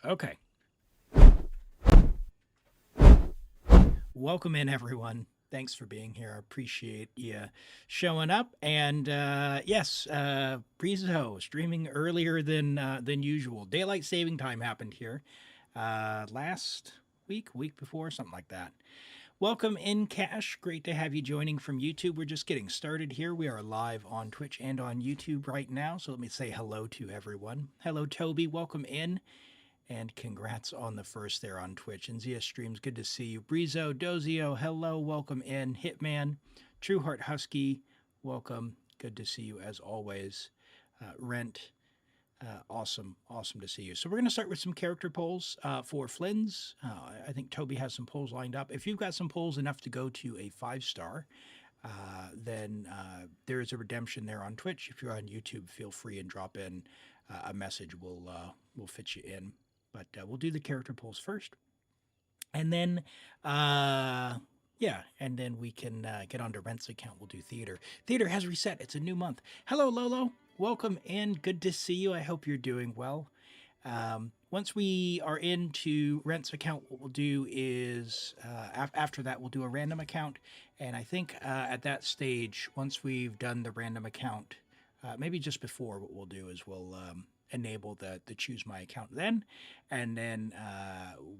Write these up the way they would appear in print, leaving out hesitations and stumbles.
Okay. Welcome in, everyone. Thanks for being here. I appreciate you showing up. And yes, Brizo streaming earlier than usual. Daylight saving time happened here last week before, something like that. Welcome in, Cash. Great to have you joining from YouTube. We're just getting started here. We are live on Twitch and on YouTube right now. So let me say hello to everyone. Hello, Toby. Welcome in. And congrats on the first there on Twitch. And Zia Streams, good to see you. Breezo, Dozio, hello, welcome in. Hitman, Trueheart Husky, welcome. Good to see you as always. Rent, awesome to see you. So we're going to start with some character polls for Flynn's. I think Toby has some polls lined up. If you've got some polls enough to go to a 5-star, then there is a redemption there on Twitch. If you're on YouTube, feel free and drop in a message. We'll fit you in. But we'll do the character polls first. And then, and then we can get on to Rent's account. We'll do theater. Theater has reset. It's a new month. Hello, Lolo. Welcome in. Good to see you. I hope you're doing well. Once we are into Rent's account, what we'll do is, after that, we'll do a random account. And I think at that stage, once we've done the random account, maybe just before, what we'll do is we'll enable the choose my account then, and then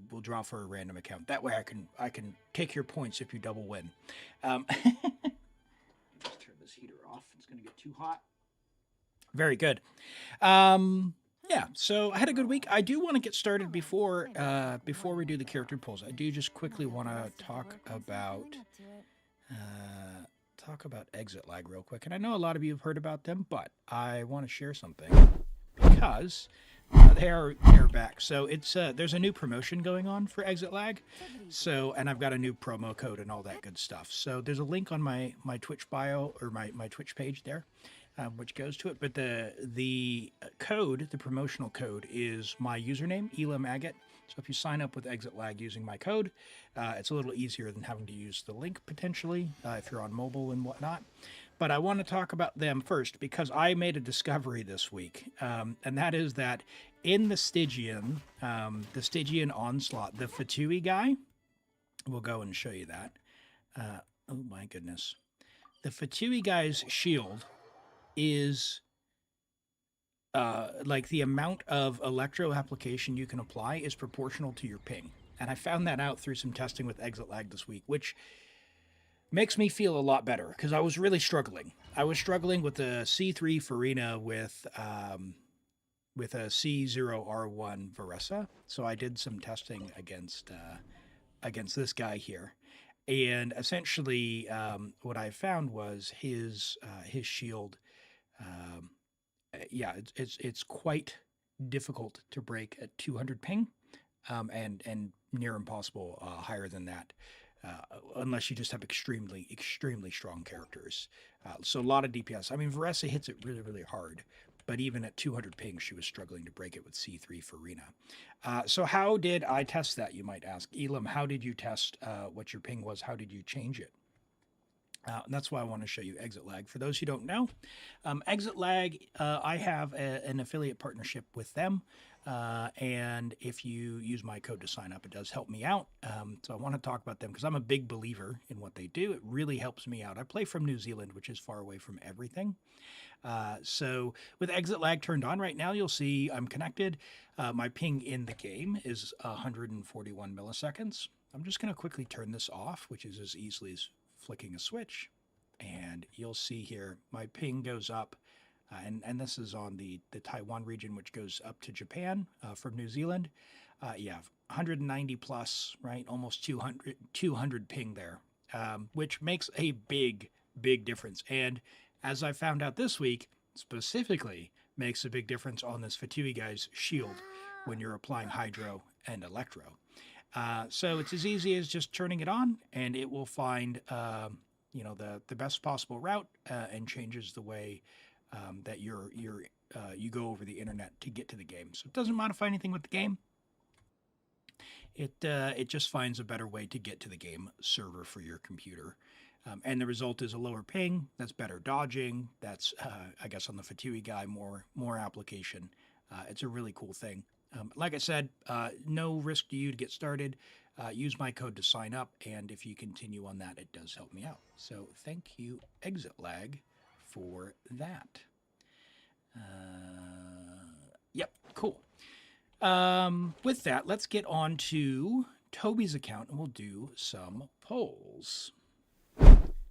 we'll draw for a random account. That way I can take your points if you double win. Just turn this heater off. It's going to get too hot. Very good. Yeah, so I had a good week. I do want to get started before we do the character polls. I do just quickly want to talk about exit lag real quick. And I know a lot of you have heard about them, but I want to share something because they're back. So it's there's a new promotion going on for exit lag. So, and I've got a new promo code and all that good stuff. So there's a link on my Twitch bio or my Twitch page there, which goes to it. But the code, the promotional code, is my username, ElimAgate. So if you sign up with exit lag using my code, it's a little easier than having to use the link potentially if you're on mobile and whatnot. But I want to talk about them first because I made a discovery this week, and that is that in the Stygian Onslaught, the Fatui guy, we'll go and show you that. Oh my goodness. The Fatui guy's shield is like the amount of electro application you can apply is proportional to your ping. And I found that out through some testing with exit lag this week, which makes me feel a lot better because I was really struggling. I was struggling with the C3 Farina with a C0R1 Varesa. So I did some testing against this guy here. And essentially, what I found was his shield. It's quite difficult to break at 200 ping, and near impossible higher than that. Unless you just have extremely strong characters. So a lot of DPS. I mean, Varesa hits it really hard, but even at 200 ping, she was struggling to break it with C3 Farina. So how did I test that, you might ask? Elim, how did you test what your ping was? How did you change it? And that's why I want to show you Exit Lag. For those who don't know, Exit Lag, I have an affiliate partnership with them. And if you use my code to sign up, it does help me out. So I want to talk about them because I'm a big believer in what they do. It really helps me out. I play from New Zealand, which is far away from everything. So with Exit Lag turned on right now, you'll see I'm connected. My ping in the game is 141 milliseconds. I'm just going to quickly turn this off, which is as easily as flicking a switch, and you'll see here my ping goes up, and this is on the Taiwan region, which goes up to Japan from New Zealand. 190 plus, right? Almost 200 ping there, which makes a big difference. And as I found out this week, specifically makes a big difference on this Fatui guy's shield when you're applying Hydro and Electro. So it's as easy as just turning it on, and it will find the best possible route and changes the way that you go over the internet to get to the game. So it doesn't modify anything with the game. It just finds a better way to get to the game server for your computer. And the result is a lower ping. That's better dodging. That's I guess on the Fatui guy more application. It's a really cool thing. Like I said, no risk to you to get started. Use my code to sign up, and if you continue on that, it does help me out. So thank you, Exit Lag, for that. Yep, cool. With that, let's get on to Toby's account, and we'll do some polls.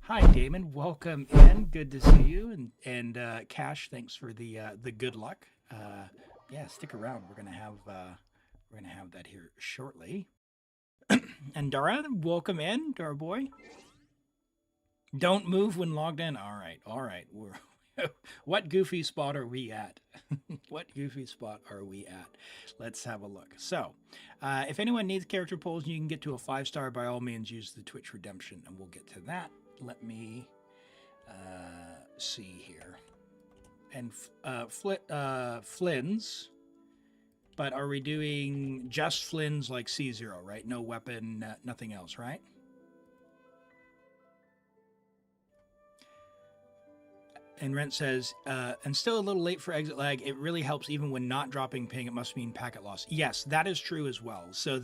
Hi, Damon. Welcome in. Good to see you. And Cash, thanks for the good luck. Yeah, stick around. We're gonna have that here shortly. And Dara, welcome in, Dara boy. Don't move when logged in. All right, all right. What goofy spot are we at? What goofy spot are we at? Let's have a look. So, if anyone needs character polls, you can get to a 5-star. By all means, use the Twitch redemption, and we'll get to that. Let me see here. And Flynn's. But are we doing just Flynn's like C0, right? No weapon, nothing else, right? And Rent says, and still a little late for exit lag. It really helps even when not dropping ping. It must mean packet loss. Yes, that is true as well. So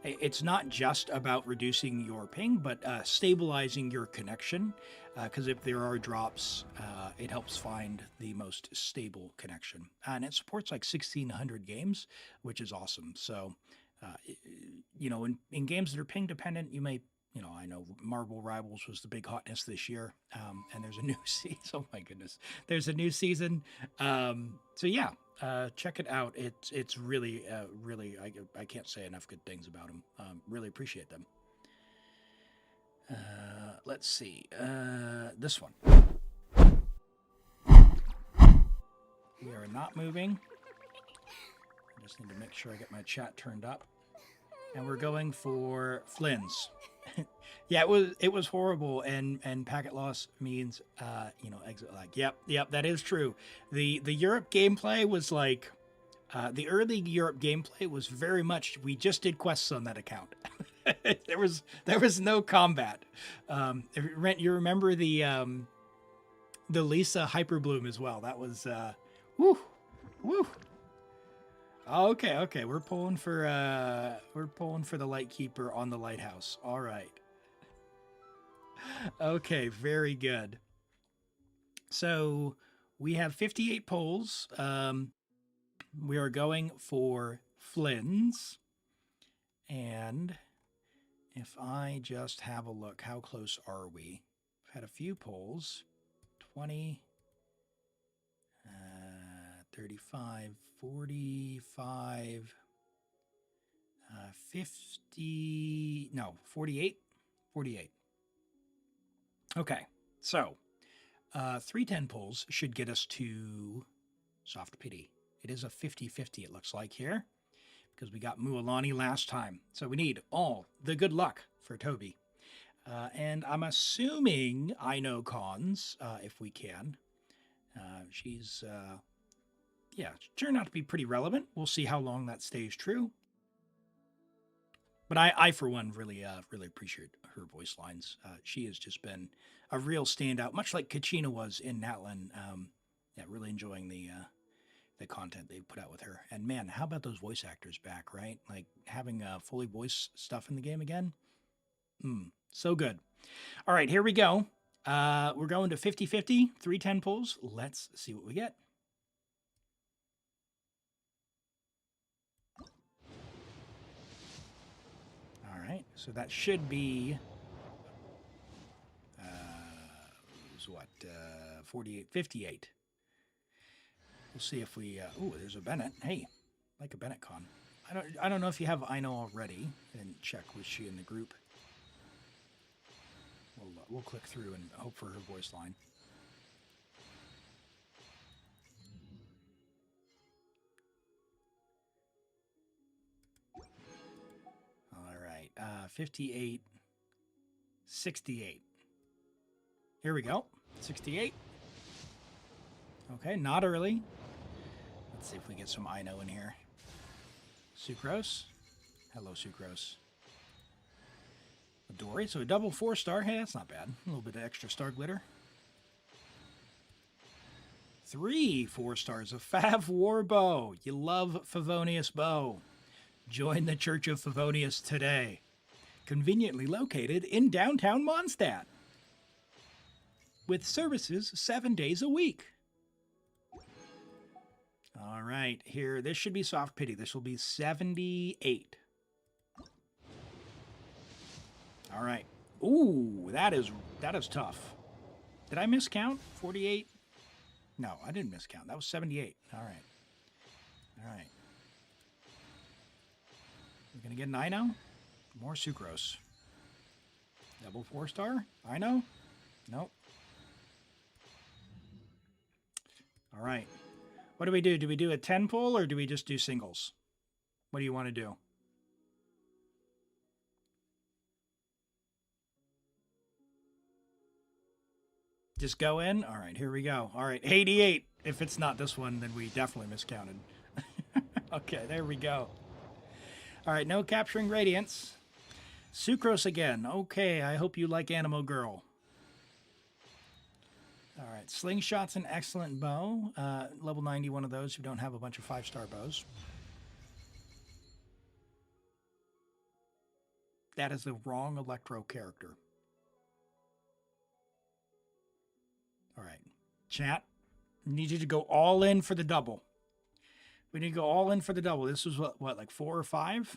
it's not just about reducing your ping, but stabilizing your connection. Because if there are drops, it helps find the most stable connection. And it supports like 1,600 games, which is awesome. So, in games that are ping dependent, you may, I know Marble Rivals was the big hotness this year. And there's a new season. Oh my goodness. There's a new season. So yeah, check it out. It's really, I can't say enough good things about them. Really appreciate them. Let's see. This one. We are not moving. I just need to make sure I get my chat turned up. And we're going for Flynn's. Yeah, it was horrible, and packet loss means exit lag. Yep, that is true. The Europe gameplay was like the early Europe gameplay was very much we just did quests on that account. there was no combat. You remember the Lisa Hyperbloom as well. That was woo. Okay. We're pulling for the Lightkeeper on the lighthouse. All right. Okay, very good. So we have 58 polls. We are going for Flynn's. And if I just have a look, how close are we? We've had a few polls. 20, 35, 45, 50, no, 48. 48. Okay, so 310 polls should get us to Soft Pity. It is a 50-50, it looks like here, because we got Mualani last time. So we need all the good luck for Toby. And I'm assuming I know Cons, if we can. She's, turned out to be pretty relevant. We'll see how long that stays true. But I for one, really appreciate her voice lines. She has just been a real standout, much like Kachina was in Natlan. Really enjoying the content they put out with her. And man, how about those voice actors back, right? Like having fully voice stuff in the game again. So good. All right, here we go. We're going to 50-50, 310 pulls. Let's see what we get. All right, so that should be 48, 58. We'll see if we. There's a Bennett. Hey, like a Bennett con. I don't know if you have Ino already. And check was she in the group. We'll click through and hope for her voice line. All right, 58, 68. Here we go. 68. Okay, not early. Let's see if we get some Ino in here. Sucrose. Hello, Sucrose. Dory, so a double 4-star. Hey, that's not bad. A little bit of extra star glitter. 3 4 stars. A Fav Warbow. You love Favonius Bow. Join the Church of Favonius today. Conveniently located in downtown Mondstadt. With services 7 days a week. All right, here, this should be soft pity. This will be 78. All right. Ooh, that is tough. Did I miscount? 48? No, I didn't miscount. That was 78. All right. All right. We're going to get an Ino? More sucrose. Double 4-star? Ino? Nope. All right. What do we do? Do we do a 10 pull or do we just do singles? What do you want to do? Just go in? All right, here we go. All right, 88. If it's not this one, then we definitely miscounted. Okay, there we go. All right, no capturing radiance. Sucrose again. Okay, I hope you like Animo Girl. All right, Slingshot's an excellent bow. Level 90, one of those who don't have a bunch of 5-star bows. That is the wrong Electro character. All right, chat, need you to go all in for the double. We need to go all in for the double. This was what, like 4 or 5?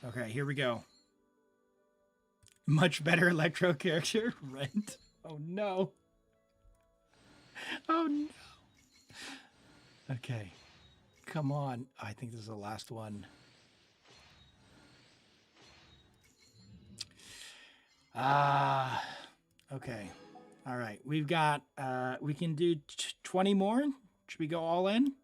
Okay, here we go. Much better Electro character, Rent. Oh no. Oh no. Okay, come on. I think this is the last one. Okay. All right. We've got, we can do 20 more. Should we go all in?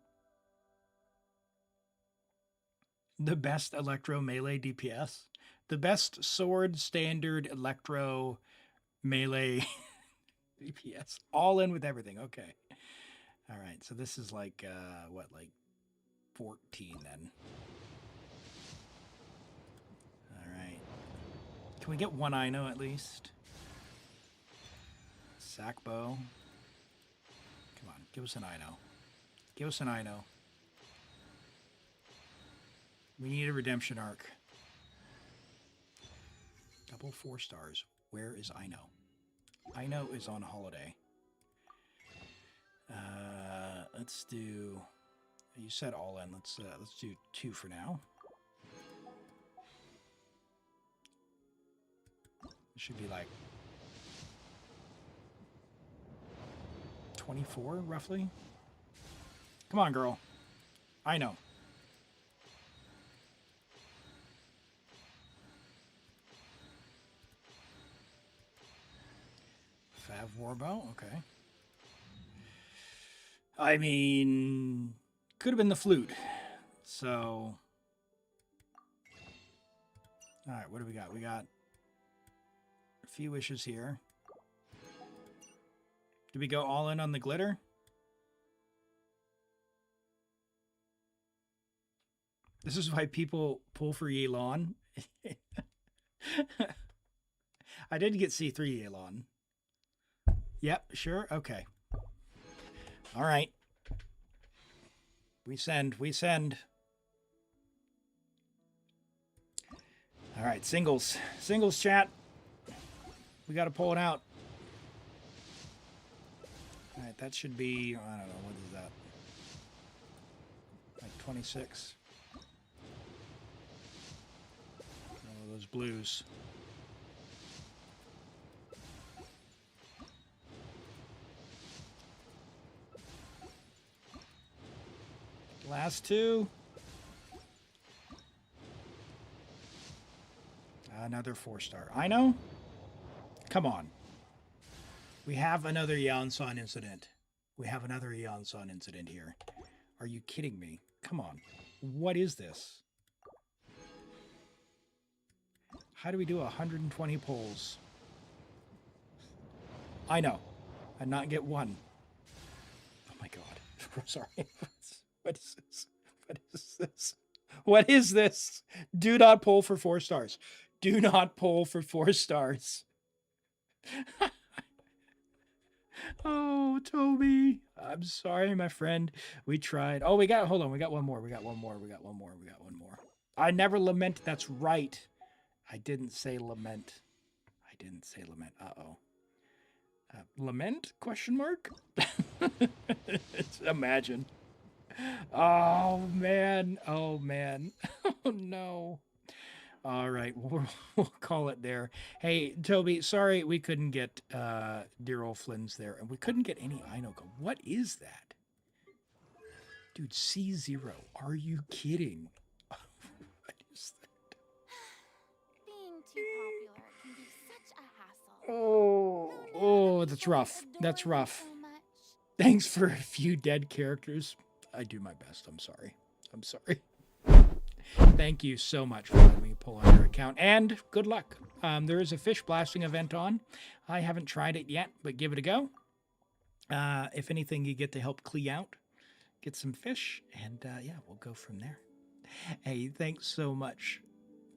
The best Electro melee DPS. The best sword standard Electro melee DPS. All in with everything. Okay. All right. So this is like, what, like 14 then. All right. Can we get one Ino at least? Sack bow. Come on, give us an Ino. Give us an Ino. We need a redemption arc. Double 4 stars. Where is Ino? Ino is on holiday. Let's do. You said all in. Let's do 2 for now. It should be like 24, roughly. Come on, girl. I know. Fav Warbow, okay. I mean, could have been the flute. So, all right, what do we got? We got a few wishes here. Do we go all in on the glitter? This is why people pull for Yelan. I did get C3 Yelan. Yep, sure, okay. All right. We send. All right, singles. Singles, chat. We got to pull it out. All right, that should be, I don't know, what is that? Like 26. Oh, those blues. Last 2. Another 4-star. I know. Come on. We have another Yansan incident. We have another Yansan incident here. Are you kidding me? Come on. What is this? How do we do 120 pulls? I know. And not get 1. Oh my god. Sorry. What is this? What is this? What is this? Do not pull for 4 stars. Do not pull for 4 stars. Oh, Toby. I'm sorry, my friend. We tried. Oh, hold on. We got one more. We got one more. We got one more. We got one more. I never lament. That's right. I didn't say lament. I didn't say lament. Uh-oh. Lament? Question mark? Imagine. Oh, man. Oh, man. Oh, no. All right, we'll call it there. Hey, Toby, sorry we couldn't get dear old Flynn's there, and we couldn't get any Inoka. What is that? Dude, C0. Are you kidding? What is that? Being too popular can be such a hassle. Oh, that's rough. That's rough. So much. Thanks for a few dead characters. I do my best. I'm sorry. I'm sorry. Thank you so much for letting me pull on your account, and good luck. There is a fish blasting event on. I haven't tried it yet, but give it a go. If anything, you get to help Klee out, get some fish, and yeah, we'll go from there. Hey, thanks so much.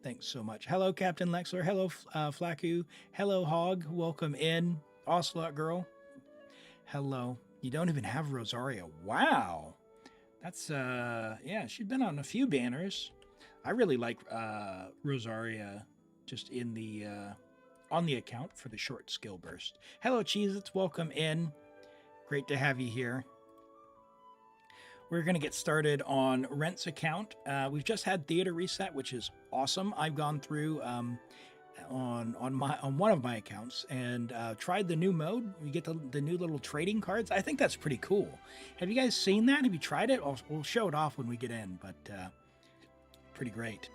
Thanks so much. Hello, Captain Lexler. Hello, Flaku. Hello, Hog. Welcome in. Ocelot Girl. Hello. You don't even have Rosaria. Wow. That's, yeah, she's been on a few banners. I really like Rosaria just in the on the account for the short skill burst. Hello, Cheez-Its. Welcome in. Great to have you here. We're going to get started on Rent's account. We've just had theater reset, which is awesome. I've gone through on one of my accounts and tried the new mode. We get the new little trading cards. I think that's pretty cool. Have you guys seen that? Have you tried it? We'll show it off when we get in, but pretty great.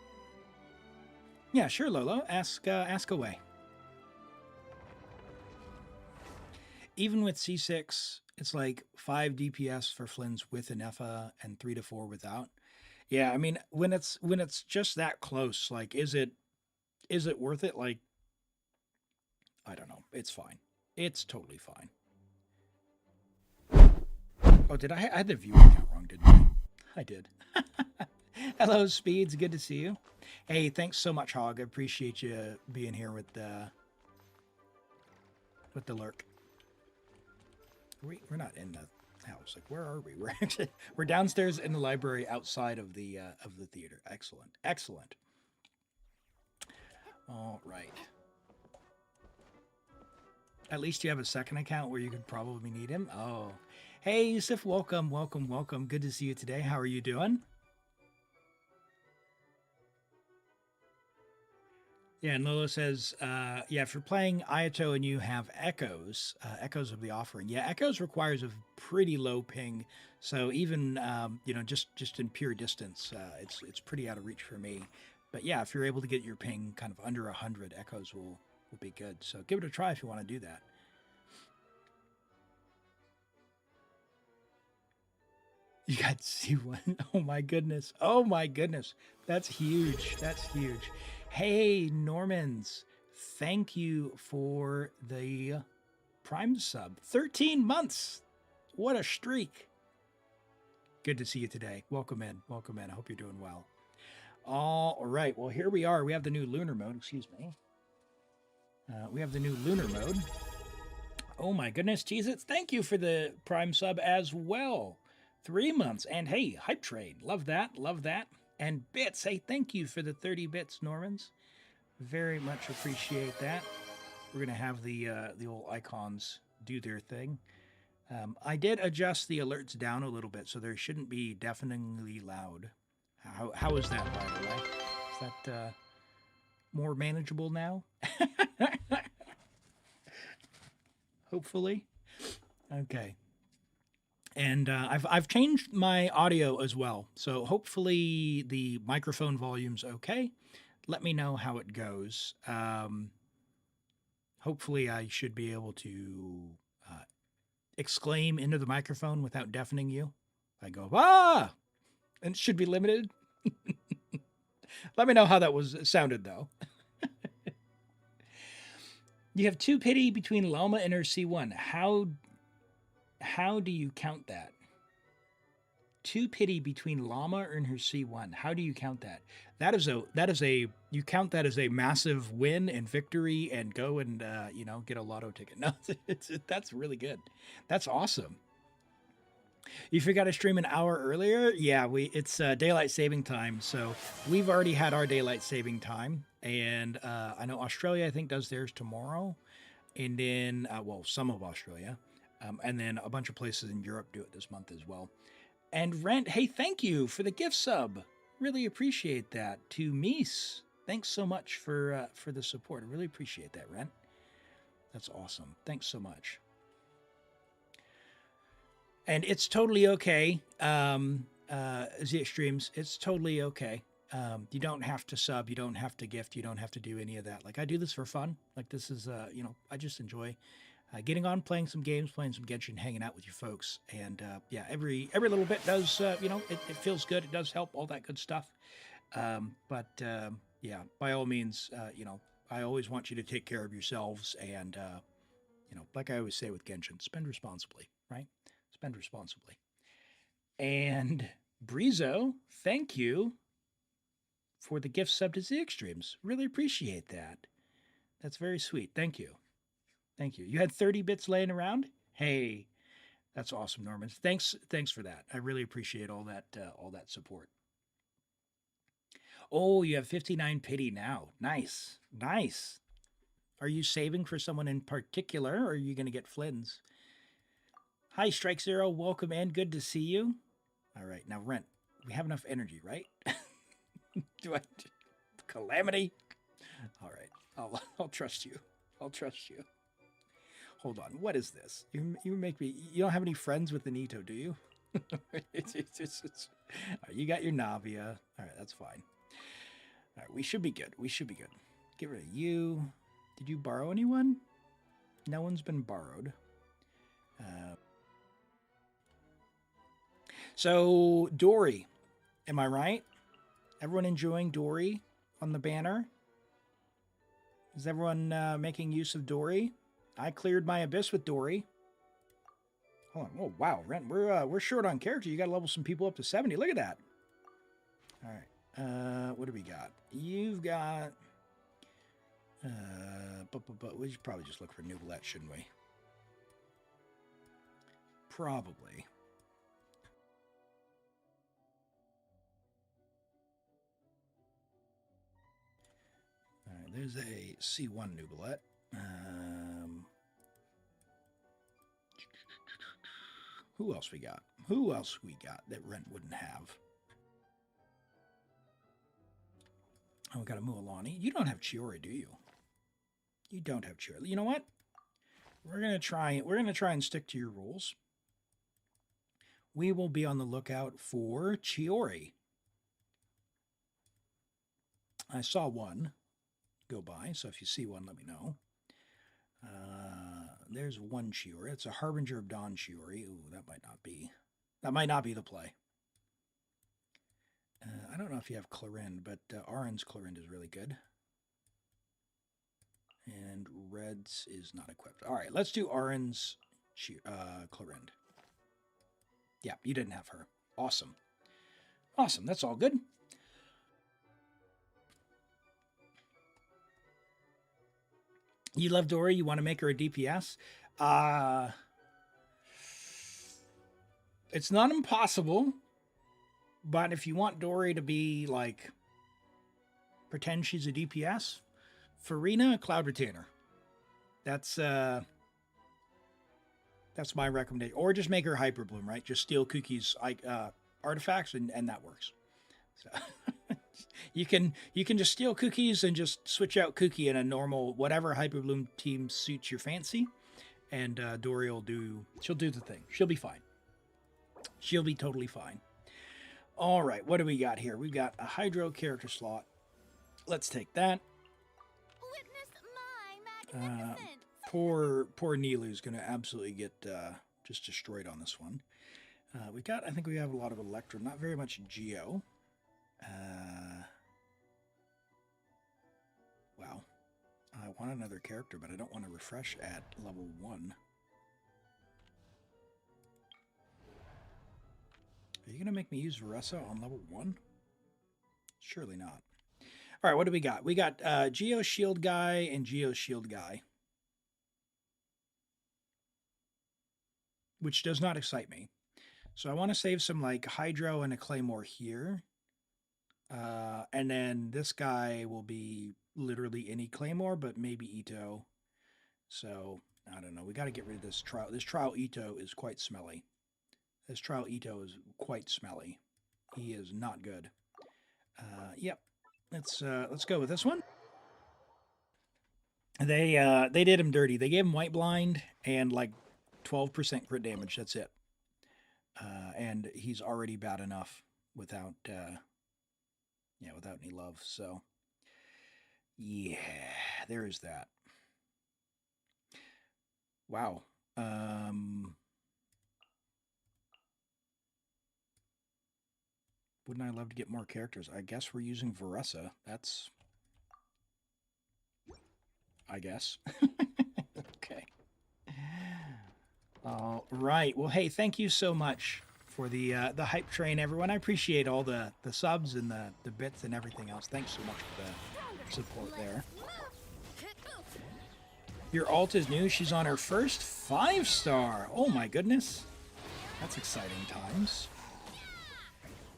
Yeah, sure, Lolo. Ask away. Even with C6, it's like 5 DPS for Flynn's with an Effa and 3 to 4 without. Yeah, I mean, when it's just that close, like, is it worth it? Like, I don't know. It's fine. It's totally fine. Oh, did I had the viewer count wrong, didn't I? I did. Hello, Speeds. Good to see you. Hey, thanks so much, Hog. I appreciate you being here with the lurk. We're not in the house. Like, where are we? We're downstairs in the library outside of the theater. Excellent. Excellent. All right. At least you have a second account where you could probably need him. Oh. Hey, Yusuf. Welcome, welcome, welcome. Good to see you today. How are you doing? Yeah, and Lolo says, yeah, if you're playing Ayato and you have Echoes, Echoes of the Offering. Yeah, Echoes requires a pretty low ping. So even, you know, just in pure distance, it's pretty out of reach for me. But yeah, if you're able to get your ping kind of under 100, Echoes will be good. So give it a try if you want to do that. You got C1. Oh my goodness. Oh my goodness. That's huge. That's huge. Hey, Normans. Thank you for the Prime sub. 13 months. What a streak. Good to see you today. Welcome in. Welcome in. I hope you're doing well. All right. Well, here we are. We have the new lunar mode. Excuse me. We have the new lunar mode. Oh my goodness, Cheez-Its. Thank you for the Prime sub as well. 3 months. And hey, Hype Train. Love that. Love that. And Bits. Hey, thank you for the 30 bits, Normans. Very much appreciate that. We're going to have the old icons do their thing. I did adjust the alerts down a little bit, so there shouldn't be deafeningly loud. How is that, by the way? Is that more manageable now? Hopefully. Okay. And I've changed my audio as well, so hopefully the microphone volume's okay. Let me know how it goes. Hopefully I should be able to exclaim into the microphone without deafening you. I go, ah! And it should be limited. Let me know how that sounded, though. You have 2 pity between Loma and her C1. How do you count that? 2 pity between llama and her C1. How do you count that? That is a you count that as a massive win and victory and go and get a lotto ticket. No, that's really good. That's awesome. You forgot to stream an hour earlier? Yeah, it's daylight saving time, so we've already had our daylight saving time, and I know Australia I think does theirs tomorrow, and then some of Australia, and then a bunch of places in Europe do it this month as well. And Rent, hey, thank you for the gift sub. Really appreciate that. To Mies, thanks so much for the support. I really appreciate that, Rent. That's awesome. Thanks so much. And it's totally okay. Z Extremes, it's totally okay. You don't have to sub, you don't have to gift, you don't have to do any of that. Like, I do this for fun. Like, this is, I just enjoy getting on, playing some games, playing some Genshin, hanging out with you folks. And yeah, every little bit does, it feels good. It does help, all that good stuff. Yeah, by all means, I always want you to take care of yourselves. And, like I always say with Genshin, spend responsibly, right? Spend responsibly. And Brizo, thank you for the gift sub to Z Extremes. Really appreciate that. That's very sweet. Thank you. Thank you. You had 30 bits laying around? Hey, that's awesome, Norman. Thanks for that. I really appreciate all that support. Oh, you have 59 pity now. Nice. Nice. Are you saving for someone in particular, or are you going to get Flynn's? Hi, Strike Zero. Welcome in. Good to see you. All right. Now, Rent. We have enough energy, right? Calamity? All right. I'll trust you. I'll trust you. Hold on. What is this? You make me... You don't have any friends with Anito, do you? You got your Navia. All right. That's fine. All right. We should be good. We should be good. Get rid of you. Did you borrow anyone? No one's been borrowed. So, Dory, am I right? Everyone enjoying Dory on the banner? Is everyone making use of Dory? I cleared my abyss with Dory. Hold on. Oh, wow, Rent, we're short on character. You got to level some people up to 70. Look at that. All right. What do we got? You've got... but we should probably just look for Nooblet, shouldn't we? Probably. All right, there's a C1 Nooblet. Who else we got? Who else we got that Rent wouldn't have? Oh, we got a Mualani. You don't have Chiori, do you? You don't have Chiori. You know what? We're gonna try and stick to your rules. We will be on the lookout for Chiori. I saw one go by, so if you see one, let me know. There's one Chiori. It's a Harbinger of Dawn Chiori. Ooh, that might not be the play. I don't know if you have Clorind, but Oran's Clorind is really good. And Red's is not equipped. All right, let's do Oran's Clorind. Yeah, you didn't have her. Awesome. Awesome, that's all good. You love Dory, you want to make her a DPS? It's not impossible, but if you want Dory to be like, pretend she's a DPS, Farina, Cloud Retainer. That's my recommendation. Or just make her Hyperbloom, right? Just steal Cookie's artifacts and that works. So you can just steal Cookies and just switch out Cookie in a normal whatever Hyperbloom team suits your fancy, and Dory she'll do the thing. She'll be fine. She'll be totally fine. All right, what do we got here? We've got a Hydro character slot. Let's take that. Witness my magnificent. Poor Nilu's gonna absolutely get just destroyed on this one. I think we have a lot of Electro, not very much Geo. Wow. I want another character, but I don't want to refresh at level 1. Are you going to make me use Veressa on level 1? Surely not. All right, what do we got? We got Geo Shield Guy and Geo Shield Guy, which does not excite me. So I want to save some like Hydro and a Claymore here. And then this guy will be literally any Claymore, but maybe Ito. So I don't know. We got to get rid of this trial. This trial Ito is quite smelly. This trial Ito is quite smelly. He is not good. Yep. Let's go with this one. They did him dirty. They gave him white blind and like 12% crit damage. That's it. And he's already bad enough without without any love. So yeah, there is that. Wow. Wouldn't I love to get more characters? I guess we're using Veressa. That's... I guess. Okay. All right. Well, hey, thank you so much for the hype train, everyone. I appreciate all the subs and the bits and everything else. Thanks so much for the support there. Your alt is new. She's on her first 5-star. Oh my goodness. That's exciting times.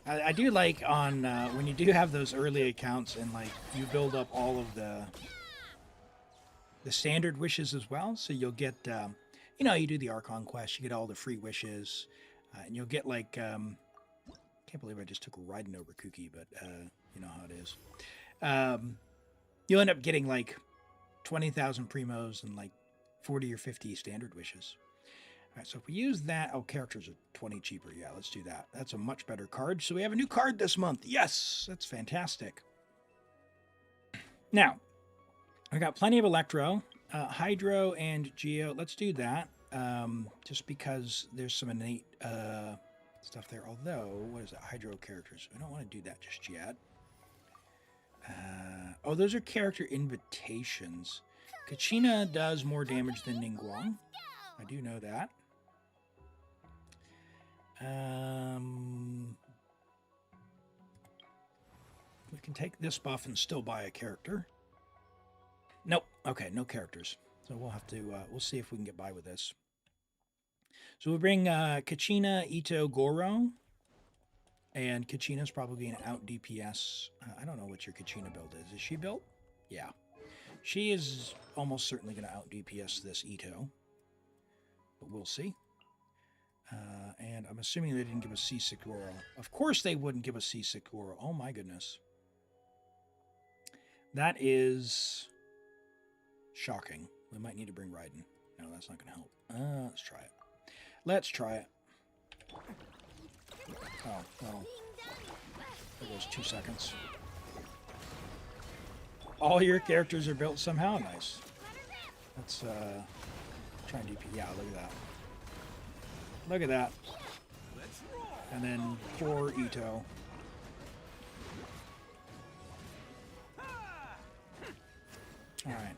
I do like on when you do have those early accounts and like you build up all of the standard wishes as well. So you'll get, you do the Archon quest, you get all the free wishes, and you'll get like, can't believe I just took a riding over Kooky, but you know how it is. You'll end up getting like 20,000 primos and like 40 or 50 standard wishes. All right, so if we use that, characters are 20 cheaper. Yeah, let's do that. That's a much better card. So we have a new card this month. Yes, that's fantastic. Now, I got plenty of Electro, Hydro, and Geo. Let's do that, just because there's some innate stuff there. Although, what is that? Hydro characters. I don't want to do that just yet. Those are character invitations. Kachina does more damage than Ningguang. I do know that. We can take this buff and still buy a character. Nope. Okay, no characters. So we'll have to, we'll see if we can get by with this. So we'll bring Kachina, Ito, Goro. And Kachina's probably going to out DPS. I don't know what your Kachina build is. Is she built? Yeah. She is almost certainly going to out DPS this Ito. But we'll see. And I'm assuming they didn't give us Seasick Goro. Of course they wouldn't give us Seasick Goro. Oh my goodness. That is shocking. We might need to bring Raiden. No, that's not going to help. Let's try it. Let's try it. Oh, well. There goes 2 seconds. All your characters are built somehow. Nice. Let's try and DP. Yeah, look at that. Look at that. And then poor Ito. Alright.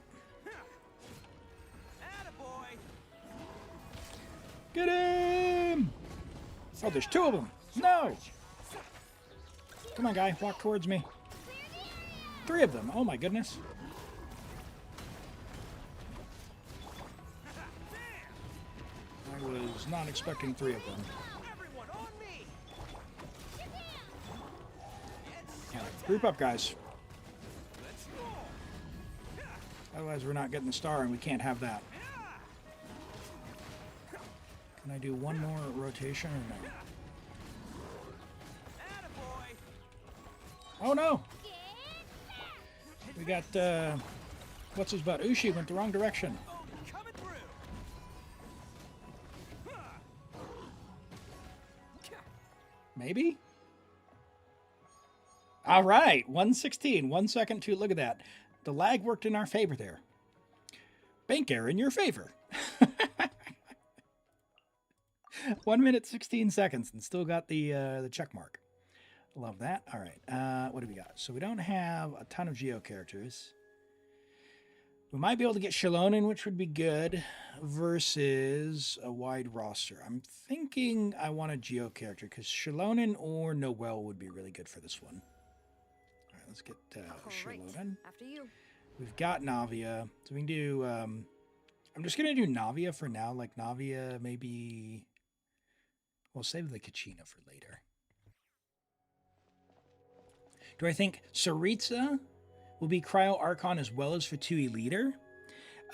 Get him! Oh, there's 2 of them. No! Come on, guy. Walk towards me. 3 of them. Oh, my goodness. I was not expecting 3 of them. All right, group up, guys. Otherwise, we're not getting the star, and we can't have that. Can I do one more rotation or no? Oh no! We got, what's his butt? Ushi went the wrong direction. Maybe? All right, 116, 1 second to, look at that. The lag worked in our favor there. Bank error in your favor. 1 minute, 16 seconds, and still got the check mark. Love that. All right, what do we got? So we don't have a ton of Geo characters. We might be able to get Shalonen, which would be good, versus a wide roster. I'm thinking I want a Geo character because Shalonen or Noelle would be really good for this one. All right, let's get Shalonen. After you. We've got Navia, so we can do. I'm just gonna do Navia for now. Like Navia, maybe. We'll save the Kachina for later. Do I think Saritsa will be Cryo Archon as well as Fatui Leader?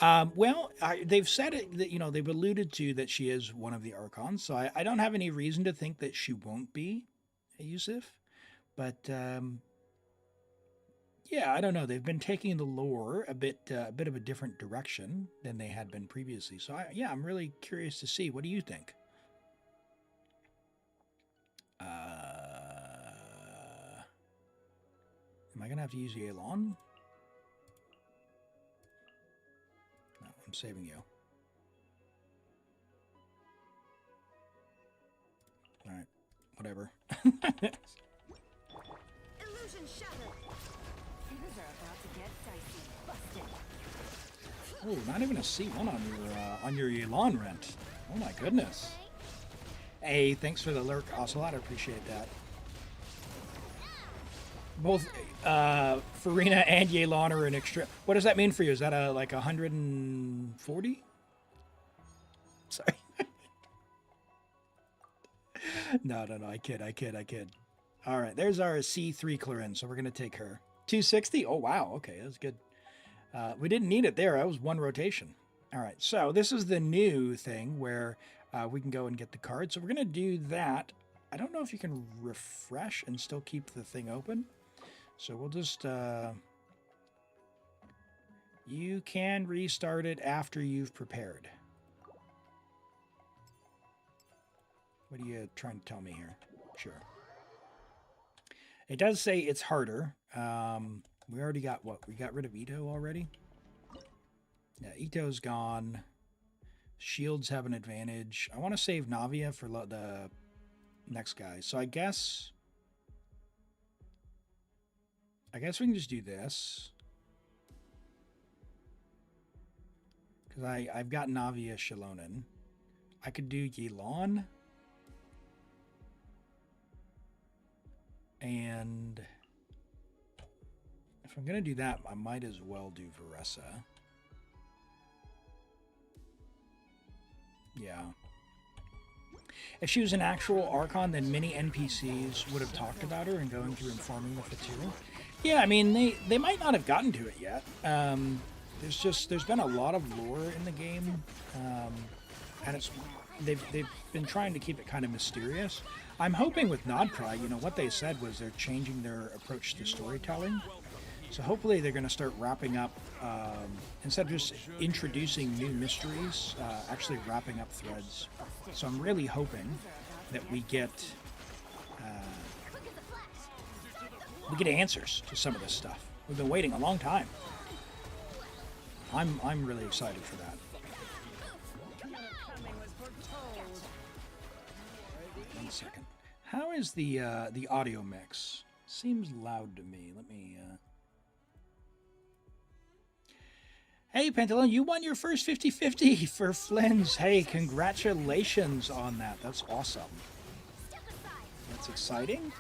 Well, they've said it that, you know, they've alluded to that she is one of the Archons, so I don't have any reason to think that she won't be a Yusuf. But yeah, I don't know. They've been taking the lore a bit of a different direction than they had been previously. So yeah, I'm really curious to see. What do you think? Am I gonna have to use Yelan? No, I'm saving you. All right, whatever. Illusion shattered. Things are about to get dicey. Busted. Oh, not even a C1 on your Yelan rent. Oh my goodness. Hey, thanks for the lurk, Ocelot. I appreciate that. Both Farina and Yelan are an extra. What does that mean for you? Is that like 140? Sorry. No. I kid. All right, there's our C3 Clarin, so we're gonna take her. 260. Oh wow. Okay, that's good. We didn't need it there. That was one rotation. All right, so this is the new thing where we can go and get the card. So we're gonna do that. I don't know if you can refresh and still keep the thing open. So we'll just, you can restart it after you've prepared. What are you trying to tell me here? Sure. It does say it's harder. We already got what? We got rid of Ito already? Yeah, Ito's gone. Shields have an advantage. I want to save Navia for the next guy. So I guess we can just do this. Because I've got Navia Shalonen. I could do Yelan. And if I'm going to do that, I might as well do Varessa. Yeah. If she was an actual Archon, then many NPCs would have talked about her and going through and farming the Fatui. Yeah, I mean, they might not have gotten to it yet. There's been a lot of lore in the game, and they've been trying to keep it kind of mysterious. I'm hoping with Nodcry, you know, what they said was they're changing their approach to storytelling. So hopefully they're going to start wrapping up, instead of just introducing new mysteries, actually wrapping up threads. So I'm really hoping that we get answers to some of this stuff. We've been waiting a long time. I'm really excited for that. 1 second. How is the audio mix? Seems loud to me. Let me. Hey, Pantalon, you won your first 50-50 for Flynn's. Hey, congratulations on that. That's awesome. That's exciting.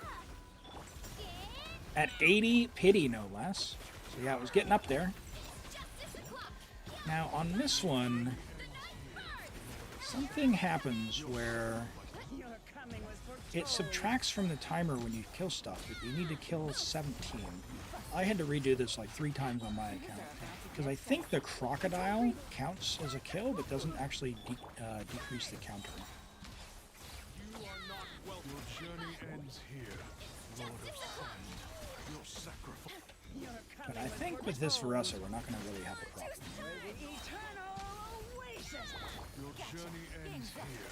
At 80 pity, no less. So yeah, it was getting up there. Now, on this one, something happens where it subtracts from the timer when you kill stuff, but you need to kill 17. I had to redo this like 3 times on my account, because I think the crocodile counts as a kill, but doesn't actually decrease the counter. But I think with this Varessa, we're not going to really have a problem.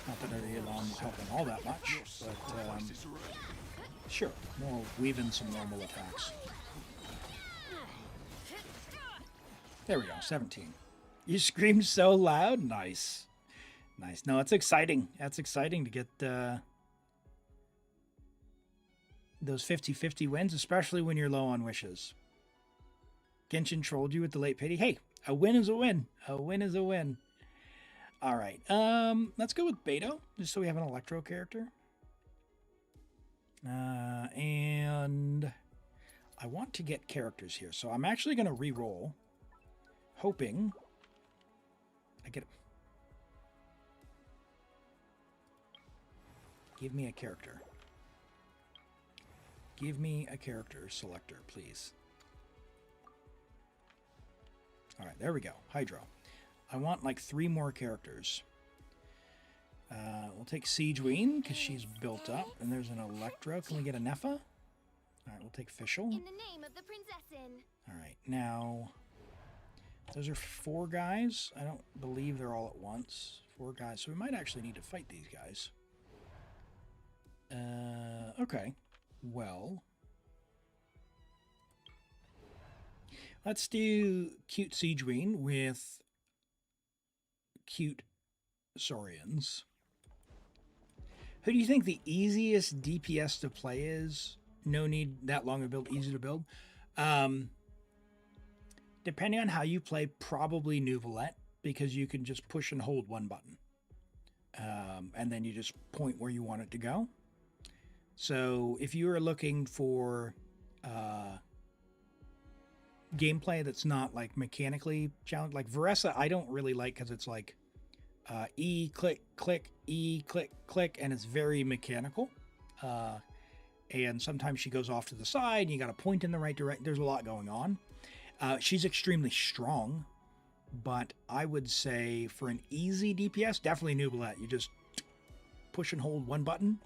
Not that our Elan is helping all that much, but sure, we'll weave in some normal attacks. There we go, 17. You screamed so loud? Nice. Nice. No, it's exciting. That's exciting to get those 50-50 wins, especially when you're low on wishes. Genshin trolled you with the late pity. Hey, A win is a win. A win is a win. All right. Let's go with Beto, just so we have an Electro character. And I want to get characters here, so I'm actually going to re-roll, hoping I get. Give me a character. Give me a character selector, please. All right, there we go. Hydro. I want like 3 more characters. We'll take Siegeween because she's built up, and there's an Electro. Can we get a Neffa? All right, we'll take Fischl. In the name of the Prinzessin. All right, now those are 4 guys. I don't believe they're all at once. 4 guys, so we might actually need to fight these guys. Okay. Well, let's do cute Siegeween with cute Saurians. Who do you think the easiest DPS to play is? No need that long to build, easy to build. Depending on how you play, probably Nuvolette, because you can just push and hold one button. And then you just point where you want it to go. So if you are looking for gameplay that's not like mechanically challenged, like Veressa, I don't really like because it's like E, click, click, E, click, click, and it's very mechanical. And sometimes she goes off to the side, and you got to point in the right direction. There's a lot going on. She's extremely strong, but I would say for an easy DPS, definitely Nuvolette. You just push and hold one button,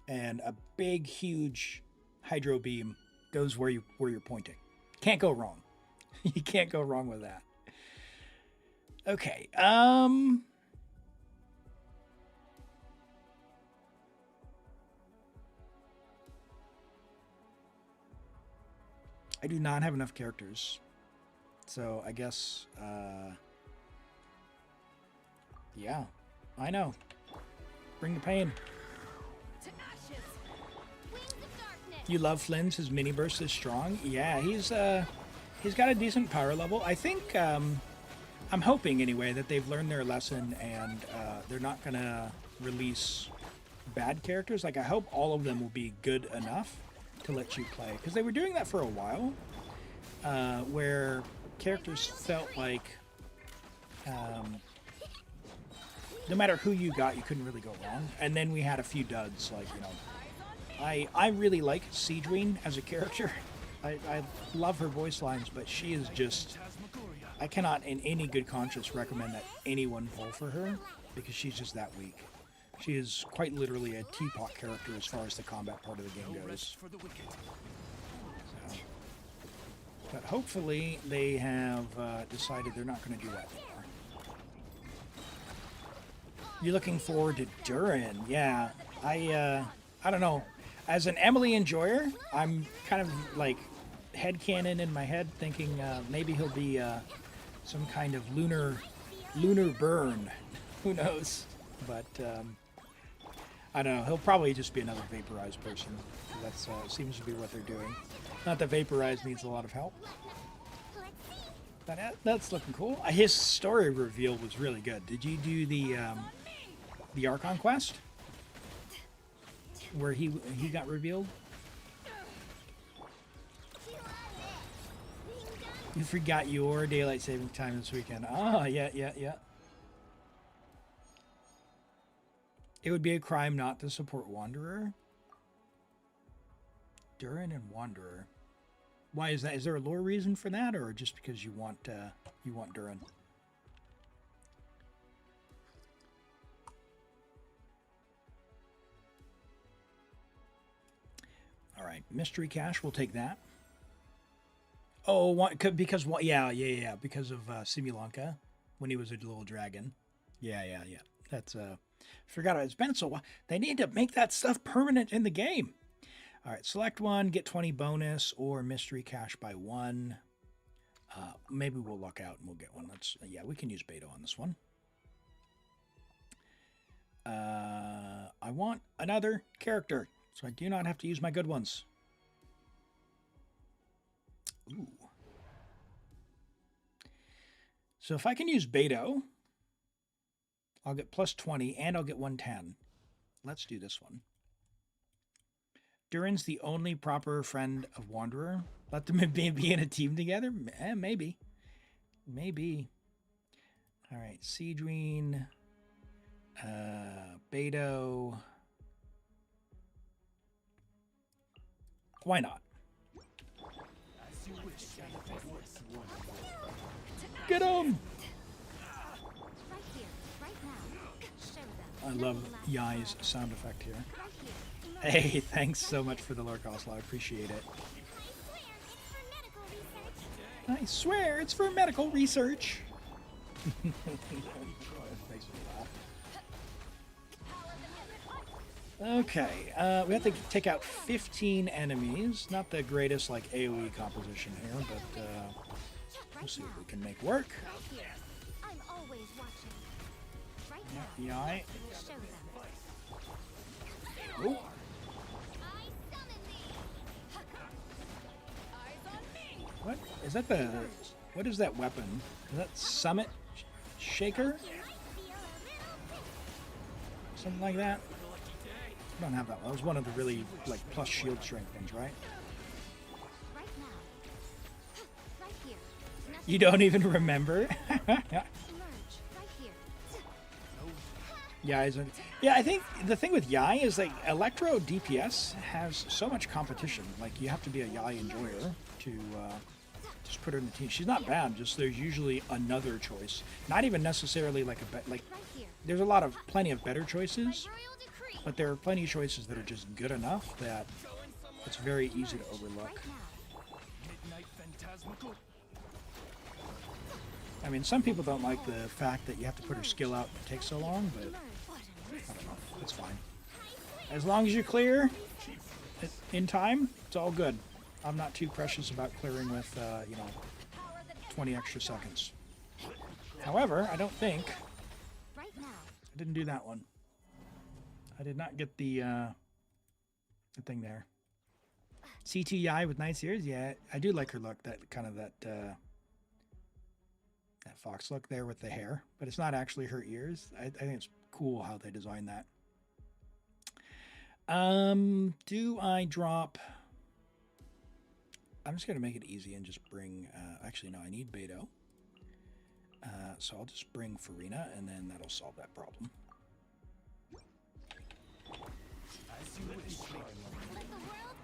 and a big, huge hydro beam goes where you're pointing. Can't go wrong. You can't go wrong with that. Okay. I do not have enough characters, so I guess. Yeah, I know. Bring the pain. You love Flynn's. His mini burst is strong. Yeah, he's got a decent power level. I think I'm hoping anyway that they've learned their lesson and they're not gonna release bad characters. Like I hope all of them will be good enough to let you play, because they were doing that for a while, where characters felt like no matter who you got, you couldn't really go wrong. And then we had a few duds, like, you know. I really like Siegeween as a character. I love her voice lines, but she is just... I cannot, in any good conscience, recommend that anyone pull for her, because she's just that weak. She is quite literally a teapot character as far as the combat part of the game goes. So, but hopefully they have decided they're not going to do that anymore. You're looking forward to Durin. Yeah, I don't know. As an Emily enjoyer, I'm kind of like headcanon in my head thinking maybe he'll be some kind of lunar burn. Who knows? But I don't know. He'll probably just be another vaporized person. That seems to be what they're doing. Not that vaporized needs a lot of help. But that's looking cool. His story reveal was really good. Did you do the Archon quest where he got revealed? You forgot your daylight saving time this weekend. Ah, yeah. It would be a crime not to support Wanderer. Durin and Wanderer. Why is that? Is there a lore reason for that, or just because you want Durin? All right, mystery cache. We'll take that. Oh, because because of Simulanka when he was a little dragon. Yeah. That's forgot. It's been so long. They need to make that stuff permanent in the game. All right, select one, get 20 bonus, or mystery cache by 1. Maybe we'll luck out and we'll get one. We can use Beto on this one. I want another character, so I do not have to use my good ones. Ooh. So if I can use Beto, I'll get plus 20 and I'll get 110. Let's do this one. Durin's the only proper friend of Wanderer. Let them be in a team together? Maybe. Maybe. All right, Seedreen, Beto. Why not? Get him! Right here, right now. Show them. I love Yai's sound effect here. Hey, thanks so much for the lurk, Oslo. I appreciate it. I swear it's for medical research. I swear it's for medical research. Makes me laugh. Okay, we have to take out 15 enemies. Not the greatest like AoE composition here, but we'll see what we can make work. Right here. I'm always watching. Right now. Yai. Show them. Oh. I summon thee. Eyes on me. What is that? What is that weapon? Is that Summit Shaker? You might feel a little bit. Something like that? I don't have that one. That was one of the really like plus shield strength ones, right? Right now. Right here. Nothing. You don't even remember? Emerge. Right here. Yeah, I think the thing with Yai is like Electro DPS has so much competition. Like you have to be a Yai enjoyer to just put her in the team. She's not bad. Just there's usually another choice. Not even necessarily like Right here. there's plenty of better choices, Royal decree. but there are plenty of choices that are just good enough that it's very easy to overlook. Right now. Midnight Phantasmical. I mean, some people don't like the fact that you have to put her skill out and it takes so long, but Emerge. I don't know. It's fine. As long as you clear it in time, it's all good. I'm not too precious about clearing with, 20 extra seconds. However, I don't think Right now. I didn't do that one. I did not get the thing there. CTI with nice ears. Yeah, I do like her look. That kind of that fox look there with the hair, but it's not actually her ears. I think it's cool how they designed that. Do I drop? I'm just gonna make it easy and just bring. Actually, no, I need Beto. So I'll just bring Farina, and then that'll solve that problem. As you wish. Let the world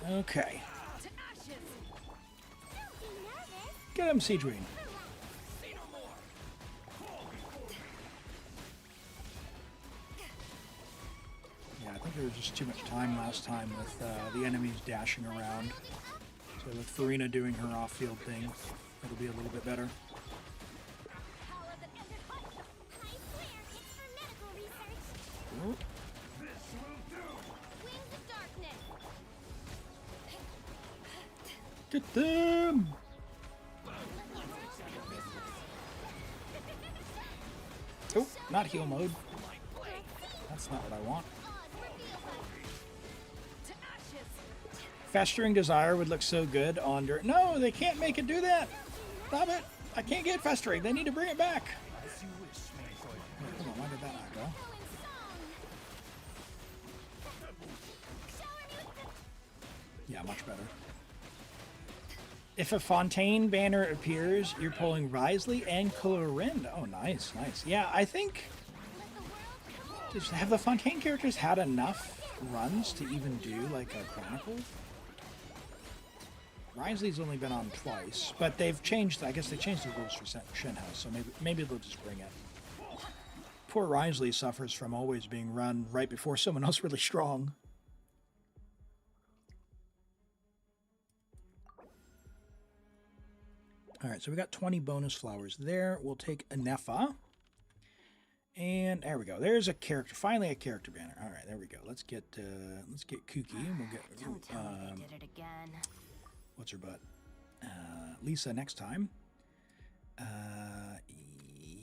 collide. Okay, To ashes. Don't be nervous. get him, Seedreen. Yeah, I think there was just too much time last time with the enemies dashing around. So with Farina doing her off-field thing, it'll be a little bit better. Power that ended life. I swear it's for medical research. Oop. Wings of darkness. Get them! Oh, not heal mode. That's not what I want. To ashes. Festering Desire would look so good on dirt. No, they can't make it do that. Stop it. I can't get Festering. They need to bring it back. As you wish, Manfred. Wait, hold on, why did that not go? Yeah, much better. If a Fontaine banner appears, you're pulling Risley and Colorin. Oh, nice, nice. Yeah, I think... Have the Fontaine characters had enough runs to even do, like, a Chronicle? Risley's only been on twice, but they've changed... I guess they changed the rules for Shenhouse, so maybe they'll just bring it. Poor Risley suffers from always being run right before someone else really strong. All right, so we got 20 bonus flowers there. We'll take Anefa. And there we go. There's a character. Finally, a character banner. All right, there we go. Let's get Kooky, and we'll get Don't tell me they did it again. what's her butt? Lisa next time.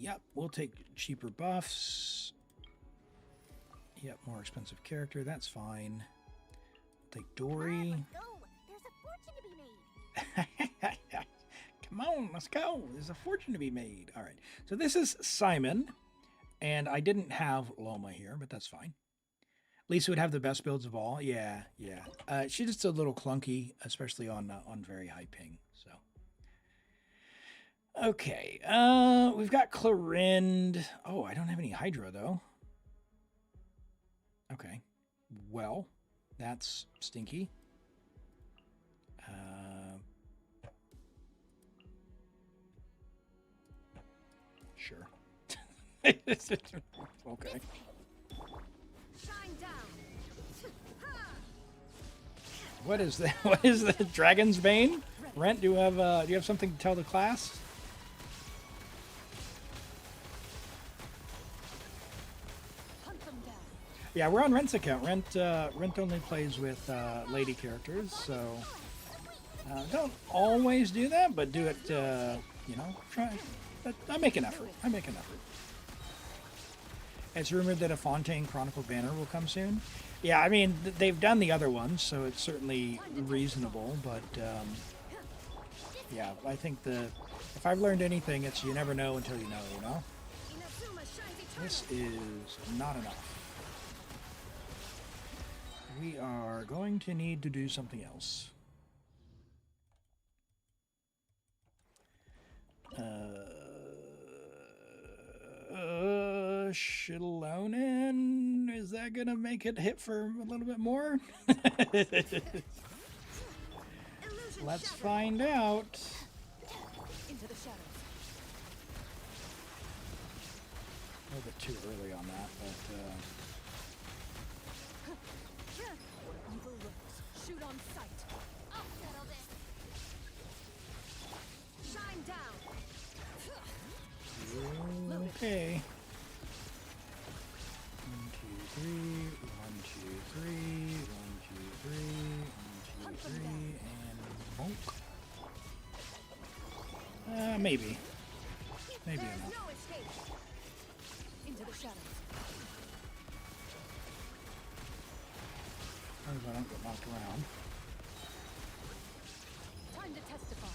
Yep, we'll take cheaper buffs. Yep, more expensive character. That's fine. We'll take Dory. Go. There's a fortune to be made. Come on, let's go. There's a fortune to be made. All right. So this is Simon, and I didn't have Loma here, but that's fine. Lisa would have the best builds of all. Yeah, yeah. She's just a little clunky, especially on very high ping. So, okay. We've got Clorind. Oh, I don't have any Hydra though. Okay. Well, that's stinky. Sure. Okay. Shine down. What is that? What is the Dragon's Bane? Rent, do you have something to tell the class? Hunt them down. Yeah, we're on Rent's account. Rent only plays with lady characters, so don't always do that, but do it. You know, try. But I make an effort. I make an effort. It's rumored that a Fontaine Chronicle banner will come soon. Yeah, I mean, they've done the other ones, so it's certainly reasonable, but yeah, I think if I've learned anything, it's you never know until you know? Inazuma shines This is not enough. We are going to need to do something else. Shilonen, is that gonna make it hit for a little bit more? Let's find out. into the shadows. A little bit too early on that, but Evil looks. Shoot on sight. I'll settle this. Shine down. okay. 1, 2, 3, 1, 2, 3, 1, 2, 3, 1, 2, 3, and bonk. Maybe. Maybe There's enough. no escape. Into the shadows. As long as I don't get knocked around. Time to testify.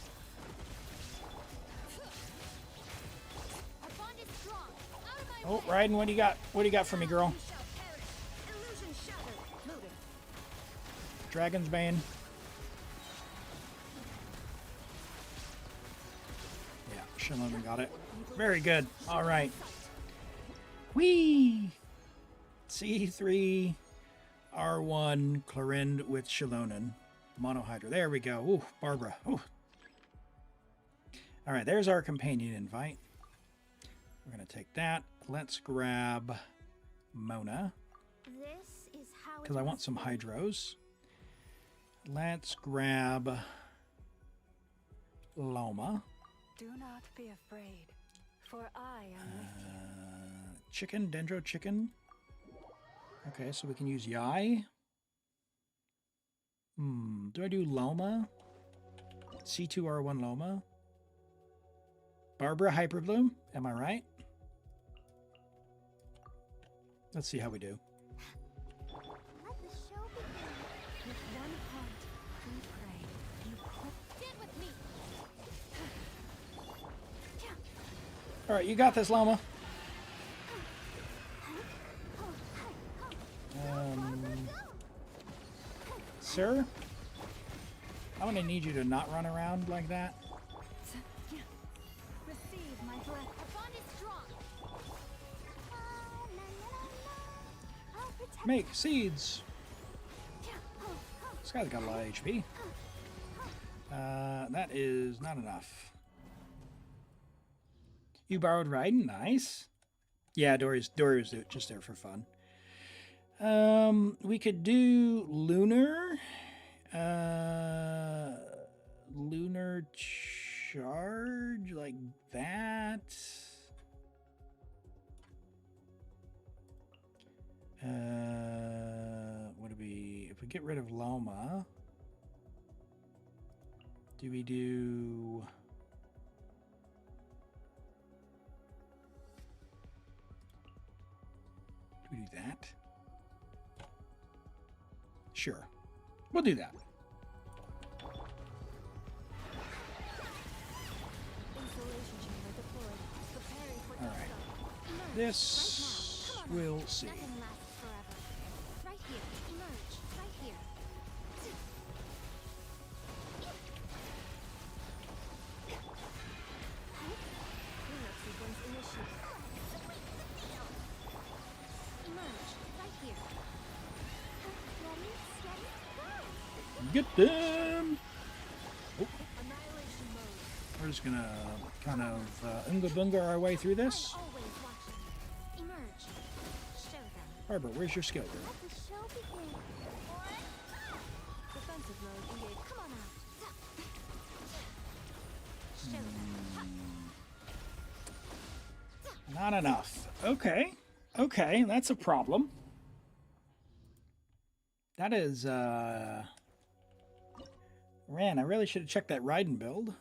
Our bond is strong. Out of my Oh, way. Raiden, what do you got? What do you got for me, girl? You shall perish. Illusion shattered. Loaded. Dragon's Bane. Yeah, Shilonen got it. Very good. All right. Whee! C3, R1, Clorind with Shilonen. Monohydra. There we go. Ooh, Barbara. Ooh. All right, there's our companion invite. We're going to take that. Let's grab Mona, This is how because I want some Hydros. Let's grab Loma. Do not be afraid, for I am with you. Chicken, Dendro Chicken. Okay, so we can use Yai. Do I do Loma? C2R1 Loma? Barbara Hyperbloom? Am I right? Let's see how we do. Let the show begin. With one heart, we pray. You put Stand with me. All right, you got this, Loma. Sir? I'm gonna need you to not run around like that. receive my blessing. Our bond is strong. I'll protect Make seeds. This guy's got a lot of HP. That is not enough. You borrowed Raiden? Nice. Yeah, Dory was just there for fun. We could do Lunar. Lunar Charge, like that. What do we... If we get rid of Loma... Do we do... Do we do that? Sure. We'll do that. this, Come on. we'll see. Nothing lasts forever. Right here. Emerge. Right here. Cleanup sequence initiated. Emerge. Right here. Ready, steady, go! Get them! Annihilation mode. We're just gonna kind of unga bunga our way through this. I'm always watching. Emerge. Show them. Barbara, where's your skill, girl? Let the show begin. Defensive mode engaged. Come on out. Show them. Not enough. Okay. Okay, that's a problem. That is, Man, I really should have checked that Raiden build.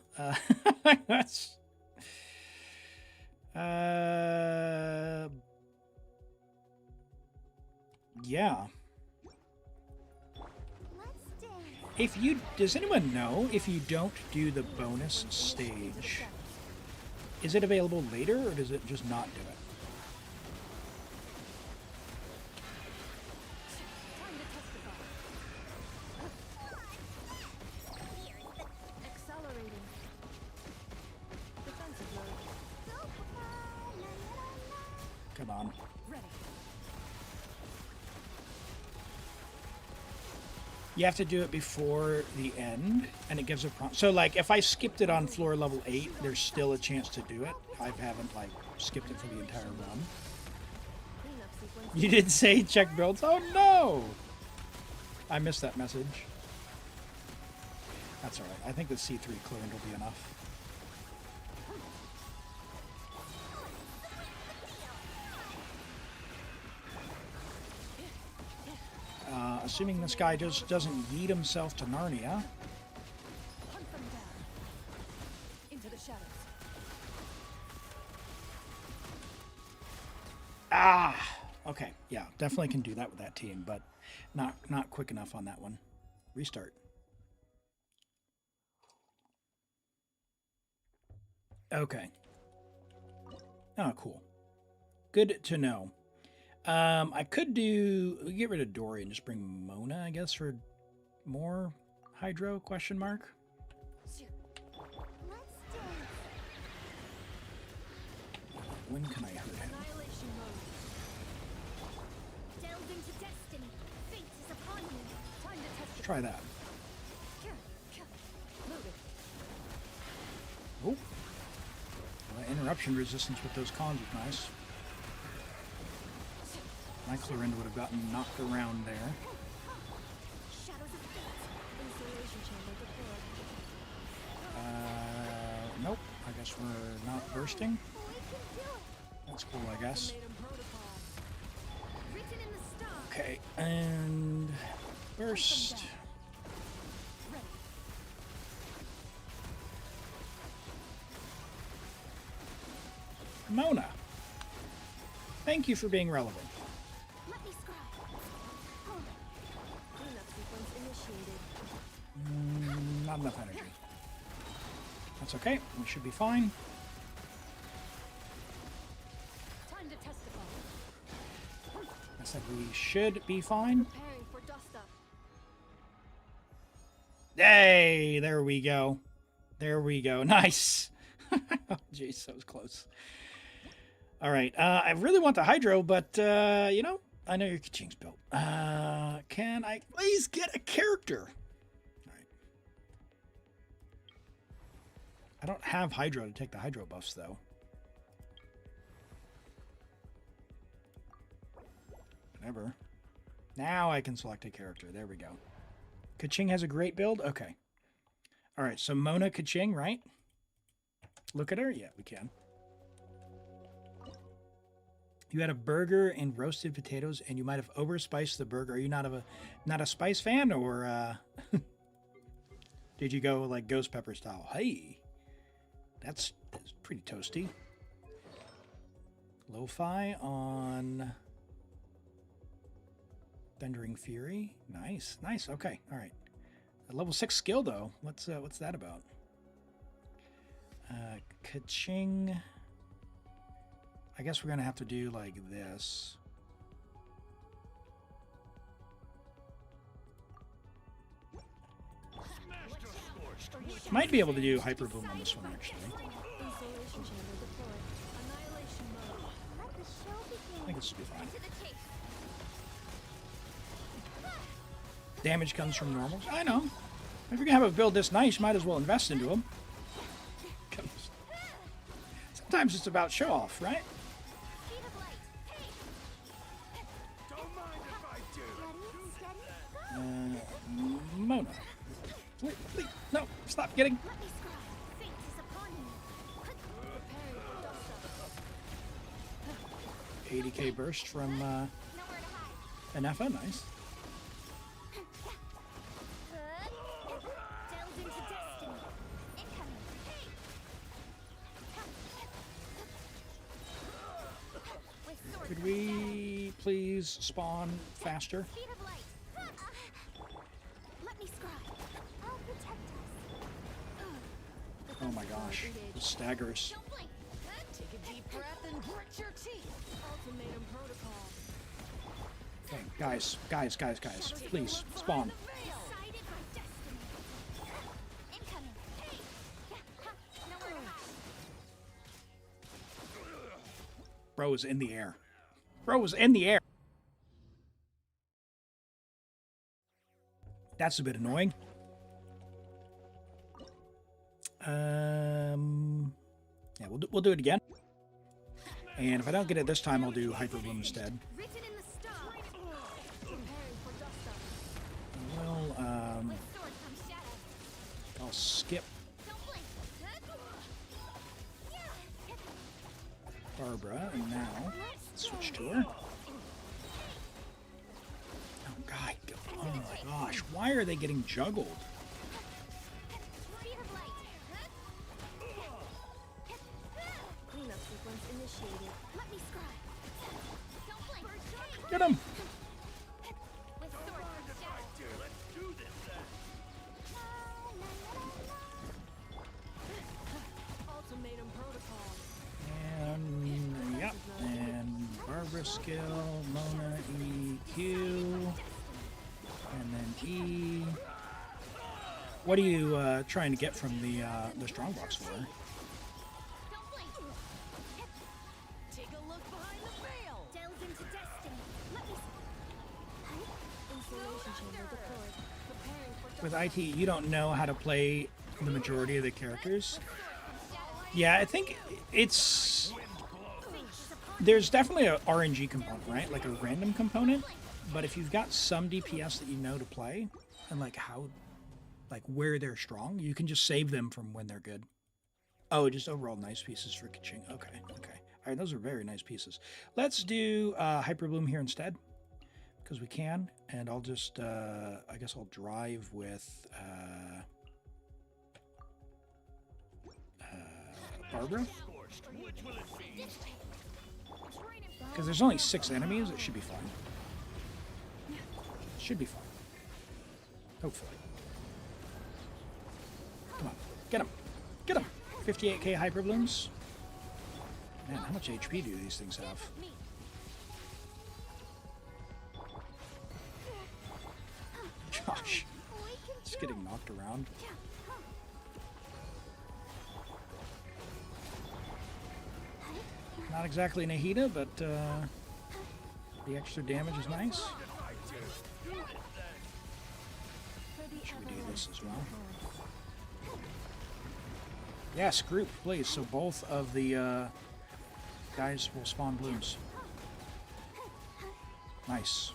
That's... Yeah. Let's dance. If you... Does anyone know if you don't do the bonus stage, is it available later, or does it just not do it? Time to testify. Accelerating. Defensive mode. Go, Papa. La, la, la, la. Come on. Ready. You have to do it before the end, and it gives a prompt. So, like, if I skipped it on floor level 8, there's still a chance to do it. I haven't, like, skipped it for the entire run. Cleanup sequence. You did say check builds? Oh, no! I missed that message. That's alright. I think the C3 clearing will be enough. Assuming this guy just doesn't yeet himself to Narnia. Hunt them down. Into the shadows. Ah! Okay, yeah, definitely can do that with that team, but not quick enough on that one. Restart. Okay. Oh, cool. Good to know. I could get rid of Dory and just bring Mona, I guess, for more Hydro, question mark. Let's dance. When can I hurt him? Annihilation mode. Delve into destiny. Fate is upon you. Time to testify. Try that. Move it. Oh. Interruption resistance with those cons was nice. My Clorinda would have gotten knocked around there. Shadows of fate. Installation chamber deployed. Nope. I guess we're not bursting. We can do it. That's cool, I guess. Ultimatum protocol. Written in the stars. Okay, and burst. Ready. Mona. Thank you for being relevant. Let me scribe. Cleanup sequence initiated. Not enough energy. That's okay. We should be fine. Time to testify. I said we should be fine. Preparing for dust up. Hey, there we go. There we go. Nice. Oh, jeez, that was close. All right. I really want the Hydro, but, you know, I know your Kaching's built. Can I please get a character? All right. I don't have Hydro to take the Hydro buffs, though. Whatever. Now I can select a character. There we go. Kaching has a great build? Okay. All right, so Mona Kaching, right? Look at her? Yeah, we can. You had a burger and roasted potatoes, and you might have overspiced the burger. Are you not a spice fan, or did you go like ghost pepper style? Hey, that's pretty toasty. Lo-fi on Thundering Fury. Nice, nice. Okay, all right. A level 6 skill though. What's that about? Kaching. I guess we're gonna have to do like this. Might be able to do Hyper Boom on this one, actually. Installation chamber deployed. Annihilation mode. Let the show begin. I think this will be fine. To the chase. Damage comes from normals. I know. If you're gonna have a build this nice, you might as well invest into them. Sometimes it's about show off, right? Speed of light. Hey. Don't mind if I do. Ready, steady, go. Mona. Please, no, stop getting. Let me scry. Fate is upon me. Preparing for dust up. 80k burst from Nowhere to hide. an FO, nice. Delved into destiny. Incoming. Hey. With sword Could we please spawn faster? speed of light. Let me scry. I'll protect us. Oh my gosh, the staggers. Don't blink. Take a deep breath and grit your teeth. Ultimatum protocol. Okay, guys, please spawn. Decided by destiny. Incoming. Hey. Nowhere to hide. Bro was in the air. Bro was in the air. That's a bit annoying. Yeah, we'll do it again. And if I don't get it this time, I'll do Hyper Bloom instead. Written in the stars. Preparing for dust up. Well, With sword comes shadow. I'll skip Don't blink. Barbara, and now switch to her. Oh, God. Oh, my gosh. Why are they getting juggled? Speed of light. Cleanup sequence initiated. Let me scry. Don't blink. Get him! With sword comes shadow. Let's do this then. Ultimatum protocol. And, yep. And Barbara skill, Mona EQ, and then E. What are you trying to get from the strongbox for? Don't blink. Take a look behind the veil. Delved into destiny. Let me Installation chamber deployed. Preparing for With IT, you don't know how to play the majority of the characters. Yeah, I think it's... There's definitely a RNG component, right? Like a random component. But if you've got some DPS that you know to play, and like where they're strong, you can just save them from when they're good. Oh, just overall nice pieces for Kaching. Okay. All right, those are very nice pieces. Let's do Hyper Bloom here instead, because we can. And I'll just, I guess I'll drive with Barbara. Because there's only 6 enemies, it should be fine. Should be fine. Hopefully. Come on. Get him. Get him. 58k Hyper Blooms. Man, how much HP do these things have? Josh. Just getting knocked around. Not exactly Nahida, but the extra damage is nice. Should we do this as well? Yes, group, please. So both of the guys will spawn blooms. Nice.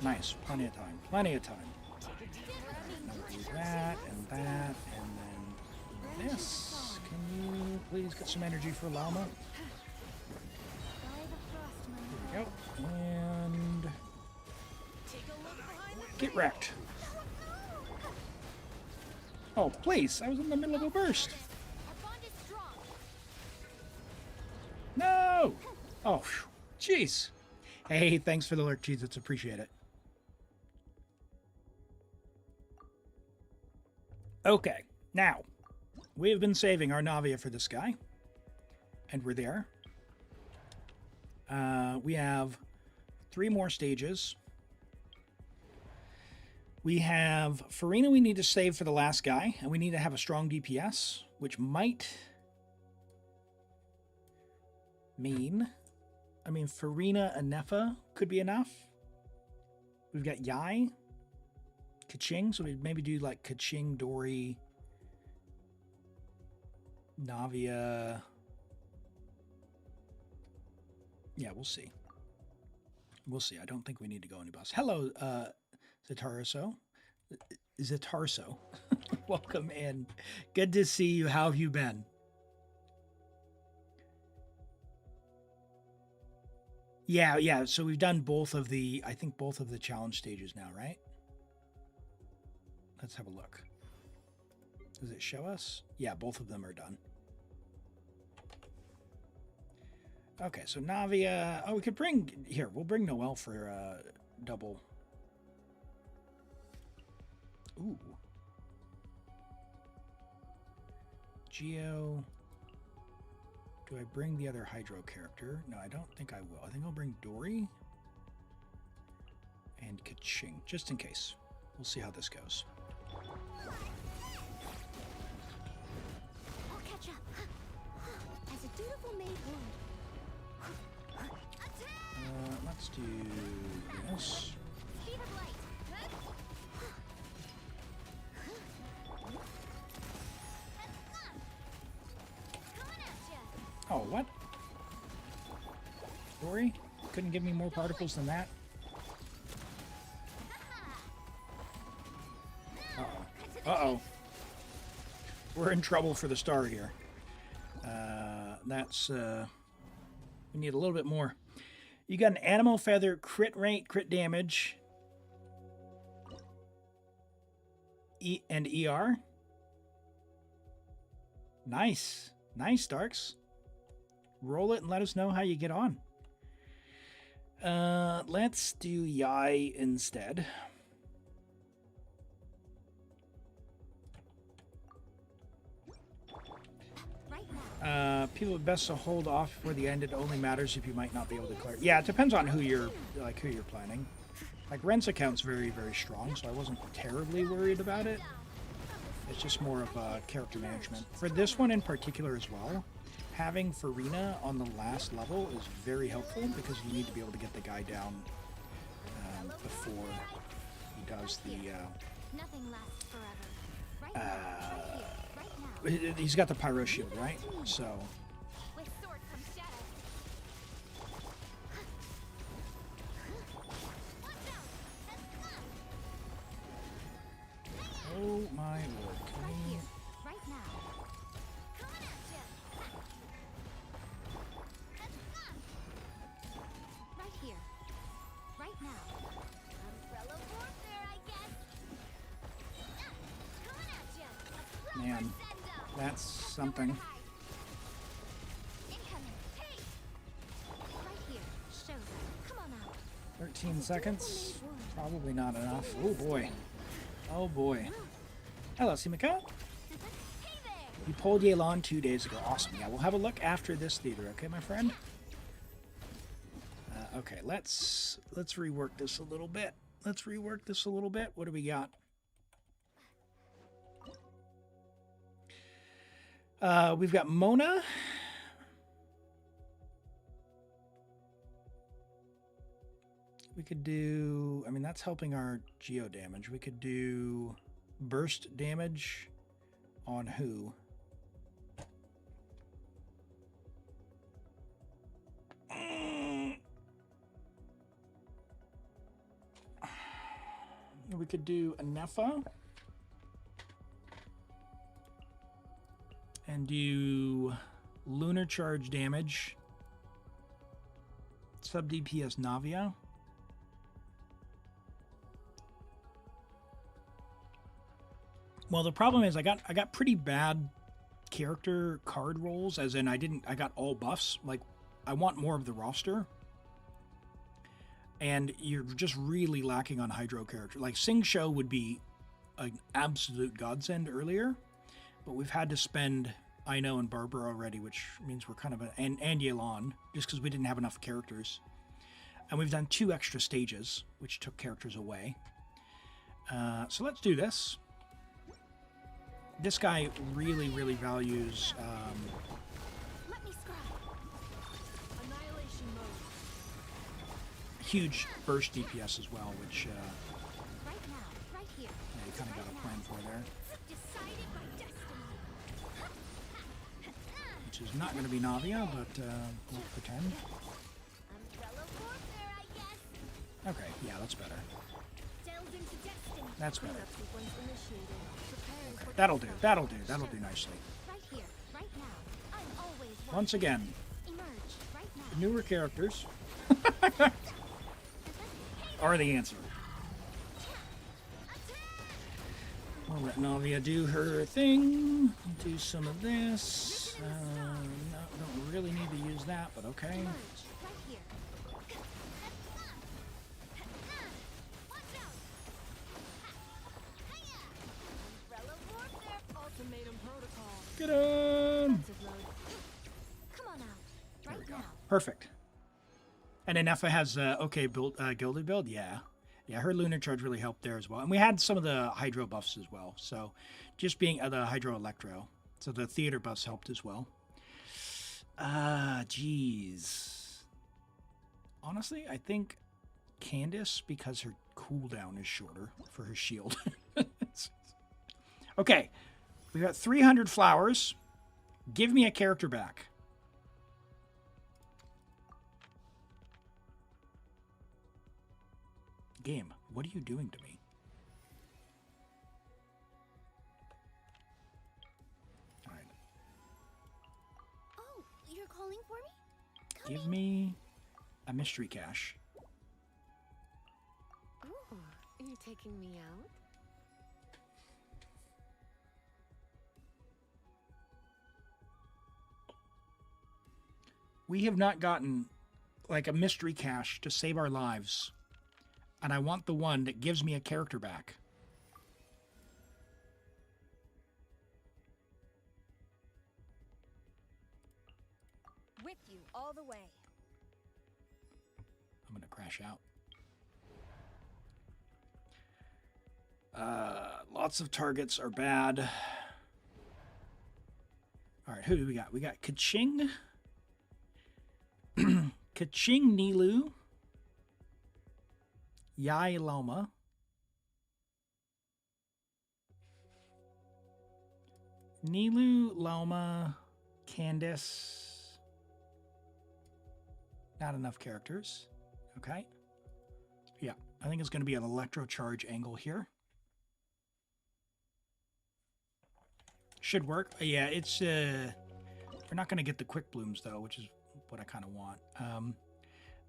Nice. Plenty of time. Plenty of time. Now we'll do that, and then this. Can you please get some energy for Llama? There we go. And get wrecked. Oh, please. I was in the middle of a burst. Our bond is strong. No! Oh, jeez. Hey, thanks for the lurk, cheese. It's appreciate it. Okay, now, we have been saving our Navia for this guy. And we're there. We have 3 more stages. We have Farina we need to save for the last guy, and we need to have a strong DPS, which might mean, I mean, Farina and Nefa could be enough. We've got Yai, Kaching, so we'd maybe do like Kaching, Dory, Navia. Yeah, we'll see. We'll see. I don't think we need to go any boss. Hello, Zatarso. Zatarso. Welcome in. Good to see you. How have you been? Yeah. So we've done both of the, I think both of the challenge stages now, right? Let's have a look. Does it show us? Yeah, both of them are done. Okay, so Navia. Oh, we could bring, here, we'll bring Noelle for double. Ooh. Geo. Do I bring the other Hydro character? No, I don't think I will. I think I'll bring Dory and Kaching, just in case. We'll see how this goes. I'll catch up. As a dutiful maid would. Let's do this. Speed of light. Coming at ya. Oh, what? Dory? Couldn't give me more particles than that? Uh-oh. Uh-oh. We're in trouble for the star here. We need a little bit more. You got an animal feather, crit rate, crit damage, and ER. Nice. Nice, Darks. Roll it and let us know how you get on. Let's do Yai instead. People best to hold off for the end. It only matters if you might not be able to clear. Yeah, it depends on who you're planning. Like Ren's account's very, very strong, so I wasn't terribly worried about it. It's just more of character management. For this one in particular as well, having Farina on the last level is very helpful because you need to be able to get the guy down before he does the. Nothing lasts forever. Right now. He's got the pyro shield, right? So. With sword comes shadow. Watch out. Oh my lord! Right here, right now. Coming at ya. Right here, right now. Umbrella warfare, I guess. Coming at ya. Man, that's something. Incoming. Hey. Right here. Show them. Come on out. 13 seconds. Probably not enough. Oh boy. Oh boy. Hello, Simika. Hey there. You pulled Yelan 2 days ago. Awesome. Yeah, we'll have a look after this theater, okay, my friend? Okay, let's rework this a little bit. What do we got? We've got Mona. We could do, I mean, that's helping our geo damage. We could do burst damage on who? We could do a Nefa. And do lunar charge damage. Sub DPS Navia. Well, the problem is I got pretty bad character card rolls, as in I got all buffs. Like, I want more of the roster. And you're just really lacking on Hydro character. Like, Sing Show would be an absolute godsend earlier, but we've had to spend I know and Barbara already, which means we're kind of and Yelan, just because we didn't have enough characters. And we've done 2 extra stages, which took characters away. So let's do this. This guy really, really values Let me scrap. Annihilation mode. huge burst DPS as well, which Right now, right here. yeah, you kind of got a plan for there. Decided by destiny. Which is not going to be Navia, but we'll pretend. Umbrella warfare, I guess. Okay, yeah, that's better. Delve into destiny. That's better. Cleanup sequence initiated. Preparing Okay, for that'll do. That'll do. That'll do nicely. Right here, right now. I'm always Once again, emerge right now. newer characters are the answer. We'll let Navia do her thing. Do some of this. No, don't really need to use that, but okay. Emerge right here. Watch out. Umbrella warfare. ultimatum protocol. Get on! Defensive mode. Come on out. Right now. Perfect. And then Effa has okay build, gilded build, yeah. Yeah, her lunar charge really helped there as well. And we had some of the hydro buffs as well. So just being the hydro electro. So the theater buffs helped as well. Geez. Honestly, I think Candace, because her cooldown is shorter for her shield. Okay, we got 300 flowers. Give me a character back. Game, what are you doing to me? All right. Oh, you're calling for me? Give me a mystery cache. Ooh, you're taking me out? We have not gotten like a mystery cache to save our lives. And I want the one that gives me a character back. With you all the way. I'm going to crash out. Lots of targets are bad. All right, who do we got? We got Kaching. Kaching Nilu. Yai Loma. Nilu, Loma, Candace. Not enough characters. Okay. Yeah, I think it's going to be an electro charge angle here. Should work. Yeah, it's we're not going to get the quick blooms though, which is what I kind of want.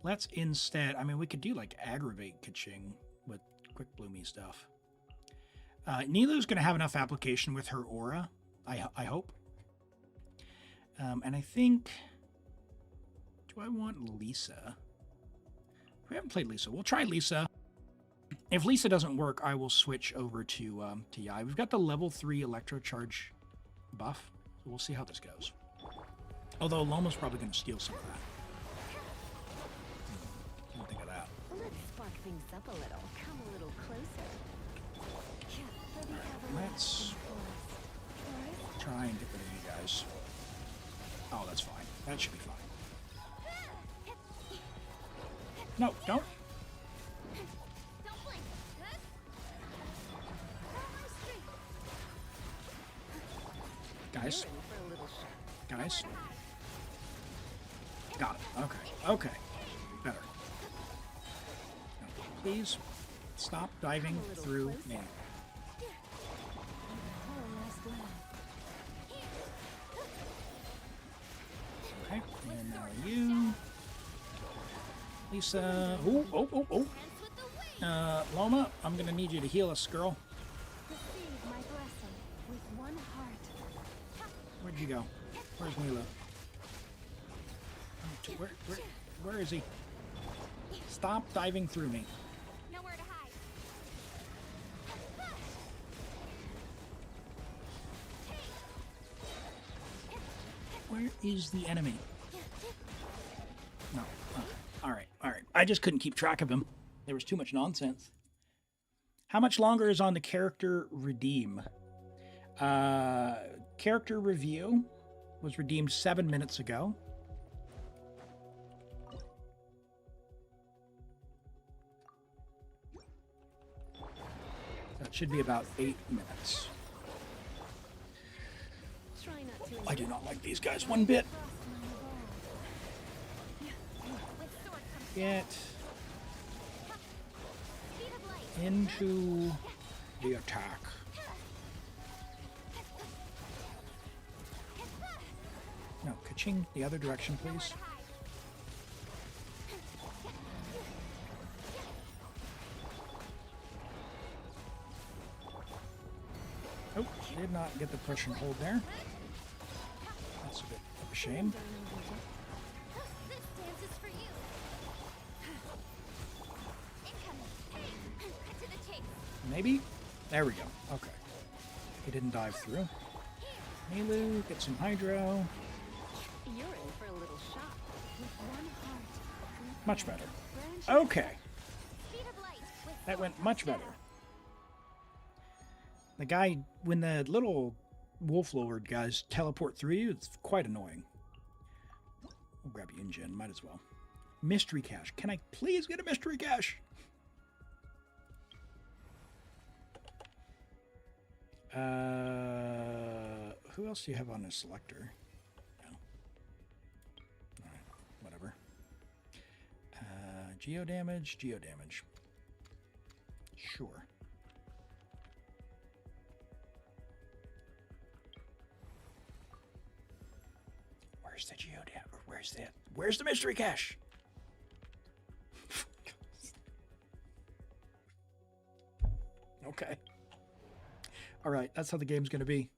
Let's instead, I mean, we could do like aggravate Kaching with quick bloomy stuff. Nilu's going to have enough application with her aura, I hope. And I think, do I want Lisa? We haven't played Lisa. We'll try Lisa. If Lisa doesn't work, I will switch over to Yai. We've got the level 3 electro charge buff, so we'll see how this goes. Although Loma's probably going to steal some of that. Didn't think of that. Let's spark things up a little. Come a little closer. Let's try and get rid of you guys. Oh, that's fine. That should be fine. No, don't. Don't blink. Guys. For a little shot. Guys. Got it. Okay. Okay. Better. Now, please stop diving through me. Okay. And now you. Lisa. Oh, oh, oh, oh. Loma, I'm going to need you to heal us, girl. Receive my blessing with one heart. Where'd you go? Where's Mila? Where is he? Stop diving through me. Nowhere to hide. Where is the enemy? No. All right. I just couldn't keep track of him. There was too much nonsense. How much longer is on the character redeem? Character review was redeemed 7 minutes ago. That should be about 8 minutes. Try not to I do not like these guys one bit. Get into the attack. No, ka-ching, the other direction, please. Oh, did not get the push and hold there. That's a bit of a shame. This dance is for you. Incoming. Cut to the chase. Maybe? There we go. Okay. He didn't dive through. Milu, get some hydro. You're in for a little shock. With one heart. Much better. Branch Okay. Speed of light with That went much better. The guy, when the little wolf lord guys teleport through you, it's quite annoying. We'll grab you in-gen, might as well. Mystery cache. Can I please get a mystery cache? Who else do you have on this selector? No. Alright, whatever. Geo damage. Sure. Where's the geo damage? Where's the mystery cache? Okay. All right, that's how the game's going to be.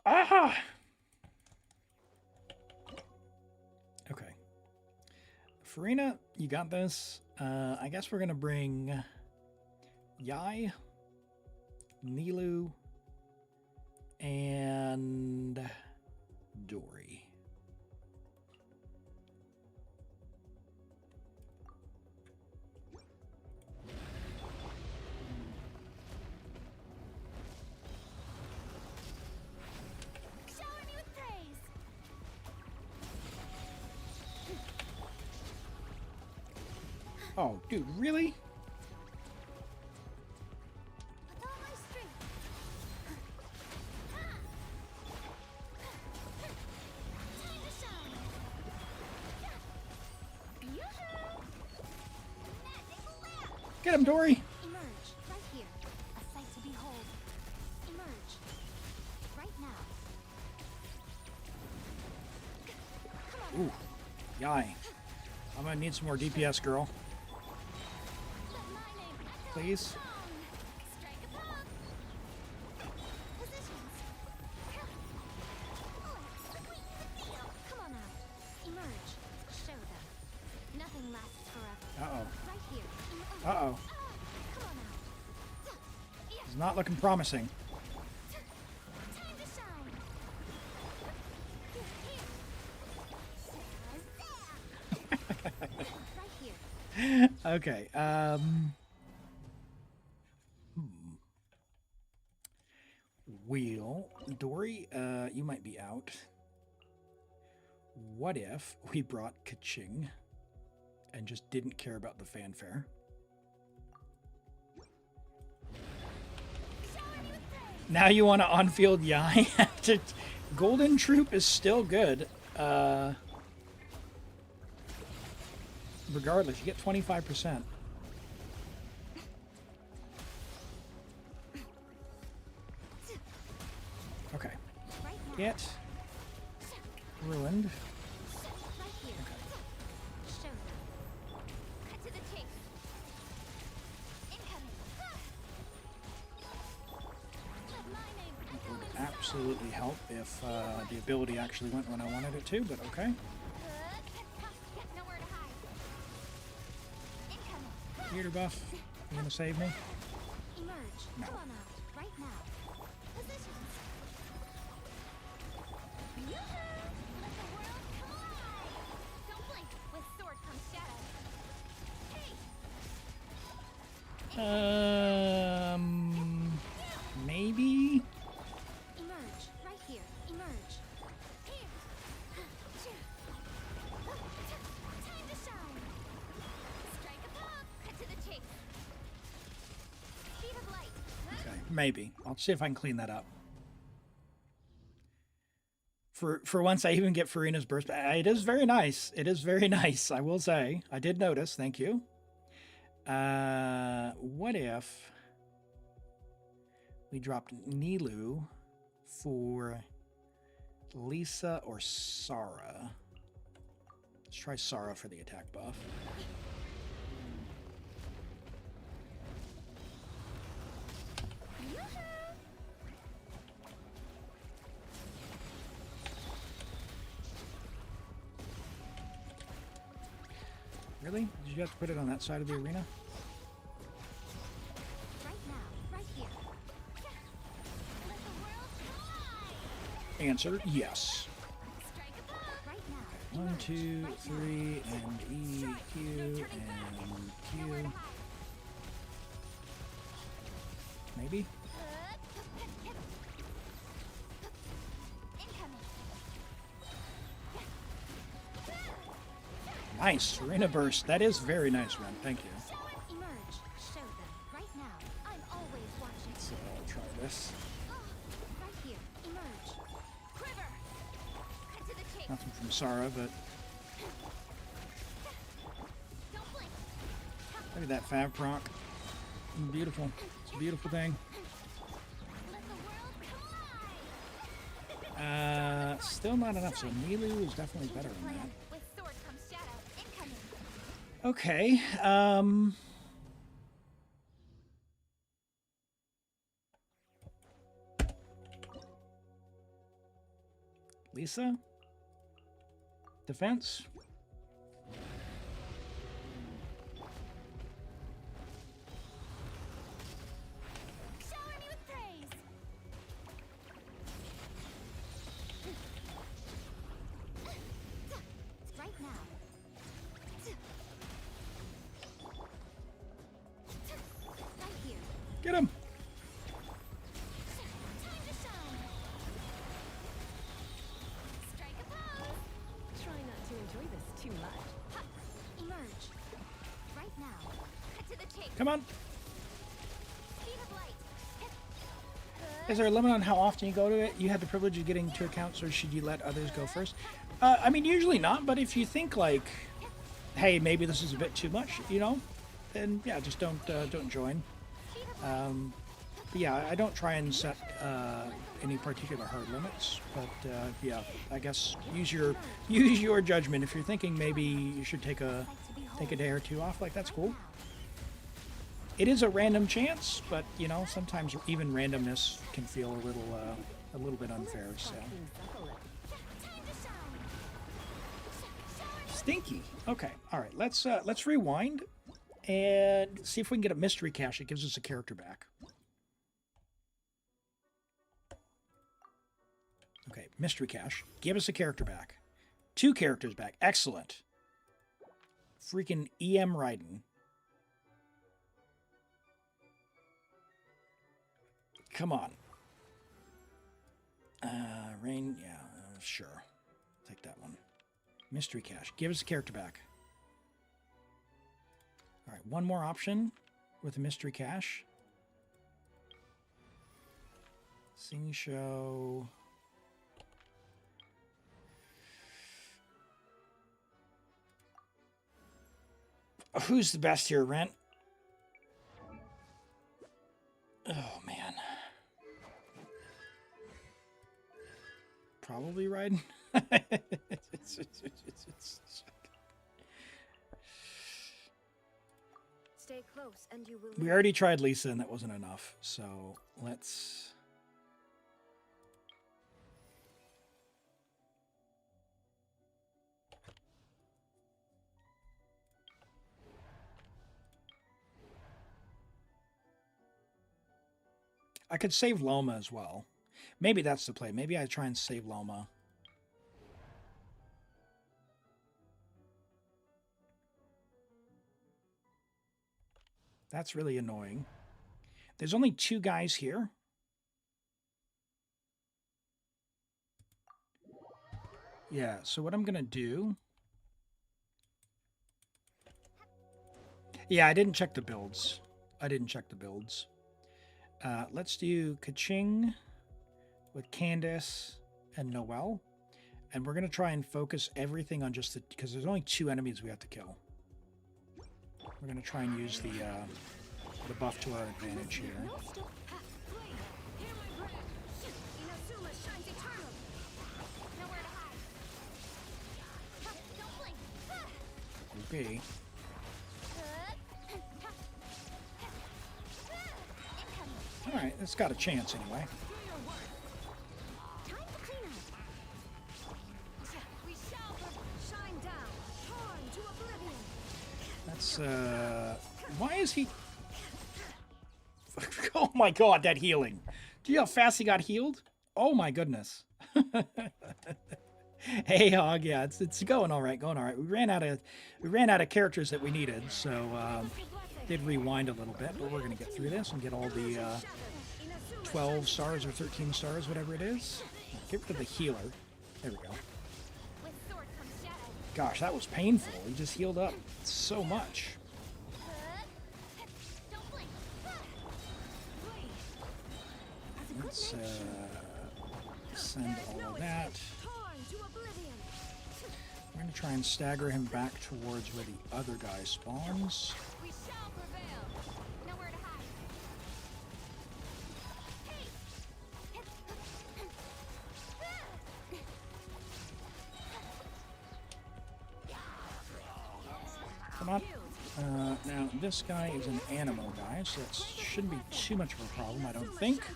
Aha! Okay. Farina, you got this. I guess we're going to bring Yai, Nilu, and Dory. shower me with praise. Oh, dude, really? With all my strength. Time to shine. Yoo-hoo! Magic lamp. Get him, Dory! Emerge right here. A sight to behold. Emerge right now. Ooh, Yai. I'm gonna need some more DPS, girl. Let my name echo Please. strong. Strike a pop. Positions. Sweeten the deal. Come on out. Emerge. Show them. Nothing lasts forever. Uh-oh. Right here. Uh-oh. Come on out. It's not looking promising. Time to shine. Right here. Okay, Wheel. Dory, you might be out. What if we brought Kaching and just didn't care about the fanfare? Now you want to on-field Yai? Golden Troop is still good. Regardless, you get 25%. Okay. Right now. Get ruined. Right here. Show them. Cut to the chase. Incoming. Let my name It echo would in sound. absolutely help if the ability actually went when I wanted it to, but okay. Nowhere to hide. Incoming. Theater buff, you gonna save me? Emerge. No. Come on out. Right now. Positions. Let the world come alive! Don't blink. With sword comes shadow. Hey! Maybe? Emerge. Right here. Emerge. Here. Time to shine. Strike a pop. Cut to the chase. Speed of light. Okay, maybe. I'll see if I can clean that up. For once, I even get Farina's burst. It is very nice. It is very nice, I will say. I did notice. Thank you. What if we dropped Nilu for Lisa or Sara? Let's try Sara for the attack buff. Really? Did you have to put it on that side of the arena? Right now. Right here. Let the world come alive! Answer, yes. Strike a pop. Right now. 1, Emerge. 2, Right 3, now. and E, Strike. Q, No turning and back. Q. Nowhere to hide. Maybe? Incoming. Nice. Arena burst. That is very nice, Ren. Thank you. Emerge. Show them. Right now. I'm always watching. So I'll try this. Oh, right here. Emerge. Quiver. Cut to the chase. Nothing from Sara, but Don't blink. look at that Fab proc. Beautiful. It's a beautiful thing. Let the world come alive. Still not enough. So Nilu is definitely better than that. With sword comes shadow. Incoming. Okay. Lisa? Defense? Shower me with praise. Right now. Right here. Get him! Time to shine. Strike a pose. Try not to enjoy this too much. Ha. Emerge. Right now. Cut to the chase. Come on! Speed of light. Is there a limit on how often you go to it? You had the privilege of getting 2 accounts, or should you let others go first? I mean, usually not, but if you think like, hey, maybe this is a bit too much, you know, then yeah, just don't join. But yeah, I don't try and set any particular hard limits, but yeah, I guess use your judgment. If you're thinking maybe you should take a day or 2 off, like that's cool. It is a random chance, but you know, sometimes even randomness can feel a little bit unfair. So Time to shine. stinky. Okay, all right. Let's rewind and see if we can get a mystery cache that gives us a character back. Okay, mystery cache. Give us a character back. 2 characters back. Excellent. Freaking EM Raiden. Come on. Rain, yeah, sure. Take that one. Mystery cache. Give us a character back. All right, one more option with a mystery cache. Sing show. Who's the best here, Rent? Oh, man. Probably Raiden. Stay close and you will We already tried Lisa and that wasn't enough. So let's... I could save Loma as well. Maybe that's the play. Maybe I try and save Loma That's really annoying. There's only 2 guys here. Yeah, so what I'm going to do... Yeah, I didn't check the builds. Let's do Kaching with Candace and Noelle. And we're going to try and focus everything on just the... Because there's only 2 enemies we have to kill. We're going to try and use the buff to our advantage here. No stop. Blade, hear my breath. Inazuma shines eternal. Nowhere to hide. Don't blink. Okay. Incoming. Alright, it's got a chance anyway. Time to clean up. We shall shine down, torn to oblivion. That's, why is he... Oh my god, that healing. Do you know how fast he got healed? Oh my goodness. Hey, Hog, yeah, it's going all right, We ran out of characters that we needed, so did rewind a little bit, but we're gonna get through this and get all the 12 stars or 13 stars, whatever it is. Get rid of the healer. There we go. With sword comes shadow. Gosh, that was painful. He just healed up so much. Don't blink. Let's send all of that. Torn to oblivion. We're going to try and stagger him back towards where the other guy spawns. We shall prevail. Nowhere to hide. Come on. Now, this guy is an animal guy, so that shouldn't be too much of a problem, I don't think. To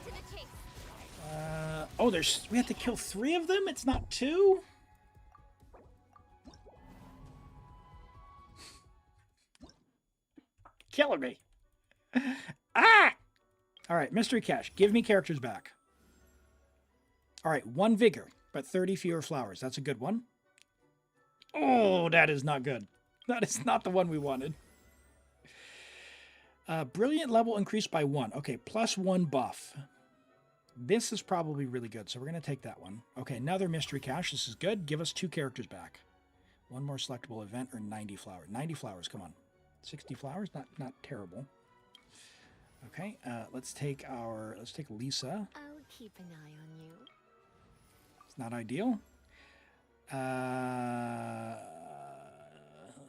the chase. Oh, we have to kill 3 of them? It's not 2? Killing me. Ah! Alright, Mystery Cache. Give me characters back. Alright, 1 vigor, but 30 fewer flowers. That's a good one. Oh, that is not good. That is not the one we wanted. Brilliant level increased by 1. Okay, +1 buff. This is probably really good, so we're going to take that one. Okay, another mystery cache. This is good. Give us 2 characters back. 1 more selectable event or 90 flowers. 90 flowers, come on. 60 flowers, not terrible. Okay, let's take Lisa. I'll keep an eye on you. It's not ideal.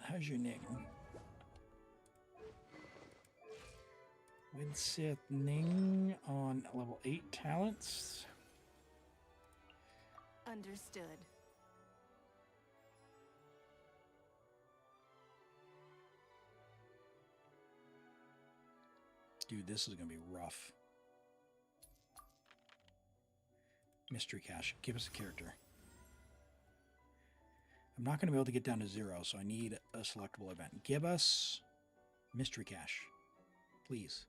How's your name? Winsith Ning on level 8 talents. Understood. Dude, this is going to be rough. Mystery Cache. Give us a character. I'm not going to be able to get down to 0, so I need a selectable event. Give us Mystery Cache. Please.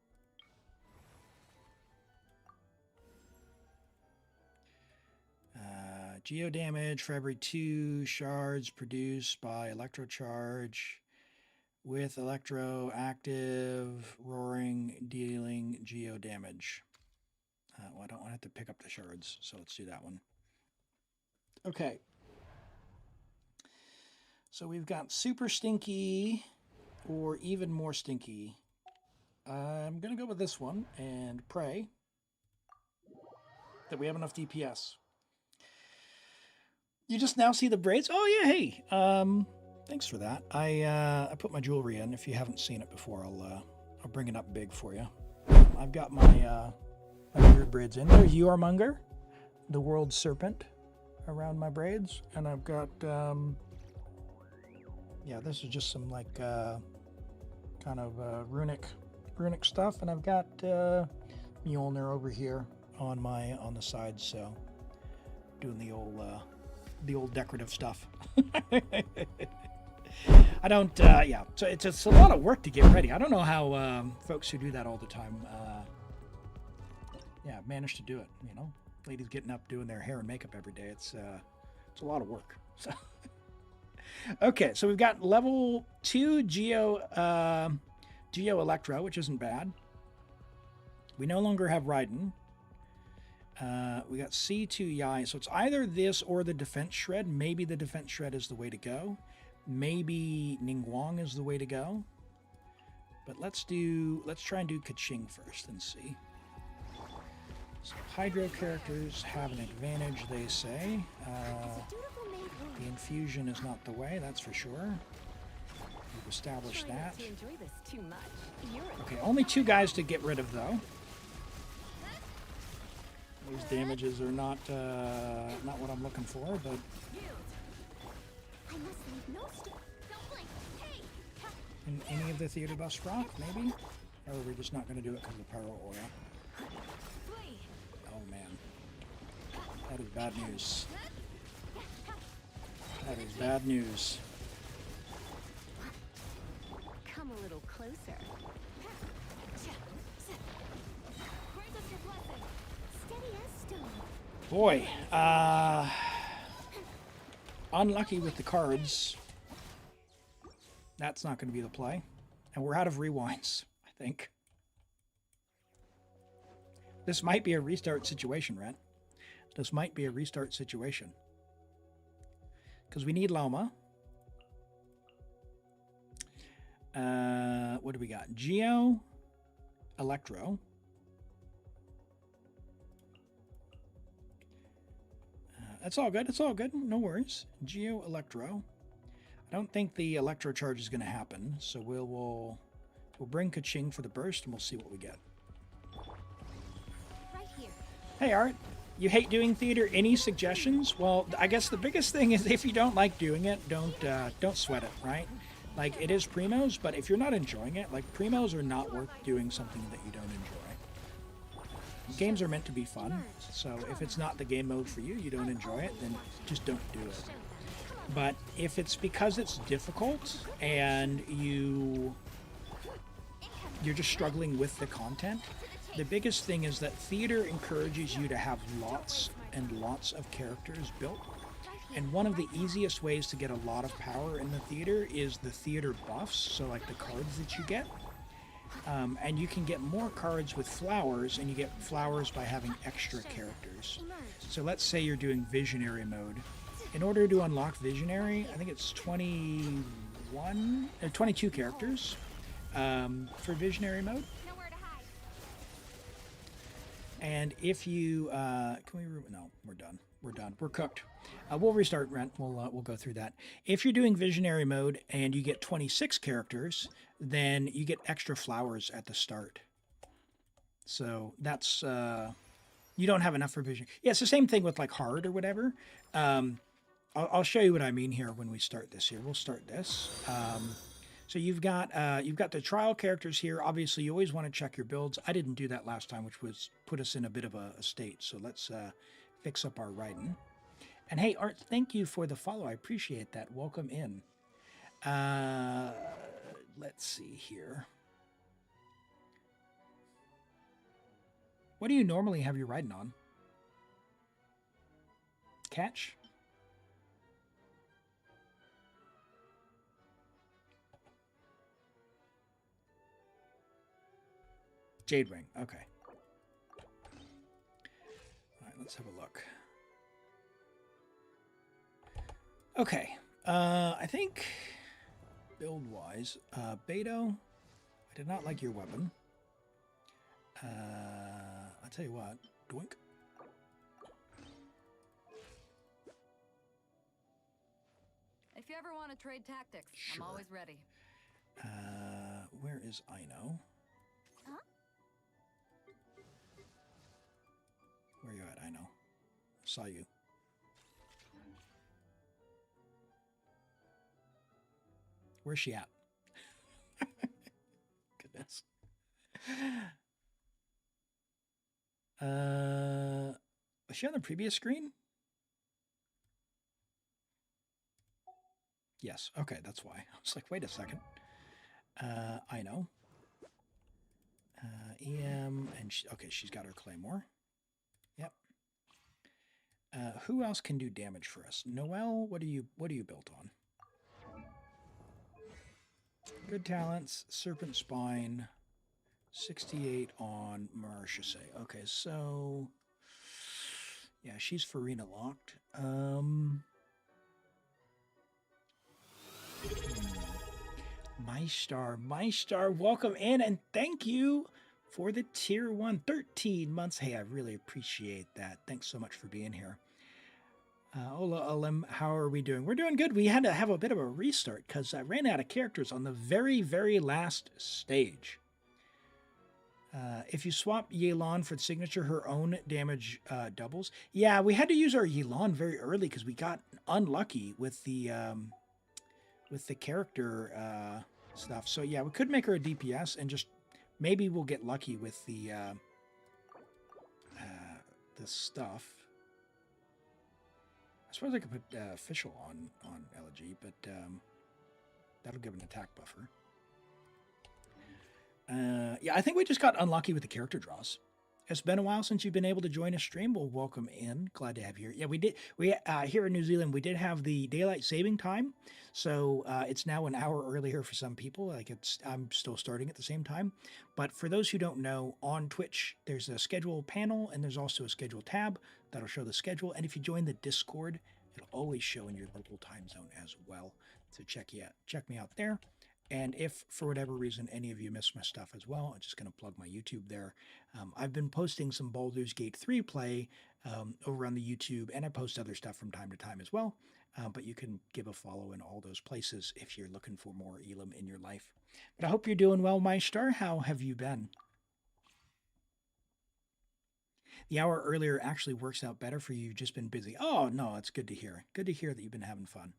Geo damage for every 2 shards produced by electro charge with electro active roaring dealing geo damage. Well, I don't want to have to pick up the shards, so let's do that one. Okay. So we've got super stinky or even more stinky. I'm going to go with this one and pray that we have enough DPS. You just now see the braids? Oh, yeah, hey. Thanks for that. I put my jewelry in. If you haven't seen it before, I'll bring it up big for you. I've got my weird braids in. There's Munger, the world serpent, around my braids. And I've got, yeah, this is just some like kind of runic stuff. And I've got Mjolnir over here on the side, so doing the old decorative stuff. I don't, yeah, so it's a lot of work to get ready. I don't know how folks who do that all the time, yeah, manage to do it, you know? Ladies getting up doing their hair and makeup every day, it's a lot of work. So Okay, so we've got level 2 Geo Electro, which isn't bad. We no longer have Raiden. We got C2 Yai, so it's either this or the Defense Shred. Maybe the Defense Shred is the way to go. Maybe Ningguang is the way to go. But let's try and do Kaching first and see. So Hydro characters have an advantage, they say. The infusion is not the way, that's for sure. We've established that. To enjoy this too much. You're a Okay, only 2 guys to get rid of, though. Those damages are not what I'm looking for, but I must leave no stone. Don't blink. Hey! in any of the theater buffs rock, maybe? Or we're just not going to do it because of the Pyro Aura. flee. Oh man. That is bad news. That is bad news. Come a little closer. Grant us your blessing. Steady as stone. Boy, unlucky with the cards. That's not going to be the play. And we're out of rewinds, I think. This might be a restart situation, Rent. This might be a restart situation. Because we need Loma. What do we got? Geo, Electro. That's all good. It's all good. No worries. Geo, Electro. I don't think the Electro charge is going to happen, so we'll bring Kaching for the burst, and we'll see what we get. Right here. Hey, Art. You hate doing theater? Any suggestions? Well, I guess the biggest thing is if you don't like doing it, don't sweat it, right? Like, it is primos, but if you're not enjoying it, like, primos are not worth doing something that you don't enjoy. Games are meant to be fun, so if it's not the game mode for you, you don't enjoy it, then just don't do it. But if it's because it's difficult and you're just struggling with the content, the biggest thing is that theater encourages you to have lots and lots of characters built. And one of the easiest ways to get a lot of power in the theater is the theater buffs, so like the cards that you get. And you can get more cards with flowers, and you get flowers by having extra characters. So let's say you're doing Visionary mode. In order to unlock Visionary, I think it's 22 characters for Visionary mode. Nowhere to hide. And if you no, we're done. We're cooked. We'll restart, Rent. We'll go through that. If you're doing Visionary mode and you get 26 characters, then you get extra flowers at the start. So that's you don't have enough for Vision. Yeah, it's the same thing with like hard or whatever. I'll show you what I mean here when we start this. Here, we'll start this. So you've got the trial characters here. Obviously, you always want to check your builds. I didn't do that last time, which was put us in a bit of a state. So let's fix up our Raiden. And hey, Art, thank you for the follow. I appreciate that. Welcome in. Let's see here. What do you normally have your Raiden on? Catch? Jade Wing, okay. All right, let's have a look. Okay, I think build-wise, Beto, I did not like your weapon. I'll tell you what, doink. If you ever want to trade tactics, Sure. I'm always ready. Where is Ino? Huh? Where you at, Ino? Saw you. Where's she at? Goodness. Was she on the previous screen? Yes. Okay, that's why. I was like, wait a second. I know. EM, and okay, she's got her Claymore. Yep. Who else can do damage for us? Noelle, what are you built on? Good talents, Serpent Spine, 68 on Marchese. Okay, so yeah, she's Farina locked. My star, welcome in and thank you for the tier 1 13 months. Hey, I really appreciate that. Thanks so much for being here. Hola, Elim, how are we doing? We're doing good. We had to have a bit of a restart because I ran out of characters on the very, very last stage. If you swap Yelan for the signature, her own damage doubles. Yeah, we had to use our Yelan very early because we got unlucky with the character stuff. So yeah, we could make her a DPS and just maybe we'll get lucky with the stuff. I suppose I could put official on Elegy, but that'll give an attack buffer. Yeah, I think we just got unlucky with the character draws. It's been a while since you've been able to join a stream. Well, welcome in. Glad to have you here. Yeah, we did. We here in New Zealand, we did have the daylight saving time, so it's now an hour earlier for some people. Like I'm still starting at the same time. But for those who don't know, on Twitch, there's a schedule panel and there's also a schedule tab that'll show the schedule. And if you join the Discord, it'll always show in your local time zone as well. So check me out there. And if, for whatever reason, any of you miss my stuff as well, I'm just going to plug my YouTube there. I've been posting some Baldur's Gate 3 play over on the YouTube, and I post other stuff from time to time as well. But you can give a follow in all those places if you're looking for more Elim in your life. But I hope you're doing well, my star. How have you been? The hour earlier actually works out better for you. You've just been busy. Oh, no, it's good to hear. Good to hear that you've been having fun.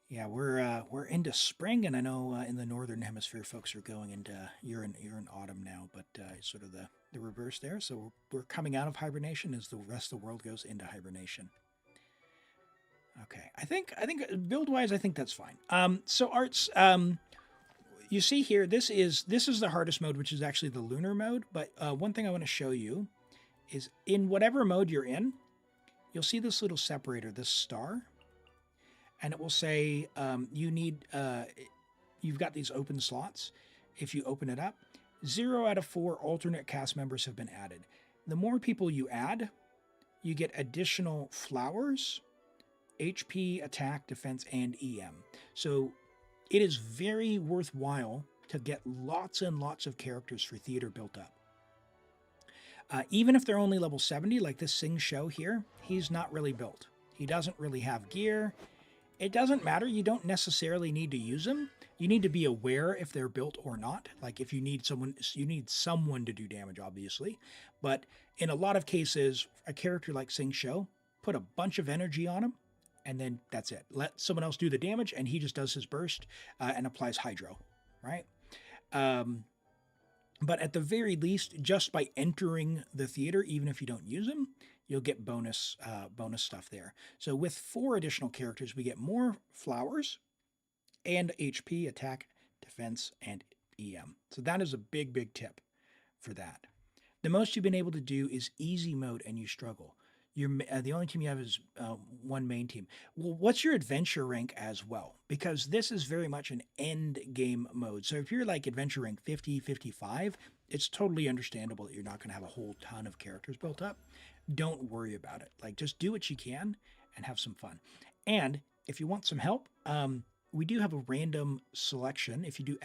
Yeah, we're into spring, and I know in the northern hemisphere, folks are going into you're in autumn now, but sort of the reverse there. So we're coming out of hibernation as the rest of the world goes into hibernation. Okay, I think build wise, I think that's fine. So Arts, you see here, this is the hardest mode, which is actually the lunar mode. But one thing I want to show you is in whatever mode you're in, you'll see this little separator, this star. And it will say you've got these open slots. If you open it up, 0 out of 4 alternate cast members have been added. The more people you add, you get additional flowers, HP, attack, defense, and EM. So it is very worthwhile to get lots and lots of characters for theater built up. Even if they're only level 70, like this Sing Show here, he's not really built. He doesn't really have gear. It doesn't matter. You don't necessarily need to use them. You need to be aware if they're built or not. Like if you need someone to do damage, obviously. But in a lot of cases, a character like Sing Show, put a bunch of energy on him, and then that's it. Let someone else do the damage, and he just does his burst and applies Hydro, right? But at the very least, just by entering the theater, even if you don't use them, you'll get bonus stuff there. So with 4 additional characters, we get more flowers and HP, attack, defense, and EM. So that is a big, big tip for that. The most you've been able to do is easy mode and you struggle. The only team you have is one main team. Well, what's your adventure rank as well? Because this is very much an end game mode. So if you're like adventure rank 50, 55, it's totally understandable that you're not going to have a whole ton of characters built up. Don't worry about it. Like just do what you can and have some fun. And if you want some help, we do have a random selection. If you do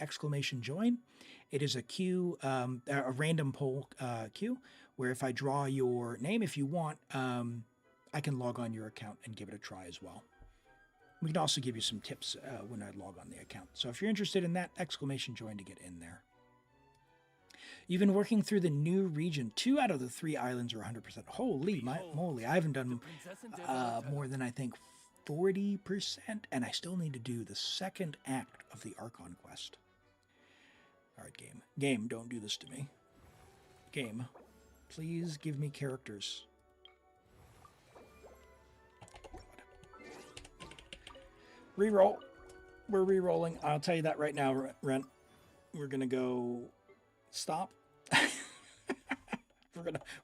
!join, it is a queue, a random poll queue, where if I draw your name, if you want, I can log on your account and give it a try as well. We can also give you some tips when I log on the account. So if you're interested in that, !join to get in there. You've been working through the new region. 2 out of the 3 islands are 100%. Holy moly, I haven't done more than I think 40%, and I still need to do the second act of the Archon quest. All right, game. Game, don't do this to me. Game, please give me characters. Reroll. We're re-rolling. I'll tell you that right now, Rent. We're going to go stop.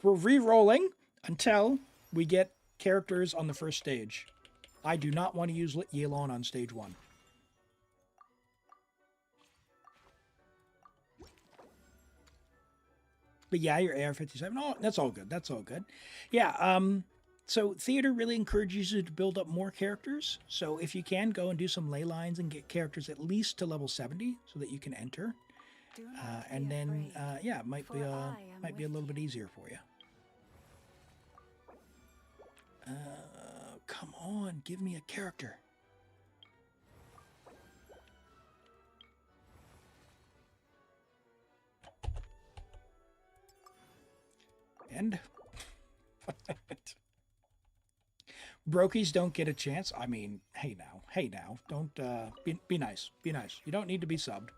We're re-rolling until we get characters on the first stage. I do not want to use Yelan on stage 1. But yeah, your AR-57. Oh, that's all good. That's all good. Yeah. So theater really encourages you to build up more characters. So if you can, go and do some ley lines and get characters at least to level 70 so that you can enter. Do not And be then, afraid, yeah, it might be for I am might be a with little bit you. easier for you. Come on, give me a character. And Brokies don't get a chance. I mean, hey now, don't be nice, be nice. You don't need to be subbed.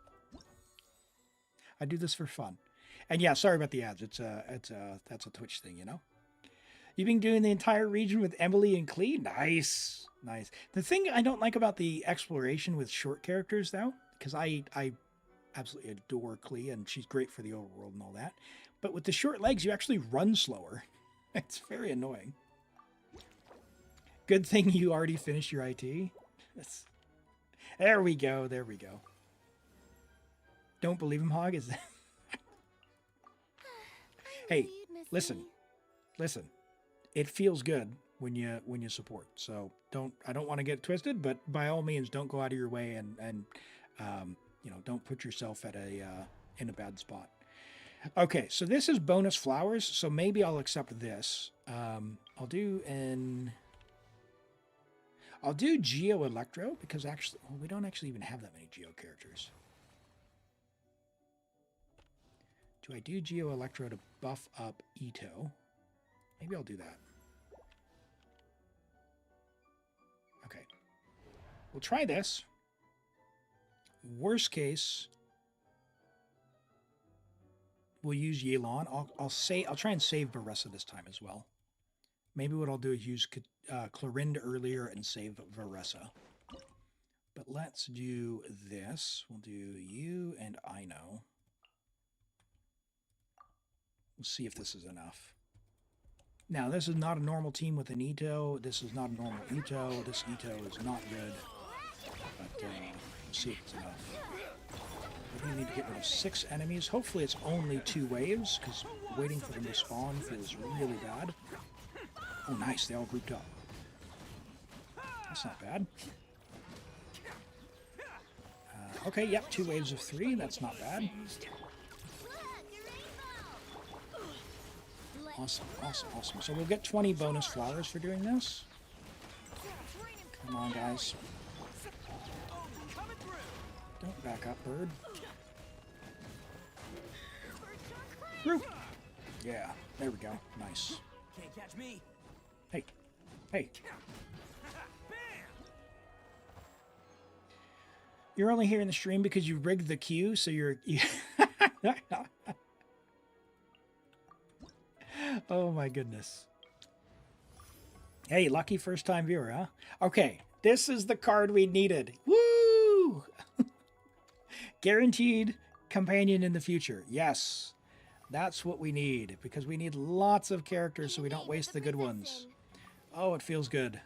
I do this for fun. And yeah, sorry about the ads. That's a Twitch thing, you know. You've been doing the entire region with Emily and Klee? Nice. Nice. The thing I don't like about the exploration with short characters, though, because I absolutely adore Klee, and she's great for the overworld and all that. But with the short legs, you actually run slower. It's very annoying. Good thing you already finished your IT. There we go. There we go. Don't believe him, Hog? Is Hey, listen. Listen. It feels good when you support. So I don't want to get twisted, but by all means, don't go out of your way and you know, don't put yourself at in a bad spot. Okay, so this is bonus flowers, so maybe I'll accept this. I'll do Geo Electro because actually, well, we don't actually even have that many Geo characters. Do I do Geo Electro to buff up Ito? Maybe I'll do that. Okay. We'll try this. Worst case, we'll use Yelan. I'll try and save Baressa this time as well. Maybe what I'll do is use Clorind earlier and save Varessa. But let's do this. We'll do you and Ino. We'll see if this is enough. Now, this is not a normal team with an Ito. This is not a normal Ito. This Ito is not good. But we'll see if it's enough. We need to get rid of 6 enemies. Hopefully it's only 2 waves, because waiting for them to spawn feels really bad. Oh, nice. They all grouped up. That's not bad. Okay, yep, 2 waves of 3. That's not bad. Awesome, awesome, awesome. So we'll get 20 bonus flowers for doing this. Come on, guys. Don't back up, bird. Group. Yeah, there we go. Nice. Can't catch me. Hey, hey. You're only here in the stream because you rigged the queue, so you're... Oh my goodness. Hey, lucky first time viewer, huh? Okay, this is the card we needed. Woo! Guaranteed companion in the future. Yes, that's what we need, because we need lots of characters so we don't waste the good ones. Oh, it feels good.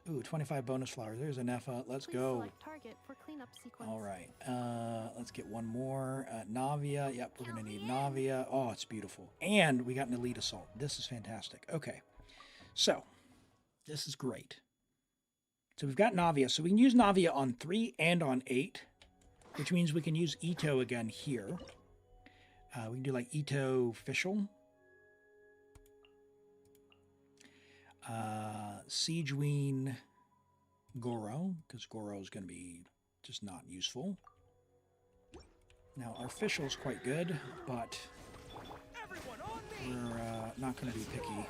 Ooh, 25 bonus flowers. There's an Effa. Let's go. All right. Let's get one more. Navia. Yep, we're going to need Navia. Oh, it's beautiful. And we got an Elite Assault. This is fantastic. Okay. So, this is great. So we've got Navia. So we can use Navia on 3 and on 8, which means we can use Ito again here. We can do like Ito Official. Siegeween Goro, because Goro is going to be just not useful. Now, our official is quite good, but we're not going to be picky.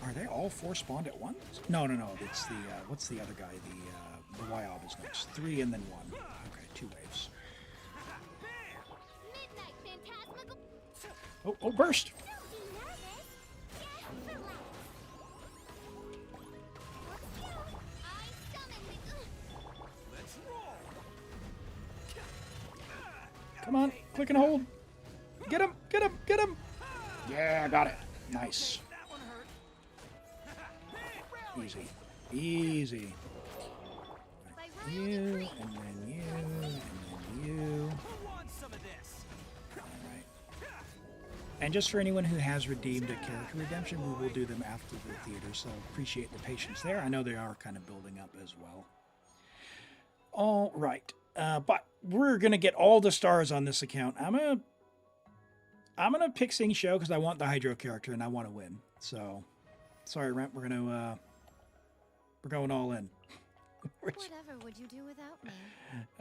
Are they all 4 spawned at once? No. It's the, what's the other guy? The Wyob is next. 3 and then 1. Okay, 2 waves. Oh, burst! Come on, click and hold. Get him, get him, get him. Yeah, got it. Nice. Easy, easy. You, and then you, and then you. All right. And just for anyone who has redeemed a character redemption, we will do them after the theater, so appreciate the patience there. I know they are kind of building up as well. All right, but we're gonna get all the stars on this account. I'm gonna pick Sing Show because I want the Hydro character and I want to win. So, sorry, Rent, we're going all in. Whatever would you do without me?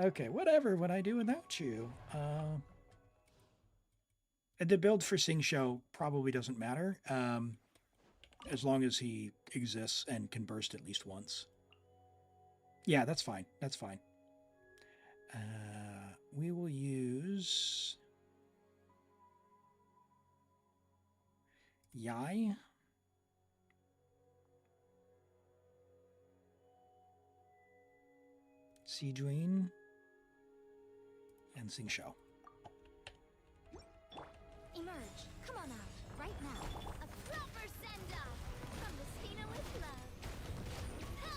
Okay, whatever would I do without you? The build for Sing Show probably doesn't matter, as long as he exists and can burst at least once. Yeah, that's fine. That's fine. We will use Yai. Seedween. And Sing Show. Emerge. Come on out. Right now. A proper send-off. From the Stina with love. Ha!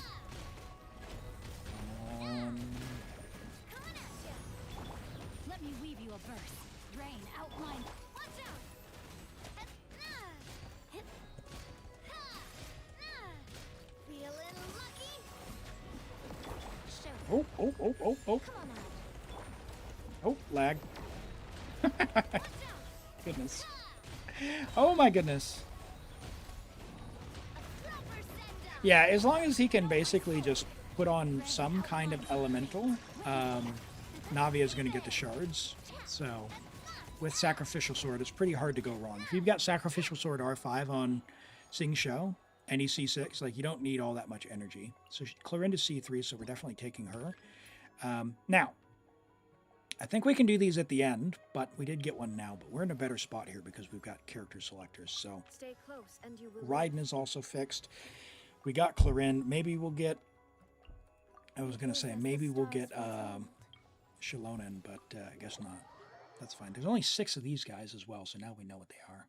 Coming at ya. Let me weave you a burst. Rain, outline. Watch out. Hit, hit, ha, feeling lucky? Show them. Oh. Come on out. Oh, lag. Watch out. Goodness. Oh my goodness. Proper send-off. Yeah, as long as he can basically just put on some kind of elemental, Navia is going to get the shards. So, with Sacrificial Sword, it's pretty hard to go wrong. If you've got Sacrificial Sword R5 on Sing Show, and he's C6, like, you don't need all that much energy. So, Clorinda's C3, so we're definitely taking her. Now, I think we can do these at the end, but we did get one now. But we're in a better spot here because we've got character selectors. So Stay close and you will Raiden is also fixed. We got Clorinde. Maybe we'll get... I was going to say, maybe we'll get Shalonen, but I guess not. That's fine. There's only 6 of these guys as well, so now we know what they are.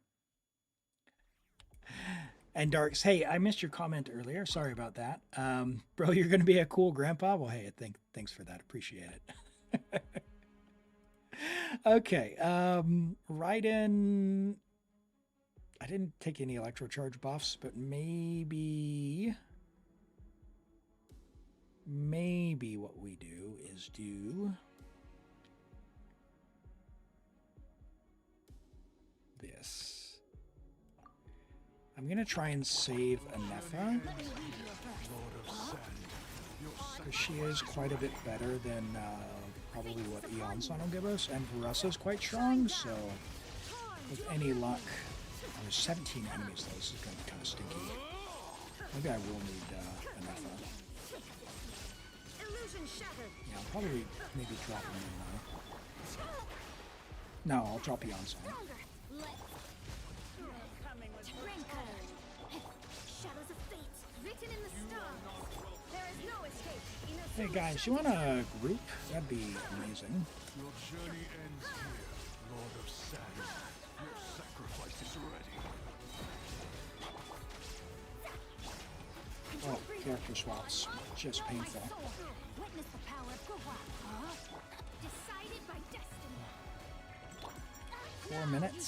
And Darks, hey, I missed your comment earlier. Sorry about that. Bro, you're going to be a cool grandpa? Well, hey, thanks for that. Appreciate it. Okay, Raiden, I didn't take any electro charge buffs, but maybe what we do is do this. I'm gonna try and save Anefa, because she is quite a bit better than probably what Eon-san will give us, and Verusa's quite strong, so with any luck, there's 17 enemies though, this is going to be kind of stinky. Maybe I will need Anefa. Yeah, I'll probably maybe drop him in now. No, I'll drop Eon-san. Shadows of fate written in the stars. There is no escape. Hey guys, you want a group? That'd be amazing. Your journey ends here, Lord of Sand. Your sacrifice is ready. Oh, character swaps. Just painful. Witness the power of Gua. Decided by destiny. 4 minutes.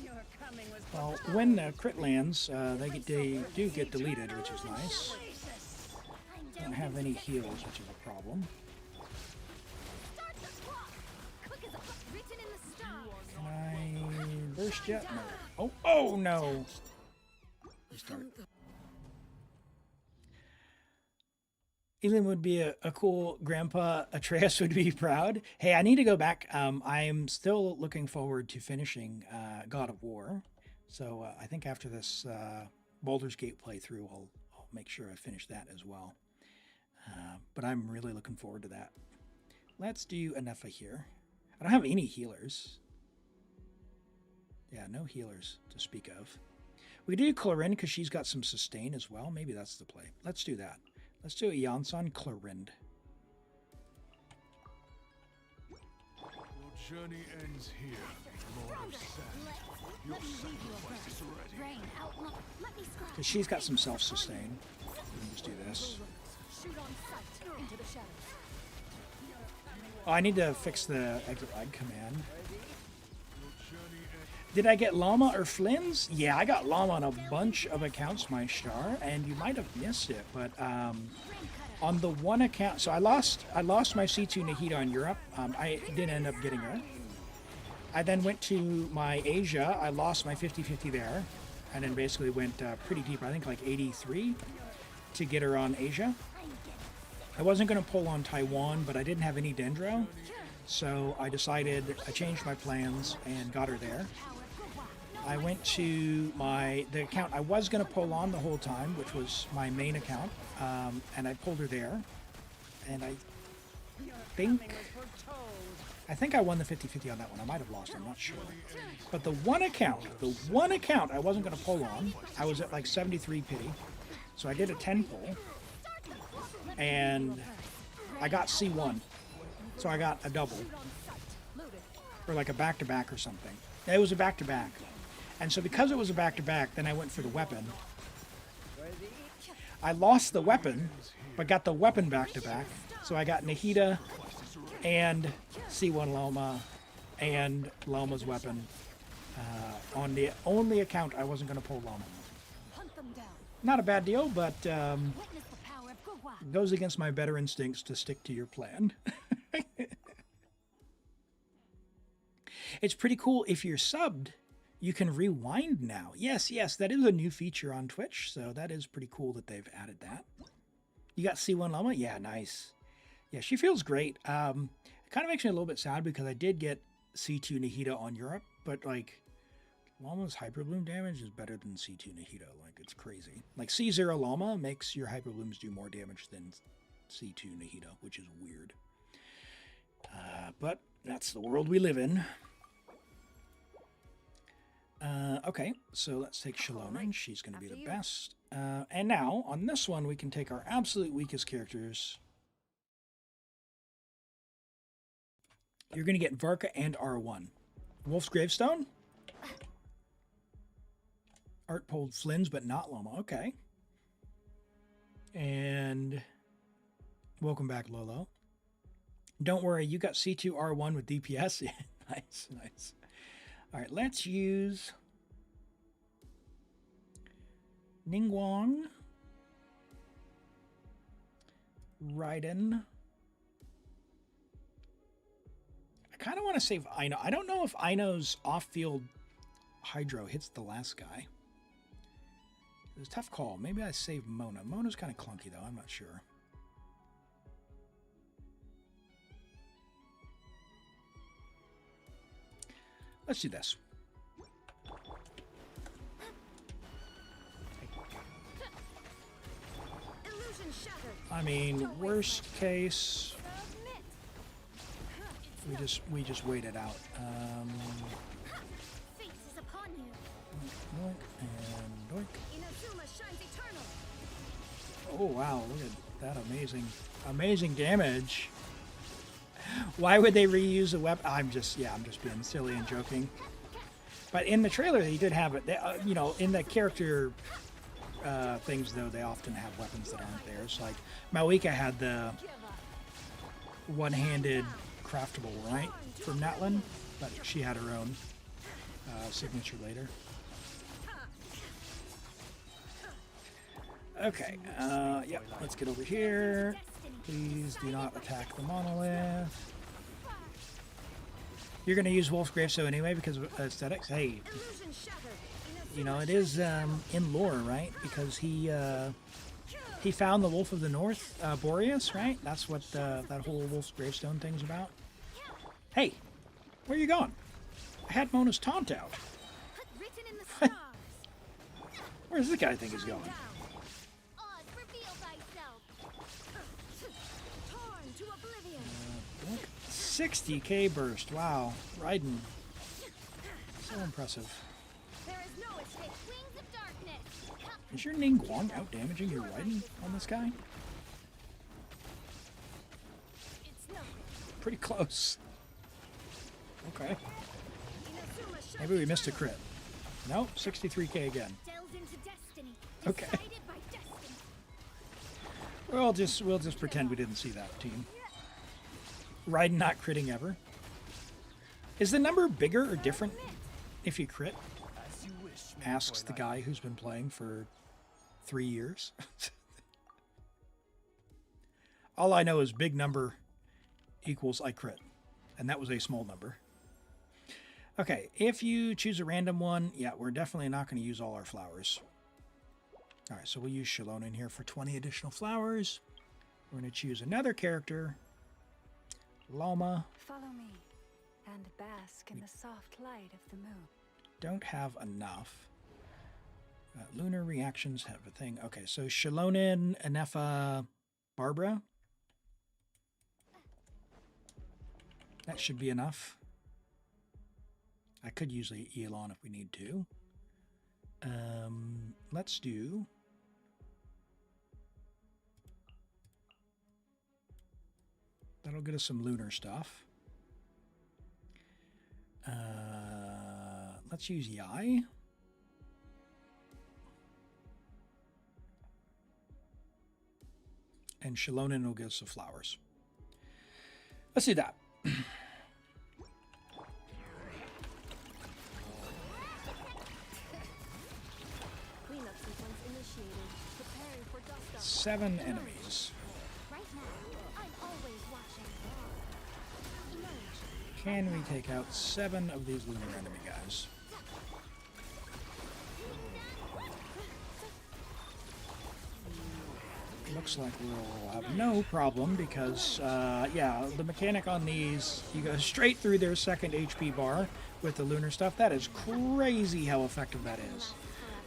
Your coming was Well, when crit lands, they do get deleted, which is nice. Don't have any heals, which is a problem. Start the clock. Quick as a book written in the stars. Can I burst yet? No. Oh no! Restart. Elim would be a cool grandpa. Atreus would be proud. Hey, I need to go back. I'm still looking forward to finishing God of War. So I think after this Baldur's Gate playthrough, I'll make sure I finish that as well. But I'm really looking forward to that. Let's do Anefa here. I don't have any healers. Yeah, no healers to speak of. We could do Clorinde because she's got some sustain as well. Maybe that's the play. Let's do that. Let's do Eon-san Clorinde. Your journey ends here, Lord of Sand. Your sacrifice is ready. rain, outline. Let me scratch. Because she's got some self-sustain. We can just do this. Shoot on sight into the shadows. Oh, I need to fix the exit lag command. Your journey Did I get llama or flins? Yeah, I got llama on a bunch of accounts, my star, and you might have missed it, but on the one account, so I lost my C2 Nahida in Europe. I didn't end up getting her. I then went to my Asia. I lost my 50-50 there, and then basically went pretty deep. I think like 83 to get her on Asia. I wasn't going to pull on Taiwan, but I didn't have any Dendro, so I changed my plans and got her there. I went to the account I was going to pull on the whole time, which was my main account, and I pulled her there. And I think I won the 50-50 on that one. I might have lost, I'm not sure. But the one account I wasn't going to pull on, I was at like 73 pity. So I did a 10 pull, and I got C1. So I got a double, or like a back-to-back or something. It was a back-to-back. And so because it was a back-to-back, then I went for the weapon. I lost the weapon, but got the weapon back-to-back. So I got Nahida and C1 Loma and Loma's weapon on the only account I wasn't going to pull Loma. Not a bad deal, but goes against my better instincts to stick to your plan. It's pretty cool. If you're subbed, you can rewind now. Yes, that is a new feature on Twitch, so that is pretty cool that they've added that. You got C1 Loma? Yeah, nice. Yeah, she feels great. It kind of makes me a little bit sad because I did get C2 Nahida on Europe, but like Lama's Hyper Bloom damage is better than C2 Nahida. Like, it's crazy. Like, C0 Lama makes your Hyper Blooms do more damage than C2 Nahida, which is weird. But that's the world we live in. Okay, so let's take Shalona. She's going to be the best. And now, on this one, we can take our absolute weakest characters. You're going to get Varka and R1. Wolf's Gravestone? Art pulled Flynn's, but not Loma. Okay. And welcome back, Lolo. Don't worry, you got C2 R1 with DPS. Nice. All right, let's use Ningguang, Raiden. I kind of want to save Ino. I don't know if Ino's off-field Hydro hits the last guy. It was a tough call. Maybe I save Mona. Mona's kind of clunky, though. I'm not sure. Let's do this. I mean, worst case, we just wait it out. Doink and doink. Oh wow! Look at that amazing damage. Why would they reuse a weapon? I'm just being silly and joking. But in the trailer, they did have it. They, you know, in the character things, though, they often have weapons that aren't theirs. Like, Malika had the one-handed craftable, right, from Natlin, but she had her own signature later. Okay, yep, let's get over here. Please do not attack the monolith. You're going to use Wolf's Gravestone anyway because of aesthetics? Hey, you know, it is in lore, right? Because he found the Wolf of the North, Boreas, right? That's what that whole Wolf's Gravestone thing's about. Hey, where are you going? I had Mona's taunt out. Where does this guy think he's going? 60k burst. Wow. Raiden. So impressive. Is your Ningguang out damaging your Raiden on this guy? Pretty close. Okay. Maybe we missed a crit. Nope, 63k again. Okay. We'll just pretend we didn't see that, team. Raiden not critting ever. Is the number bigger or different If you crit, As you wish, asks the guy who's been playing for 3 years. All I know is big number equals I crit. And that was a small number. Okay, if you choose a random one, yeah, we're definitely not going to use all our flowers. All right, so we'll use Shalon in here for 20 additional flowers. We're going to choose another character. Llama. Follow me and bask in the soft light of the moon. Don't have enough. Lunar reactions have a thing. Okay, so Shalonin, Anefa, Barbara. That should be enough. I could use the Elon if we need to. Let's do... That'll get us some lunar stuff. Let's use Yai. And Shalonin will give us the flowers. Let's do that. Cleanup sequence initiated. Preparing for dust up. 7 enemies. Right now, I'm always watching. Emerge. Can we take out 7 of these lunar enemy guys? Looks like we'll have no problem because, yeah, the mechanic on these, you go straight through their second HP bar with the lunar stuff. That is crazy how effective that is.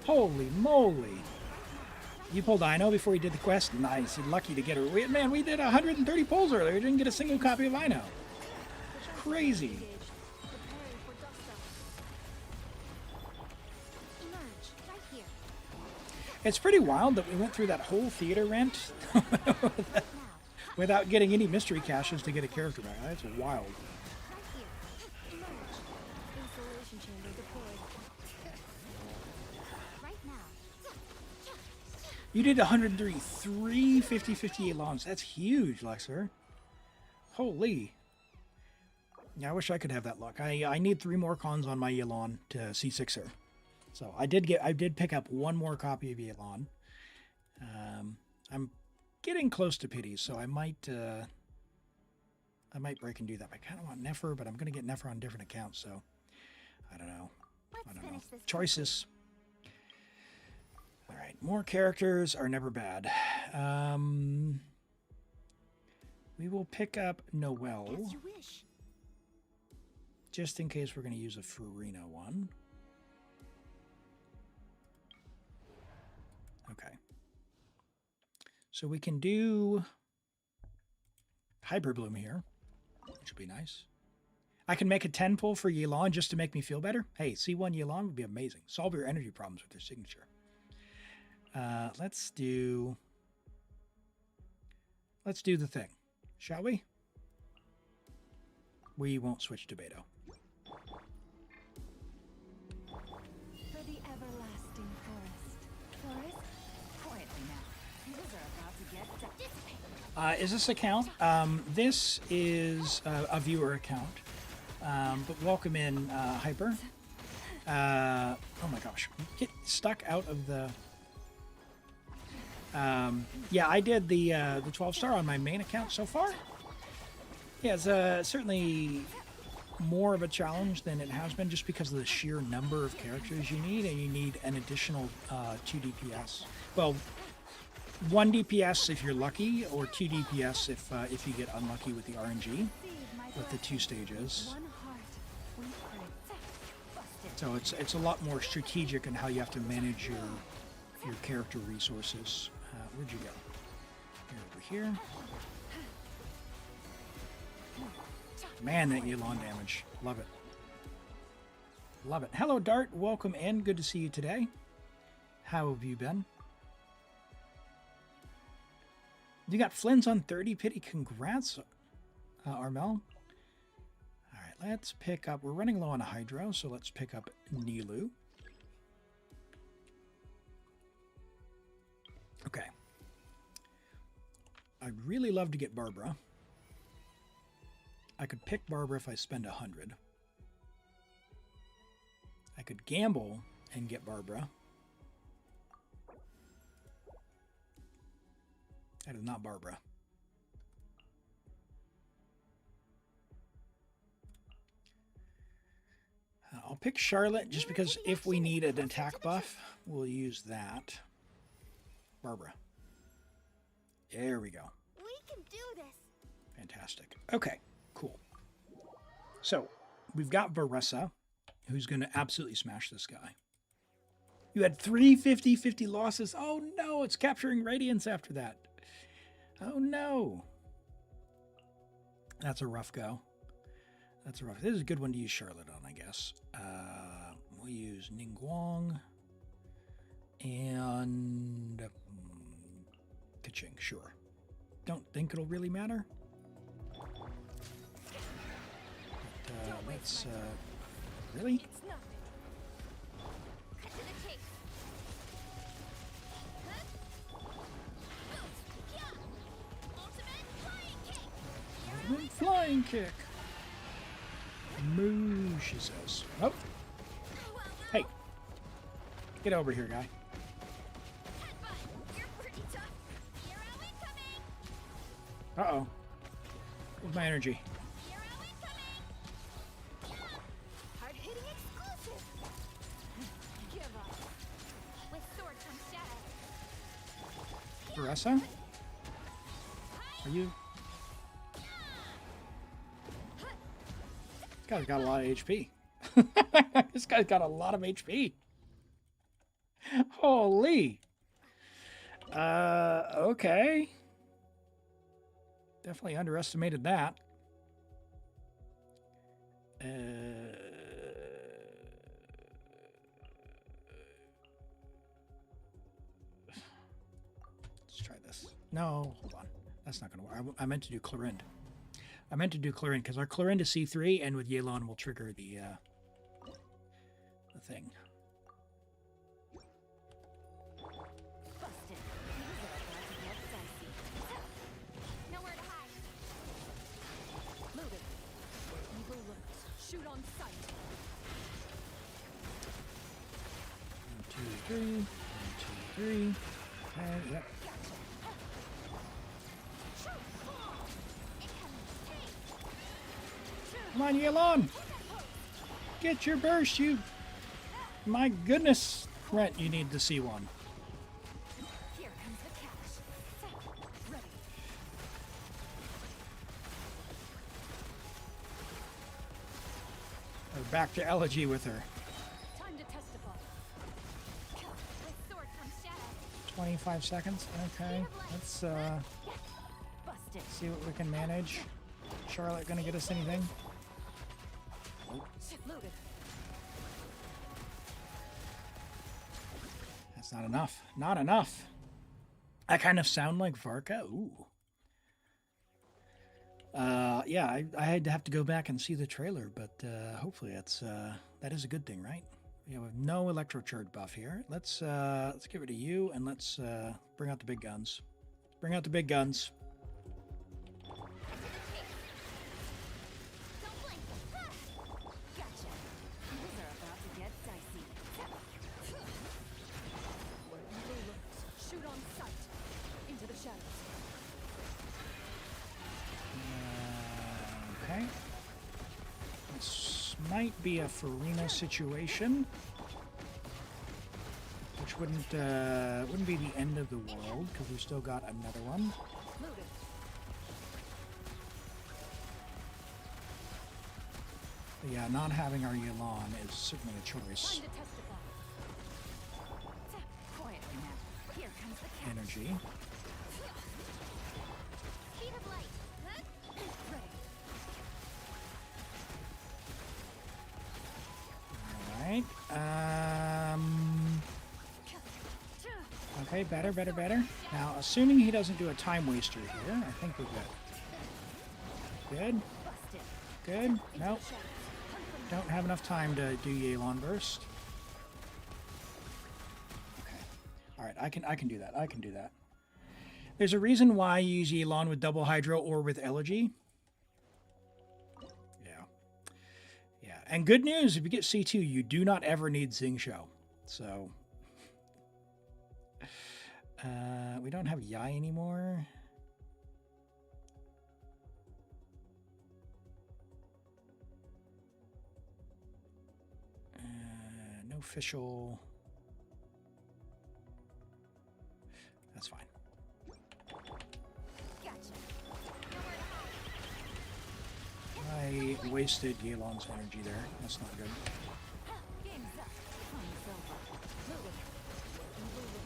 Holy moly. You pulled Ino before you did the quest? Nice. You're lucky to get her. Man, we did 130 pulls earlier. We didn't get a single copy of Ino. It's crazy. Preparing for dust up. Emerge. Right here. It's pretty wild that we went through that whole theater rent without getting any mystery caches to get a character back. That's wild. Right here. Emerge. Installation chamber deployed. Right now. You did 103 50-50 Elons. That's huge, Lexer. Holy. Yeah, I wish I could have that luck. I need 3 more cons on my Elon to C6 her. So I did pick up 1 more copy of Elon. I'm getting close to pity, so I might break and do that. I kind of want Nefer, but I'm going to get Nefer on different accounts, so I don't know. I don't know. Choices. All right, more characters are never bad. We will pick up Noelle, As you wish. just in case we're going to use a Furina one. Okay. So we can do Hyperbloom here, which would be nice. I can make a 10 pull for Yelan just to make me feel better. Hey, C1 Yelan would be amazing. Solve your energy problems with their signature. Let's do the thing, shall we? We won't switch to Beto. For the everlasting forest. Forest? Quietly now. These are about to get done. Is this account? This is a viewer account. But welcome in, Hyper. Oh my gosh. Get stuck out of the... yeah, I did the 12-star on my main account so far. Yeah, it's certainly more of a challenge than it has been just because of the sheer number of characters you need, and you need an additional 2 DPS. Well, 1 DPS if you're lucky, or 2 DPS if you get unlucky with the RNG, with the 2 stages. One heart. We pray. Busted. So it's a lot more strategic in how you have to manage your character resources. Where'd you go? You're over here. Man, that Yulon damage. Love it. Love it. Hello, Dart. Welcome in. Good to see you today. How have you been? You got Flynn's on 30 pity. Congrats, Armel. All right, let's pick up. We're running low on Hydro, so let's pick up Nilu. Okay. I'd really love to get Barbara. I could pick Barbara if I spend 100. I could gamble and get Barbara. That is not Barbara. I'll pick Charlotte just because if we need an attack buff, we'll use that. Barbara. There we go. We can do this. Fantastic. Okay, cool. So we've got Varessa, who's going to absolutely smash this guy. You had 3 50-50 losses. Oh no, it's capturing Radiance after that. Oh no. That's a rough go. That's a rough. This is a good one to use Charlotte on, I guess. We'll use Ningguang and Kaching, sure. Don't think it'll really matter. But, let's, really? It's nothing. Cut to the chase. Ultimate flying kick. Moo, she says. Oh. Hey. Get over here, guy. Uh-oh. Where's my energy? Hard-hitting exclusive. Give up. With sword from shadow. Varessa? Are you? This guy's got a lot of HP. This guy's got a lot of HP. Holy. Okay. Definitely underestimated that. Let's try this. No, hold on. That's not going to work. I meant to do Clorinde. I meant to do Clorinde because our Clorinde is C3, and with Yelan will trigger the thing. Busted. Things are about to get dicey. Nowhere to hide. Loaded. Eagle looks. Shoot on sight. 1, 2, 3. 1, 2, 3. And yep. Come on, Yelan! Get your burst, you... My goodness, Brent, you need to see one. Here comes the catch. Ready. We're back to Elegy with her. Time to testify. With sword from shadow. 25 seconds. Okay, let's Busted. see what we can manage. Charlotte gonna get us anything? Loaded. That's not enough. Not enough. I kind of sound like Varka. Ooh. Yeah, I had to have to go back and see the trailer, but hopefully that is a good thing, right? We have no electrocharge buff here. Let's get rid of you and let's bring out the big guns. Bring out the big guns. Don't blink. Gotcha. Things are about to get dicey. Where evil looks. Shoot on sight. Into the shadows. Okay. This might be a Farina situation, which wouldn't be the end of the world because we've still got another one. Loaded. But yeah, not having our Yelan is certainly a choice. Time to testify. Quietly now. Here comes the catch. Energy. Speed of light. Ready. All right. Okay, better. Now, assuming he doesn't do a time waster here, I think we're good. Good. Busted. Good. Into Nope. the shadows. Don't have enough time to do Yelan burst. Okay. All right, I can do that. I can do that. There's a reason why you use Yelan with double hydro or with Elegy. Yeah. Yeah, And good news, if you get C2, you do not ever need Xingqiu. So, we don't have Yai anymore. No official. That's fine. Gotcha. I wasted Yelan's energy there. That's not good. Game's up. Time's over. Lulu. Lulu.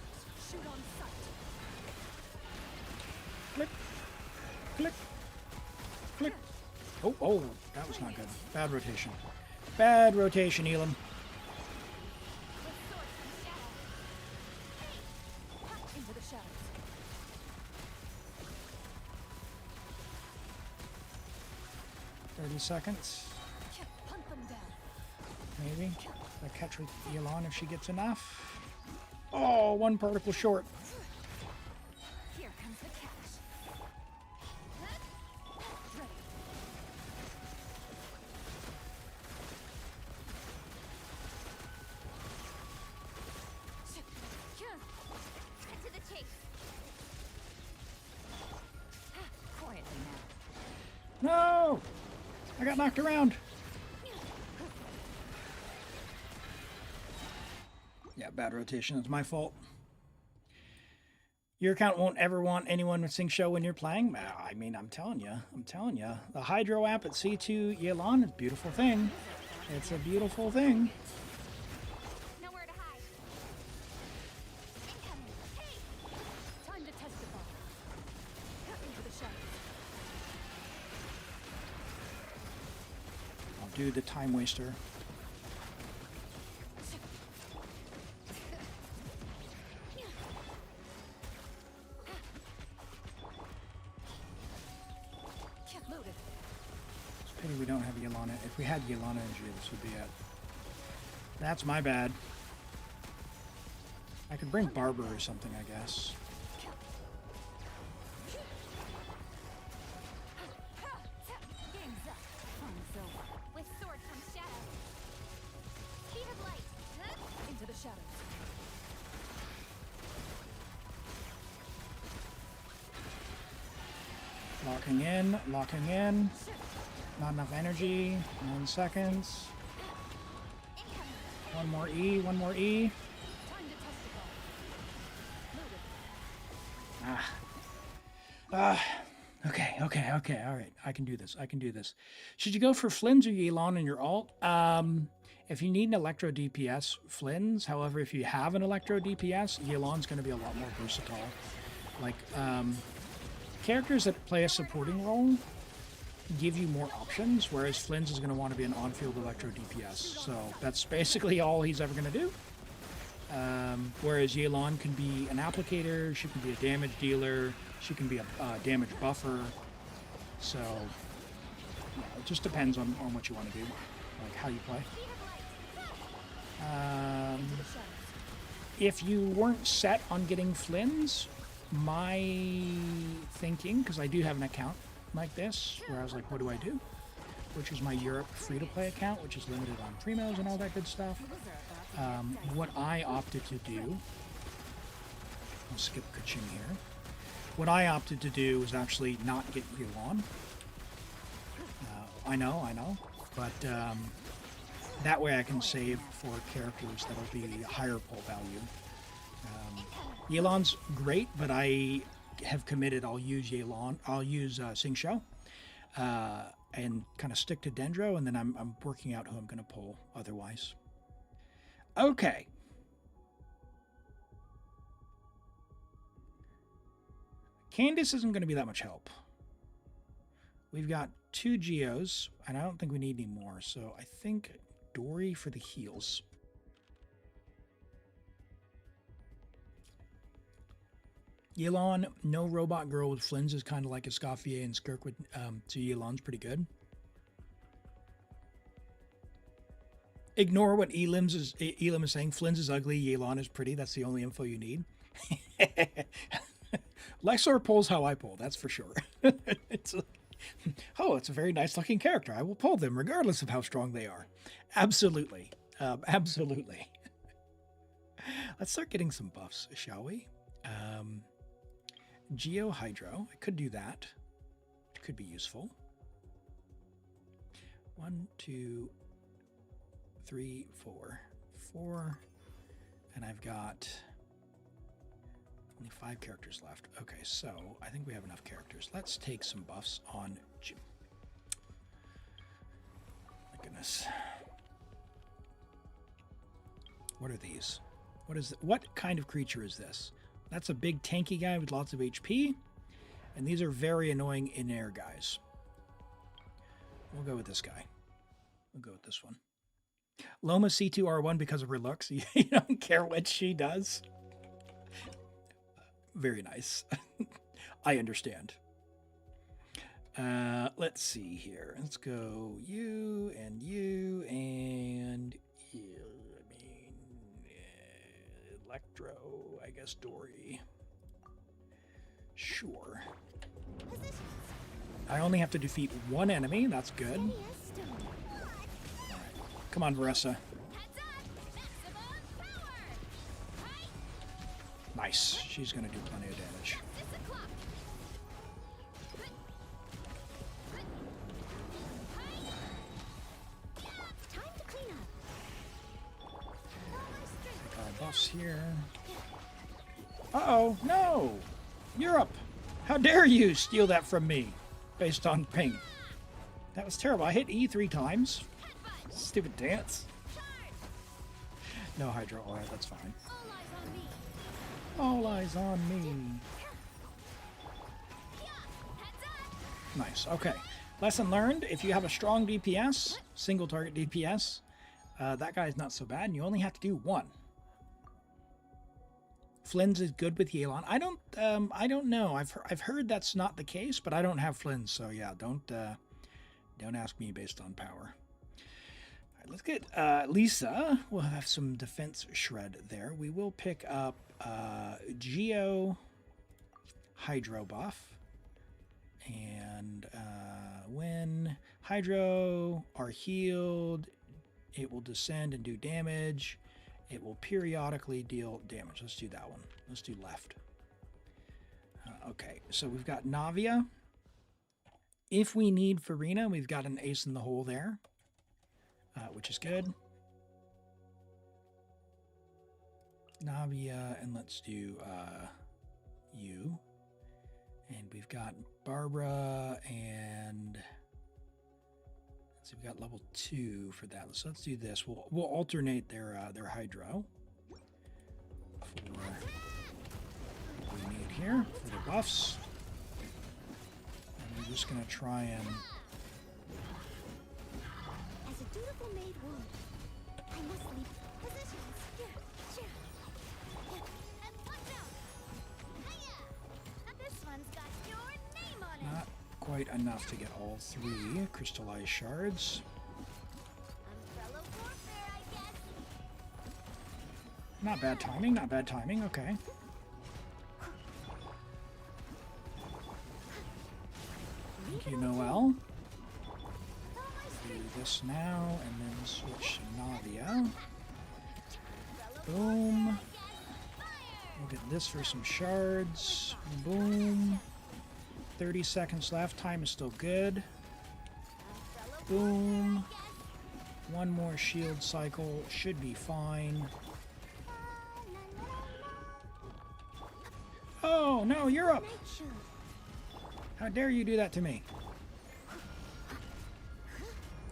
Shoot on sight. Click. Click. Click. Oh, oh, that was not good. Bad rotation. Bad rotation, Elim. Into the shadows. 30 seconds. Hunt them down. Maybe. I'll catch with Yelan if she gets enough. Oh, one particle short. Here comes the catch. Ready. Cut to the chase. Quietly now. No! I got knocked around. Yeah, bad rotation. It's my fault. Your account won't ever want anyone with Xingqiu when you're playing. I mean, I'm telling you. The Hydro app at C2 Yelan is a beautiful thing. It's a beautiful thing. Nowhere to hide. Incoming. Hey! Time to testify. Into the shadows. I'll do the time waster. Loaded. It's a pity we don't have Yelana. If we had Yelana energy, this would be it. That's my bad. I could bring Barber or something, I guess. Game's up. Time's over. With sword comes shadow. Speed of light. Into the shadows. Locking in, locking in. Not enough energy. 9 seconds. Incoming. One more E, one more E. Time to testify. Loaded. Okay, all right. I can do this. Should you go for Flynn's or Yelan in your alt? If you need an Electro DPS, Flynn's. However, if you have an Electro DPS, Yelan's going to be a lot more versatile. Like, characters that play a supporting role give you more options, whereas Flynn's is going to want to be an on-field Electro DPS. So that's basically all he's ever going to do. Whereas Yelan can be an applicator, she can be a damage dealer, she can be a damage buffer. So yeah, it just depends on what you want to do, like how you play. If you weren't set on getting Flynn's, my thinking, because I do have an account like this, where I was like, what do I do? Which is my Europe free-to-play account, which is limited on primos and all that good stuff. What I opted to do, I'll skip Kaching here. What I opted to do was actually not get Yuan. I know, but that way I can save for characters that'll be higher pull value. Yelan's great, but I have committed I'll use Yelan, I'll use Xingqiu, and kind of stick to Dendro, and then I'm working out who I'm going to pull otherwise. Okay. Candace isn't going to be that much help. We've got 2 Geos, and I don't think we need any more, so I think Dory for the heals. Yelan, no robot girl with Flynn's is kind of like Escoffier and Skirk with, so Yelan's pretty good. Ignore what Elim is saying. Flynn's is ugly, Yelan is pretty. That's the only info you need. Lexor pulls how I pull, that's for sure. Oh, it's a very nice looking character. I will pull them regardless of how strong they are. Absolutely. Absolutely. Let's start getting some buffs, shall we? Geo Hydro. I could do that. It could be useful. 1, 2, 3, 4. 4. And I've got only 5 characters left. Okay, so I think we have enough characters. Let's take some buffs on Jim. My goodness. What are these? What kind of creature is this? That's a big tanky guy with lots of HP. And these are very annoying in-air guys. We'll go with this guy. We'll go with this one. Loma C2R1 because of her looks. You don't care what she does. Very nice. I understand. Let's see here. Let's go you and you and Electro, I guess Dory. Sure. Positions. I only have to defeat one enemy. That's good. Steady as stone. Come on, Varessa. Heads up. Maximum power. Right. Nice. She's going to do plenty of damage. This o'clock. Time to clean up. All my strength. Take our buffs here. Uh-oh. No. Europe. How dare you steal that from me based on ping. That was terrible. I hit E 3 times. Headbutt. Stupid dance. Charge. No Hydro. All right, that's fine. All eyes on me. All eyes on me. Yeah. Heads up. Nice. Okay. Lesson learned. If you have a strong DPS, single target DPS, that guy's not so bad, and you only have to do one. Flynn's is good with Yelan. I don't know. I've heard that's not the case, but I don't have Flynn's, so yeah, don't ask me based on power. All right, let's get Lisa. We'll have some defense shred there. We will pick up Geo Hydro buff, and when Hydro are healed, it will descend and do damage. It will periodically deal damage. Let's do that one. Let's do left. Okay, so we've got Navia. If we need Farina, we've got an ace in the hole there, which is good. Navia, and let's do you. And we've got Barbara, and so we've got level 2 for that. So let's do this. We'll alternate their Hydro for what we need here for the buffs. And we're just gonna try and As a dutiful maid would, I must leave positions. Here. And watch out. Hiya. And this one's got your name on it. not quite enough to get all 3 crystallized shards. Umbrella warfare, I guess. Not bad timing, not bad timing. Okay. Thank you, Noel. Do this now, and then switch to Navia. Boom. We'll get this for some shards. Boom. 30 seconds left. Time is still good. Boom. One more shield cycle. Should be fine. Oh, no, you're up. How dare you do that to me?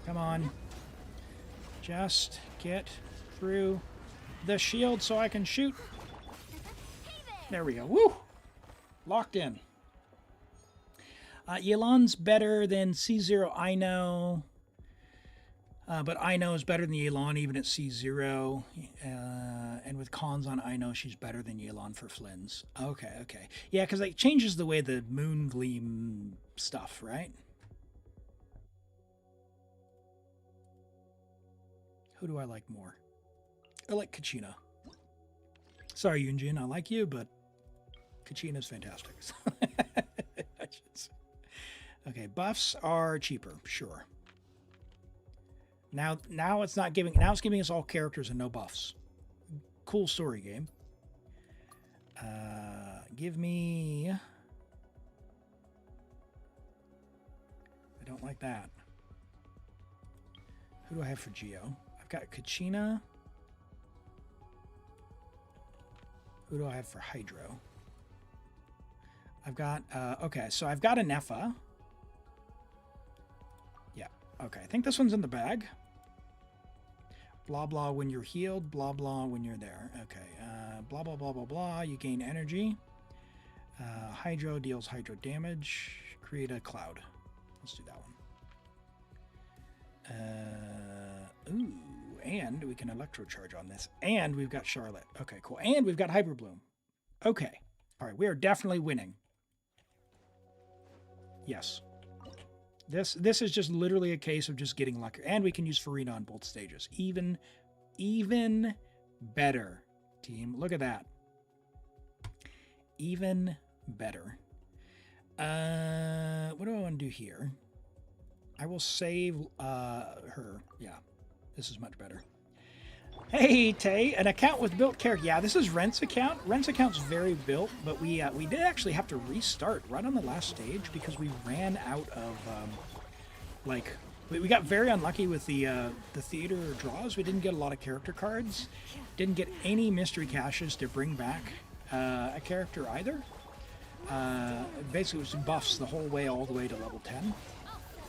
Come on. Just get through the shield so I can shoot. There we go. Woo! Locked in. Yelan's better than C0, I know. But I know is better than Yelan even at C0. And with cons on I know she's better than Yelan for Flynn's. Okay, okay. Yeah, because it changes the way the moon gleam stuff, right? Who do I like more? I like Kachina. Sorry, Yunjin, I like you, but Kachina's fantastic. Okay, buffs are cheaper, sure. Now it's not giving. Now it's giving us all characters and no buffs. Cool story game. Give me. I don't like that. Who do I have for Geo? I've got Kachina. Who do I have for Hydro? I've got, okay, so I've got a Nepha. Yeah, okay, I think this one's in the bag. Blah, blah, when you're healed, blah, blah, when you're there. Okay, blah, blah, blah, blah, blah, you gain energy. Hydro deals hydro damage. Create a cloud. Let's do that one. Ooh, and we can electrocharge on this. And we've got Charlotte. Okay, cool. And we've got Hyper Bloom. Okay. All right, we are definitely winning. Yes. This is just literally a case of just getting lucky. And we can use Farina on both stages. Even better, team. Look at that. Even better. What do I want to do here? I will save her. Yeah, this is much better. Hey, Tay, an account with built character. Yeah, this is Rent's account. Rent's account's very built, but we did actually have to restart right on the last stage because we ran out of we got very unlucky with the theater draws. We didn't get a lot of character cards. Didn't get any mystery caches to bring back a character either. Basically, it was buffs the whole way, all the way to level 10.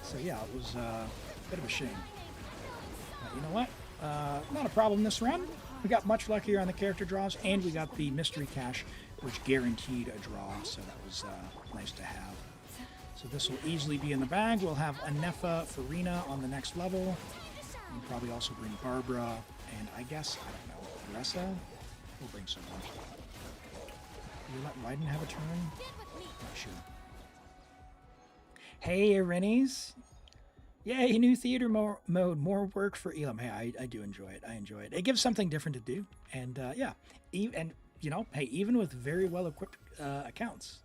So yeah, it was a bit of a shame. But you know what? Not a problem this run. We got much luckier on the character draws, and we got the mystery cache, which guaranteed a draw, so that was nice to have. So this will easily be in the bag. We'll have a Nepha Farina on the next level. We'll probably also bring Barbara, and I guess, I don't know, Ressa? We'll bring someone. Will you let Raiden have a turn? Not sure. Hey, Rennies. Yay, new theater mode, more work for Elim. Hey, I do enjoy it. I enjoy it. It gives something different to do. And yeah, and you know, hey, even with very well-equipped accounts,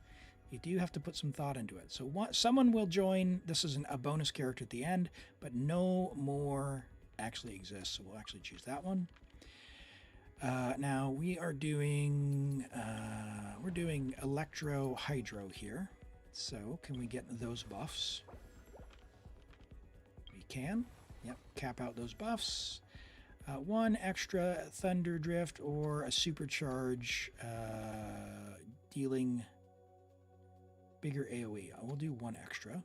you do have to put some thought into it. So someone will join. This is a bonus character at the end, but no more actually exists. So we'll actually choose that one. Now we are doing, we're doing Electro Hydro here. So can we get those buffs? We can. Yep, cap out those buffs. One extra Thunder Drift or a Supercharge dealing bigger AoE. We'll do one extra.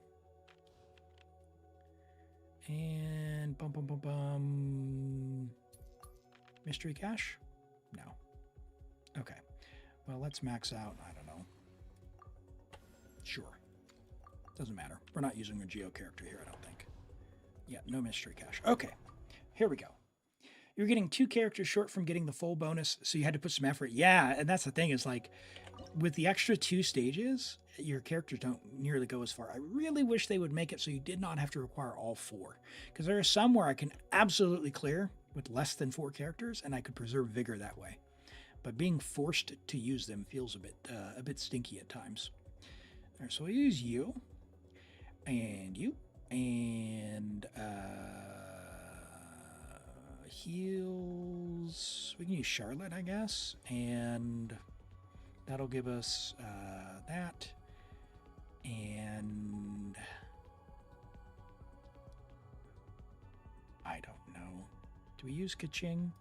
And bum bum bum bum. Mystery cache? No. Okay. Well, let's max out. I don't know. Sure. Doesn't matter. We're not using a Geo character here, I don't think. Yeah, no mystery cache. Okay. Here we go. You're getting 2 characters short from getting the full bonus, so you had to put some effort. Yeah, and that's the thing is like, with the extra 2 stages, your characters don't nearly go as far. I really wish they would make it so you did not have to require all 4. Because there are some where I can absolutely clear with less than 4 characters, and I could preserve vigor that way. But being forced to use them feels a bit stinky at times. All right, so we'll use you, and you, and heals. We can use Charlotte, I guess, and that'll give us that, and I don't know. Do we use Kaching?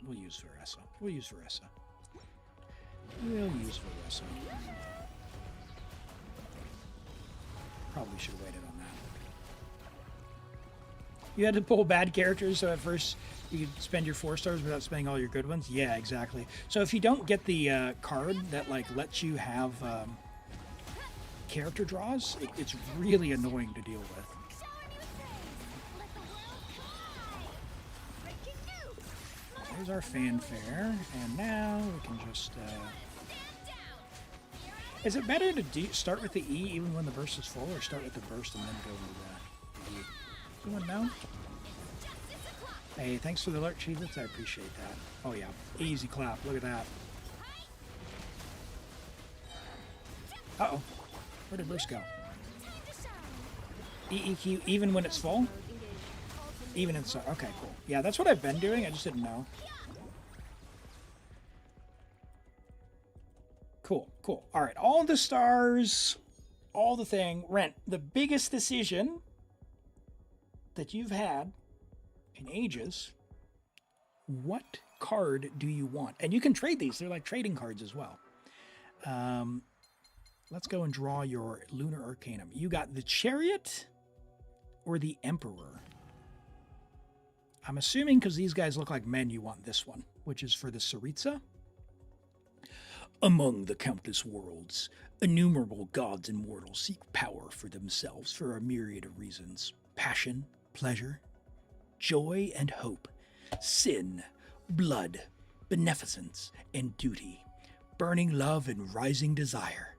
We'll use Veressa. We'll use Veressa. Probably should have waited on that. You had to pull bad characters, so at first you could spend your 4 stars without spending all your good ones? Yeah, exactly. So if you don't get the card that like lets you have character draws, it's really annoying to deal with. There's our fanfare, and now we can just... Is it better to start with the E even when the burst is full, or start with the burst and then go with the E? Anyone know? Hey, thanks for the alert, achievements. I appreciate that. Oh yeah, easy clap. Look at that. Uh-oh. Where did burst go? EQ even when it's full? Even in so okay, cool. Yeah, that's what I've been doing. I just didn't know. Cool, cool. All right, all the stars, all the thing. Rent, the biggest decision that you've had in ages. What card do you want? And you can trade these. They're like trading cards as well. Let's go and draw your Lunar Arcanum. You got the Chariot or the Emperor? I'm assuming because these guys look like men, you want this one, which is for the Saritsa. Among the countless worlds, innumerable gods and mortals seek power for themselves for a myriad of reasons. Passion, pleasure, joy and hope, sin, blood, beneficence and duty, burning love and rising desire.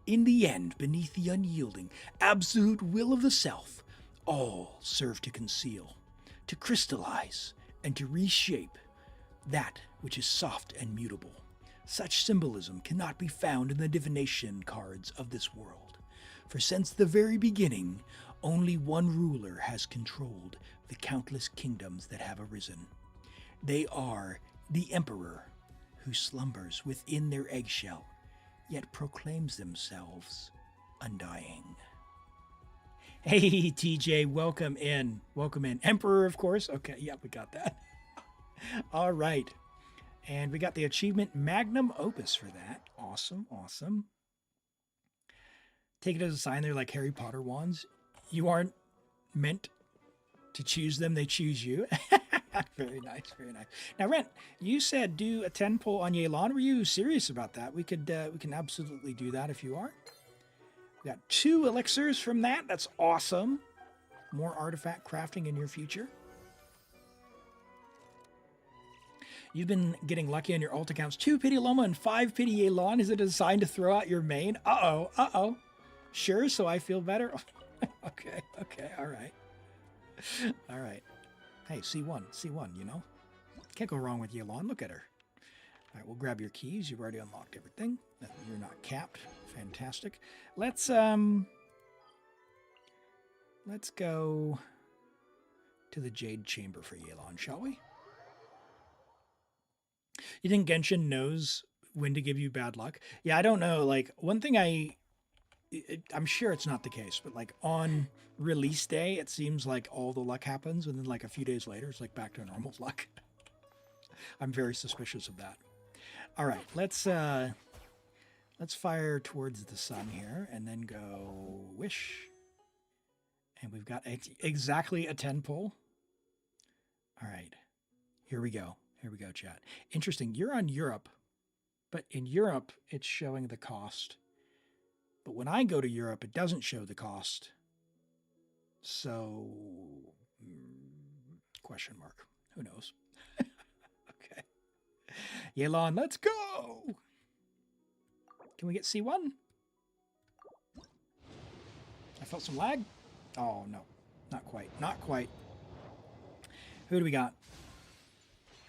In the end, beneath the unyielding, absolute will of the self, all serve to conceal, to crystallize, and to reshape that which is soft and mutable. Such symbolism cannot be found in the divination cards of this world, for since the very beginning, only one ruler has controlled the countless kingdoms that have arisen. They are the Emperor, who slumbers within their eggshell, yet proclaims themselves undying. Hey, TJ, welcome in. Welcome in. Emperor, of course. Okay, yeah, we got that. All right. And we got the achievement Magnum Opus for that. Awesome, awesome. Take it as a sign they're like Harry Potter wands. You aren't meant to choose them, they choose you. Very nice, very nice. Now, Rent, you said do a 10 pull on Yelan. Were you serious about that? We can absolutely do that if you are. We got 2 elixirs from that. That's awesome. More artifact crafting in your future. You've been getting lucky on your alt accounts. 2 pity Loma and 5 pity Yelan. Is it a sign to throw out your main? Uh-oh, uh-oh. Sure, so I feel better? Okay, all right. All right. Hey, C1, you know? Can't go wrong with Yelan. Look at her. All right, we'll grab your keys. You've already unlocked everything. You're not capped. Fantastic. Let's go to the Jade Chamber for Yelan, shall we? You think Genshin knows when to give you bad luck? Yeah, I don't know. Like, one thing I'm sure it's not the case, but like on release day, it seems like all the luck happens, and then like a few days later, it's like back to normal luck. I'm very suspicious of that. All right, let's fire towards the sun here, and then go wish, and we've got exactly a 10 pull. All right, here we go. Here we go, chat. Interesting. You're on Europe, but in Europe, it's showing the cost. But when I go to Europe, it doesn't show the cost. So, question mark. Who knows? Okay. Yelan, let's go! Can we get C1? I felt some lag. Oh, no. Not quite. Not quite. Who do we got?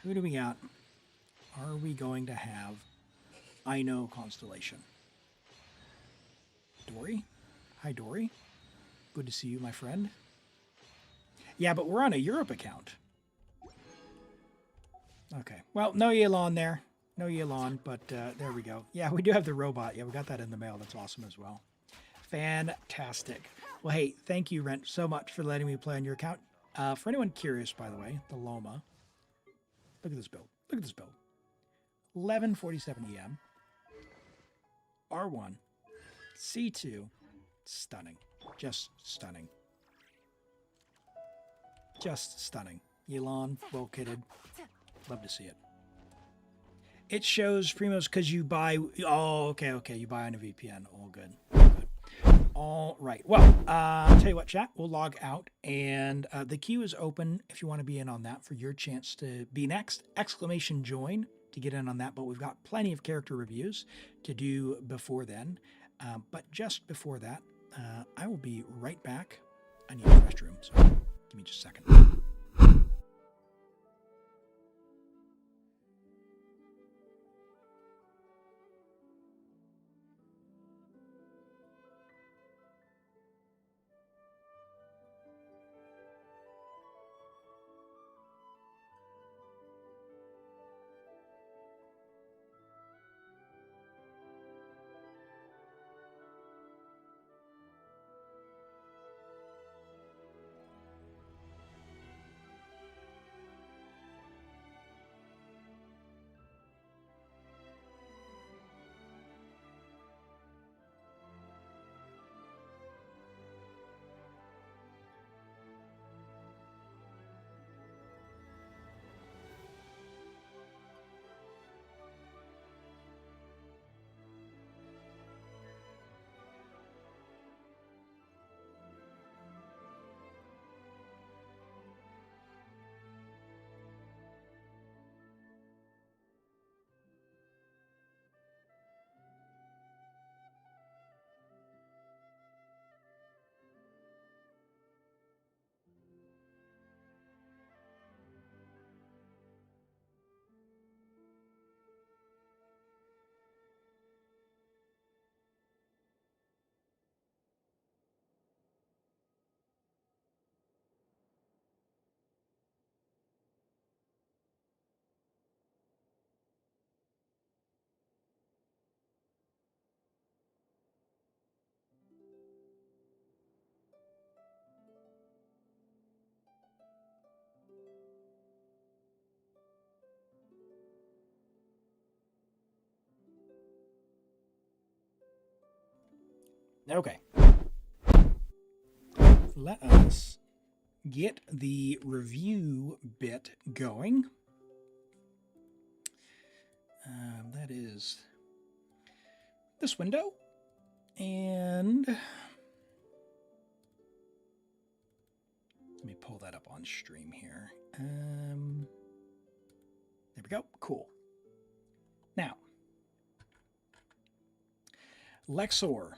Who do we got? Are we going to have Ino Constellation? Dory? Hi, Dory. Good to see you, my friend. Yeah, but we're on a Europe account. Okay. Well, no Yelan there. No Yelan, but there we go. Yeah, we do have the robot. Yeah, we got that in the mail. That's awesome as well. Fantastic. Well, hey, thank you, Rent, so much for letting me play on your account. For anyone curious, by the way, the Loma. Look at this build. Look at this build. 1147 EM. R1. C2. Stunning. Just stunning. Just stunning. Yelan, well kitted. Love to see it. It shows Primos because you buy... Oh, okay. You buy on a VPN. All good. All right. Well, I'll tell you what, chat. We'll log out, and the queue is open if you want to be in on that for your chance to be next. ! Join to get in on that, but we've got plenty of character reviews to do before then. But just before that, I will be right back. I need a restroom, so give me just a second. Okay. Let us get the review bit going. That is this window. And let me pull that up on stream here. There we go. Cool. Now, Lexor.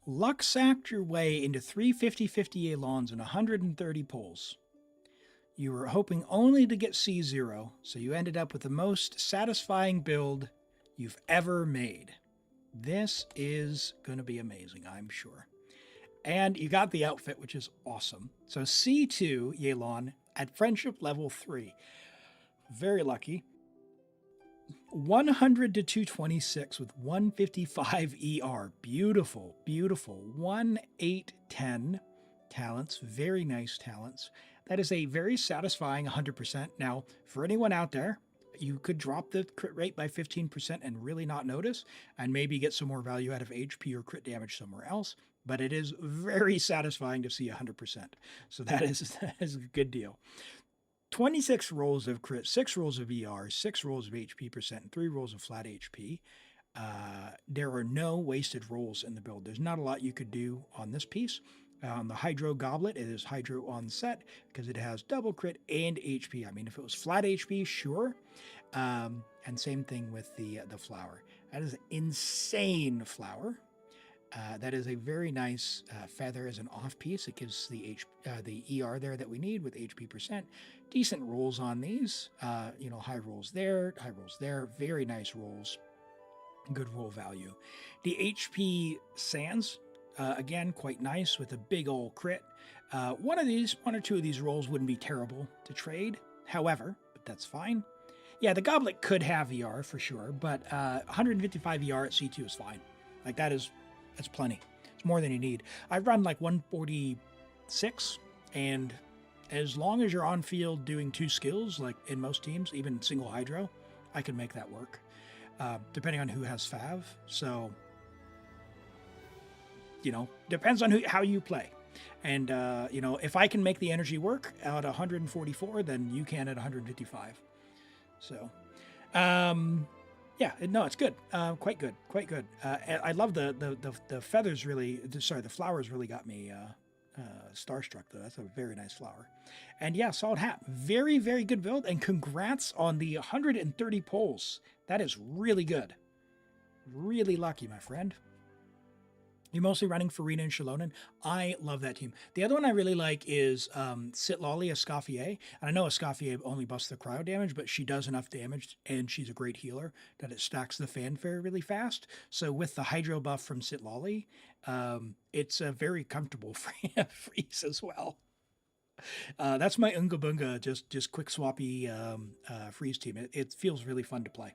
Luck-sacked your way into 3 50-50 Elons and 130 pulls. You were hoping only to get C0, so you ended up with the most satisfying build you've ever made. This is going to be amazing, I'm sure. And you got the outfit, which is awesome. So C2 Yelan at friendship level 3. Very lucky. 100 to 226 with 155 ER. Beautiful, beautiful. 1-8-10 talents. Very nice talents. That is a very satisfying 100%. Now, for anyone out there, you could drop the crit rate by 15% and really not notice, and maybe get some more value out of HP or crit damage somewhere else. But it is very satisfying to see 100%. So that is a good deal. 26 rolls of crit, 6 rolls of ER, 6 rolls of HP percent, and 3 rolls of flat HP. There are no wasted rolls in the build. There's not a lot you could do on this piece. On the Hydro Goblet, it is Hydro on set because it has double crit and HP. I mean, if it was flat HP, sure. And same thing with the flower. That is an insane flower. That is a very nice feather as an off piece. It gives the ER there that we need with HP percent. Decent rolls on these. High rolls there, very nice rolls. Good roll value. The HP sands, again, quite nice with a big old crit. One or two of these rolls wouldn't be terrible to trade. However, but that's fine. Yeah, the goblet could have ER for sure, but 155 ER at C2 is fine. Like that's plenty. It's more than you need. I run like 146, and as long as you're on field doing 2 skills, like in most teams, even single Hydro, I can make that work, depending on who has Fav. So, depends on how you play. And, if I can make the energy work at 144, then you can at 155. So, yeah, no, it's good. Quite good. I love the feathers really, the flowers really got me starstruck though. That's a very nice flower. And yeah, solid hat. Very, very good build, and congrats on the 130 pulls. That is really good. Really lucky, my friend. You're mostly running Farina and Shalonen. I love that team. The other one I really like is Sitlolly Escoffier. And I know Escoffier only busts the cryo damage, but she does enough damage, and she's a great healer, that it stacks the fanfare really fast. So with the Hydro buff from Sitlolly, it's a very comfortable freeze as well. That's my Unga Bunga, just quick swappy freeze team. It feels really fun to play.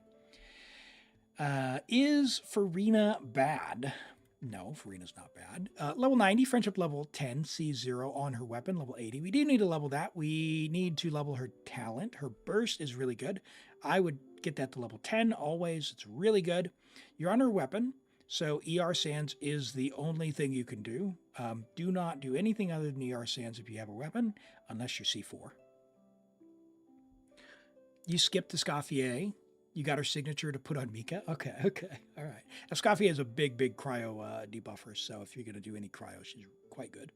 Is Farina bad? No, Farina's not bad. Level 90, friendship level 10, C0 on her weapon, level 80. We do need to level that. We need to level her talent. Her burst is really good. I would get that to level 10 always. It's really good. You're on her weapon, so ER Sands is the only thing you can do. Do not do anything other than ER Sands if you have a weapon, unless you're C4. You skip the Scoffier. You got her signature to put on Mika? Okay, all right. Escoffier is a big cryo debuffer, so if you're going to do any cryo, she's quite good.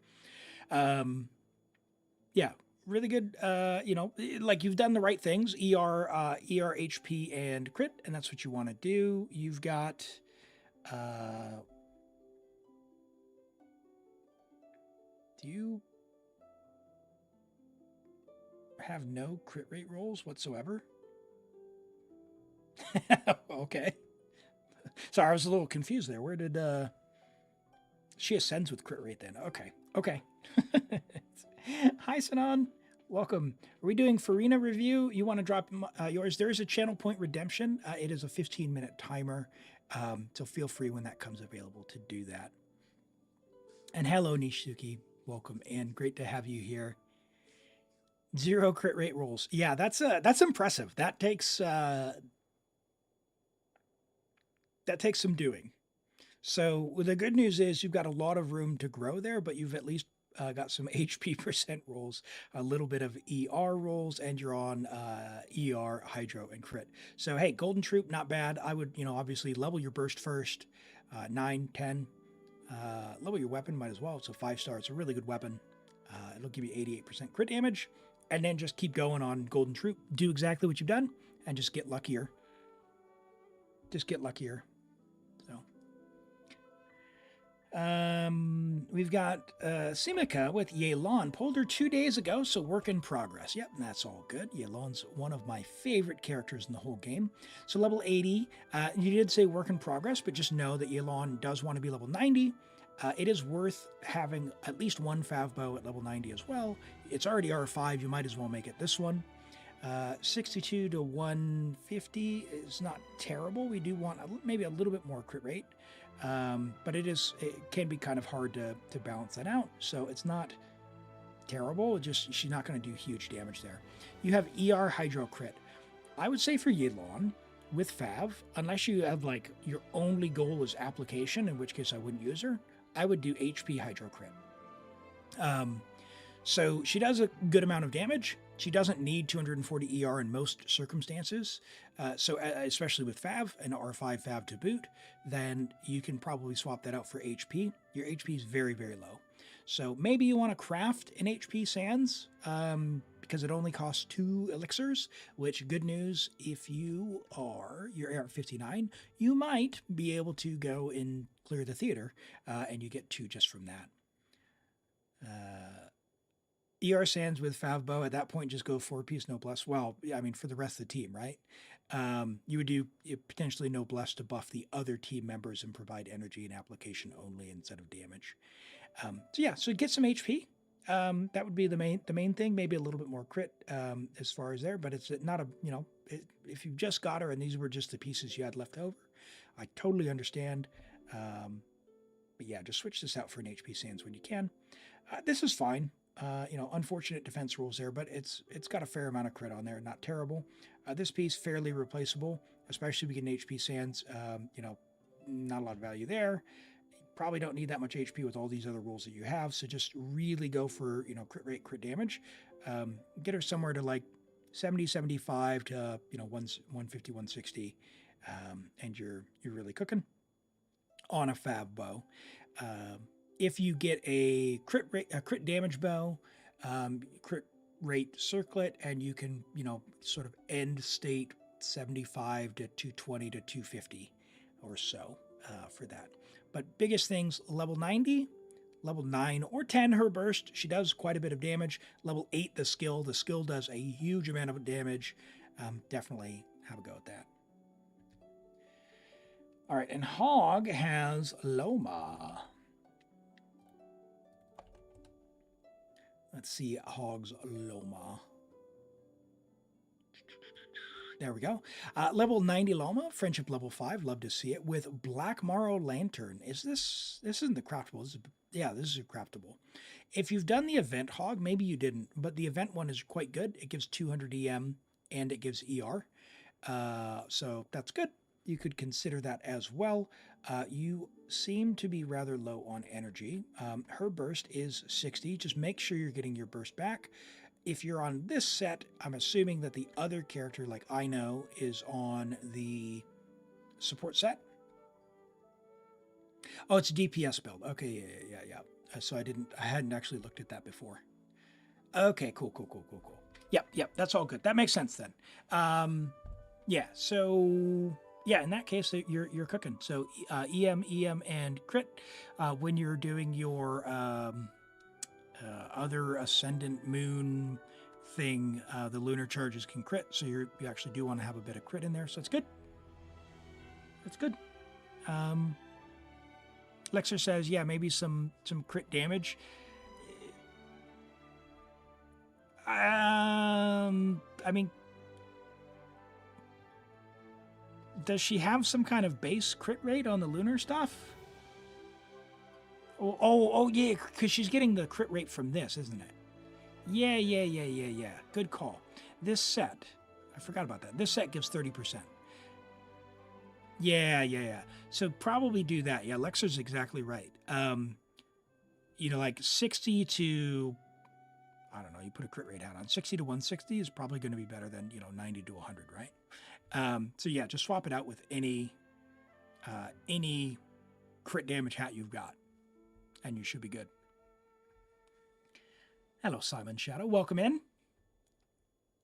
Yeah, really good. Like you've done the right things, ER, HP, and crit, and that's what you want to do. You've got... do you have no crit rate rolls whatsoever? Okay. Sorry, I was a little confused there. Where did she ascends with crit rate then? Okay. Hi, Sanan. Welcome. Are we doing Farina review? You want to drop yours? There is a channel point redemption. It is a 15-minute timer. So feel free when that comes available to do that. And hello, Nishisuki. Welcome, and great to have you here. 0 crit rate rolls. Yeah, that's impressive. That takes some doing. So the good news is you've got a lot of room to grow there, but you've at least got some HP percent rolls, a little bit of ER rolls, and you're on ER, Hydro, and Crit. So hey, Golden Troop, not bad. I would, obviously level your burst first, 9, 10. Level your weapon, might as well. So 5-star, it's a really good weapon. It'll give you 88% crit damage, and then just keep going on Golden Troop. Do exactly what you've done, and just get luckier. Just get luckier. We've got Simika with Yelan. Pulled her 2 days ago, so work in progress. Yep, that's all good. Yelan's one of my favorite characters in the whole game. So level 80, you did say work in progress, but just know that Yelan does want to be level 90. It is worth having at least one Fav bow at level 90 as well. It's already R5, you might as well make it this one. 62 to 150 is not terrible. We do want maybe a little bit more crit rate. But it can be kind of hard to balance that out. So it's not terrible. She's not going to do huge damage there. You have ER Hydro Crit. I would say for Yelan with Fav, unless you have like your only goal is application, in which case I wouldn't use her, I would do HP Hydro Crit. So she does a good amount of damage. She doesn't need 240 ER in most circumstances. So especially with Fav, an R5 Fav to boot, then you can probably swap that out for HP. Your HP is very, very low. So maybe you want to craft an HP Sands because it only costs 2 elixirs, which good news, if you're at 59, you might be able to go and clear the theater and you get 2 just from that. ER Sands with Fav Bow, at that point, just go 4-piece Noblesse. Well, I mean, for the rest of the team, right? You would do potentially Noblesse to buff the other team members and provide energy and application only instead of damage. So get some HP. That would be the main thing. Maybe a little bit more crit as far as there, but it's not if you just got her and these were just the pieces you had left over, I totally understand. But yeah, just switch this out for an HP Sands when you can. This is fine. Unfortunate defense rules there, but it's got a fair amount of crit on there, not terrible. This piece fairly replaceable, especially if we get an HP Sands. Not a lot of value there. Probably don't need that much HP with all these other rules that you have, so just really go for crit rate, crit damage. Get her somewhere to like 70, 75 to 150, 160, and you're really cooking on a Fav bow. If you get a crit damage bow, crit rate circlet, and you can, sort of end state 75 to 220 to 250 or so for that. But biggest things, level 90, level 9 or 10 her burst. She does quite a bit of damage. Level 8 the skill. The skill does a huge amount of damage. Definitely have a go at that. All right, and Hog has Loma. Let's see Hog's Loma. There we go. Level 90 Loma, Friendship level 5, love to see it, with Black Morrow Lantern. This isn't the craftable. This is a craftable. If you've done the event Hog, maybe you didn't, but the event one is quite good. It gives 200 EM and it gives ER. So that's good. You could consider that as well. You seem to be rather low on energy. Her burst is 60. Just make sure you're getting your burst back. If you're on this set, I'm assuming that the other character, like I know, is on the support set. Oh, it's a DPS build. Okay, yeah. So I hadn't actually looked at that before. Okay, cool. Yep, that's all good. That makes sense then. So yeah, in that case, you're cooking. So EM, and crit when you're doing your other Ascendant Moon thing, the lunar charges can crit, so you actually do want to have a bit of crit in there, so it's good. It's good. Lexer says, yeah, maybe some crit damage. I mean, does she have some kind of base crit rate on the lunar stuff? Oh, yeah, because she's getting the crit rate from this, isn't it? Yeah. Good call. This set, I forgot about that. This set gives 30%. Yeah. So probably do that. Yeah, Lexer's exactly right. Like 60 to, I don't know, you put a crit rate hat on. 60 to 160 is probably going to be better than, 90 to 100, right? So yeah, just swap it out with any crit damage hat you've got, and you should be good. Hello, Simon Shadow. Welcome in.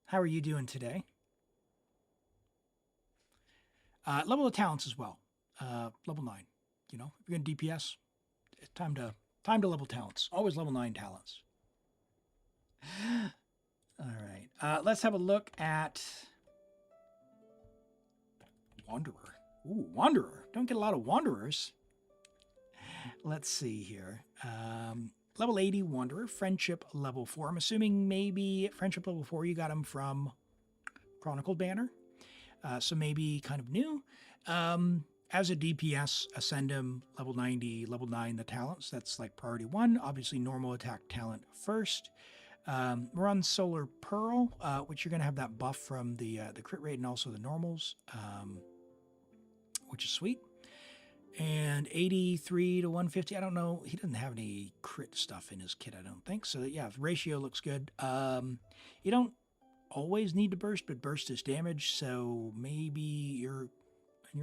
How are you doing today? Level of talents as well. Level 9. If you're going to DPS, it's time to level talents. Always level 9 talents. All right. Let's have a look at Wanderer. Ooh, Wanderer. Don't get a lot of Wanderers. Let's see here. Level 80 Wanderer, Friendship level 4. I'm assuming maybe Friendship level 4 you got him from Chronicled Banner. So maybe kind of new. As a DPS, ascend him level 90, level 9 the talents. That's like priority 1. Obviously normal attack talent first. We're on Solar Pearl, which you're going to have that buff from the crit rate and also the normals, which is sweet. And 83 to 150, I don't know. He doesn't have any crit stuff in his kit, I don't think. So yeah, the ratio looks good. You don't always need to burst, but burst is damage. So maybe you're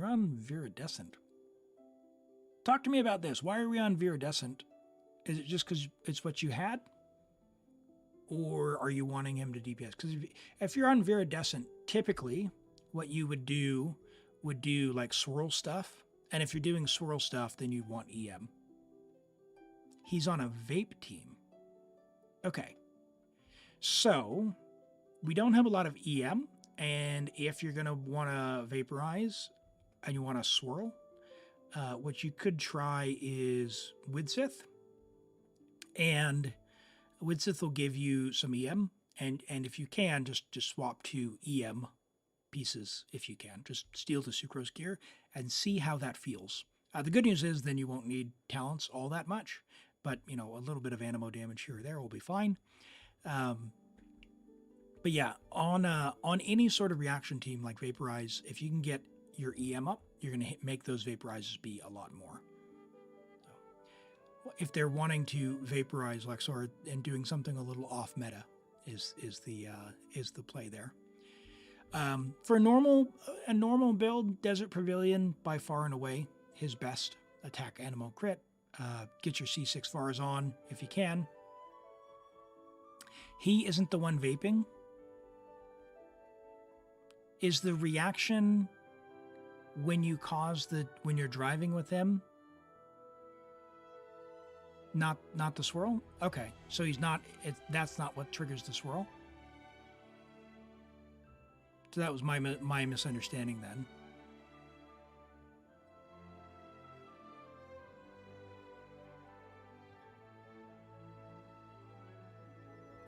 on Viridescent. Talk to me about this. Why are we on Viridescent? Is it just because it's what you had? Or are you wanting him to DPS? Because if you're on Viridescent, typically what you would do like swirl stuff. And if you're doing swirl stuff, then you want EM. He's on a vape team. Okay. So we don't have a lot of EM. And if you're going to want to vaporize and you want to swirl, what you could try is Widsith. And Widsith will give you some EM. And if you can, just swap to EM pieces if you can. Just steal the Sucrose gear and see how that feels. The good news is then you won't need talents all that much, but a little bit of animo damage here or there will be fine. But yeah, on any sort of reaction team like Vaporize, if you can get your EM up, you're going to make those Vaporizes be a lot more. So, if they're wanting to Vaporize Lexor and doing something a little off meta is the play there. For a normal build, Desert Pavilion by far and away his best attack animal crit. Get your C6 Vars on if you can. He isn't the one vaping. Is the reaction when you're driving with him not the swirl? Okay, so that's not what triggers the swirl. So that was my misunderstanding then.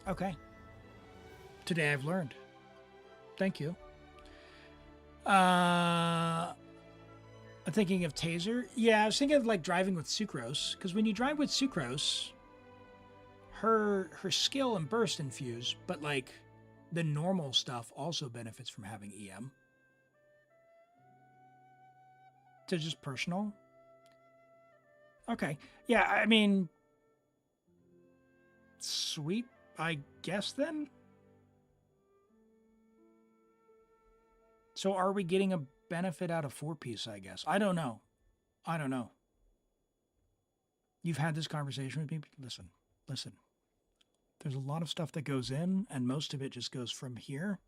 Okay. Today I've learned. Thank you. I'm thinking of Taser. Yeah, I was thinking of like driving with Sucrose, because when you drive with Sucrose, her skill and burst infuse, but like the normal stuff also benefits from having EM. So just personal. Okay. Yeah, I mean, sweet, I guess then. So are we getting a benefit out of 4-piece, I guess? I don't know. You've had this conversation with me. Listen. There's a lot of stuff that goes in, and most of it just goes from here.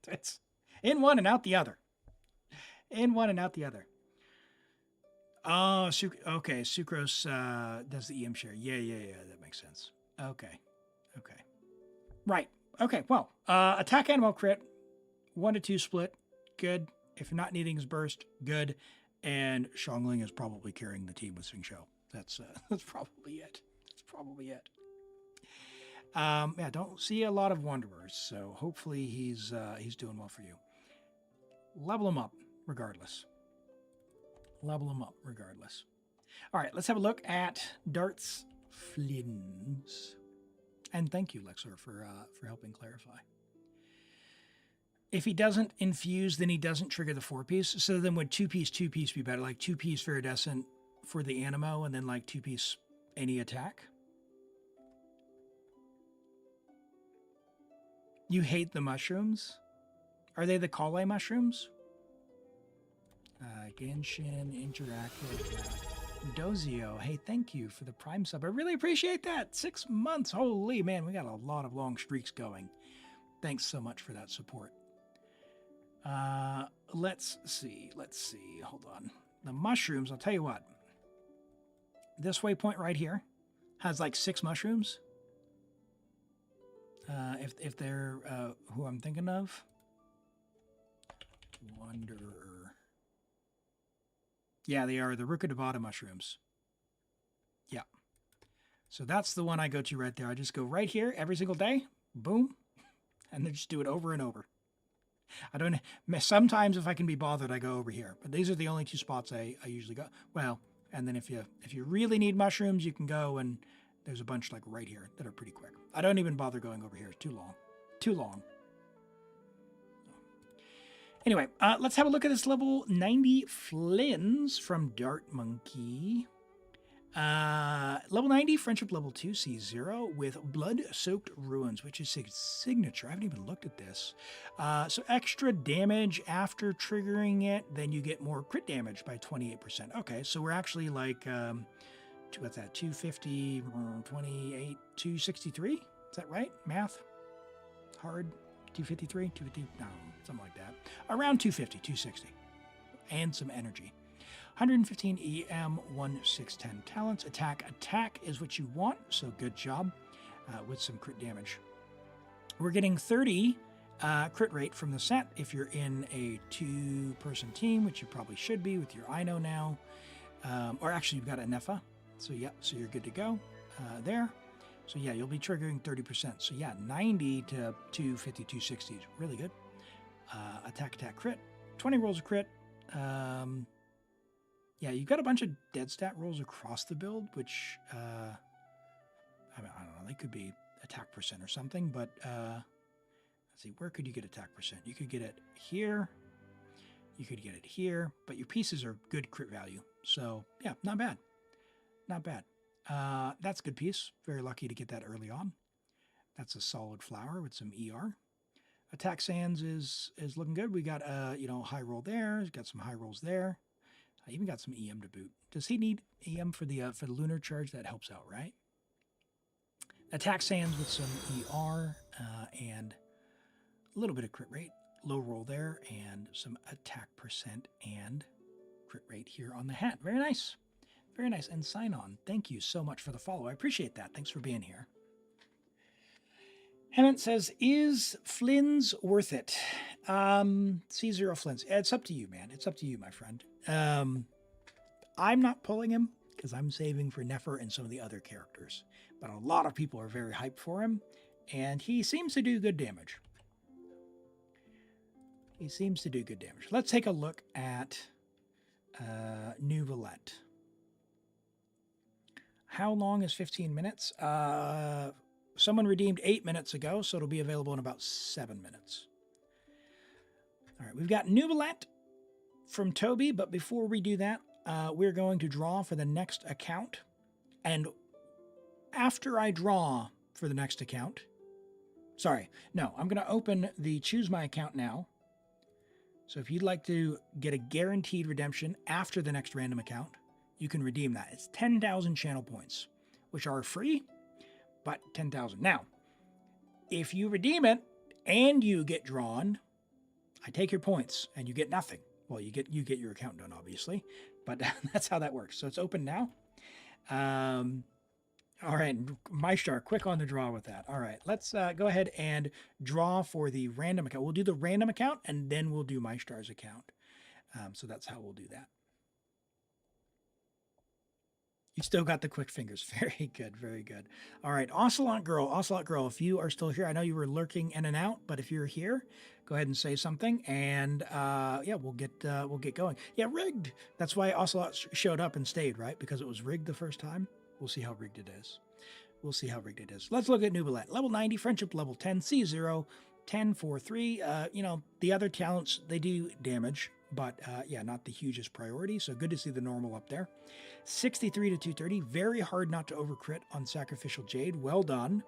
It's in one and out the other. Oh, okay. Sucrose does the EM share. Yeah. That makes sense. Okay. Right. Okay. Well, attack animal crit, 1 to 2 split. Good. If you're not needing his burst, good. And Xiangling is probably carrying the team with Xing Shou. That's probably it. Yeah, don't see a lot of Wanderers, so hopefully he's doing well for you. Level him up regardless. All right, let's have a look at Dart's Flins. And thank you, Lexor, for helping clarify. If he doesn't infuse, then he doesn't trigger the 4-piece. So then would 2-piece be better? Like 2-piece Viridescent for the Animo and then like 2-piece any attack? You hate the mushrooms? Are they the Kale mushrooms? Genshin Interactive. Dozio, hey, thank you for the Prime sub. I really appreciate that. 6 months. Holy man, we got a lot of long streaks going. Thanks so much for that support. Let's see. Hold on. The mushrooms, I'll tell you what. This waypoint right here has like 6 mushrooms. If they're who I'm thinking of. Wanderer. Yeah, they are the Rukkhadevata mushrooms. Yeah. So that's the one I go to right there. I just go right here every single day. Boom. And then just do it over and over. I don't. Sometimes if I can be bothered, I go over here. But these are the only 2 spots I usually go. Well, and then if you really need mushrooms, you can go and there's a bunch like right here that are pretty quick. I don't even bother going over here. It's too long. Too long. Anyway, let's have a look at this level 90 Flins from Dart Monkey. Level 90, Friendship level 2, C0 with Blood-Soaked Ruins, which is his signature. I haven't even looked at this. So extra damage after triggering it, then you get more crit damage by 28%. Okay, so we're actually like, what's that, 250, 28, 263? Is that right? Math? Hard? 253? 250? No, something like that. Around 250, 260. And some energy. 115 EM, 1610 talents. Attack is what you want, so good job with some crit damage. We're getting 30 crit rate from the set if you're in a 2-person team, which you probably should be with your Ino now. Or actually, you've got a Nefa. So, yeah, so you're good to go there. So, yeah, you'll be triggering 30%. So, yeah, 90 to 250, 260 is really good. Attack, crit. 20 rolls of crit. Yeah, you've got a bunch of dead stat rolls across the build, which, I don't know, they could be attack percent or something, but, let's see, where could you get attack percent? You could get it here. You could get it here, but your pieces are good crit value. So, yeah, not bad. Not bad. That's a good piece. Very lucky to get that early on. That's a solid flower with some ER. Attack Sands is looking good. We got high roll there. Got some high rolls there. I even got some EM to boot. Does he need EM for the lunar charge? That helps out, right? Attack Sands with some ER and a little bit of crit rate. Low roll there and some attack percent and crit rate here on the hat. Very nice. Very nice. And sign on. Thank you so much for the follow. I appreciate that. Thanks for being here. Hemant says, is Flins worth it? C0 Flins. It's up to you, man. It's up to you, my friend. I'm not pulling him because I'm saving for Nefer and some of the other characters. But a lot of people are very hyped for him, and he seems to do good damage. He seems to do good damage. Let's take a look at Nouvelette. How long is 15 minutes? Someone redeemed 8 minutes ago, so it'll be available in about 7 minutes. All right, we've got Nouvelette from Toby, but before we do that, we're going to draw for the next account. And after I draw for the next account, I'm going to open the Choose My Account now. So if you'd like to get a guaranteed redemption after the next random account, you can redeem that. It's 10,000 channel points, which are free, but 10,000. Now, if you redeem it and you get drawn, I take your points and you get nothing. Well, you get your account done, obviously, but that's how that works. So it's open now. All right, MyStar, quick on the draw with that. All right, let's go ahead and draw for the random account. We'll do the random account and then we'll do MyStar's account. So that's how we'll do that. You still got the quick fingers. Very good, very good. All right, Ocelot Girl, if you are still here, I know you were lurking in and out, but if you're here, go ahead and say something, and yeah, we'll get going. Yeah, rigged. That's why Ocelot showed up and stayed, right? Because it was rigged the first time. We'll see how rigged it is. Let's look at Nouvelette. Level 90, Friendship level 10, C0, 10, 4, 3. You know, the other talents, they do damage, but yeah, not the hugest priority. So good to see the normal up there. 63 to 230. Very hard not to overcrit on Sacrificial Jade. Well done.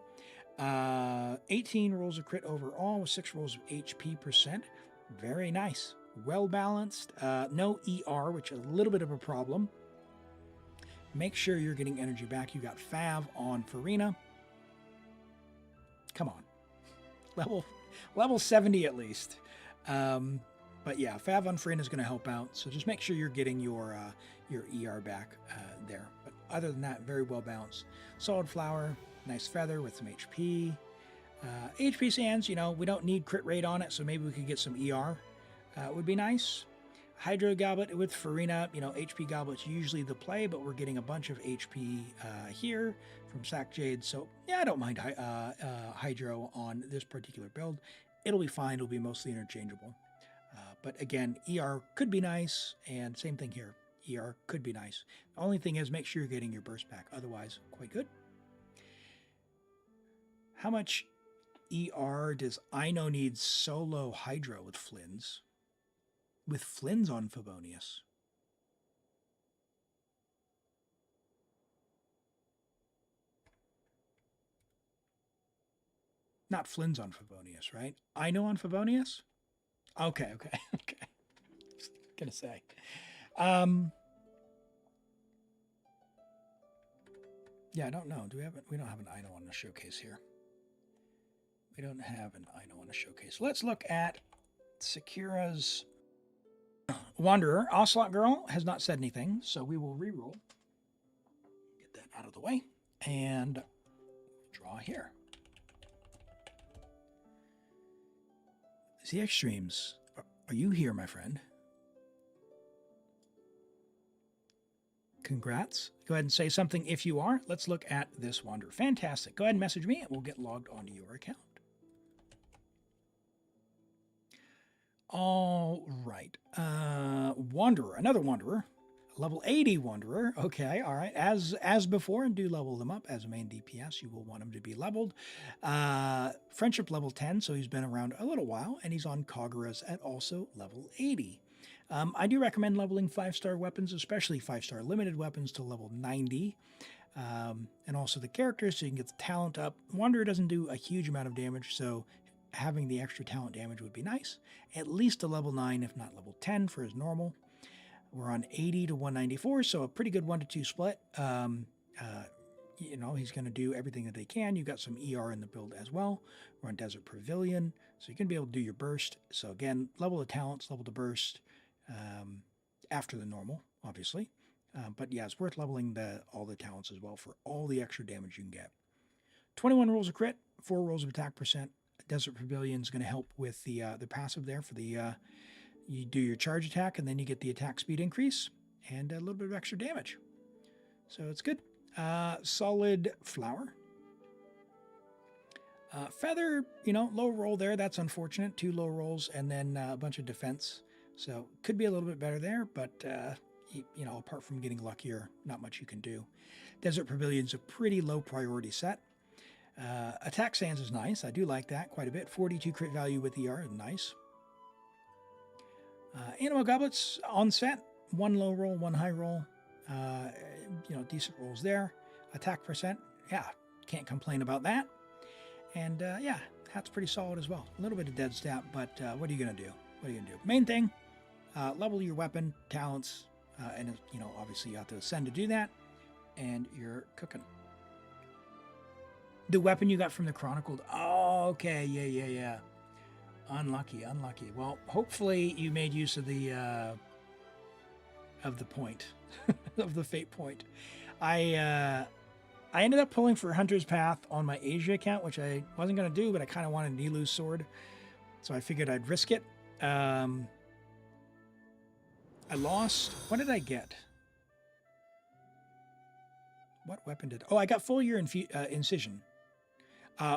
18 rolls of crit overall with 6 rolls of HP percent. Very nice. Well balanced. No ER, which is a little bit of a problem. Make sure you're getting energy back. You got Fav on Farina. Come on. Level 70 at least. But yeah, Fav on Farina is going to help out. So just make sure you're getting your ER back there. But other than that, very well balanced. Solid Flower, nice Feather with some HP. HP Sands, you know, we don't need crit rate on it, so maybe we could get some ER. Would be nice. Hydro Goblet with Farina, you know, HP Goblet's usually the play, but we're getting a bunch of HP here from Sac Jade. So yeah, I don't mind Hydro on this particular build. It'll be fine. It'll be mostly interchangeable. But again, ER could be nice, and same thing here. ER could be nice. The only thing is make sure you're getting your burst back. Otherwise, quite good. How much ER does Ino need solo Hydro with Flynn's? With Flynn's on Favonius. Not Flynn's on Favonius, right? Ino on Favonius? Okay. Just gonna say. Yeah, I don't know. We don't have an Ino on the showcase here. We don't have an Ino on the showcase. Let's look at Sakura's Wanderer. Ocelot Girl has not said anything, so we will reroll. Get that out of the way. And draw here. ZX Streams, are you here, my friend? Congrats. Go ahead and say something if you are. Let's look at this Wanderer. Fantastic. Go ahead and message me and we'll get logged onto your account. All right. Wanderer, another Wanderer. Level 80 Wanderer. Okay, all right. As before, and do level them up as a main DPS. You will want him to be leveled. Friendship level 10, so he's been around a little while, and he's on Kagura's at also level 80. I do recommend leveling 5-star weapons, especially 5-star limited weapons, to level 90. And also the characters, so you can get the talent up. Wanderer doesn't do a huge amount of damage, so having the extra talent damage would be nice. At least a level 9, if not level 10 for his normal. We're on 80 to 194, so a pretty good 1-to-2 split. You know, he's going to do everything that they can. You've got some ER in the build as well. We're on Desert Pavilion, so you're going to be able to do your burst. So again, level the talents, level the burst after the normal, obviously. But yeah, it's worth leveling all the talents as well for all the extra damage you can get. 21 rolls of crit, 4 rolls of attack percent. Desert Pavilion is going to help with the passive there for the... you do your charge attack, and then you get the attack speed increase and a little bit of extra damage. So it's good. Solid Flower. Feather, you know, low roll there. That's unfortunate. 2 low rolls and then a bunch of defense. So could be a little bit better there, but, you know, apart from getting luckier, not much you can do. Desert Pavilion's a pretty low priority set. Attack Sands is nice. I do like that quite a bit. 42 crit value with ER is nice. Animal Goblets on set. 1 low roll, 1 high roll. You know, decent rolls there. Attack percent. Yeah, can't complain about that. And yeah, that's pretty solid as well. A little bit of dead stat, but what are you going to do? What are you going to do? Main thing, level your weapon, talents, and, you know, obviously you have to ascend to do that. And you're cooking. The weapon you got from the Chronicled. Oh, okay. Yeah. Unlucky. Well, hopefully you made use of the point, of the fate point. I ended up pulling for Hunter's Path on my Asia account, which I wasn't going to do, but I kind of wanted Nilu's sword, so I figured I'd risk it. I lost. What did I get? What weapon did? Oh, I got full year incision,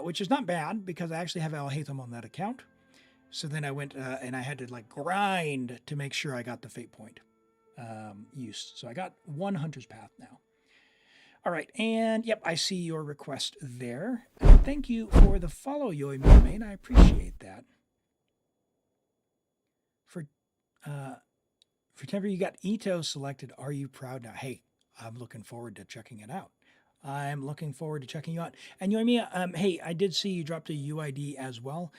which is not bad because I actually have Al Haytham on that account. So then I went and I had to like grind to make sure I got the fate point use. So I got 1 Hunter's Path now. All right, and yep, I see your request there. thank you for the follow, Yoi Mermaid. I appreciate that. For Temper, you got Ito selected. Are you proud now? Hey, I'm looking forward to checking it out. I'm looking forward to checking you out. And Yoimiya, hey, I did see you dropped a UID as well.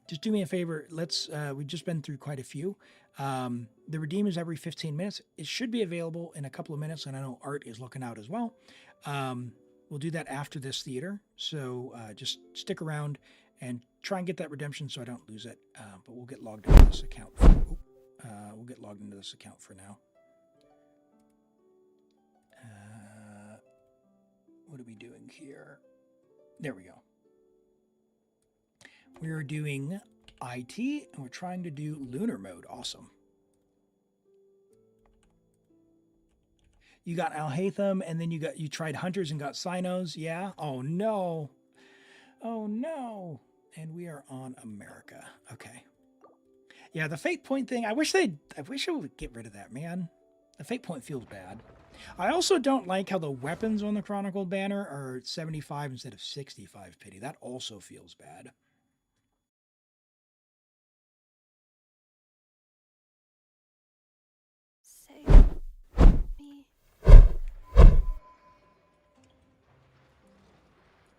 Just do me a favor. We've just been through quite a few. The redeem is every 15 minutes. It should be available in a couple of minutes, and I know Art is looking out as well. We'll do that after this theater. So just stick around and try and get that redemption so I don't lose it. But we'll get logged into this account. We'll get logged into this account for now. What are we doing here? There we go. We're doing IT, and we're trying to do lunar mode. Awesome. You got Alhaitham, and then you tried Hunters and got Sinos. Yeah. Oh no. Oh no. And we are on America. Okay. Yeah, the fate point thing. I wish I would get rid of that, man. The fate point feels bad. I also don't like how the weapons on the Chronicled banner are 75 instead of 65 pity. That also feels bad. Save me.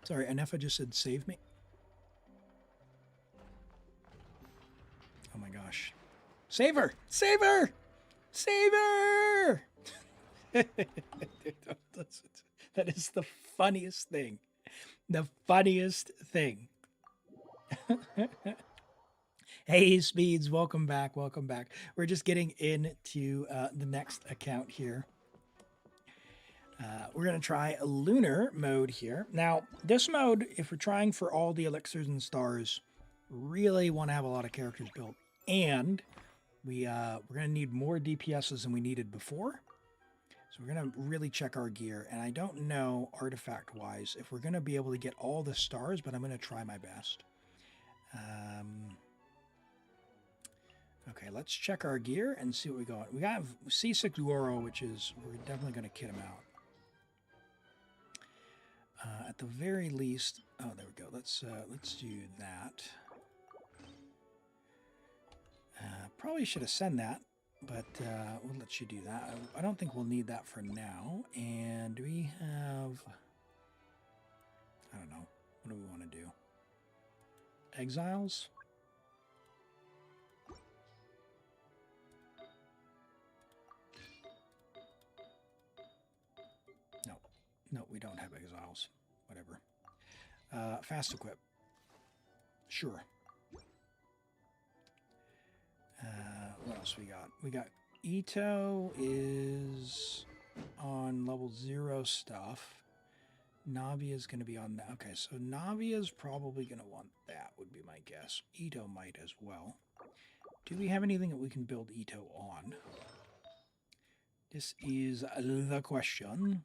Sorry, Anefa just said save me. Oh my gosh. Save her! Save her! Save her! That is the funniest thing. The funniest thing. Hey, Speeds, welcome back. Welcome back. We're just getting into the next account here. We're going to try a lunar mode here. Now, this mode, if we're trying for all the elixirs and stars, really want to have a lot of characters built. And we're going to need more DPSs than we needed before. So we're going to really check our gear. And I don't know, artifact-wise, if we're going to be able to get all the stars, but I'm going to try my best. Okay, let's check our gear and see what we got. We got C6 Duoro, which is, we're definitely going to kit him out. At the very least, oh, there we go. Let's do that. Probably should have sent that, but we'll let you do that. I don't think we'll need that for now. And we have, I don't know, what do we want to do? Exiles? No, we don't have exiles. Whatever. Fast equip. Sure. What else we got? We got Ito is on level 0 stuff. Navia is going to be on that. Okay, so Navia is probably going to want that, would be my guess. Ito might as well. Do we have anything that we can build Ito on? This is the question.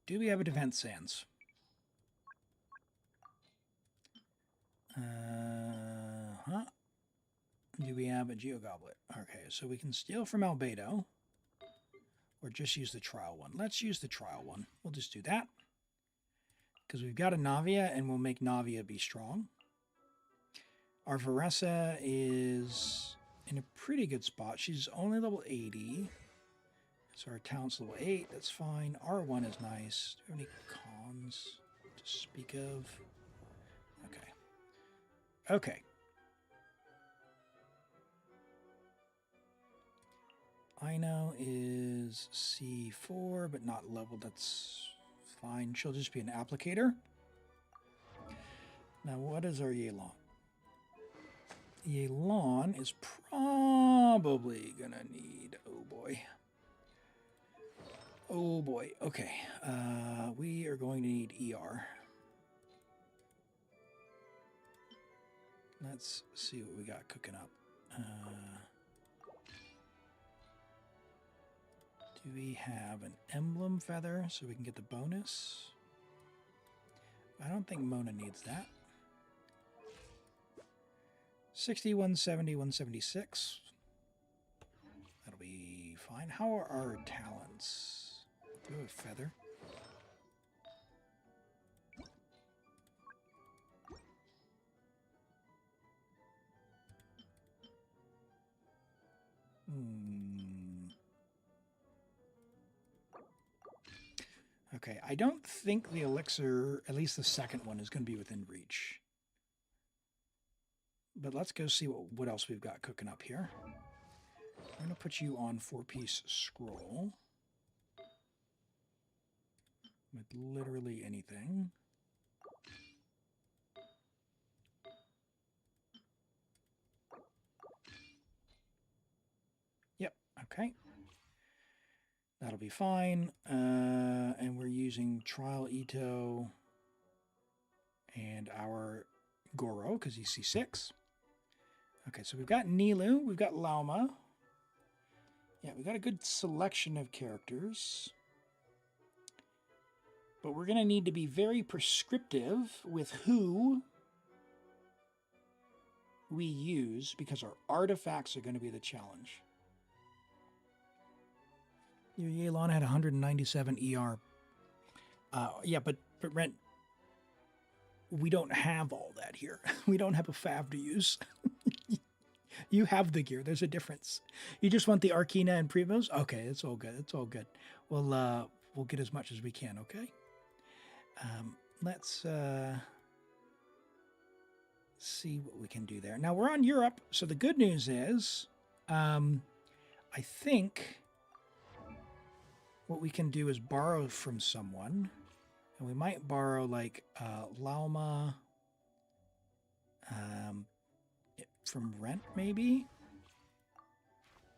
Do we have a defense sans? Do we have a Geogoblet? Okay, so we can steal from Albedo. Or just use the trial one. Let's use the trial one. We'll just do that. Because we've got a Navia, and we'll make Navia be strong. Our Varessa is in a pretty good spot. She's only level 80. So our talent's level 8. That's fine. R1 is nice. Do we have any cons to speak of? Okay. Okay. Ino is C4, but not leveled. That's fine. She'll just be an applicator. Now, what is our Yelan? Yelan is probably going to need... Oh, boy. Oh, boy. Okay. We are going to need ER. Let's see what we got cooking up. Do we have an emblem feather so we can get the bonus? I don't think Mona needs that. 60, 170, 176. That'll be fine. How are our talents? Do we have a feather? Okay, I don't think the elixir, at least the second one, is going to be within reach. But let's go see what else we've got cooking up here. I'm going to put you on 4-piece scroll. With literally anything. Yep, okay. That'll be fine. And we're using Trial Ito and our Goro, because he's C6. Okay, so we've got Nilu, we've got Lauma. Yeah, we've got a good selection of characters. But we're going to need to be very prescriptive with who we use, because our artifacts are going to be the challenge. Your Yelan had 197 ER. Yeah, but Rent, we don't have all that here. We don't have a fav to use. You have the gear. There's a difference. You just want the Arcana and Primos? Okay, it's all good. It's all good. We'll get as much as we can, okay? Let's see what we can do there. Now, we're on Europe, so the good news is, I think what we can do is borrow from someone, and we might borrow, like, Lauma, from Rent, maybe?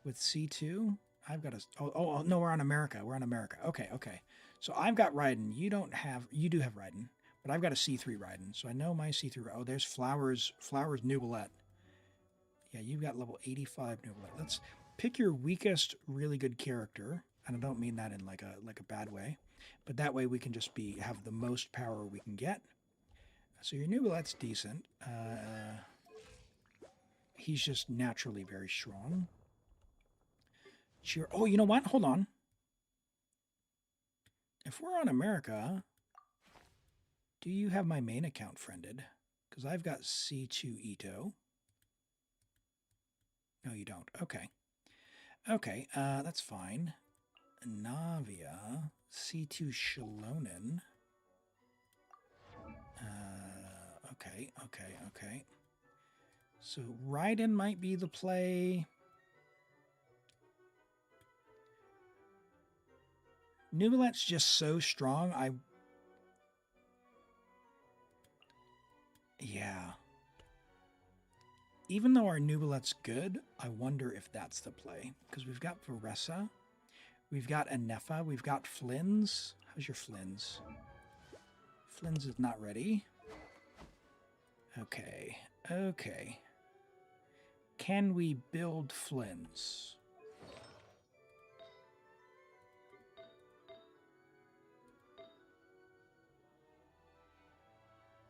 With C2? I've got a... Oh, no, we're on America. We're on America. Okay, okay. So I've got Raiden. You do have Raiden, but I've got a C3 Raiden. So I know my C3... Oh, there's Flowers Nubilette. Yeah, you've got level 85 Nubilette. Let's pick your weakest really good character. And I don't mean that in like a bad way. But that way we can just have the most power we can get. So your Nubilette's decent. He's just naturally very strong. Sure. Oh, you know what? Hold on. If we're on America, do you have my main account friended? Because I've got C2 Ito. No, you don't. Okay. Okay, that's fine. Navia, C2 Shalonen. Okay. So Raiden might be the play. Nubilette's just so strong. Yeah. Even though our Nubilette's good, I wonder if that's the play. Because we've got Varessa, we've got Anefa, we've got Flynn's. How's your Flynn's? Flynn's is not ready. Okay. Can we build Flynn's?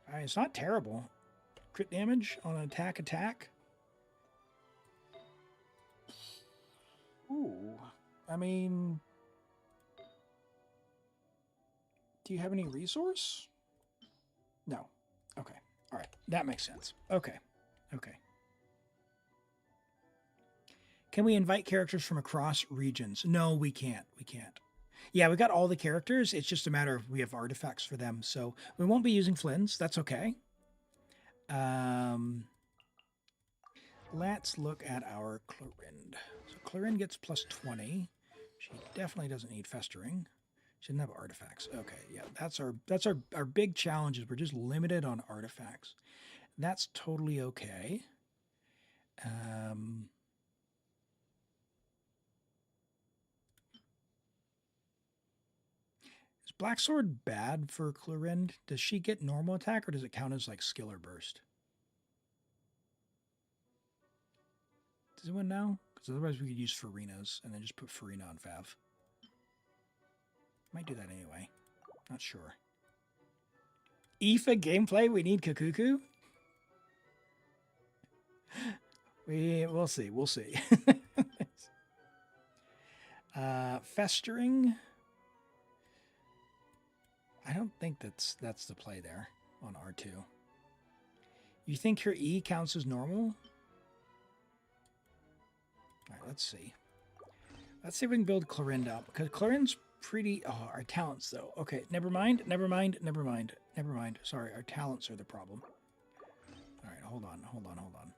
Alright, it's not terrible. Crit damage on an attack. Ooh. I mean... Do you have any resource? No. Okay. Alright. That makes sense. Okay. Can we invite characters from across regions? No, we can't. Yeah, we got all the characters. It's just a matter of we have artifacts for them. So we won't be using Flynn's. That's okay. Let's look at our Clorind. So Clorind gets plus 20. She definitely doesn't need Festering. She doesn't have artifacts. Okay, yeah, that's our big challenge is we're just limited on artifacts. That's totally okay. Is Black Sword bad for Clorind? Does she get normal attack or does it count as like skill or burst? Does anyone know? Because otherwise we could use Farina's and then just put Farina on Fav. Might do that anyway. Not sure. Aoife gameplay, we need Kakuku? We'll see. Festering. I don't think that's the play there on R2. You think her E counts as normal? All right, let's see. Let's see if we can build Clorind up, because Clorind's pretty... Oh, our talents, though. Okay, never mind, never mind, never mind, never mind. Sorry, our talents are the problem. All right, hold on, hold on, hold on.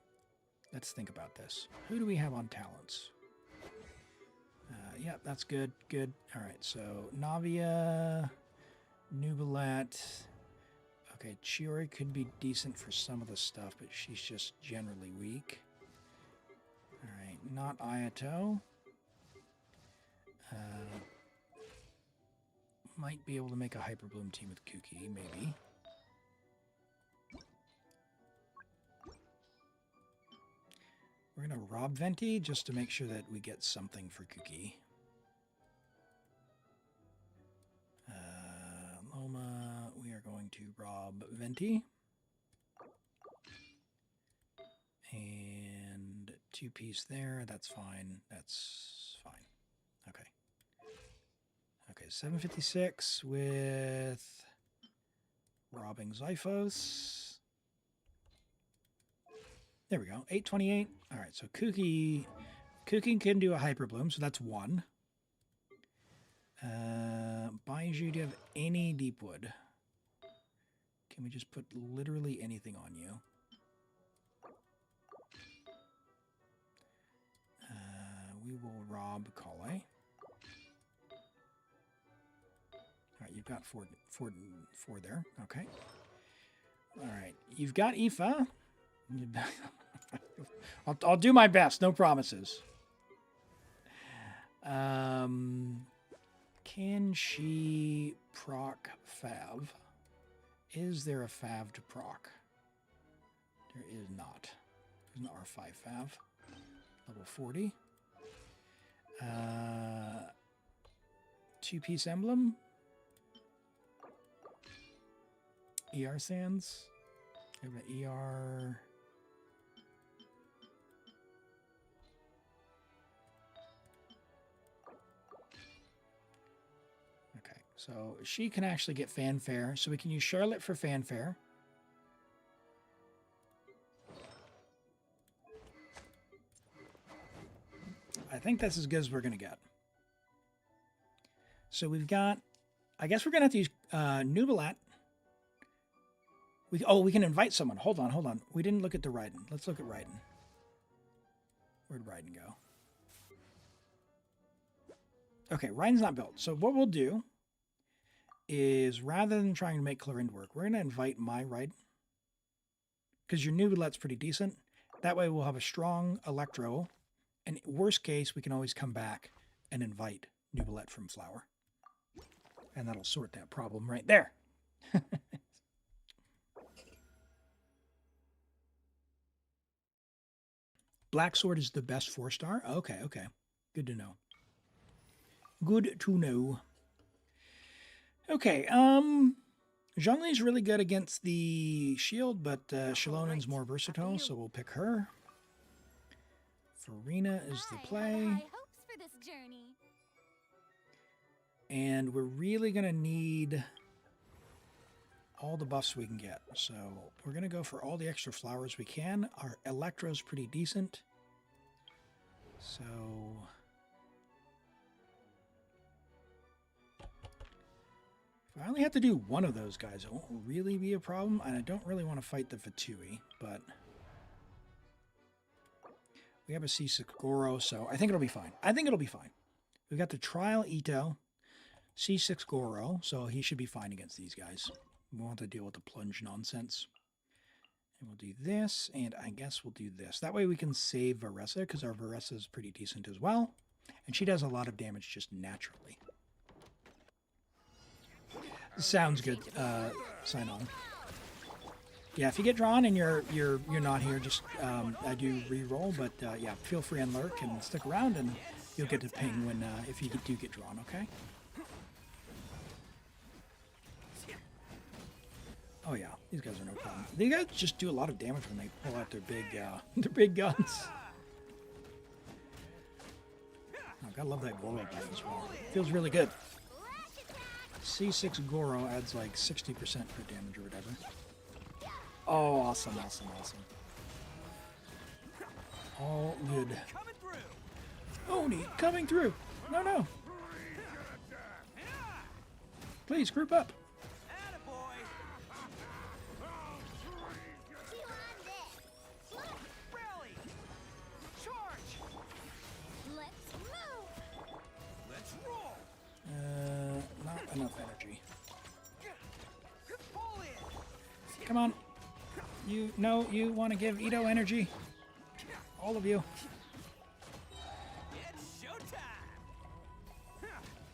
Let's think about this. Who do we have on talents? Yeah, that's good, good. All right, so Navia, Nubilat. Okay, Chiori could be decent for some of the stuff, but she's just generally weak. All right, not Ayato. Might be able to make a Hyperbloom team with Kuki, maybe. We're going to rob Venti just to make sure that we get something for Kuki. Loma, we are going to rob Venti. And 2-piece there, that's fine. That's fine. Okay. Okay, 756 with robbing Zyphos. There we go. 828. All right, so Kuki can do a Hyperbloom, so that's 1. Baiju, do you have any Deepwood? Can we just put literally anything on you? We will rob Kale. All right, you've got four there. Okay. All right, you've got Aoife. I'll do my best. No promises. Can she proc Fav? Is there a Fav to proc? There is not. There's an R5 Fav. Level 40. 2-piece emblem. ER Sands. We have an ER. Okay, so she can actually get fanfare. So we can use Charlotte for fanfare. I think that's as good as we're going to get. So we've got, I guess we're going to have to use Nubilat. We can invite someone. Hold on. We didn't look at the Raiden. Let's look at Raiden. Where'd Raiden go? Okay, Raiden's not built. So what we'll do is, rather than trying to make Clorind work, we're going to invite my Raiden. Because your Nubilat's pretty decent. That way we'll have a strong Electro. And worst case, we can always come back and invite Nubilat from Flower. And that'll sort that problem right there. Black Sword is the best 4-star? Okay. Good to know. Good to know. Okay, Zhongli's really good against the shield, but Shalonen's more versatile, so we'll pick her. Farina is the play. High hopes for this journey. And we're really going to need all the buffs we can get. So we're going to go for all the extra flowers we can. Our Electro's pretty decent. So if I only have to do one of those guys, it won't really be a problem. And I don't really want to fight the Fatui, but we have a C6 Goro, so I think it'll be fine. We've got the Trial Ito, C6 Goro, so he should be fine against these guys. We won't have to deal with the plunge nonsense. And we'll do this, and I guess we'll do this. That way we can save Varessa, because our Varessa is pretty decent as well. And she does a lot of damage just naturally. Sounds good. Sign on. Yeah, if you get drawn and you're not here, just I do re-roll, but yeah, feel free and lurk and stick around, and you'll get to ping when if you do get drawn. Okay. Oh yeah, these guys are no problem. These guys just do a lot of damage when they pull out their big guns. Oh, gotta love that Goro bite as well. Feels really good. C6 Goro adds like 60% per damage or whatever. Oh, awesome. All good. Oni coming through. No. Please, group up. Attaboy! Chew on this. Look, Rally! Charge! let's move. Let's roll! Not enough energy. Pull in! Come on. You want to give Ito energy? All of you. It's showtime!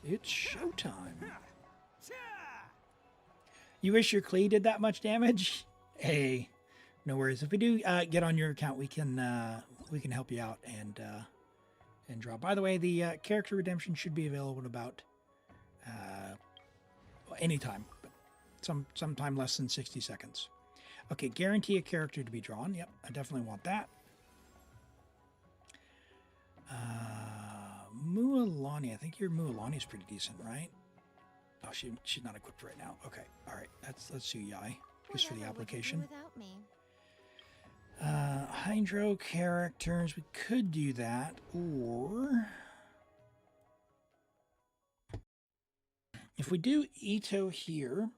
It's showtime. Cha! You wish your Klee did that much damage? Hey, no worries. If we do get on your account, we can help you out and draw. By the way, the character redemption should be available in about anytime, but sometime less than 60 seconds. Okay, guarantee a character to be drawn. Yep, I definitely want that. Mualani, I think your Mualani is pretty decent, right? Oh, she's not equipped right now. Okay, all right. Let's do Yai just for the Whatever would you do application. without me? Hydro characters, we could do that, or if we do Ito here,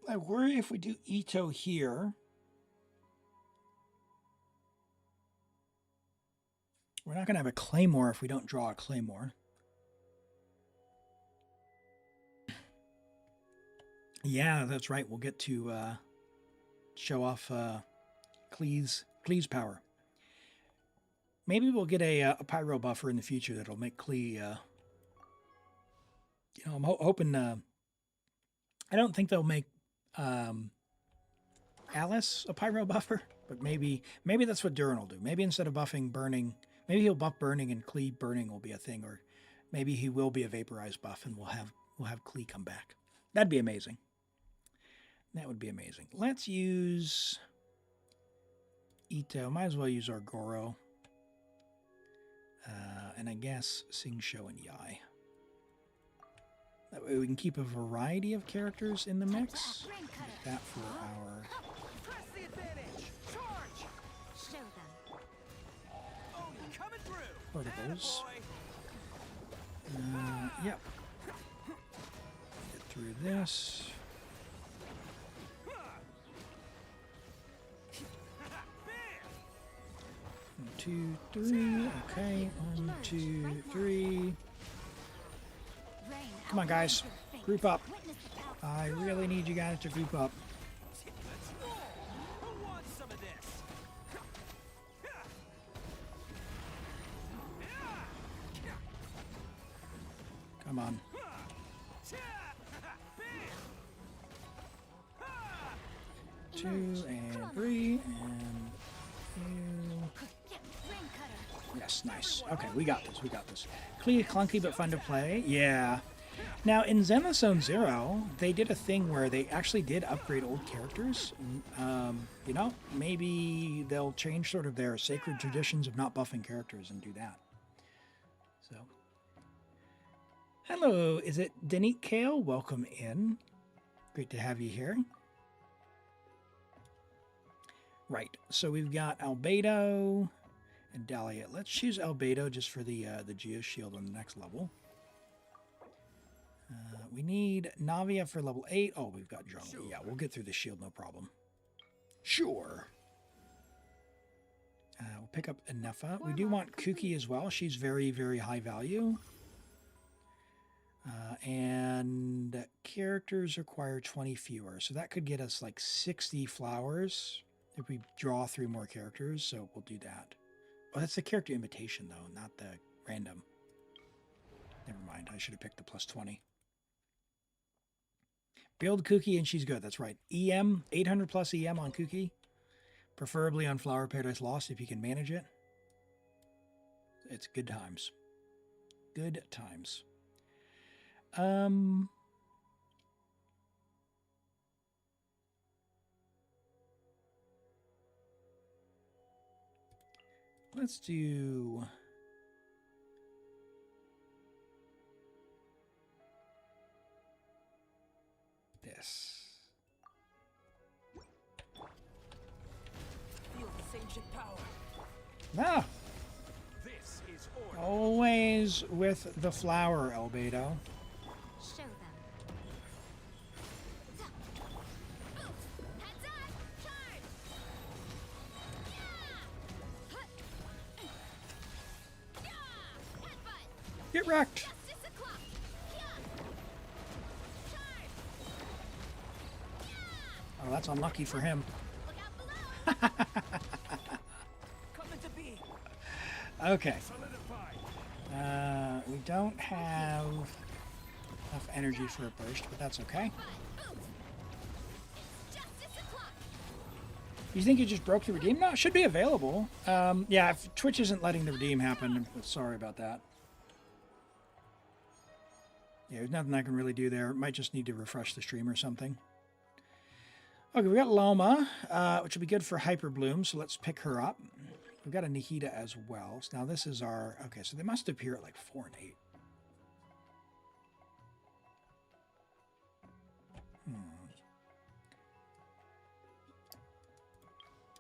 I worry if we do Ito here, we're not going to have a Claymore if we don't draw a Claymore. Yeah, that's right. We'll get to show off Klee's power. Maybe we'll get a pyro buffer in the future that'll make Klee. I'm hoping. I don't think they'll make Alice a pyro buffer, but maybe that's what Durin will do. Maybe instead of buffing burning, maybe he'll buff burning and Klee burning will be a thing, or maybe he will be a vaporized buff and we'll have Klee come back. That'd be amazing. That would be amazing. Let's use Ito. Might as well use our Goro. And I guess Sing Sho and Yai. That way we can keep a variety of characters in the mix. Like that for our Press the advantage! Charge! Show them. Oh, coming through! verticals. Attaboy! Yep. Get through this. Bam! 1, 2, 3. Okay. 1, 2, 3. Come on, guys. Group up. I really need you guys to group up. Let's roll! Who wants some of this? Come on. 2 and 3 and you. Yes, nice. Okay, we got this. We got this. Clunky but fun to play. Yeah. Now in Zenless Zone Zero, they did a thing where they actually did upgrade old characters. Maybe they'll change sort of their sacred traditions of not buffing characters and do that. So, hello, is it Denique Kale? Welcome in. Great to have you here. Right, so we've got Albedo and Dahlia. Let's choose Albedo just for the Geo Shield on the next level. We need Navia for level 8. Oh, we've got Jungle. Sure. Yeah, we'll get through the shield, no problem. Sure. We'll pick up Enefa. We do want Kuki as well. She's very, very high value. And characters require 20 fewer. So that could get us like 60 flowers if we draw 3 more characters. So we'll do that. Oh, that's the character invitation, though, not the random. Never mind. I should have picked the plus 20. Build Kuki and she's good. That's right. EM, 800 plus EM on Kuki. Preferably on Flower Paradise Lost if you can manage it. It's good times. Good times. Let's do this. Feel this ancient power. Ah! This is order. Always with the flower, Albedo. Show them. Heads up! Charge! Yeah! Headbutt! Get wrecked. Justice o'clock! Charge! Oh, that's unlucky for him. Look out below! Coming to be. Okay. Solidified. We don't have enough energy for a burst, but that's okay. Justice o'clock! You think you just broke the redeem? No, it should be available. Yeah, if Twitch isn't letting the redeem happen, I'm sorry about that. Yeah, there's nothing I can really do there. Might just need to refresh the stream or something. Okay, we got Loma, which will be good for Hyper Bloom, so let's pick her up. We've got a Nahida as well. So now this is our... Okay, so they must appear at like 4 and 8.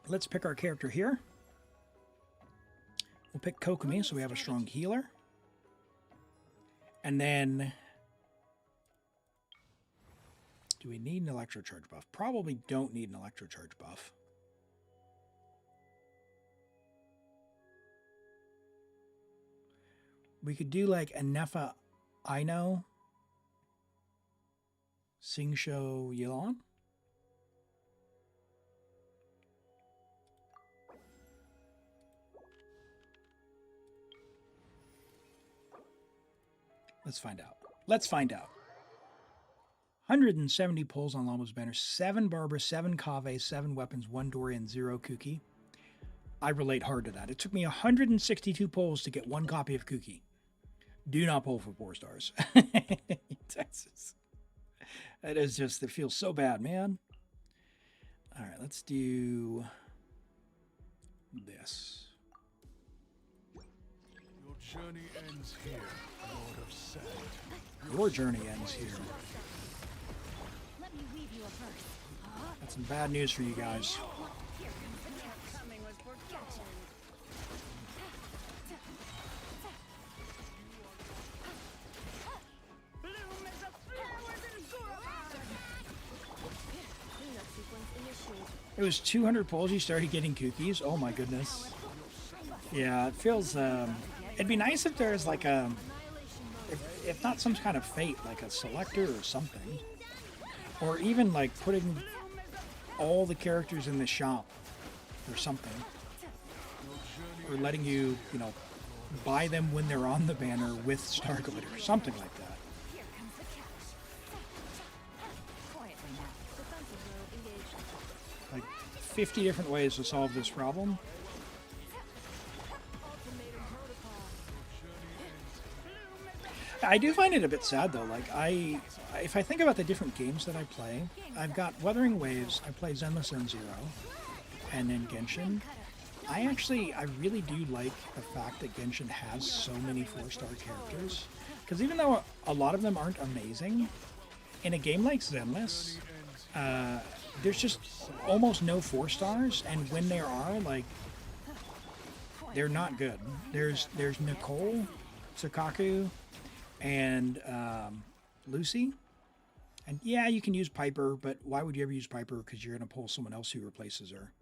Let's pick our character here. We'll pick Kokomi, so we have a strong healer. And then... Do we need an electrocharge buff? Probably don't need an electrocharge buff. We could do like a Nefa Aino, Singsho Yilon. Let's find out. Let's find out. 170 pulls on Lamo's banner, 7 Barbara, 7 Kave, 7 weapons, 1 Dorian, 0 Kuki. I relate hard to that. It took me 162 pulls to get 1 copy of Kuki. Do not pull for 4 stars. Texas. That is just, it feels so bad, man. All right, let's do this. Your journey ends here, Lord of Sand. Your journey ends here. Let me weave you a verse. That's some bad news for you guys. Here comes the catch. Coming was forgotten. Bloom as a flowers in Gurapon. Cleanup sequence initiated. It was 200 pulls you started getting cookies. Oh my goodness. Yeah, it feels, it'd be nice if there's like a, if not some kind of fate, like a selector or something. Or even like putting all the characters in the shop or something. Or letting you, you know, buy them when they're on the banner with Star Glitter. Something like that. Here comes the catch. Quietly now. Defensive mode engaged. Like 50 different ways to solve this problem. Ultimatum protocol. I do find it a bit sad though. Like if I think about the different games that I play, I've got Wuthering Waves, I play Zenless Zone Zero, and then Genshin. I really do like the fact that Genshin has so many 4-star characters. Because even though a lot of them aren't amazing, in a game like Zenless, there's just almost no 4 stars, and when there are, like, they're not good. There's Nicole, Sakaku, and Lucy. And yeah, you can use Piper, but why would you ever use Piper? Because you're going to pull someone else who replaces her.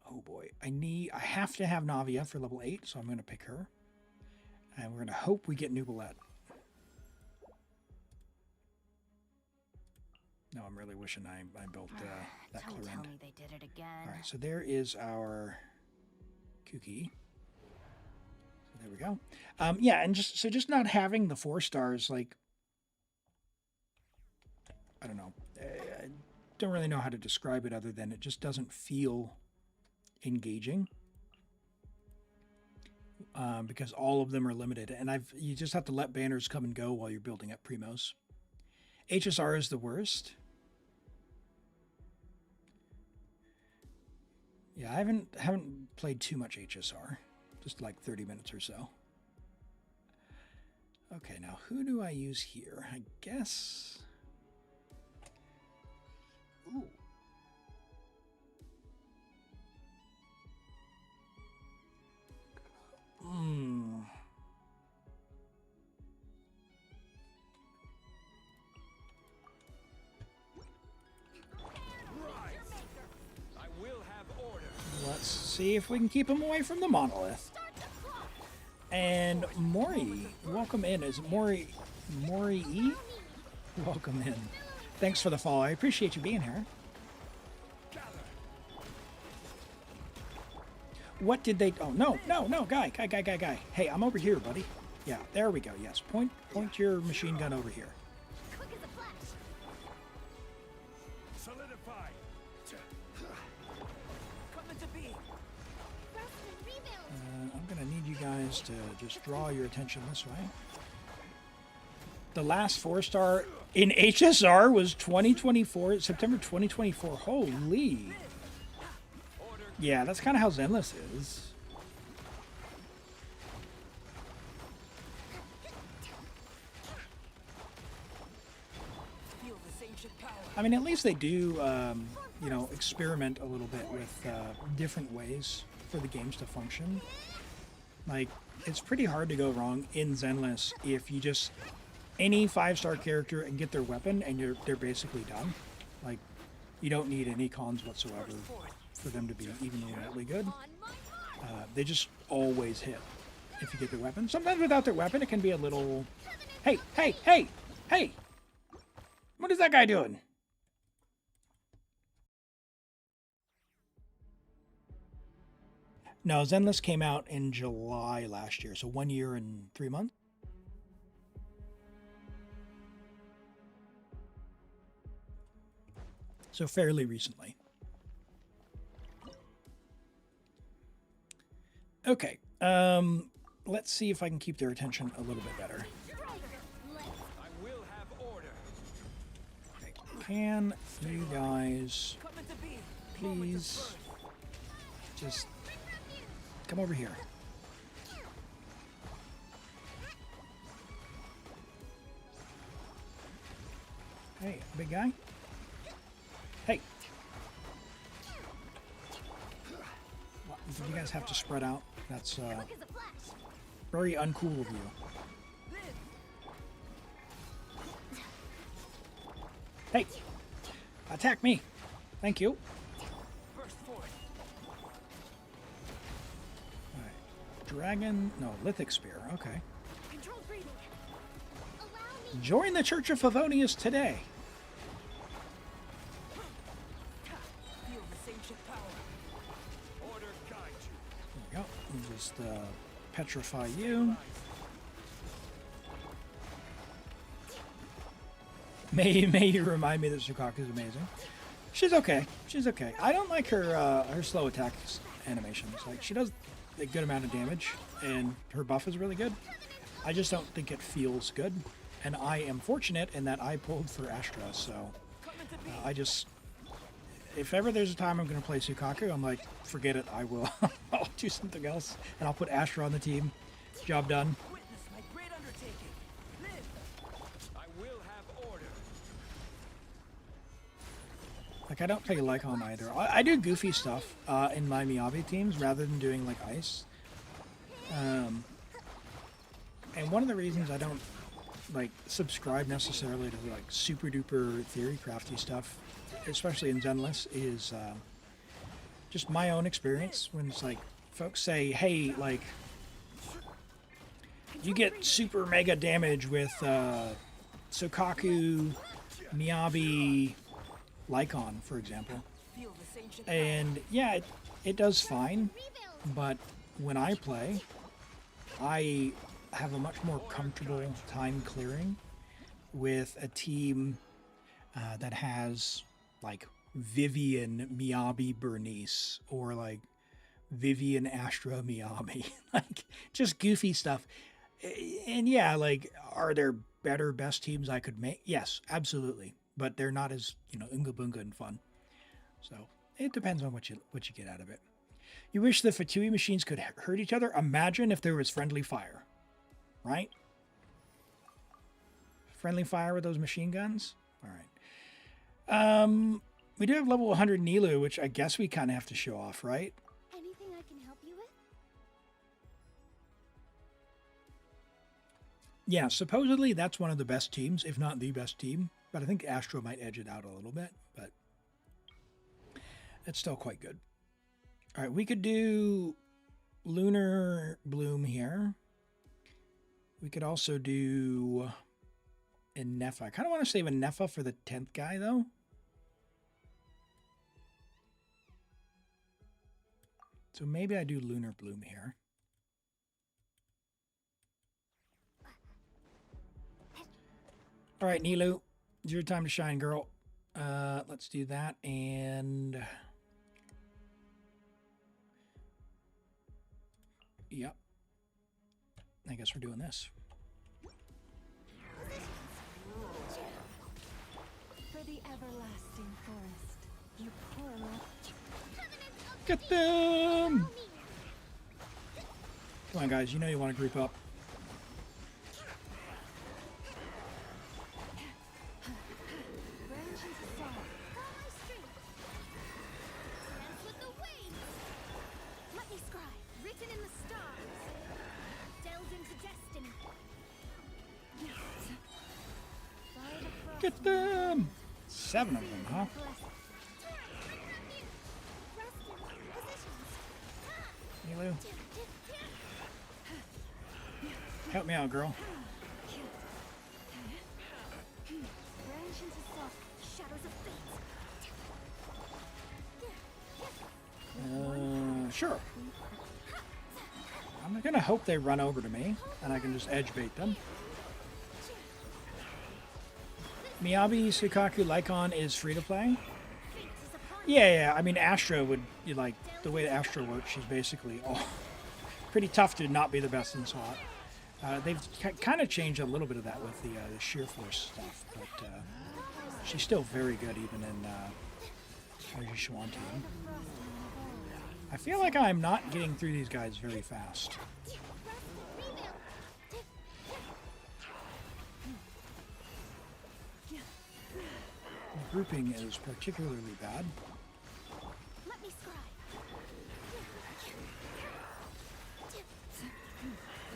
Oh boy, I have to have Navia for level 8, so I'm going to pick her. And we're going to hope we get Nubalette. No, I'm really wishing I built that Don't tell Clarend. me they did it again. All right, so there is our Kuki. So there we go. Yeah, and just not having the 4 stars, like, I don't know. I don't really know how to describe it other than it just doesn't feel engaging. Because all of them are limited, and you just have to let banners come and go while you're building up primos. HSR is the worst. Yeah, I haven't played too much HSR, just like 30 minutes or so. Okay, now who do I use here? I guess. Ooh. see if we can keep him away from the monolith. Start the clock. And Mori, welcome in. Is it Mori E? Welcome in. Thanks for the follow. I appreciate you being here. What did they... Oh, no, guy. Hey, I'm over here, buddy. Yeah, there we go. Yes, point your machine gun over here. Quick as a flash. Solidify. Coming to be. Rust and rebuild. I'm going to need you guys to just draw your attention this way. The last 4-star in HSR was 2024, September 2024. Holy. Yeah, that's kind of how Zenless is. Feel this ancient power. I mean, at least they do, you know, experiment a little bit with different ways for the games to function. Like, it's pretty hard to go wrong in Zenless if you just any 5-star character and get their weapon and they're basically done. Like, you don't need any cons whatsoever for them to be even remotely good. On my mark. They just always hit if you get their weapon. Sometimes without their weapon, it can be a little... Hey! What is that guy doing? No, Zenless came out in July last year, so 1 year and 3 months. So fairly recently. Okay, let's see if I can keep their attention a little bit better. I will have order. Okay. Can you guys Coming to be. please just come over here? Hey, big guy. Hey. What, did you guys have to spread out? That's Quick as a flash. very uncool of you. Hey, attack me. Thank you. Burst forth. All right. Dragon, no, lithic spear. Okay. Controlled breathing. Allow me. Join the Church of Favonius today. Feel this ancient power. Order guide you. There you go. We'll just petrify you. May you remind me that Sukaku is amazing. She's okay. She's okay. I don't like her slow attack animations. Like, she does a good amount of damage, and her buff is really good. I just don't think it feels good. And I am fortunate in that I pulled for Astra, so I just... If ever there's a time I'm going to play Sukaku, I'm like, forget it, I will. I'll do something else, and I'll put Astra on the team. Job done. Witness my great undertaking. Live. I will have order. Like, I don't play Lycon either. I do goofy stuff in my Miyabi teams rather than doing, like, Ice. And one of the reasons I don't, like, subscribe necessarily to, like, super-duper theory crafty stuff, especially in Zenless, is just my own experience when it's, like, folks say, hey, like, you get super mega damage with Sukaku, Miyabi, Lycon, for example. Feel this ancient And yeah, it does fine, Rebuild. but when I play, I have a much more comfortable time clearing with a team that has like Vivian Miyabi Bernice or like Vivian Astra Miyabi, like just goofy stuff. And yeah, like, are there better best teams I could make? Yes, absolutely. But they're not as, you know, Unga Bunga and fun. So it depends on what you get out of it. You wish the Fatui machines could hurt each other? Imagine if there was friendly fire, right? Friendly fire with those machine guns? All right. We do have level 100 Nilu, which I guess we kind of have to show off, right? Anything I can help you with? Yeah, supposedly that's one of the best teams, if not the best team. But I think Astro might edge it out a little bit, but it's still quite good. All right, we could do Lunar Bloom here. We could also do Inefa. I kind of want to save Inefa for the 10th guy, though. So maybe I do Lunar Bloom here. All right, Nilu, it's your time to shine, girl. Let's do that, and yep. I guess we're doing this. For the everlasting forest, you poor Get them! Come on, guys. You know you want to group up. branches fall. Follow street. Dance with the waves. Let me scribe. Written in the stars. Delve into destiny. By the frost Get them! 7 of them, huh? Nilu, help me out, girl. Branch into soft shadows of fate. Sure. I'm gonna hope they run over to me, and I can just edge bait them. Miyabi Sukaku Lycon is free to play. Yeah. I mean, Astra would like the way that Astra works. She's basically pretty tough to not be the best in SWAT. They've kind of changed a little bit of that with the sheer force stuff, but she's still very good even in Shwanti. I feel like I'm not getting through these guys very fast. The grouping is particularly bad. Let me scribe.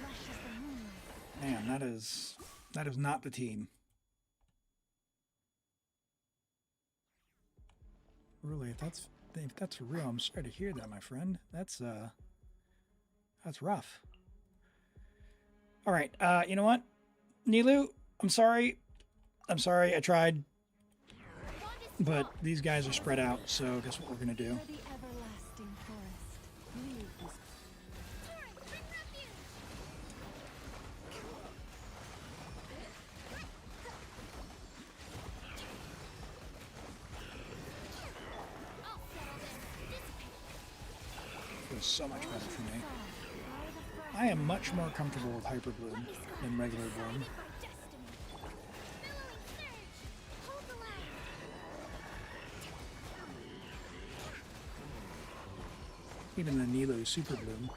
lush as the moonlight. Man, that is not the team. Really, if that's for real, I'm sorry to hear that, my friend. That's rough. All right, you know what, Nilu, I'm sorry. I tried, but these guys are spread out. So guess what we're gonna do? For the everlasting forest, leave this Feels so much better for me. I am much more comfortable with Hyper Bloom than regular Bloom. Even the Nilo Super Bloom.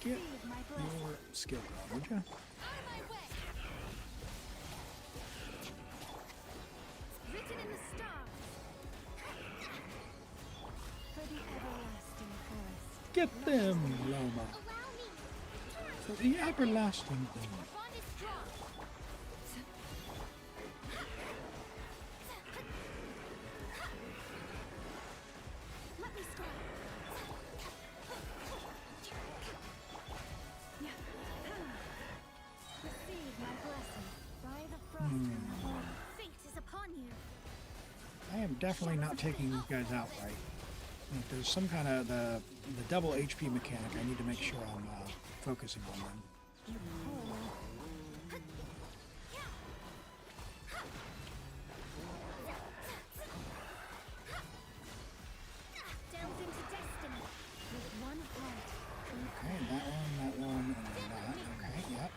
Get your skill going, would you? Written in the stars. for the everlasting forest. Get them, Loma. Allow me. For the everlasting thing. Bond is strong. Let me scribe. Receive my blessing by the frost and the moon. Fate is upon you. I am definitely not taking these guys out right. If there's some kind of the double HP mechanic, I need to make sure I'm focusing on them. Delve into destiny. With one heart, Okay, that one, and then that. Okay, yep.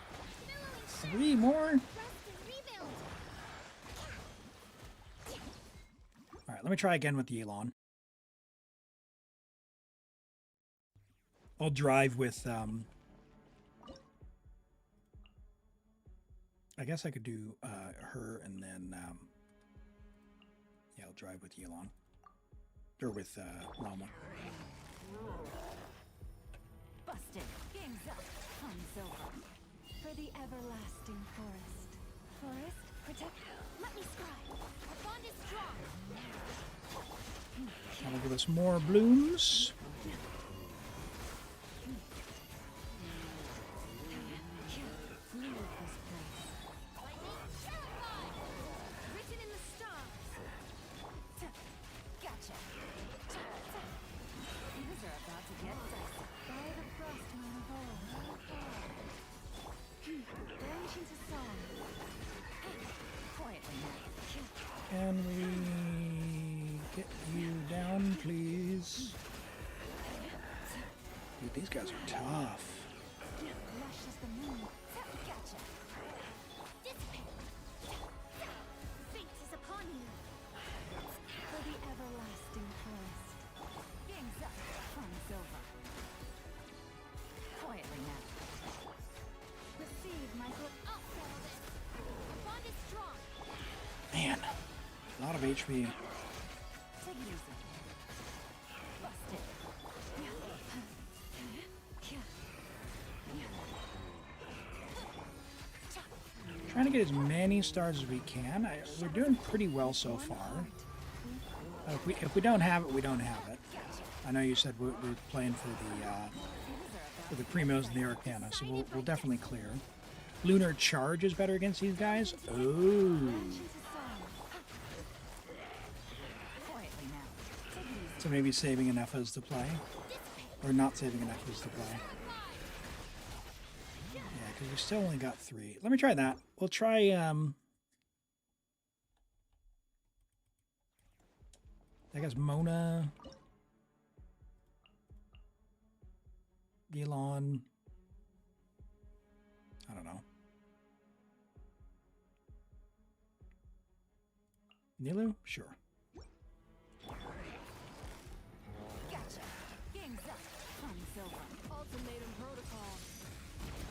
3 more. Rest and rebuild. All right, let me try again with the Elon. I'll drive with, I guess I could do her and then, yeah, I'll drive with Elon. Or with Lama. busted. Game's up. Fun's over. For the everlasting forest. Forest, Protect. Let me scribe. Our bond is strong. That'll give us more blooms. Lightning terrified. Written in the stars. Gotcha. Things are about to get dicey. By the frost moon of old. Vanish into song. Quietly now. Can we get you down, please? Dude, these guys are tough. Lush as the moon. Gotcha. Dissipate. Fate is upon you. For the everlasting forest. Gangs up. Fun's over. Quietly now. Receive my good. I'll settle this. Our bond is strong. Man, a lot of HP. Take it easy. Bust it. Trying to get as many stars as we can. We're doing pretty well so far. If we don't have it, we don't have it. I know you said we're playing for the Primos and the Arcana, so we'll definitely clear. Lunar Charge is better against these guys. Oh. Quietly now. Take it easy. So maybe saving enough is to play, or not saving enough is to play. Yeah, because we still only got 3. Let me try that. We'll try. I guess Mona, Gilon. I don't know. Nilu? Sure. Gotcha. Gangs up. Fun's over. Ultimatum protocol.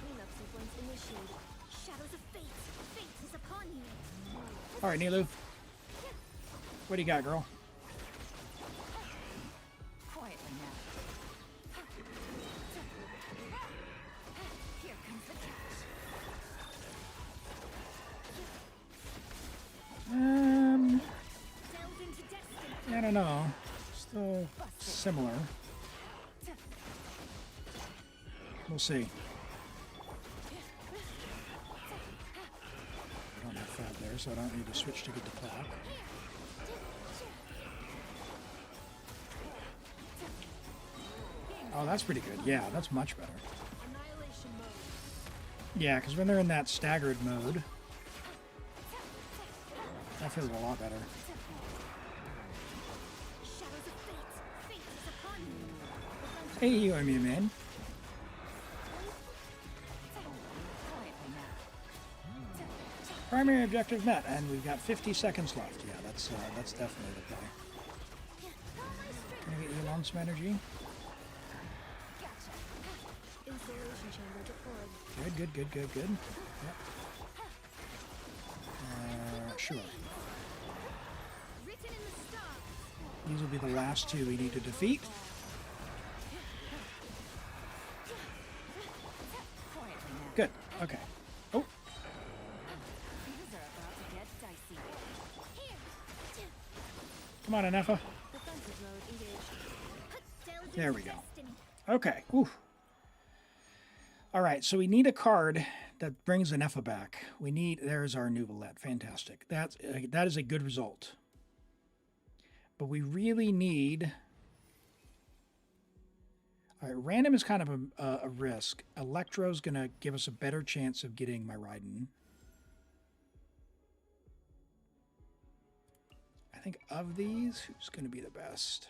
Cleanup sequence initiated. Shadows of fate. Fate is upon you. All right, Nilu. What do you got, girl? Quietly now. Here comes the catch. Delve into destiny. I don't know. Still similar. We'll see. I don't have fat there, so I don't need to switch to get the clock. Oh, that's pretty good. Yeah, that's much better. Annihilation mode. Yeah, because when they're in that staggered mode, that feels a lot better. Shadows of fate. Fate is upon you. Hey, you and me, man. Quietly now. Primary objective met, and we've got 50 seconds left. Yeah, that's definitely the play. Can I get you on some energy? Gotcha. Installation chamber deployed. Good. Yep. Sure. Written in the stars. These will be the last 2 we need to defeat. Quietly now. Good. Okay. Oh, Things are about to get dicey. Here. come on, Anefa. Defensive mode engaged. Delve There into we go. destiny. Okay. Ooh. All right. So we need a card that brings Anefa back. There's our new Valette. Fantastic. That is a good result. But we really need. All right. Random is kind of a risk. Electro's going to give us a better chance of getting my Raiden. I think of these, who's going to be the best?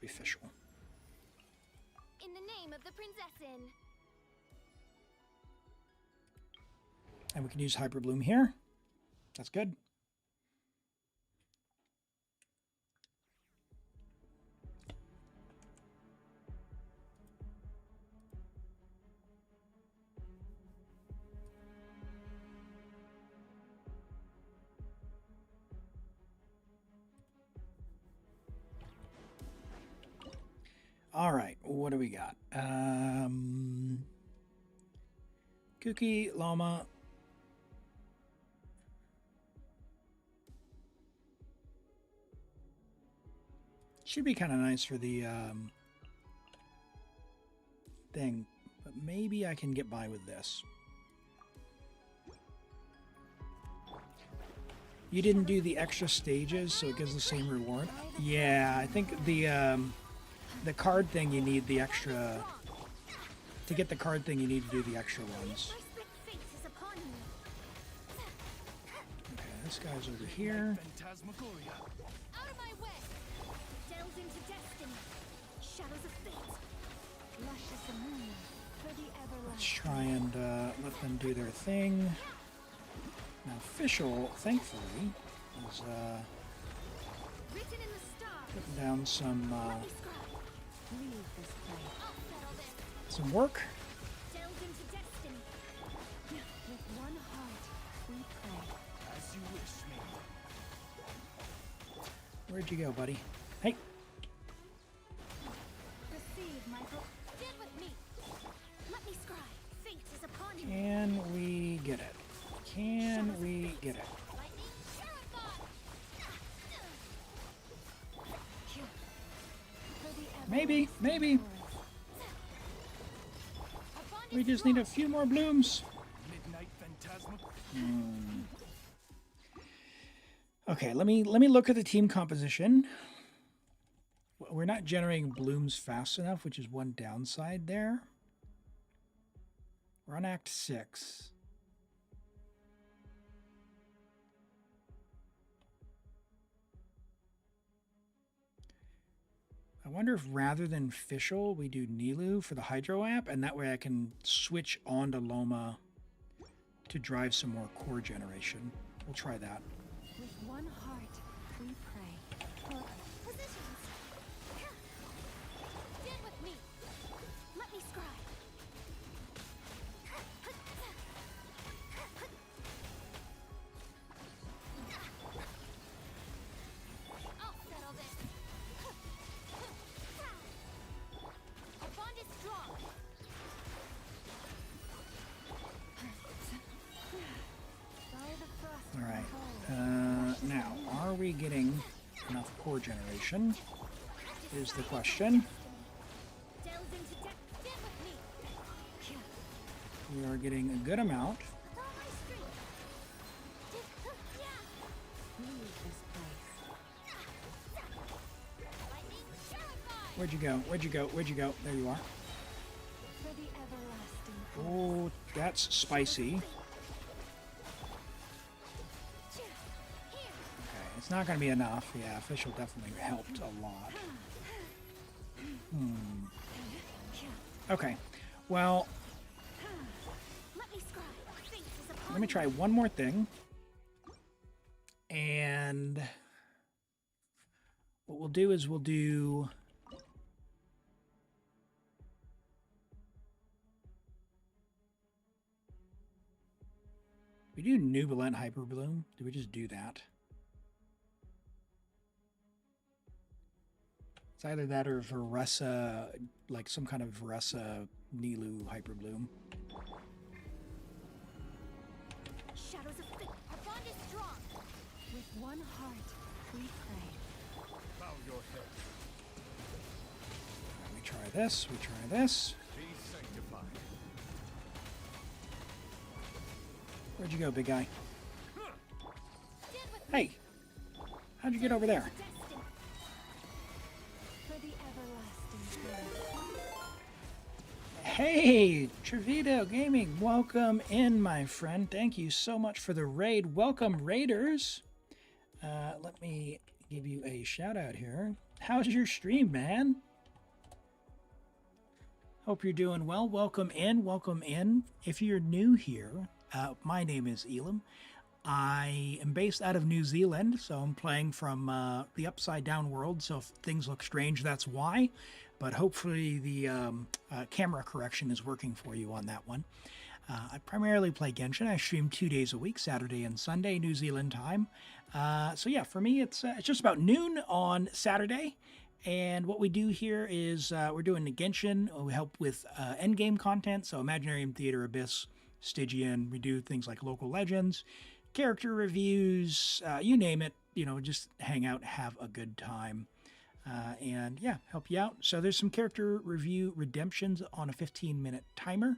Official. In the name of the Princessin. And we can use Hyper Bloom here. That's good. All right, what do we got? Cookie, llama. Should be kind of nice for the thing, but maybe I can get by with this. You didn't do the extra stages, so it gives the same reward. Yeah, I think the card thing you need the extra. To get the card thing, you need to do the extra ones. My split fate is upon you. Okay, this guy's over here. Phantasmagoria. Out of my way! Delve into destiny. Shadows of fate. Luscious ammonia for the Let's everlasting. try and let them do their thing. Now, official, thankfully, is Written in the stars. putting down some Describe. Leave this place. I'll settle this. some work. Delve into destiny. With one heart, we pray. As you wish, me. Where'd you go, buddy? Hey, Receive, Michael. Stand with me. Let me scribe. Fate is upon you. can we get it? Can we get it? Lightning terrified. For the Maybe, everlasting maybe. forest. We just need a few more blooms. Midnight phantasmagoria. Okay, let me look at the team composition. We're not generating blooms fast enough, which is one downside there. We're on Act 6. I wonder if rather than Fischl, we do Nilu for the Hydro app, and that way I can switch on to Loma to drive some more core generation. We'll try that. With one heart, we pray. For Positions. Stand with me. Let me scribe. I'll settle this. Our bond is strong. by the frost All right. cold. Now, are we getting enough core generation? Is the question. Delve into depth. Stand with me. We are getting a good amount. With all my strength. Leave this place. Lightning terrified. Where'd you go? Where'd you go? Where'd you go? There you are. For the everlasting forest. Oh, that's spicy. Here. Okay, it's not going to be enough. Yeah, official definitely helped a lot. Okay, well, Let me scribe. Fate is upon let me try one more thing. And what we'll do is we'll do... We do Nubilant Hyperbloom. Do we just do that? It's either that or Varesa, like some kind of Varesa Nilu Hyperbloom. Shadows of fate. Our bond is strong. With one heart, we pray. Bow your head. We try this, we try this. Be sanctified. Where'd you go, big guy? Stand with me. Hey! How'd you get over there? Destiny. For the everlasting forest. Hey! Trevito Gaming, welcome in, my friend. Thank you so much for the raid. Welcome, Raiders! Let me give you a shout out here. How's your stream, man? Hope you're doing well. Welcome in, welcome in. If you're new here, my name is Elim. I am based out of New Zealand, so I'm playing from the Upside Down world, so if things look strange, that's why. But hopefully the camera correction is working for you on that one. I primarily play Genshin. I stream 2 days a week, Saturday and Sunday, New Zealand time. So yeah, for me, it's just about noon on Saturday, And what we do here is we're doing the Genshin. We help with endgame content. So Imaginarium Theater, Abyss, Stygian. We do things like local legends, character reviews, you name it. You know, just hang out, have a good time. And yeah, help you out. So there's some character review redemptions on a 15-minute timer.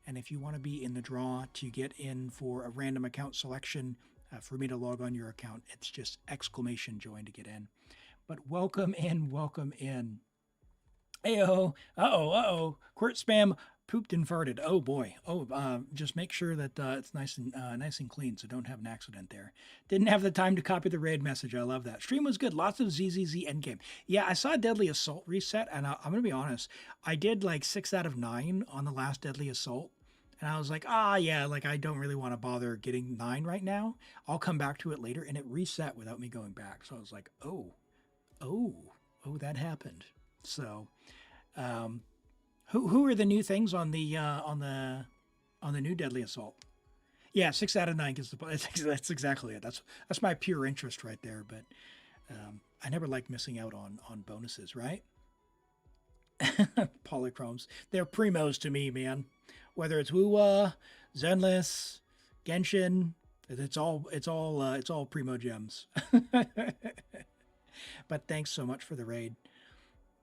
And if you want to be in the draw to get in for a random account selection for me to log on your account, it's just exclamation join to get in. But welcome in, welcome in. Ayo, uh-oh. Quirt spam pooped and farted. Oh boy. Oh, just make sure that it's nice and clean, so don't have an accident there. Didn't have the time to copy the raid message. I love that. Stream was good. Lots of ZZZ endgame. Yeah, I saw Deadly Assault reset, and I'm gonna be honest. I did like 6 out of 9 on the last Deadly Assault. And I was like, yeah, like I don't really want to bother getting 9 right now. I'll come back to it later. And it reset without me going back. So I was like, oh, that happened. So, who are the new things on the new Deadly Assault? Yeah, 6 out of 9 gets the. That's exactly it. That's my pure interest right there. But I never like missing out on bonuses, right? Polychromes, they're primos to me, man. Whether it's Wuwa, Zenless, Genshin, it's all primo gems. But thanks so much for the raid.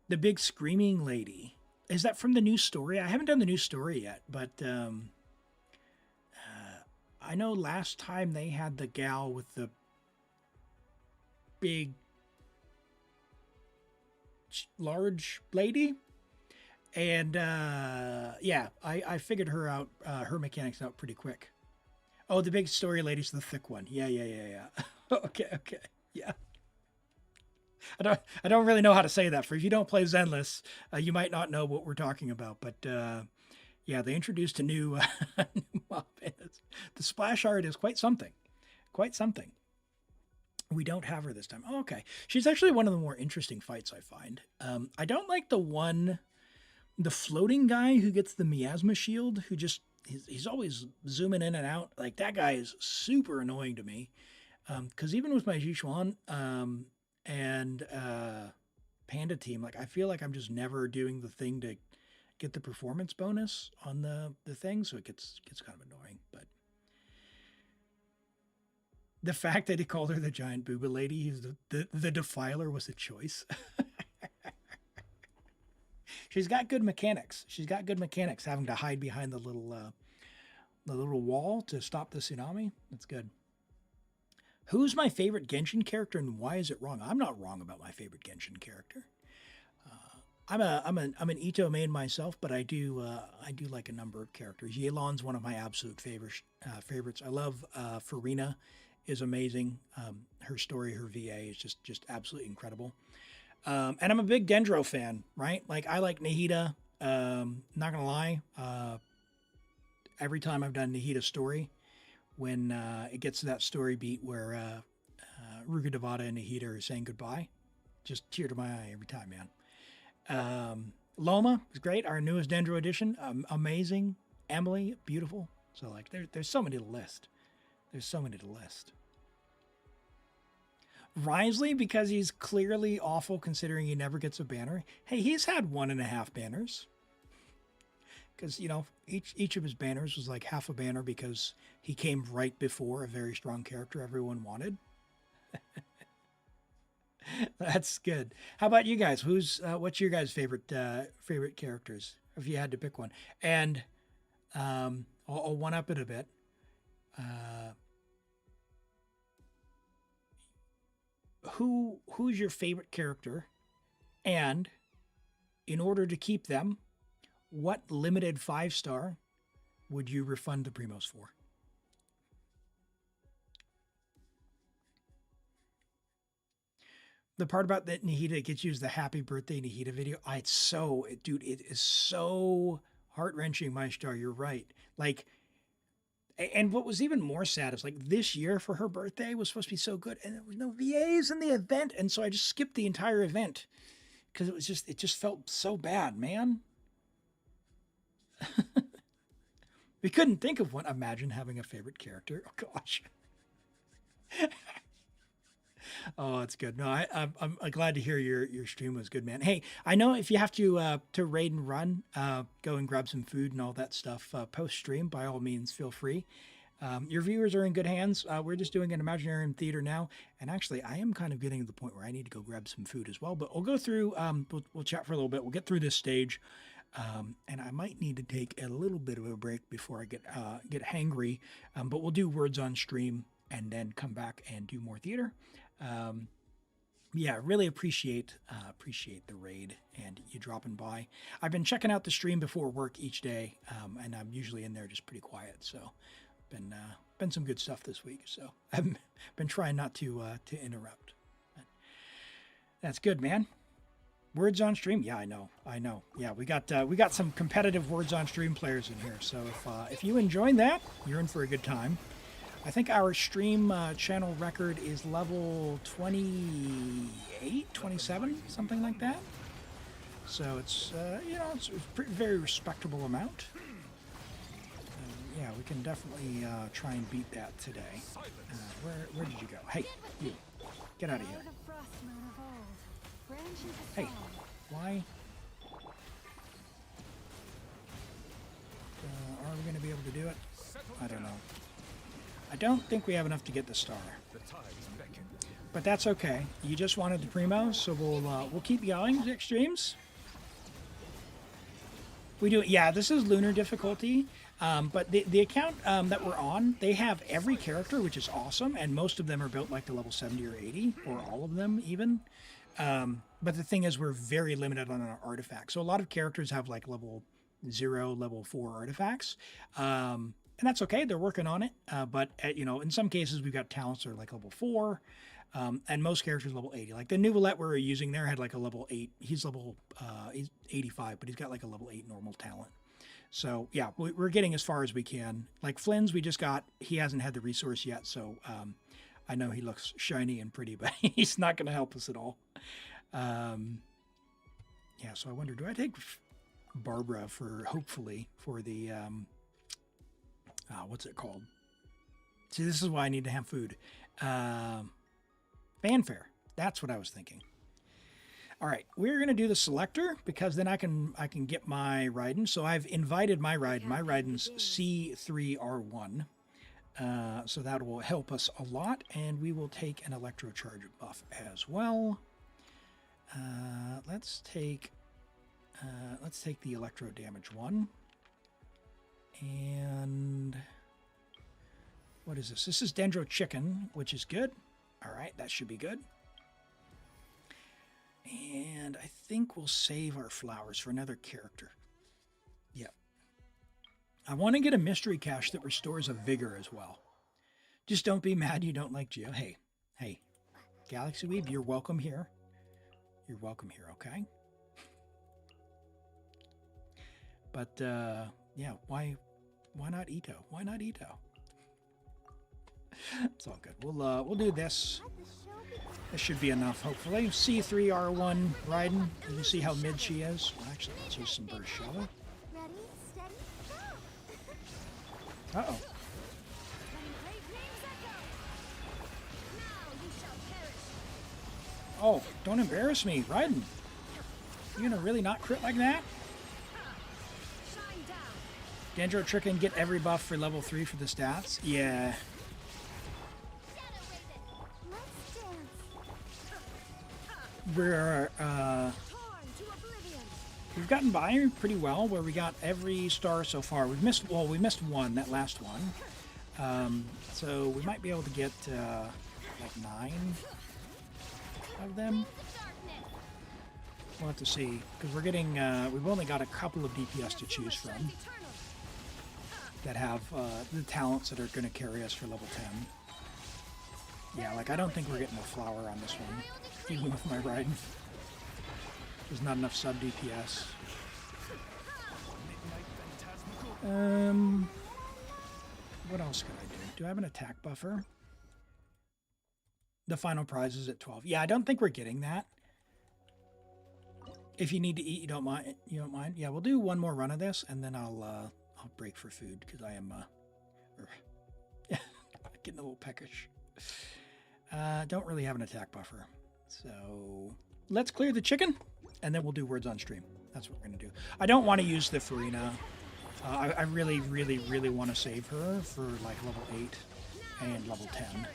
The big screaming lady, is that from the new story? I haven't done the new story yet, but I know last time they had the gal with the big, large lady. And yeah, I figured her out, her mechanics out pretty quick. Oh, the big story lady's the thick one. Yeah. Okay, yeah. I don't really know how to say that. For if you don't play Zenless, you might not know what we're talking about. But yeah, they introduced a new, new mob. The splash art is quite something. We don't have her this time. Oh, okay. She's actually one of the more interesting fights I find. I don't like the floating guy who gets the miasma shield, who just, he's always zooming in and out. Like, that guy is super annoying to me. Because even with my Zhishuan and Panda team, like, I feel like I'm just never doing the thing to get the performance bonus on the thing, so it gets kind of annoying. But the fact that he called her the giant booba lady, the defiler, was a choice. She's got good mechanics. Having to hide behind the little wall to stop the tsunami. That's good. Who's my favorite Genshin character and why is it wrong? I'm not wrong about my favorite Genshin character. I'm an Ito main myself, but I do like a number of characters. Yelan's one of my absolute favorites. I love Farina, is amazing. Her story, her VA is just absolutely incredible. And I'm a big Dendro fan, right? Like, I like Nahida. Not gonna lie, every time I've done Nahida story, when it gets to that story beat where Ruka Devada and Nahida are saying goodbye, just tear to my eye every time, man. Loma is great, our newest Dendro edition, amazing. Emily, beautiful. So like, there's so many to list. Risley, because he's clearly awful considering he never gets a banner. Hey, he's had 1.5 banners. Because, you know, each of his banners was like half a banner because he came right before a very strong character everyone wanted. That's good. How about you guys? What's your guys' favorite characters, if you had to pick one? And I'll one up it a bit. Who's your favorite character, and in order to keep them, what limited 5-star would you refund the primos for? The part about that Nahida gets used, the happy birthday Nahida video, it is so heart-wrenching, Maestar. You're right. Like, and what was even more sad is, like, this year for her birthday was supposed to be so good, and there was no VAs in the event, and so I just skipped the entire event because it just felt so bad, man. We couldn't think of one. Imagine having a favorite character. Oh gosh. Oh, that's good. No, I'm glad to hear your stream was good, man. Hey, I know if you have to raid and run, go and grab some food and all that stuff post stream. By all means, feel free. Your viewers are in good hands. We're just doing an Imaginarium Theater now, and actually, I am kind of getting to the point where I need to go grab some food as well. But we'll go through. We'll chat for a little bit. We'll get through this stage, and I might need to take a little bit of a break before I get hangry. But we'll do words on stream and then come back and do more theater. Yeah, really appreciate the raid and you dropping by. I've been checking out the stream before work each day, and I'm usually in there just pretty quiet. So, been some good stuff this week. So I've been trying not to interrupt. But that's good, man. Words on stream, yeah, I know. Yeah, we got some competitive words on stream players in here. So if you enjoyed that, you're in for a good time. I think our stream channel record is level 28, 27, something like that. So it's, it's a very respectable amount. Yeah, we can definitely try and beat that today. Where did you go? Hey, you, get out of here. Hey, why? Are we going to be able to do it? I don't know. I don't think we have enough to get the star, but that's okay. You just wanted the primo, so we'll keep going. Extremes. We do. Yeah, this is lunar difficulty, but the account that we're on, they have every character, which is awesome, and most of them are built like the level 70 or 80, or all of them even. But the thing is, we're very limited on our artifacts. So a lot of characters have like level 0, level 4 artifacts. And that's okay. They're working on it. But in some cases, we've got talents that are like level 4, and most characters level 80. Like the Nouvelette we're using there had like a level 8. He's 85, but he's got like a level 8 normal talent. So yeah, we're getting as far as we can. Like Flynn's, we just got. He hasn't had the resource yet, so I know he looks shiny and pretty, but he's not going to help us at all. Yeah. So I wonder, do I take Barbara hopefully for the what's it called? See, this is why I need to have food. Fanfare. That's what I was thinking. All right, we're going to do the selector because then I can get my Raiden. So I've invited my Raiden. My Raiden's C3R1. So that will help us a lot, and we will take an electro charge buff as well. Let's take the electro damage one. And what is this? This is Dendro Chicken, which is good. All right, that should be good. And I think we'll save our flowers for another character. Yeah. I want to get a mystery cache that restores a vigor as well. Just don't be mad you don't like Geo. Hey, Galaxy Weave, you're welcome here. You're welcome here, okay? But, yeah, why not Ito? Why not Ito? It's all good. We'll do this. This should be enough, hopefully. C3R1 Raiden. You can see how mid she is. Well, actually, let's use some burst, shall we? Ready, steady, go! Uh-oh. Oh, don't embarrass me, Raiden. You gonna really not crit like that? Dendro Trick and get every buff for level 3 for the stats? Yeah. We're, we've gotten by pretty well where we got every star so far. We missed one, that last one. So we might be able to get, like 9 of them. We'll have to see, because we're getting, we've only got a couple of DPS to choose from that have the talents that are going to carry us for level 10. Yeah, like I don't think we're getting a flower on this one, even with my Raiden. There's not enough sub DPS. What else could I do? Do I have an attack buffer? The final prize is at 12. Yeah, I don't think we're getting that. If you need to eat, you don't mind. You don't mind. Yeah, we'll do one more run of this, and then I'll break for food because I am getting a little peckish. Don't really have an attack buffer. So let's clear the chicken, and then we'll do words on stream. That's what we're going to do. I don't want to use the Farina. I really, really, really want to save her for like level 8 and level 10. We'll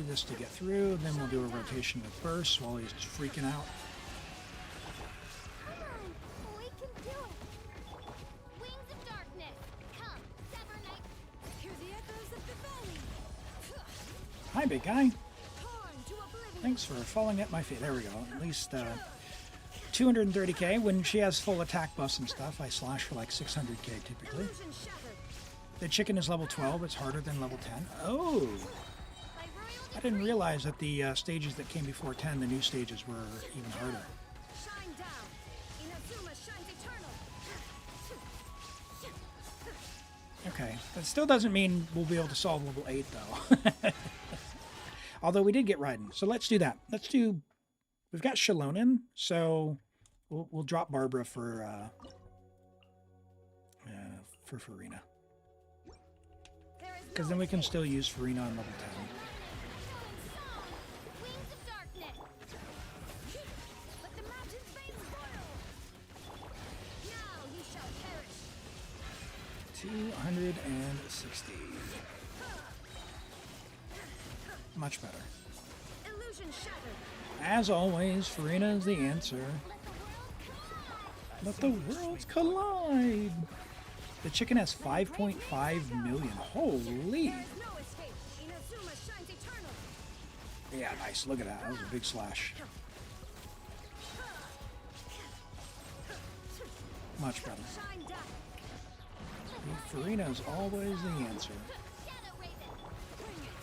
do this to get through, and then we'll do a rotation with Burst while he's freaking out. Come on, we can do it. Wings of darkness, come, sever night. Hear the echoes of the valley. Hi, big guy. Torn to oblivion. Thanks for falling at my feet. There we go. At least 230k. When she has full attack buffs and stuff, I slash for like 600k typically. Illusion shattered. The chicken is level 12. It's harder than level 10. Oh! I didn't realize that the stages that came before 10, the new stages, were even harder. Shine down. Inazuma shines eternal. Okay. That still doesn't mean we'll be able to solve level 8, though. Although we did get Raiden. So let's do that. Let's do... We've got Shalonen, so we'll drop Barbara for Farina. Because then we can still use Farina on level 10. Wings of darkness. Let the mountain's veins boil. Now you shall perish. 260. Much better. Illusion shattered. As always, Farina is the answer. Let the worlds collide. The chicken has 5.5 million. Holy. There is no escape. Inazuma shines eternal. Yeah, nice. Look at that. That was a big slash. Much better. Shine down. Farina is always the answer. Shadow Raven. Bring it.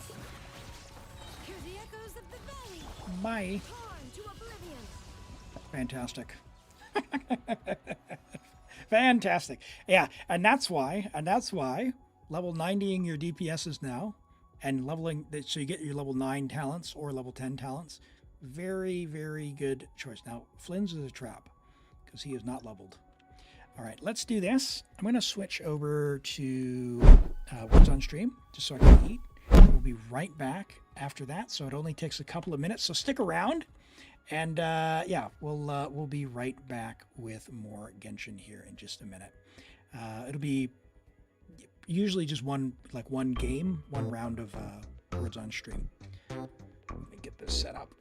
Hear the echoes of the valley. Bye. Torn to oblivion. Fantastic. Fantastic. Yeah, and that's why level 90ing your DPSs now and leveling, so you get your level 9 talents or level 10 talents. Very, very good choice. Now, Flynn's is a trap because he is not leveled. All right, let's do this. I'm going to switch over to what's on stream just so I can eat. We'll be right back after that, so it only takes a couple of minutes, so stick around. And yeah, we'll be right back with more Genshin here in just a minute. It'll be usually just one game, one round of words on stream. Let me get this set up.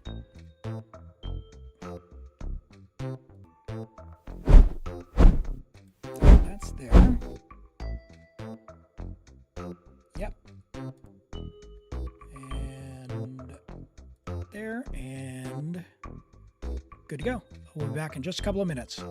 That's there. Yep. And there, and good to go. We'll be back in just a couple of minutes.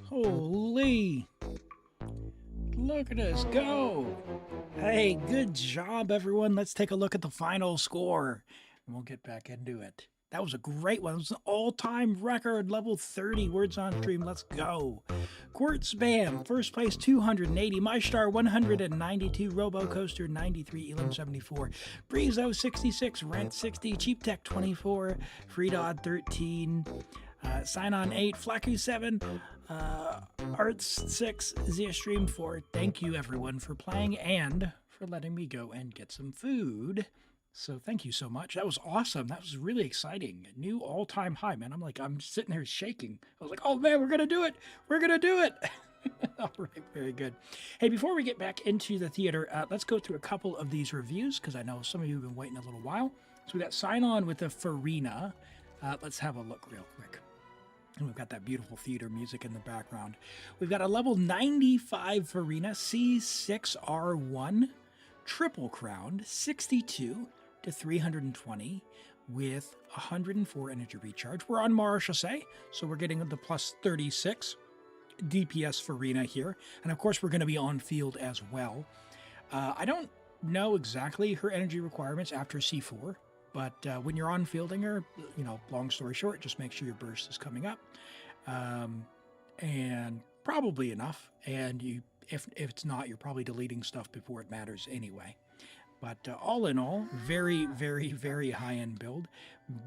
Holy! Look at us go! Hey, good job, everyone. Let's take a look at the final score, and we'll get back into it. That was a great one. It was an all-time record, level 30 words on stream. Let's go. Quartz Bam, first place 280, MyStar 192, RoboCoaster 93, Elim 74, Breezo 66, Rent 60, Cheap Tech 24, Freedod 13, Sign On 8, Flaku 7, Arts 6, Zia Stream 4. Thank you everyone for playing and for letting me go and get some food. So thank you so much. That was awesome. That was really exciting. New all-time high, man. I'm sitting there shaking. I was like, oh man, we're going to do it. We're going to do it. All right, very good. Hey, before we get back into the theater, let's go through a couple of these reviews because I know some of you have been waiting a little while. So we got Sign On with the Farina. Let's have a look real quick. And we've got that beautiful theater music in the background. We've got a level 95 Farina C6R1 triple crowned 62 to 320 with 104 energy recharge. We're on Mara Chassé, so we're getting the plus 36 DPS Farina here. And of course, we're going to be on field as well. I don't know exactly her energy requirements after C4. But when you're on fielding her, you know, long story short, just make sure your burst is coming up. And probably enough. And if it's not, you're probably deleting stuff before it matters anyway. But all in all, very, very, very high-end build.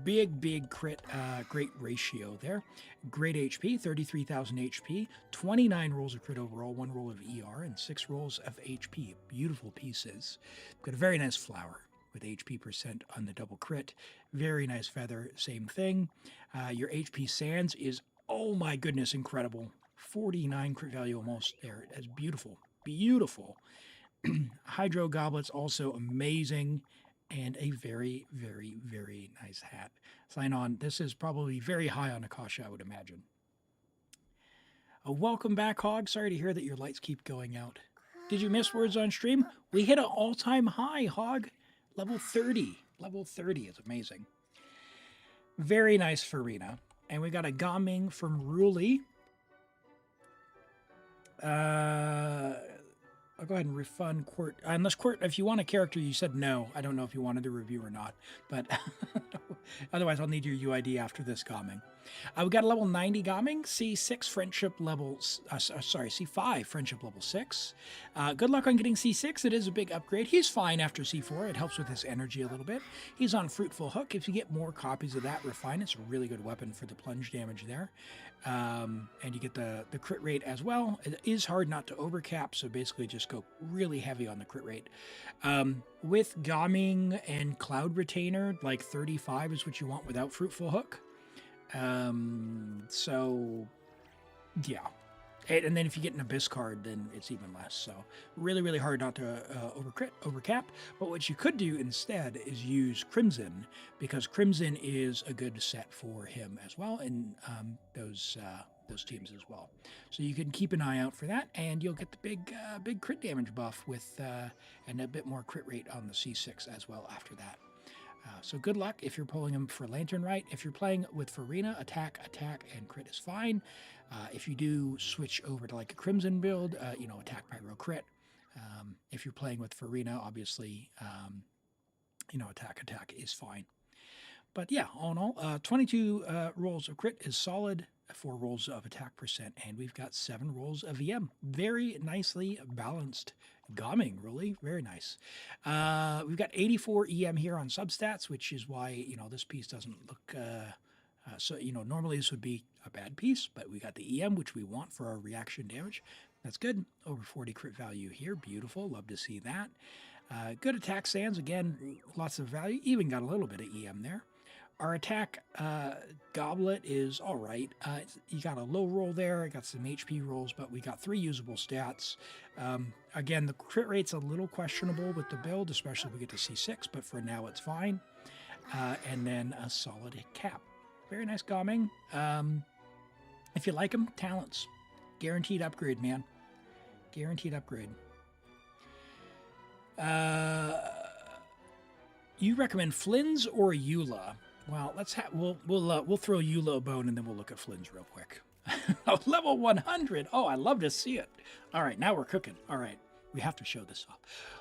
Big crit, great ratio there. Great HP, 33,000 HP, 29 rolls of crit overall, 1 roll of ER, and 6 rolls of HP. Beautiful pieces. Got a very nice flower with HP percent on the double crit. Very nice feather, same thing. Your HP Sands is, oh my goodness, incredible. 49 crit value almost there. That's beautiful. Beautiful. Hydro Goblets, also amazing. And a very, very, very nice hat. Sign On. This is probably very high on Akasha, I would imagine. Welcome back, Hog. Sorry to hear that your lights keep going out. Did you miss words on stream? We hit an all-time high, Hog. Level 30. Level 30 is amazing. Very nice Farina. And we got a Gaming from Ruli. I'll go ahead and refund Quart. Unless Quart, if you want a character, you said no. I don't know if you wanted the review or not. But otherwise, I'll need your UID after this Gaming. We got a level 90 Gaming, C6 friendship level, C5 friendship level 6. Good luck on getting C6. It is a big upgrade. He's fine after C4. It helps with his energy a little bit. He's on Fruitful Hook. If you get more copies of that, Refine. It's a really good weapon for the plunge damage there. And you get the crit rate as well. It is hard not to overcap, so basically just go really heavy on the crit rate. With Gaming and Cloud Retainer, like 35 is what you want without Fruitful Hook. So, yeah. And then if you get an Abyss card, then it's even less. So really, really hard not to overcap. But what you could do instead is use Crimson, because Crimson is a good set for him as well, and those teams as well. So you can keep an eye out for that, and you'll get the big crit damage buff with and a bit more crit rate on the C6 as well after that. So good luck if you're pulling him for Lantern Rite. If you're playing with Farina, attack, and crit is fine. If you do switch over to like a Crimson build, attack, pyro, crit. If you're playing with Farina, obviously, attack is fine. But yeah, all in all, 22 rolls of crit is solid, 4 rolls of attack percent, and we've got 7 rolls of EM. Very nicely balanced Gaming, really, very nice. We've got 84 EM here on substats, which is why, this piece doesn't look, normally this would be a bad piece, but we got the EM, which we want for our reaction damage. That's good. Over 40 crit value here. Beautiful. Love to see that. Good attack stands. Again, lots of value. Even got a little bit of EM there. Our attack goblet is all right. You got a low roll there. I got some HP rolls, but we got 3 usable stats. Again, the crit rate's a little questionable with the build, especially if we get to C6, but for now it's fine. And then a solid cap. Very nice Gaming. If you like them, talents. Guaranteed upgrade, man. Guaranteed upgrade. You recommend Flynn's or Eula? Well, we'll throw Eula a bone and then we'll look at Flynn's real quick. Level 100. Oh, I love to see it. All right, now we're cooking. All right, we have to show this off.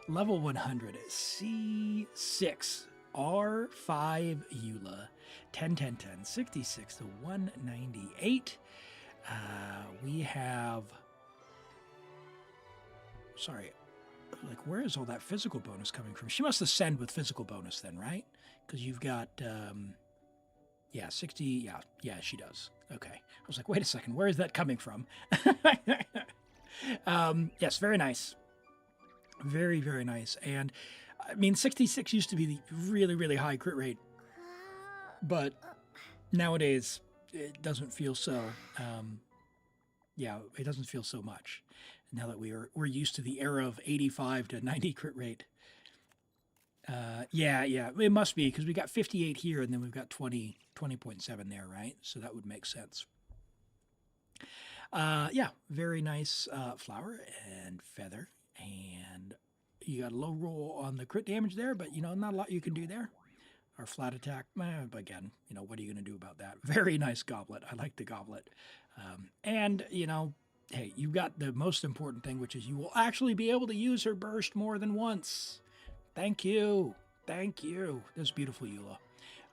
Level 100, C6, R5 Eula, 10, 66 to 198. We have, where is all that physical bonus coming from? She must ascend with physical bonus then, right? Because you've got, 60, yeah, she does. Okay. I was like, wait a second, where is that coming from? Yes, very nice. Very, very nice. And, 66 used to be the really, really high crit rate. But nowadays, it doesn't feel so, it doesn't feel so much. Now that we're used to the era of 85 to 90 crit rate. It must be, because we got 58 here, and then we've got 20.7 there, right? So that would make sense. Very nice flower and feather, and you got a low roll on the crit damage there, but, not a lot you can do there. Our flat attack, again, what are you going to do about that? Very nice goblet. I like the goblet. Hey, you've got the most important thing, which is you will actually be able to use her burst more than once. Thank you. Thank you. This is beautiful Eula.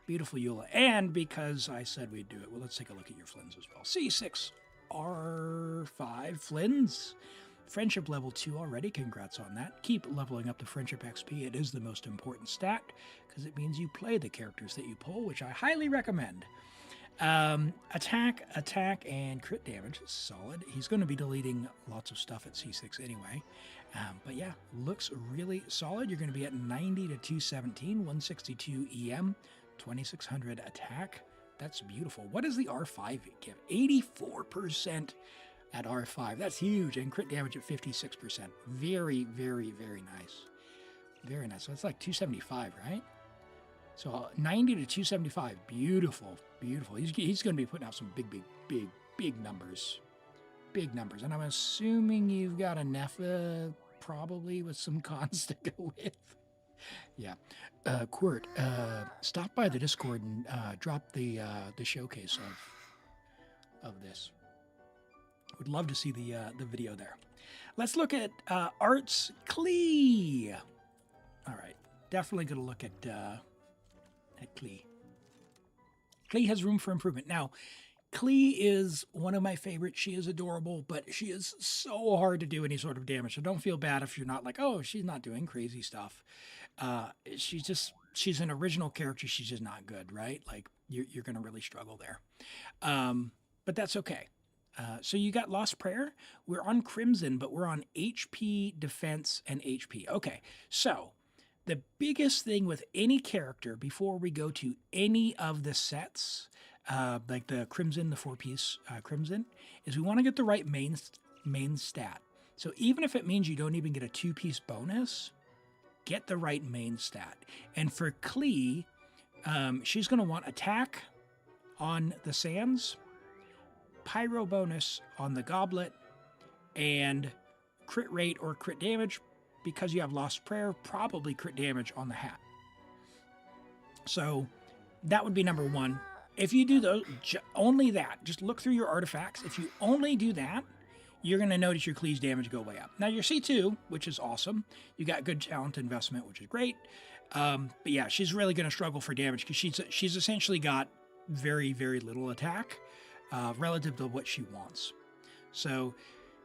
Beautiful Eula. And because I said we'd do it, well, let's take a look at your Flynn's as well. C6, R5 Flynn's. Friendship level 2 already. Congrats on that. Keep leveling up the friendship XP. It is the most important stat because it means you play the characters that you pull, which I highly recommend. Attack, and crit damage is solid. He's going to be deleting lots of stuff at C6 anyway. But yeah, looks really solid. You're going to be at 90 to 217, 162 EM, 2600 attack. That's beautiful. What does the R5 give? 84% at R5. That's huge. And crit damage at 56%. Very, very, very nice. Very nice. So it's like 275, right? So 90 to 275. Beautiful. Beautiful. He's going to be putting out some big numbers. Big numbers. And I'm assuming you've got a Nepha probably with some cons to go with. Yeah. Quirt, stop by the Discord and drop the showcase of this. Would love to see the video there. Let's look at Arts Klee. All right. Definitely going to look at Klee. Klee has room for improvement. Now, Klee is one of my favorites. She is adorable, but she is so hard to do any sort of damage. So don't feel bad if you're not like, oh, she's not doing crazy stuff. She's an original character. She's just not good, right? Like you're going to really struggle there. but that's okay. So you got Lost Prayer. We're on Crimson, but we're on HP, Defense, and HP. Okay, so the biggest thing with any character before we go to any of the sets, like the Crimson, the 4-piece Crimson, is we want to get the right main stat. So even if it means you don't even get a 2-piece bonus, get the right main stat. And for Klee, she's going to want attack on the Sands, Pyro bonus on the Goblet, and crit rate or crit damage, because you have Lost Prayer, probably crit damage on the hat. So that would be number one. If you do those, only that, just look through your artifacts. If you only do that, you're going to notice your Klee's damage go way up. Now your C2, which is awesome. You got good talent investment, which is great. But yeah, she's really going to struggle for damage because she's essentially got very, very little attack relative to what she wants. So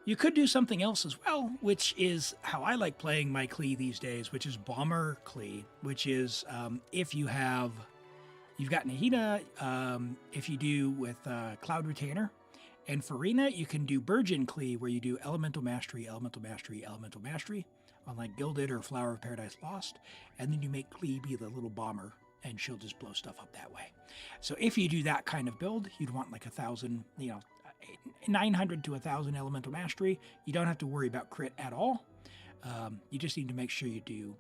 you could do something else as well, which is how I like playing my Klee these days, which is Bomber Klee, which is if you've got Nahida, if you do with Cloud Retainer, and Farina, you can do Burgeon Klee, where you do Elemental Mastery, Elemental Mastery, Elemental Mastery, on like Gilded or Flower of Paradise Lost, and then you make Klee be the little bomber, and she'll just blow stuff up that way. So if you do that kind of build, you'd want like 1,000, 900 to 1,000 Elemental Mastery. You don't have to worry about crit at all. You just need to make sure you do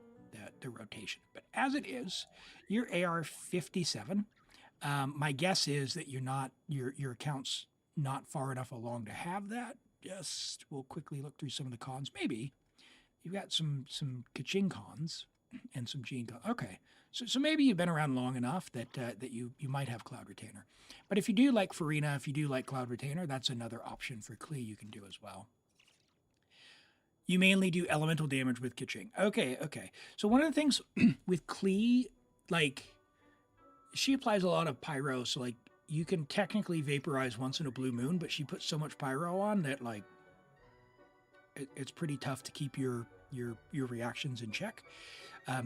the rotation. But as it is, your AR 57. My guess is that your account's not far enough along to have that. Just we'll quickly look through some of the cons. Maybe you've got some Kaching cons and some Gene cons. Okay, so maybe you've been around long enough that you might have Cloud Retainer. But if you do like Farina, if you do like Cloud Retainer, that's another option for Klee you can do as well. You mainly do elemental damage with Kaching. Okay. So one of the things with Klee, like, she applies a lot of pyro, so like you can technically vaporize once in a blue moon, but she puts so much pyro on that like it's pretty tough to keep your reactions in check.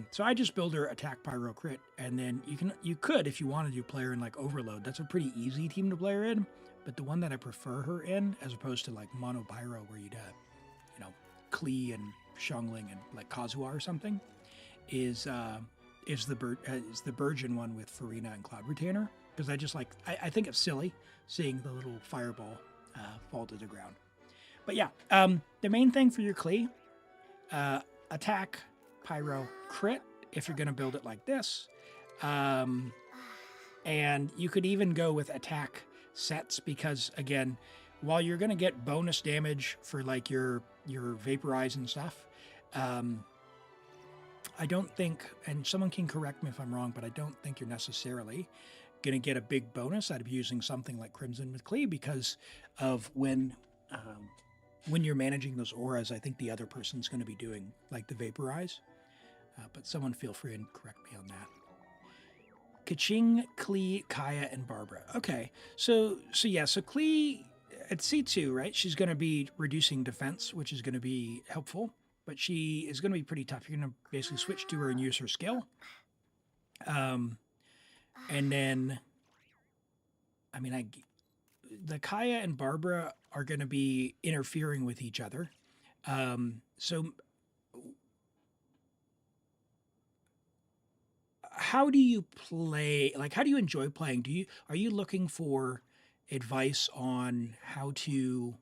So I just build her attack, pyro, crit, and then you could if you wanted to play her in like Overload. That's a pretty easy team to play her in, but the one that I prefer her in, as opposed to like mono pyro where you'd Klee and Xiangling and like Kazuha or something, is the Burgeon one with Farina and Cloud Retainer, because I think it's silly seeing the little fireball fall to the ground. But yeah, the main thing for your Klee, attack, pyro, crit, if you're going to build it like this. And you could even go with attack sets, because again, while you're going to get bonus damage for like your vaporize and stuff, I don't think, and someone can correct me if I'm wrong, but I don't think you're necessarily going to get a big bonus out of using something like Crimson with Klee, because of when you're managing those auras, I think the other person's going to be doing like the vaporize. But someone feel free and correct me on that. Kaching, Klee, Kaya, and Barbara. Okay, so Klee at C2, right? She's going to be reducing defense, which is going to be helpful, but she is going to be pretty tough. You're going to basically switch to her and use her skill. And then, the Kaya and Barbara are going to be interfering with each other. So how do you play? Like, how do you enjoy playing? Are you looking for advice on how to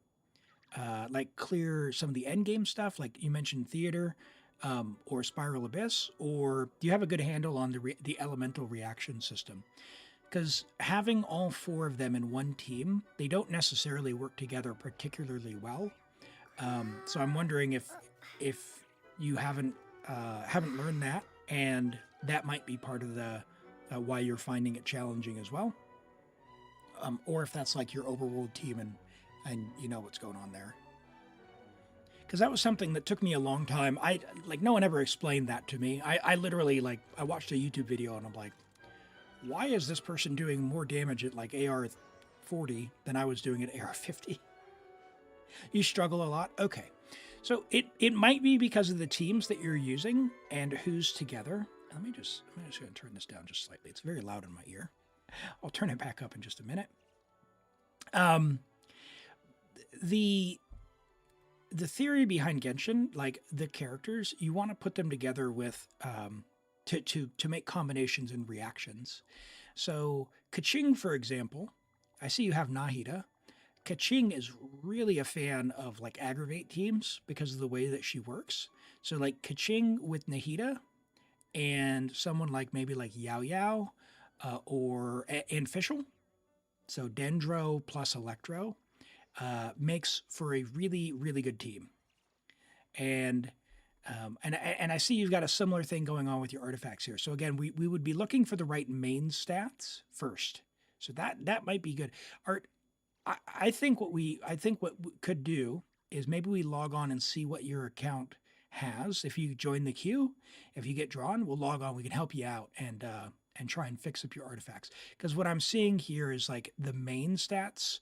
clear some of the end game stuff, like you mentioned theater, or Spiral Abyss, or do you have a good handle on the elemental reaction system? Because having all four of them in one team, they don't necessarily work together particularly well. So I'm wondering if you haven't learned that, and that might be part of the why you're finding it challenging as well. Or if that's like your overworld team and you know what's going on there. Because that was something that took me a long time. No one ever explained that to me. I literally, I watched a YouTube video and I'm like, why is this person doing more damage at like AR 40 than I was doing at AR 50? You struggle a lot? Okay. So it might be because of the teams that you're using and who's together. I'm just going to turn this down just slightly. It's very loud in my ear. I'll turn it back up in just a minute. Um, the theory behind Genshin, like the characters, you want to put them together with to make combinations and reactions. So Kaching, for example, I see you have Nahida. Kaching is really a fan of like aggravate teams because of the way that she works. So like Kaching with Nahida and someone like maybe like Yao Yao and Fischl. So Dendro plus Electro makes for a really, really good team. And I see you've got a similar thing going on with your artifacts here. So again, we would be looking for the right main stats first. So that might be good. Art, I think what we could do is maybe we log on and see what your account has. If you join the queue, if you get drawn, we'll log on. We can help you out and try and fix up your artifacts. Because what I'm seeing here is like the main stats.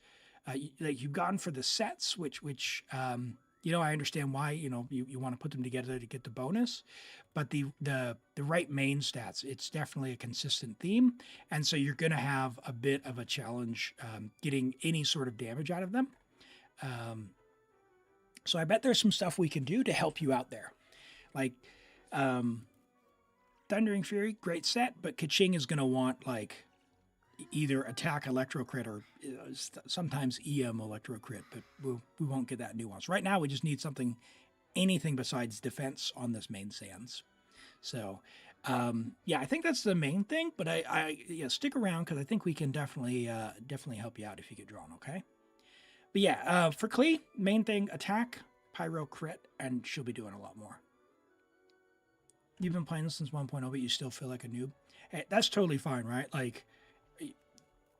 Like you've gone for the sets, which I understand why you want to put them together to get the bonus, but the right main stats, it's definitely a consistent theme, and so you're going to have a bit of a challenge getting any sort of damage out of them. So I bet there's some stuff we can do to help you out there, like Thundering Fury, great set, but Kaching is going to want like either attack electro crit or sometimes EM electro crit, but we won't get that nuance. Right now, we just need anything besides defense on this main sands. So, I think that's the main thing, but I stick around because I think we can definitely help you out if you get drawn, okay? But yeah, for Klee, main thing, attack, pyro crit, and she'll be doing a lot more. You've been playing this since 1.0, but you still feel like a noob. Hey, that's totally fine, right? Like,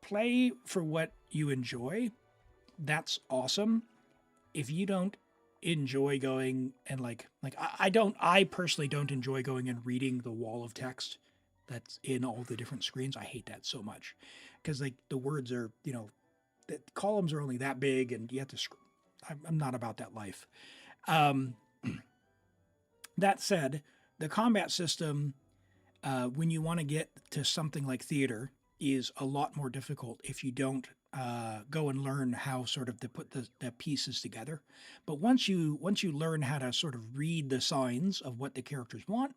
play for what you enjoy. That's awesome. If you don't enjoy going and I personally don't enjoy going and reading the wall of text that's in all the different screens. I hate that so much because like the words are, the columns are only that big and you have to I'm not about that life. That said, the combat system, when you want to get to something like theater, is a lot more difficult if you don't go and learn how sort of to put the pieces together. But once you learn how to sort of read the signs of what the characters want,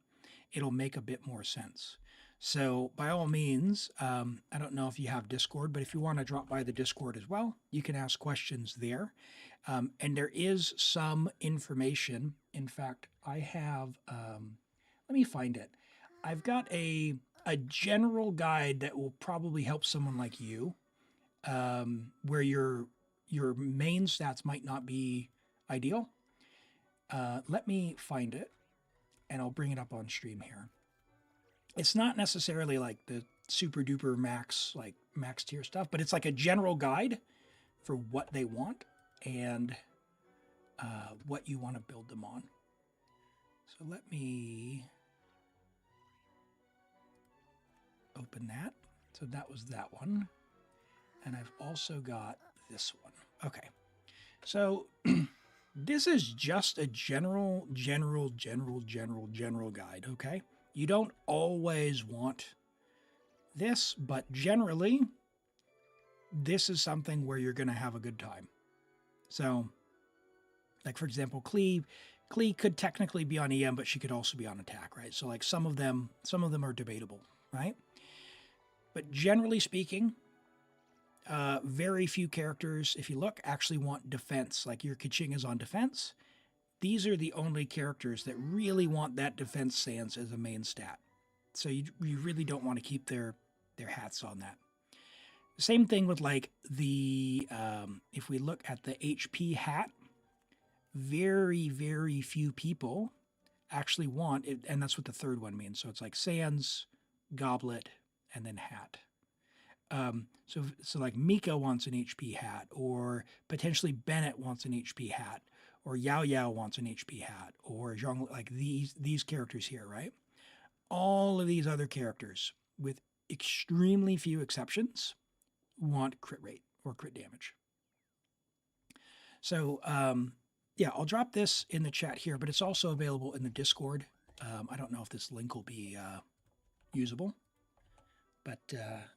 it'll make a bit more sense. So by all means, I don't know if you have Discord, but if you want to drop by the Discord as well, you can ask questions there. And there is some information. In fact, I have, let me find it. I've got a general guide that will probably help someone like you, where your main stats might not be ideal. Let me find it, and I'll bring it up on stream here. It's not necessarily like the super duper max tier stuff, but it's like a general guide for what they want and what you want to build them on. So let me open that. So that was that one. And I've also got this one. Okay. So this is just a general guide, okay? You don't always want this, but generally, this is something where you're going to have a good time. So, like for example, Klee could technically be on EM, but she could also be on attack, right? So like some of them are debatable, right? But generally speaking, very few characters, if you look, actually want defense. Like your Kaching is on defense. These are the only characters that really want that defense stance as a main stat. So you really don't want to keep their hats on that. Same thing with like the, if we look at the HP hat, very, very few people actually want it. And that's what the third one means. So it's like Sans, Goblet, and then hat. So like Mika wants an HP hat, or potentially Bennett wants an HP hat, or Yao Yao wants an HP hat, or Zhang, like these characters here, right? All of these other characters, with extremely few exceptions, want crit rate or crit damage. So I'll drop this in the chat here, but it's also available in the Discord. I don't know if this link will be usable, but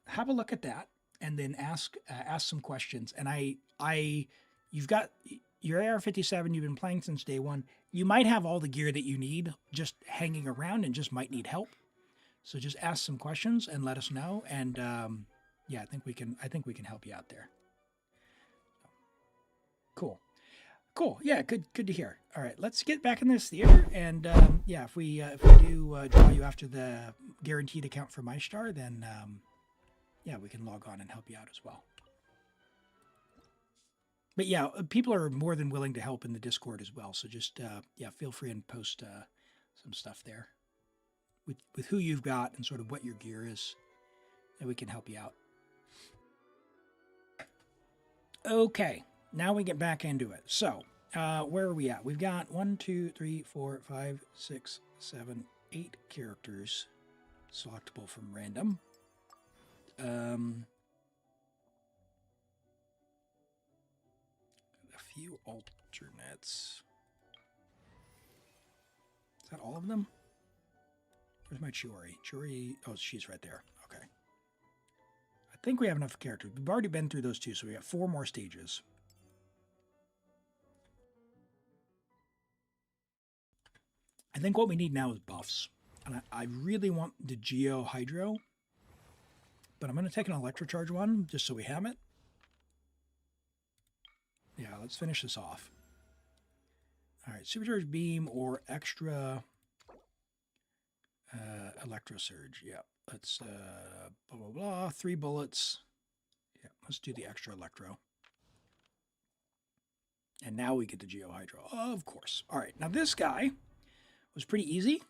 have a look at that. and then ask some questions. And you've got your AR-57. You've been playing since day one. You might have all the gear that you need just hanging around, and just might need help. So just ask some questions and let us know. And yeah, I think we can help you out there. Cool. Yeah, good to hear. All right, let's get back in this theater. And yeah, if we do draw you after the guaranteed account for MyStar, then yeah, we can log on and help you out as well. But yeah, people are more than willing to help in the Discord as well. So just yeah, feel free and post some stuff there with who you've got and sort of what your gear is, and we can help you out. Okay, now we get back into it. So where are we at? We've got 1, 2, 3, 4, 5, 6, 7, 8 characters selectable from random. A few alternates. Is that all of them? Where's my Chiori? Chiori, oh, she's right there. Okay. I think we have enough characters. We've already been through those 2, so we got 4 more stages. I think what we need now is buffs. And I really want the Geo Hydro, but I'm going to take an Electrocharge one just so we have it. Yeah, let's finish this off. All right, Supercharged Beam or extra Electro Surge. Yeah, let's blah, blah, blah. 3 bullets. Yeah, let's do the extra Electro. And now we get the Geo Hydro, of course. All right, now this guy was pretty easy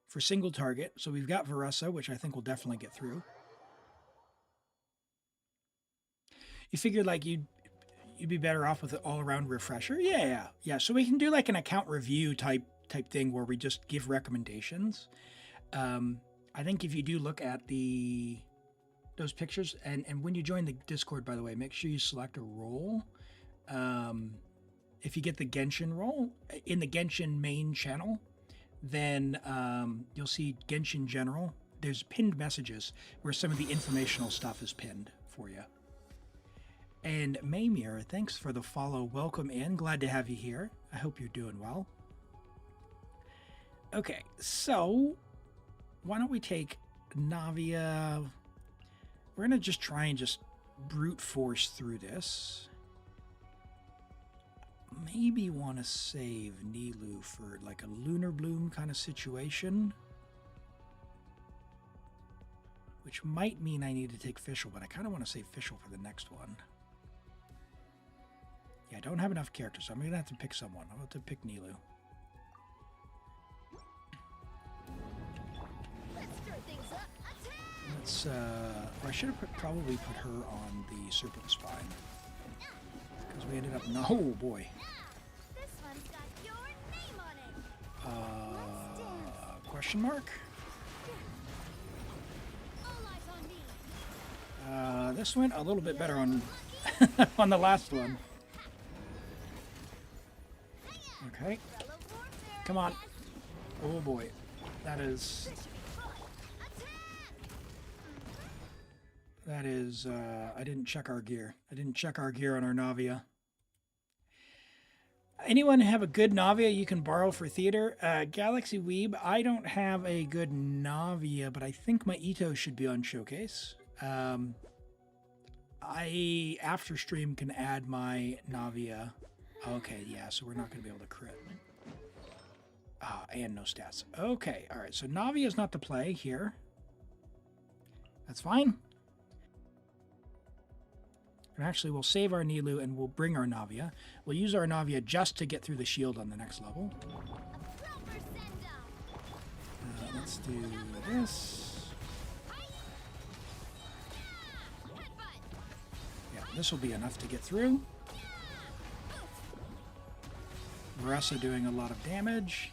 for single target. So we've got Varessa, which I think we'll definitely get through. You figured like you'd be better off with an all-around refresher? Yeah. So we can do like an account review type thing where we just give recommendations. I think if you do look at those pictures, and when you join the Discord, by the way, make sure you select a role. If you get the Genshin role in the Genshin main channel, then you'll see Genshin General. There's pinned messages where some of the informational stuff is pinned for you. And Maymir, thanks for the follow. Welcome in. Glad to have you here. I hope you're doing well. Okay, so why don't we take Navia? We're going to just try and just brute force through this. Maybe want to save Nilou for like a Lunar Bloom kind of situation. Which might mean I need to take Fischl, but I kind of want to save Fischl for the next one. Yeah, I don't have enough characters, so I'm going to have to pick someone. I'll have to pick Nilou. Let's, I should have probably put her on the Serpent Spine. Because we ended up, no, boy. This one's got your name on it. Question mark? All eyes on me. This went a little bit better on, on the last one. Okay. Come on. Oh boy. That is, I didn't check our gear. I didn't check our gear on our Navia. Anyone have a good Navia you can borrow for theater? Galaxy Weeb, I don't have a good Navia, but I think my Ito should be on Showcase. I, after stream, can add my Navia. Okay, yeah, so we're not going to be able to crit. And no stats. Okay, all right, so Navia is not to play here. That's fine. And actually, we'll save our Nilou and we'll bring our Navia. We'll use our Navia just to get through the shield on the next level. Let's do this. Yeah, this will be enough to get through. Varessa doing a lot of damage.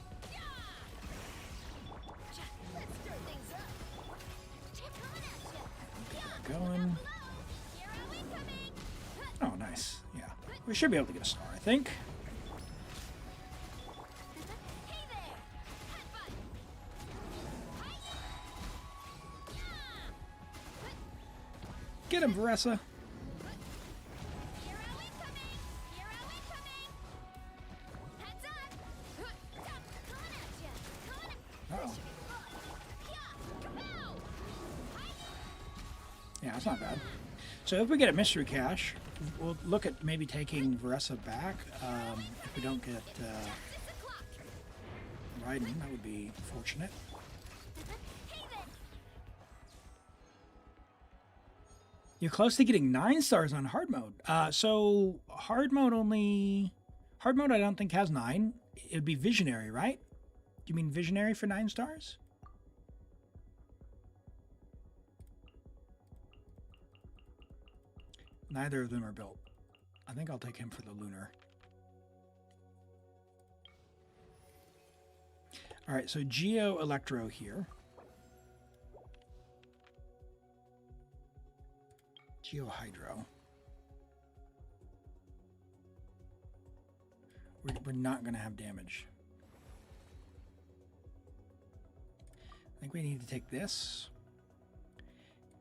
Get that going. Oh, nice. Yeah. We should be able to get a star, I think. Get him, Varessa. Hero incoming! Hero incoming! Heads up! Coming at ya! Coming at Uh-oh. Kapow! Yeah, that's not bad. So if we get a mystery cache, we'll look at maybe taking Varessa back. If we don't get Raiden, that would be fortunate. Hey then! You're close to getting 9 stars on hard mode. So hard mode I don't think has 9. It would be visionary, right? Do you mean visionary for 9 stars? Neither of them are built. I think I'll take him for the lunar. All right, so Geo Electro here. Geo Hydro. We're not going to have damage. I think we need to take this.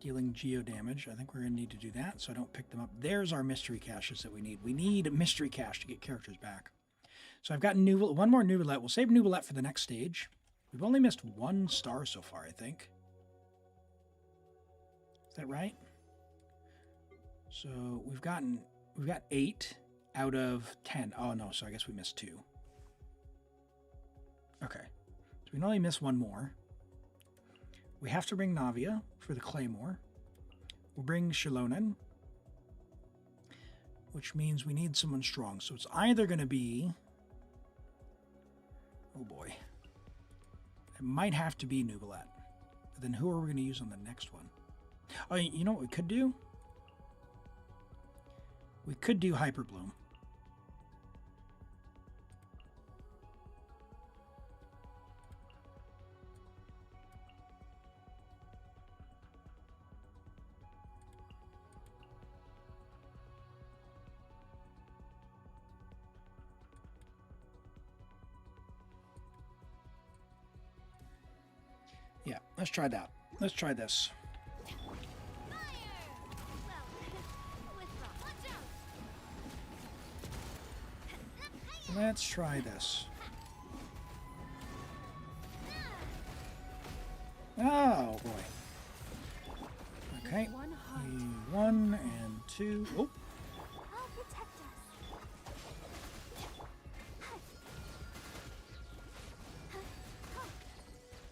Dealing geo damage. I think we're going to need to do that, so I don't pick them up. There's our mystery caches that we need. We need a mystery cache to get characters back. So I've got one more new roulette. We'll save new roulette for the next stage. We've only missed 1 star so far, I think. Is that right? So we've got 8 out of 10. Oh no, so I guess we missed 2. Okay. So we can only miss 1 more. We have to bring Navia for the Claymore. We'll bring Shilonen, which means we need someone strong. So it's either going to be... Oh boy. It might have to be Nubilet. But then who are we going to use on the next one? Oh, you know what we could do? We could do Hyperbloom. Yeah, let's try that. Let's try this. Fire! Well, withdraw. Watch out! Let's try this. Oh boy. Okay. 1 heart. 1 and 2. Oh, I'll protect us.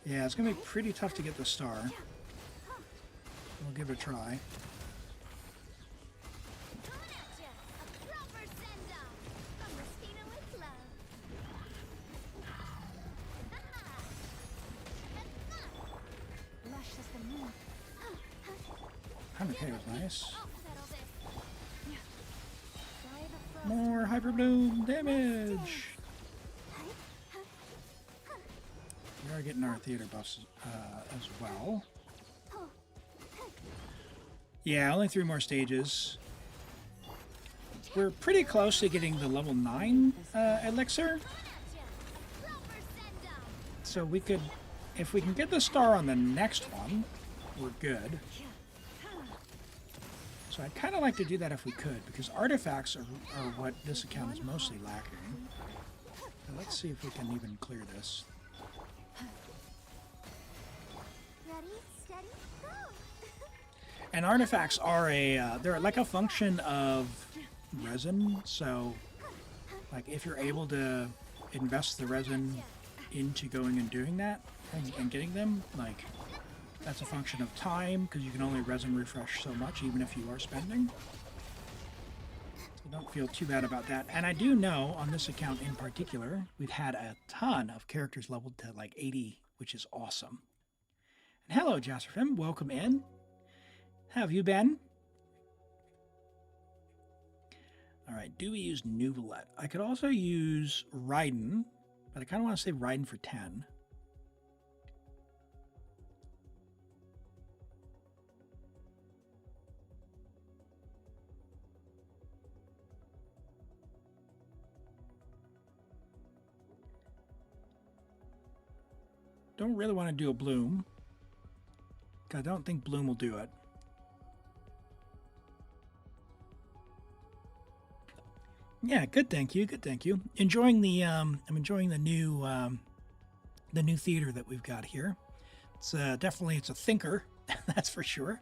yeah, it's gonna be pretty tough to get the star. We'll give it a try. Coming at ya! A proper send-off from Rastina with love. Lush as the moon. 100k was nice. I'll settle this. Dry the frost. More Hyperbloom damage! We are getting our theater buffs as well. Yeah, only 3 more stages. We're pretty close to getting the level 9 elixir. Proper send-off. So we could, if we can get the star on the next one, we're good. So I'd kind of like to do that if we could, because artifacts are what this account is mostly lacking. Now let's see if we can even clear this. Ready, steady, go! And artifacts are they're like a function of resin. So, like if you're able to invest the resin into going and doing that and getting them, like that's a function of time because you can only resin refresh so much even if you are spending. So don't feel too bad about that. And I do know on this account in particular, we've had a ton of characters leveled to like 80, which is awesome. And hello, Jasperfim, welcome in. How have you been? All right, do we use Nubilet? I could also use Raiden, but I kind of want to save Raiden for 10. Don't really want to do a Bloom, because I don't think Bloom will do it. Yeah, good. Thank you. Good. Thank you. Enjoying the I'm enjoying the new theater that we've got here. It's definitely it's a thinker, that's for sure.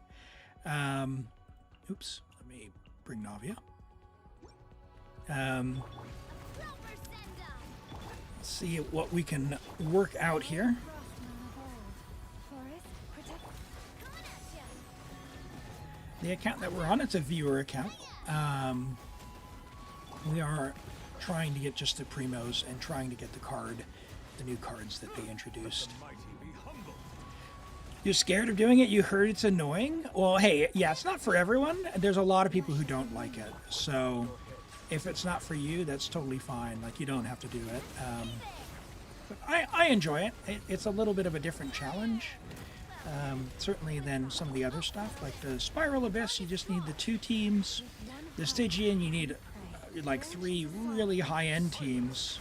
Oops. Let me bring Navia. Silver send-up. See what we can work out here. Forest, protect. Coming at ya. The account that we're on, it's a viewer account. We are trying to get just the primos and trying to get the new cards that they introduced. Mighty be humble. You're scared of doing it? You heard it's annoying? Well, hey, yeah, it's not for everyone. There's a lot of people who don't like it. So if it's not for you, that's totally fine. Like, you don't have to do it. But I enjoy it. It's a little bit of a different challenge. Certainly than some of the other stuff. Like the Spiral Abyss, you just need the 2 teams. The Stygian, you need like 3 really high-end teams.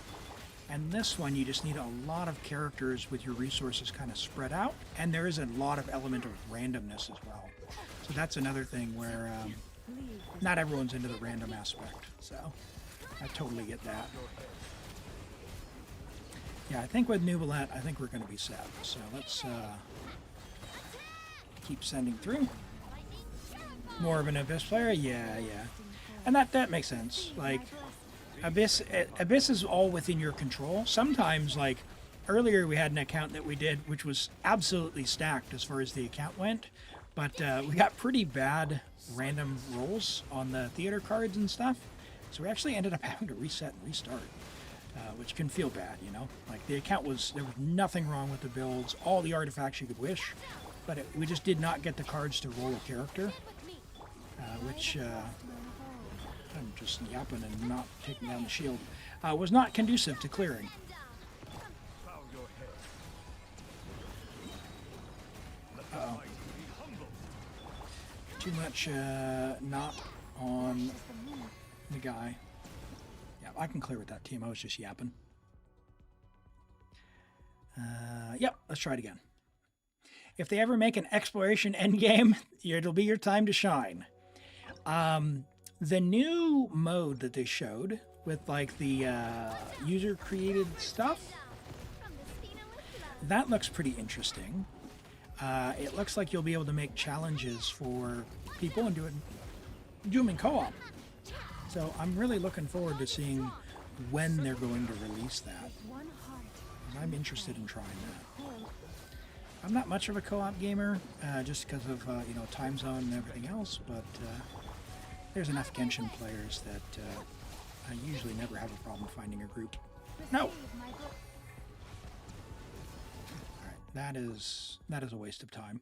And this one, you just need a lot of characters with your resources kind of spread out. And there is a lot of element of randomness as well. So that's another thing where not everyone's into the random aspect. So I totally get that. Yeah, I think with Nubilet, I think we're going to be set. So let's keep sending through. More of an Abyss player? Yeah. And that makes sense. Like, Abyss is all within your control. Sometimes, like, earlier we had an account that we did, which was absolutely stacked as far as the account went. But we got pretty bad random rolls on the theater cards and stuff. So we actually ended up having to reset and restart. Which can feel bad, you know? Like, the account there was nothing wrong with the builds, all the artifacts you could wish, but we just did not get the cards to roll a character, which, I'm just yapping and not taking down the shield, was not conducive to clearing. Bow your head. Let the Uh-oh. mighty be humble. Too much, not on the guy. Yeah, I can clear with that team. I was just yapping. Yep, let's try it again. If they ever make an exploration endgame, it'll be your time to shine. The new mode that they showed with like the user-created stuff, that looks pretty interesting. It looks like you'll be able to make challenges for people and do them in co-op. So I'm really looking forward to seeing when they're going to release that. And I'm interested in trying that. I'm not much of a co-op gamer, just because of time zone and everything else, but there's enough Genshin players that I usually never have a problem finding a group. No! Alright, that is a waste of time.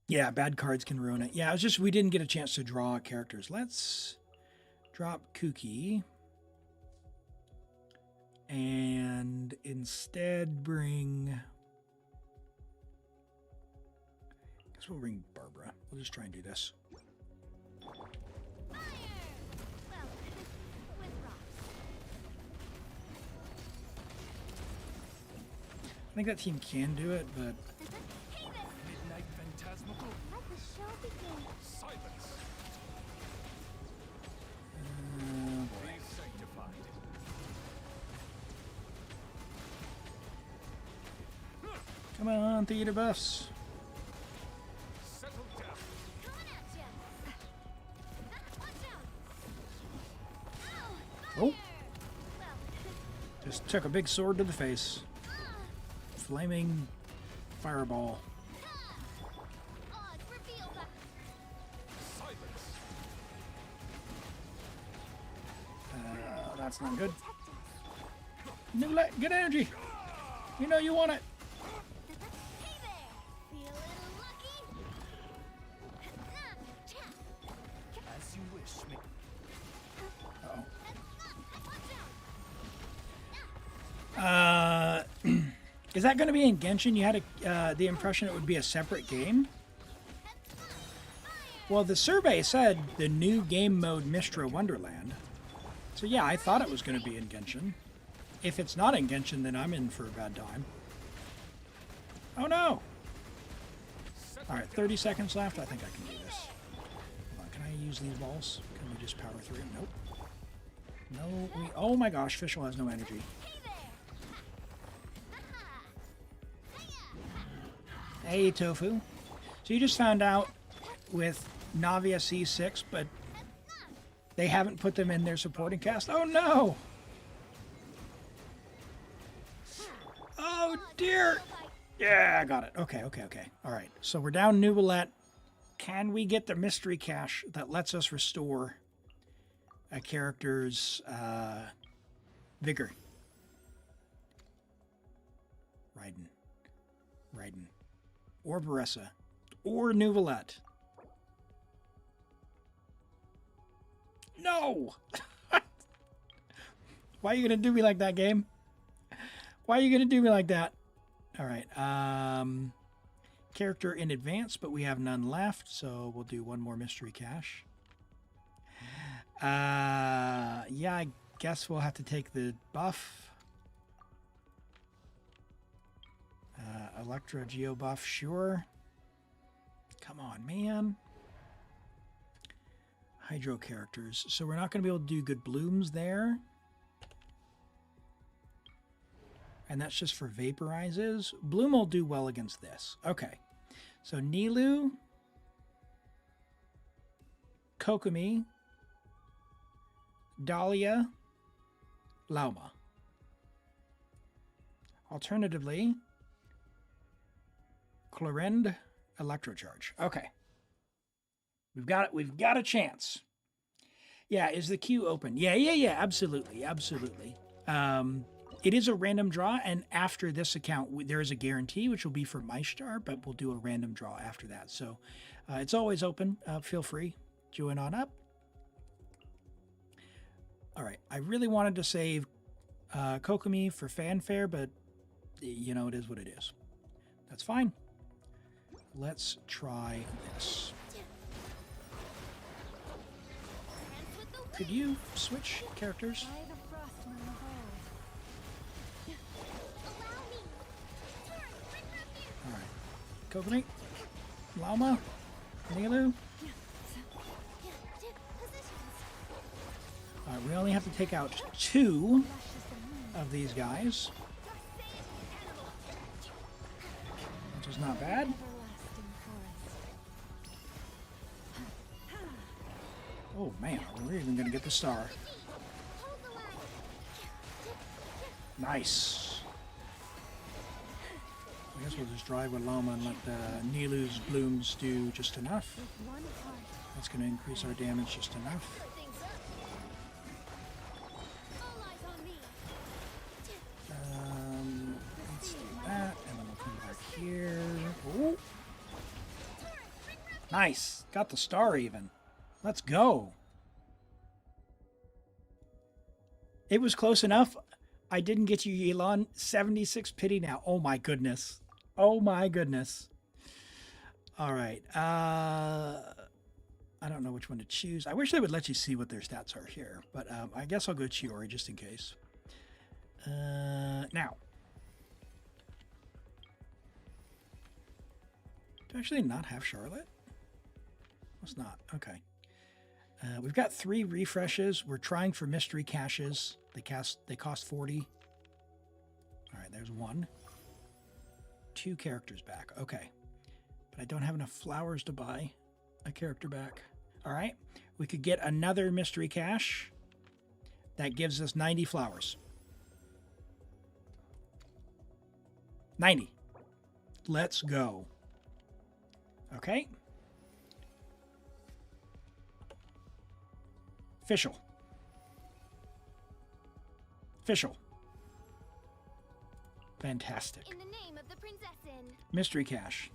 Yeah, bad cards can ruin it. Yeah, it was just we didn't get a chance to draw characters. Let's drop Kuki. And instead bring... I guess we'll bring Barbara. We'll just try and do this. I think that team can do it, but... Midnight phantasmical. Let the show begin. Silence. boy. Be sanctified. Come on, theater buffs. Settle down. Coming at ya. Watch out. Oh! Just took a big sword to the face. Flaming fireball. Odds reveal that. Silence. That's not good. Good energy. You know you want it. Hey there. Feeling lucky? As you wish, me. Uh-oh. Is that going to be in Genshin? You had the impression it would be a separate game? Well, the survey said the new game mode Mistra Wonderland. So yeah, I thought it was going to be in Genshin. If it's not in Genshin, then I'm in for a bad time. Oh no! Alright, 30 seconds left. I think I can do this. Hold on, can I use these balls? Can we just power through. Nope. No, we... Oh my gosh, Fischl has no energy. Hey there! Hey, Tofu. So you just found out with Navia C6, but they haven't put them in their supporting cast. Oh no! Oh dear! Yeah, I got it. Okay. All right. So we're down Nouvellette. Can we get the mystery cache that lets us restore a character's vigor? Raiden. Or Baressa. Or Nouvellette. No! Why are you going to do me like that, game? Why are you going to do me like that? All right. Character in advance, but we have none left, so we'll do one more mystery cache. Yeah, I guess we'll have to take the buff. Electro Geo buff, sure. Come on, man. Hydro characters. So we're not going to be able to do good blooms there. And that's just for vaporizes. Bloom will do well against this. Okay. So Nilou, Kokomi, Dahlia, Lauma. Alternatively, Clorinde, Electrocharge. Okay. We've got a chance. Yeah, is the queue open? Yeah, absolutely. It is a random draw, and after this account, there is a guarantee, which will be for MyStar, but we'll do a random draw after that. So it's always open. Feel free. Join on up. All right. I really wanted to save Kokomi for fanfare, but, you know, it is what it is. That's fine. Let's try this. Could you switch characters? By the frost moon of old. All right. Kokomi, Lauma, Nilou. All right, we only have to take out 2 of these guys, which is not bad. Everlasting forest. Oh man, we're even gonna get the star. Nice. I guess we'll just drive with Llama and let Nilou's blooms do just enough. With one heart. That's gonna increase our damage just enough. Let's do that, and then we'll come back here. Oh. Nice. Got the star even. Let's go. It was close enough. I didn't get you, Elon. 76 pity now. Oh my goodness. Oh my goodness. All right. I don't know which one to choose. I wish they would let you see what their stats are here, but I guess I'll go Chiori just in case. Now. Do I actually not have Charlotte? Let's not. Okay. We've got 3 refreshes. We're trying for mystery caches. They cost 40. All right, there's 1. 2 characters back. Okay. But I don't have enough flowers to buy a character back. All right. We could get another mystery cache. That gives us 90 flowers. 90. Let's go. Okay. Fischl. Fantastic. In the name of the princessin. Mystery cache.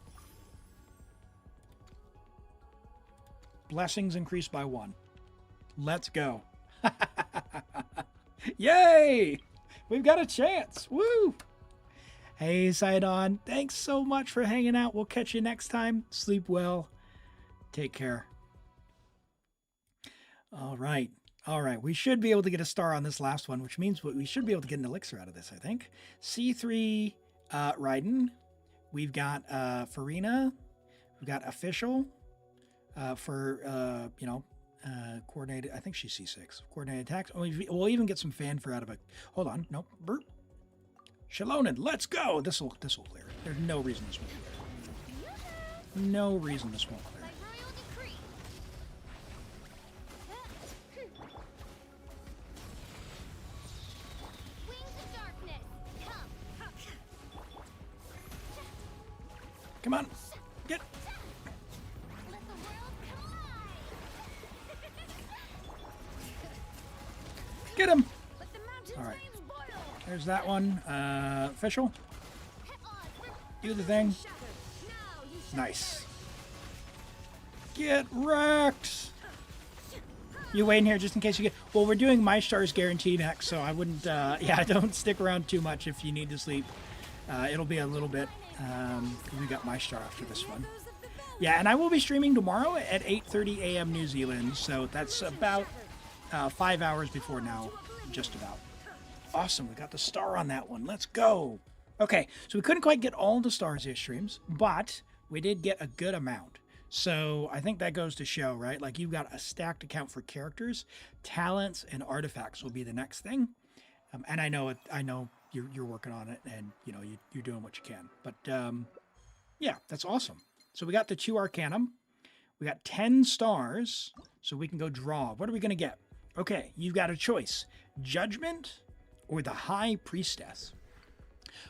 Blessings increased by 1. Let's go. Yay! We've got a chance. Woo! Hey, Sidon. Thanks so much for hanging out. We'll catch you next time. Sleep well. Take care. All right. We should be able to get a star on this last one, which means we should be able to get an elixir out of this, I think. C3 Raiden. We've got Farina. We've got Official for, Coordinated. I think she's C6. Coordinated attacks. Oh, we'll even get some fanfare out of it. Hold on. Nope. Burp. Shalonen, let's go. This will clear. There's no reason this won't clear. No reason this won't clear. By royal decree. Wings of darkness, come. Come on. Get. Let the world collide. Get him. Let the mountains All right. flames boil. There's that one. Official. Do the thing. Nice. Get wrecked. You wait in here just in case you get. Well, we're doing My Stars Guarantee next, so I wouldn't. Yeah, don't stick around too much if you need to sleep. It'll be a little bit. We got My Star after this one. Yeah, and I will be streaming tomorrow at 8:30 a.m. New Zealand, so that's about 5 hours before now, just about. Awesome, we got the star on that one. Let's go. Okay, so we couldn't quite get all the stars this streams, but we did get a good amount. So I think that goes to show, right? Like you've got a stacked account for characters, talents, and artifacts will be the next thing. And I know you're working on it, and you know you're doing what you can. But yeah, that's awesome. So we got the 2 Arcanum. We got 10 stars, so we can go draw. What are we gonna get? Okay, you've got a choice: Judgment or the High Priestess.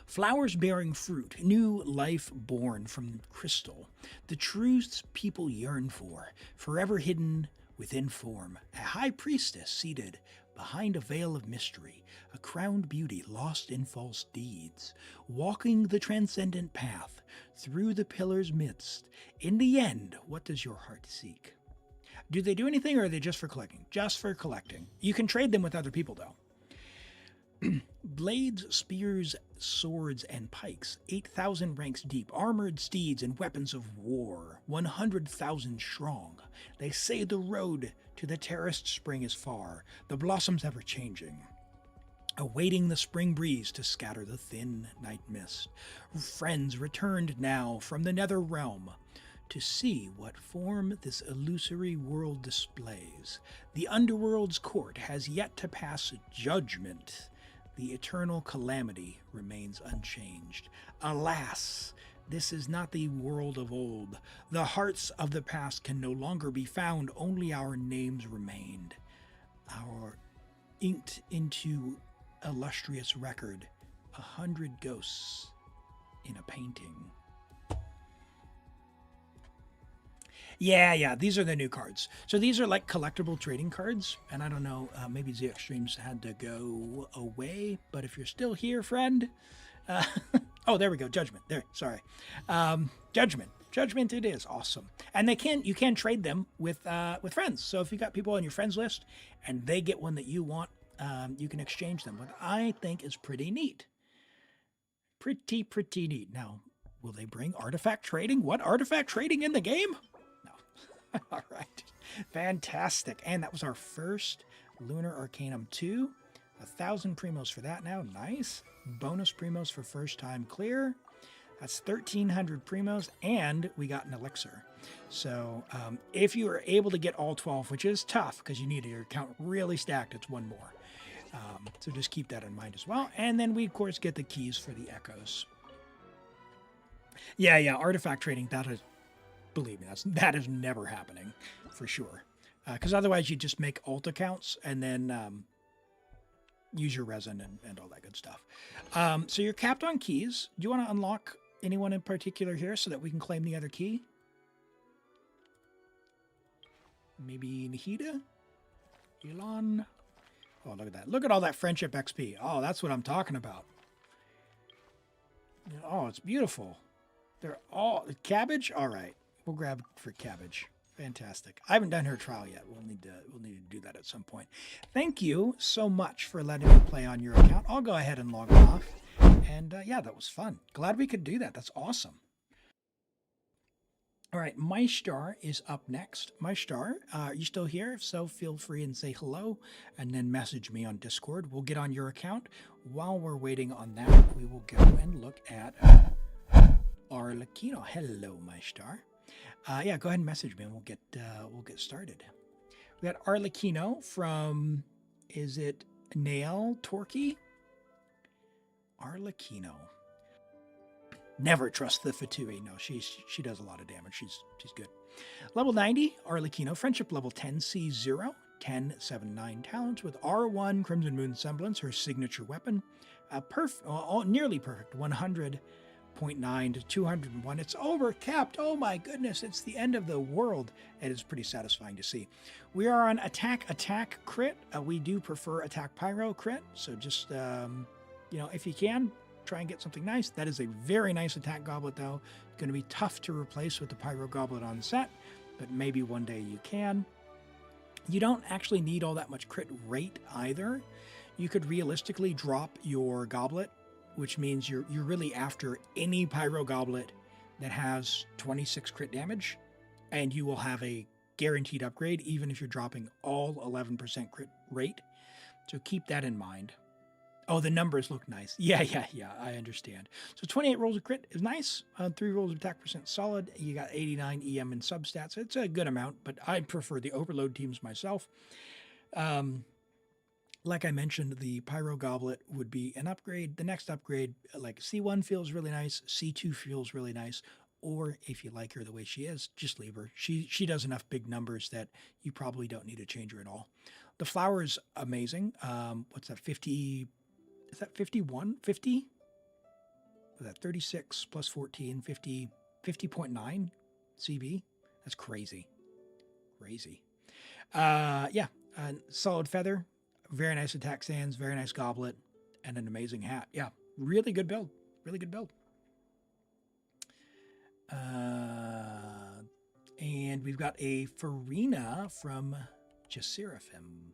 Flowers bearing fruit, new life born from crystal, the truths people yearn for, forever hidden within form. A high priestess seated behind a veil of mystery, a crowned beauty lost in false deeds, walking the transcendent path through the pillars' midst. In the end, what does your heart seek? Do they do anything, or are they just for collecting? Just for collecting. You can trade them with other people, though. Blades, spears, swords, and pikes, 8,000 ranks deep, armored steeds and weapons of war, 100,000 strong. They say the road to the terraced spring is far, the blossoms ever changing, awaiting the spring breeze to scatter the thin night mist. Friends returned now from the nether realm to see what form this illusory world displays. The underworld's court has yet to pass judgment. The eternal calamity remains unchanged. Alas, this is not the world of old. The hearts of the past can no longer be found, only our names remained. Our inked into illustrious record, 100 ghosts in a painting. Yeah, these are the new cards. So these are like collectible trading cards, and I don't know, maybe ZX Streams had to go away, but if you're still here, friend, oh, there we go, Judgment, there, sorry. Judgment it is, awesome. And you can trade them with friends. So if you got people on your friends list, and they get one that you want, you can exchange them, what I think is pretty neat. Pretty neat. Now, will they bring artifact trading? What, artifact trading in the game? All right, fantastic. And that was our first Lunar Arcanum 2. 1,000 primos for that now. Nice. Bonus primos for first time clear. That's 1,300 primos, and we got an elixir. So if you are able to get all 12, which is tough because you need your account really stacked, it's one more. So just keep that in mind as well. And then we, of course, get the keys for the echoes. Yeah, artifact trading, that is... Believe me, that is never happening, for sure. Because otherwise you just make alt accounts and then use your resin and all that good stuff. So you're capped on keys. Do you want to unlock anyone in particular here so that we can claim the other key? Maybe Nahida? Elon? Oh, look at that. Look at all that friendship XP. Oh, that's what I'm talking about. Oh, it's beautiful. They're all... Cabbage? All right. We'll grab for Cabbage. Fantastic. I haven't done her trial yet. We'll need to do that at some point. Thank you so much for letting me play on your account. I'll go ahead and log off. And yeah, that was fun. Glad we could do that. That's awesome. All right, My Star is up next. My Star, are you still here? If so, feel free and say hello, and then message me on Discord. We'll get on your account. While we're waiting on that, we will go and look at Arlecchino. Hello, My Star. Yeah, go ahead and message me, and we'll get started. We got Arlecchino from, is it Nael Torquay? Arlecchino. Never trust the Fatui. No, she does a lot of damage. She's good. Level 90, Arlecchino. Friendship level 10, C0. 10, 7, 9 talents with R1 Crimson Moon Semblance, her signature weapon. Nearly perfect. 100.9 to 201. It's overcapped. Oh my goodness. It's the end of the world. It is pretty satisfying to see. We are on attack crit. We do prefer attack pyro crit. So just, if you can, try and get something nice. That is a very nice attack goblet, though. It's going to be tough to replace with the pyro goblet on set, but maybe one day you can. You don't actually need all that much crit rate either. You could realistically drop your goblet, which means you're really after any pyro goblet that has 26 crit damage, and you will have a guaranteed upgrade even if you're dropping all 11% crit rate. So keep that in mind. Oh, the numbers look nice. Yeah, I understand. So 28 rolls of crit is nice. 3 rolls of attack percent solid. You got 89 EM in substats. It's a good amount, but I prefer the overload teams myself. Like I mentioned, the Pyro Goblet would be an upgrade. The next upgrade, like C1 feels really nice. C2 feels really nice. Or if you like her the way she is, just leave her. She does enough big numbers that you probably don't need to change her at all. The flower is amazing. What's that, 50... Is that 51? 50? Was that 36 plus 14, 50, 50.9 CB? That's crazy. Crazy. Solid feather, very nice attack stands, very nice goblet, and an amazing hat. Yeah, really good build. Really good build. And we've got a Farina from Jaseraphim.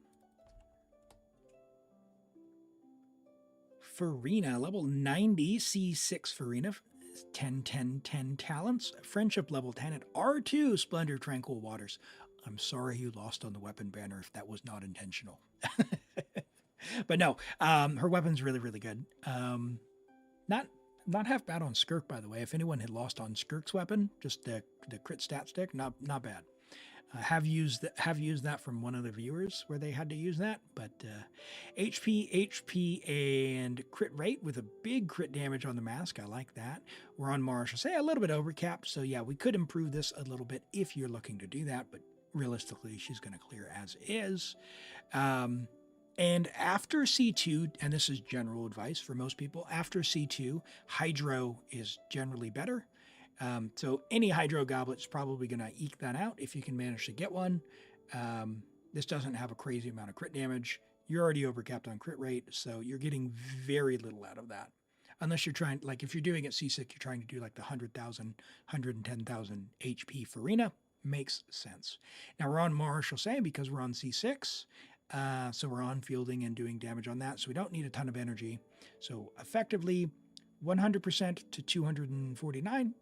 Farina, level 90, C6 Farina, 10 talents. Friendship level 10 at R2, Splendor Tranquil Waters. I'm sorry you lost on the weapon banner if that was not intentional. But no, her weapon's really, really good. Not half bad on Skirk, by the way. If anyone had lost on Skirk's weapon, just the crit stat stick, not bad. Have used that from one of the viewers where they had to use that, but HP, and crit rate with a big crit damage on the mask. I like that. We're on Marshall. Say a little bit overcapped, so yeah, we could improve this a little bit if you're looking to do that, but realistically, she's going to clear as is. And after C2, and this is general advice for most people, after C2, Hydro is generally better. So any Hydro Goblet's probably going to eke that out if you can manage to get one. This doesn't have a crazy amount of crit damage. You're already overcapped on crit rate, so you're getting very little out of that. Unless you're trying, like if you're doing it C6, you're trying to do like the 100,000, 110,000 HP Farina. Makes sense. Now we're on Marshall Say because we're on C6. So we're on fielding and doing damage on that. So we don't need a ton of energy. So effectively 100% to 249.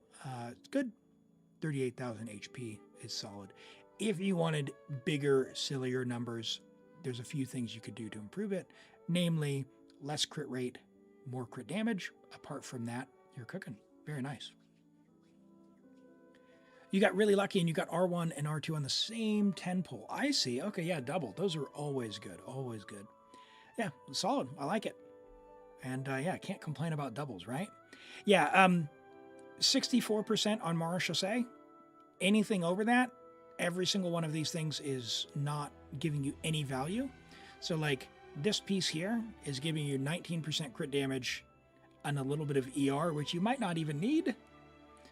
It's good. 38,000 HP is solid. If you wanted bigger, sillier numbers, there's a few things you could do to improve it. Namely, less crit rate, more crit damage. Apart from that, you're cooking. Very nice. You got really lucky and you got R1 and R2 on the same 10 pull. I see. Okay, yeah, double. Those are always good. Always good. Yeah, solid. I like it. And yeah, can't complain about doubles, right? Yeah, 64% on Mara Chaussee. Anything over that, every single one of these things is not giving you any value. So like this piece here is giving you 19% crit damage and a little bit of ER, which you might not even need.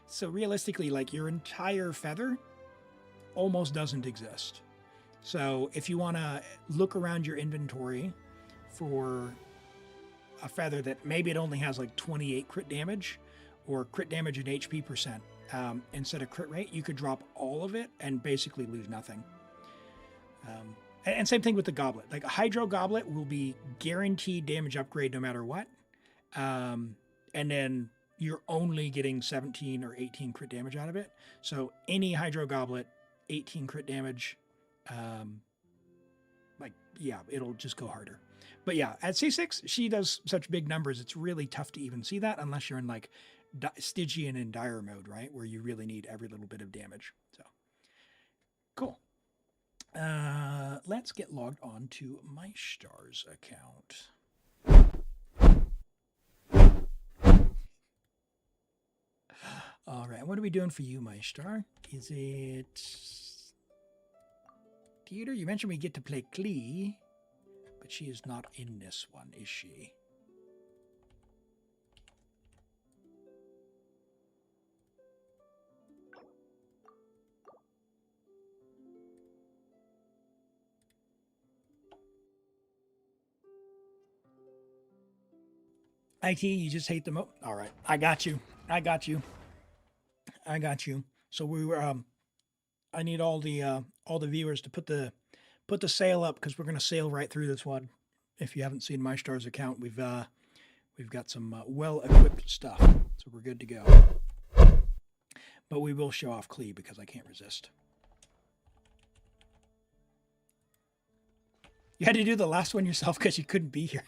So realistically, like your entire feather almost doesn't exist. So if you want to look around your inventory for a feather that maybe it only has like 28 crit damage or crit damage and HP percent instead of crit rate, you could drop all of it and basically lose nothing. And same thing with the goblet. Like a Hydro Goblet will be guaranteed damage upgrade no matter what. And then you're only getting 17 or 18 crit damage out of it. So any Hydro Goblet, 18 crit damage, it'll just go harder. But yeah, at C6, she does such big numbers, it's really tough to even see that unless you're in like Stygian and Dire mode, right? Where you really need every little bit of damage. So, cool. Let's get logged on to my stars account. All right, what are we doing for you, my star? Is it theater? You mentioned we get to play Klee, but she is not in this one, is she? IT, you just hate them. All right, I got you. I got you. I got you. So we were. I need all the viewers to put the sail up because we're gonna sail right through this one. If you haven't seen my stars account, we've got some well equipped stuff, so we're good to go. But we will show off Klee because I can't resist. You had to do the last one yourself because you couldn't be here.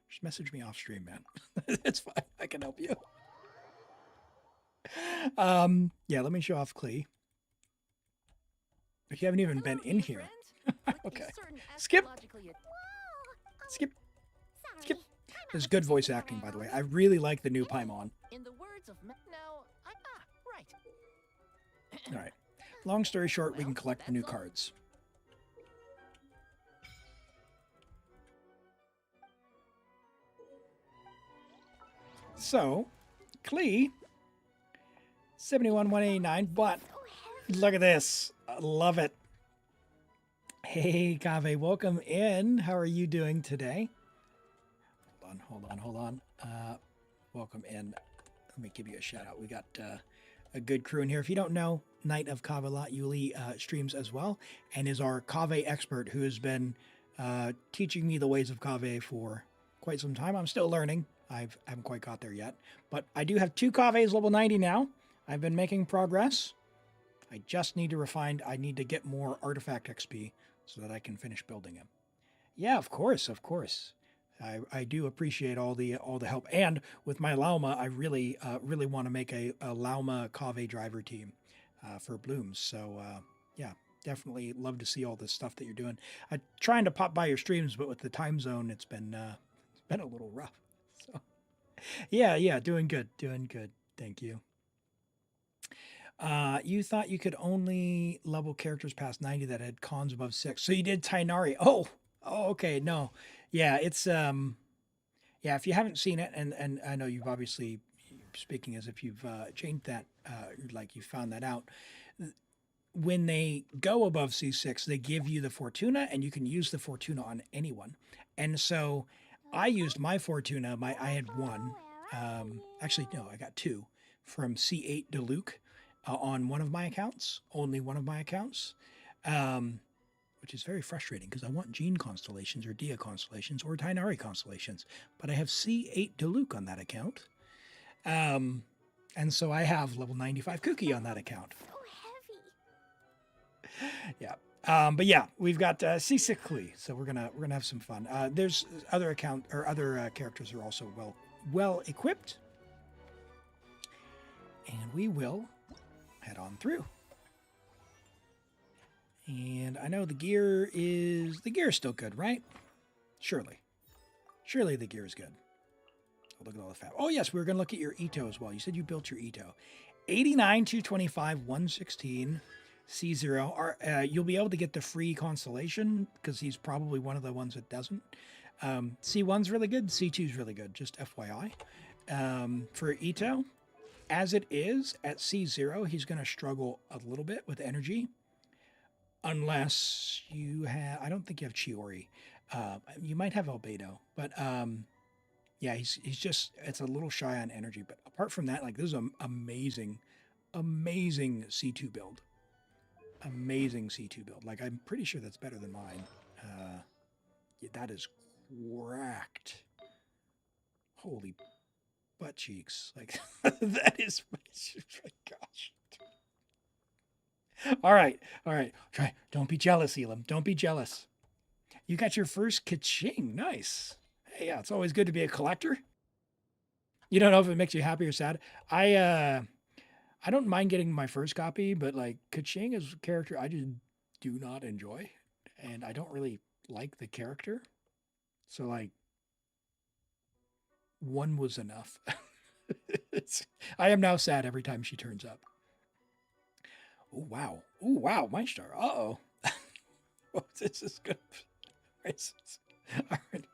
Just message me off stream, man. It's fine. I can help you. Yeah, let me show off Klee. If you haven't even been in here. Okay. Skip. Skip. Skip. There's good voice acting, by the way. I really like the new Paimon. In the words of right. All right. Long story short, we can collect the new cards. So, Klee, 71,189, but look at this. I love it. Hey, Kave, welcome in. How are you doing today? Hold on. Welcome in. Let me give you a shout out. We got a good crew in here. If you don't know, Knight of Kavelat Yuli streams as well and is our Kave expert who has been teaching me the ways of Kave for quite some time. I'm still learning. I haven't quite got there yet, but I do have 2 Kaves level 90 now. I've been making progress. I just need to refine. I need to get more artifact XP so that I can finish building him. Yeah, of course. I do appreciate all the help, and with my Lauma, I really want to make a Lauma Kave driver team for Blooms. So yeah, definitely love to see all this stuff that you're doing. I'm trying to pop by your streams, but with the time zone, it's been a little rough. So yeah, doing good. Thank you. You thought you could only level characters past 90 that had cons above 6. So you did Tainari. Oh, okay. No. Yeah, it's yeah, if you haven't seen it, and I know you've obviously speaking as if you've changed that, like you found that out. When they go above C6, they give you the Fortuna, and you can use the Fortuna on anyone. And so I used my Fortuna. I had one. Actually, no, I got 2 from C8 Diluc on one of my accounts, only one of my accounts, which is very frustrating because I want Gene constellations or Dia constellations or Tainari constellations, but I have C8 Diluc on that account. And so I have level 95 Cookie on that account. Yeah. But yeah, we've got C6 Klee, so we're gonna have some fun. There's other characters are also well equipped, and we will head on through. And I know the gear is still good, right? Surely the gear is good. Oh, look at all the fab. Oh yes, we were gonna look at your Ito as well. You said you built your Ito, 89, 225, 116. C0. You'll be able to get the free constellation because he's probably one of the ones that doesn't. C1's really good. C2's really good. Just FYI. For Ito, as it is at C0, he's going to struggle a little bit with energy. Unless you have, I don't think you have Chiori. You might have Albedo, but yeah, he's just, it's a little shy on energy. But apart from that, like this is an amazing C2 build. Amazing C2 build. Like I'm pretty sure that's better than mine. Yeah, that is cracked. Holy butt cheeks. Like that is, my gosh. All right. Try. Don't be jealous, Elim. Don't be jealous. You got your first Kaching. Nice. Hey, yeah, it's always good to be a collector. You don't know if it makes you happy or sad. I don't mind getting my first copy, but like Kaching is a character I just do not enjoy, and I don't really like the character. So like 1 was enough. I am now sad every time she turns up. Oh wow. Oh wow, my star. Uh-oh. Oh, this is good. All right.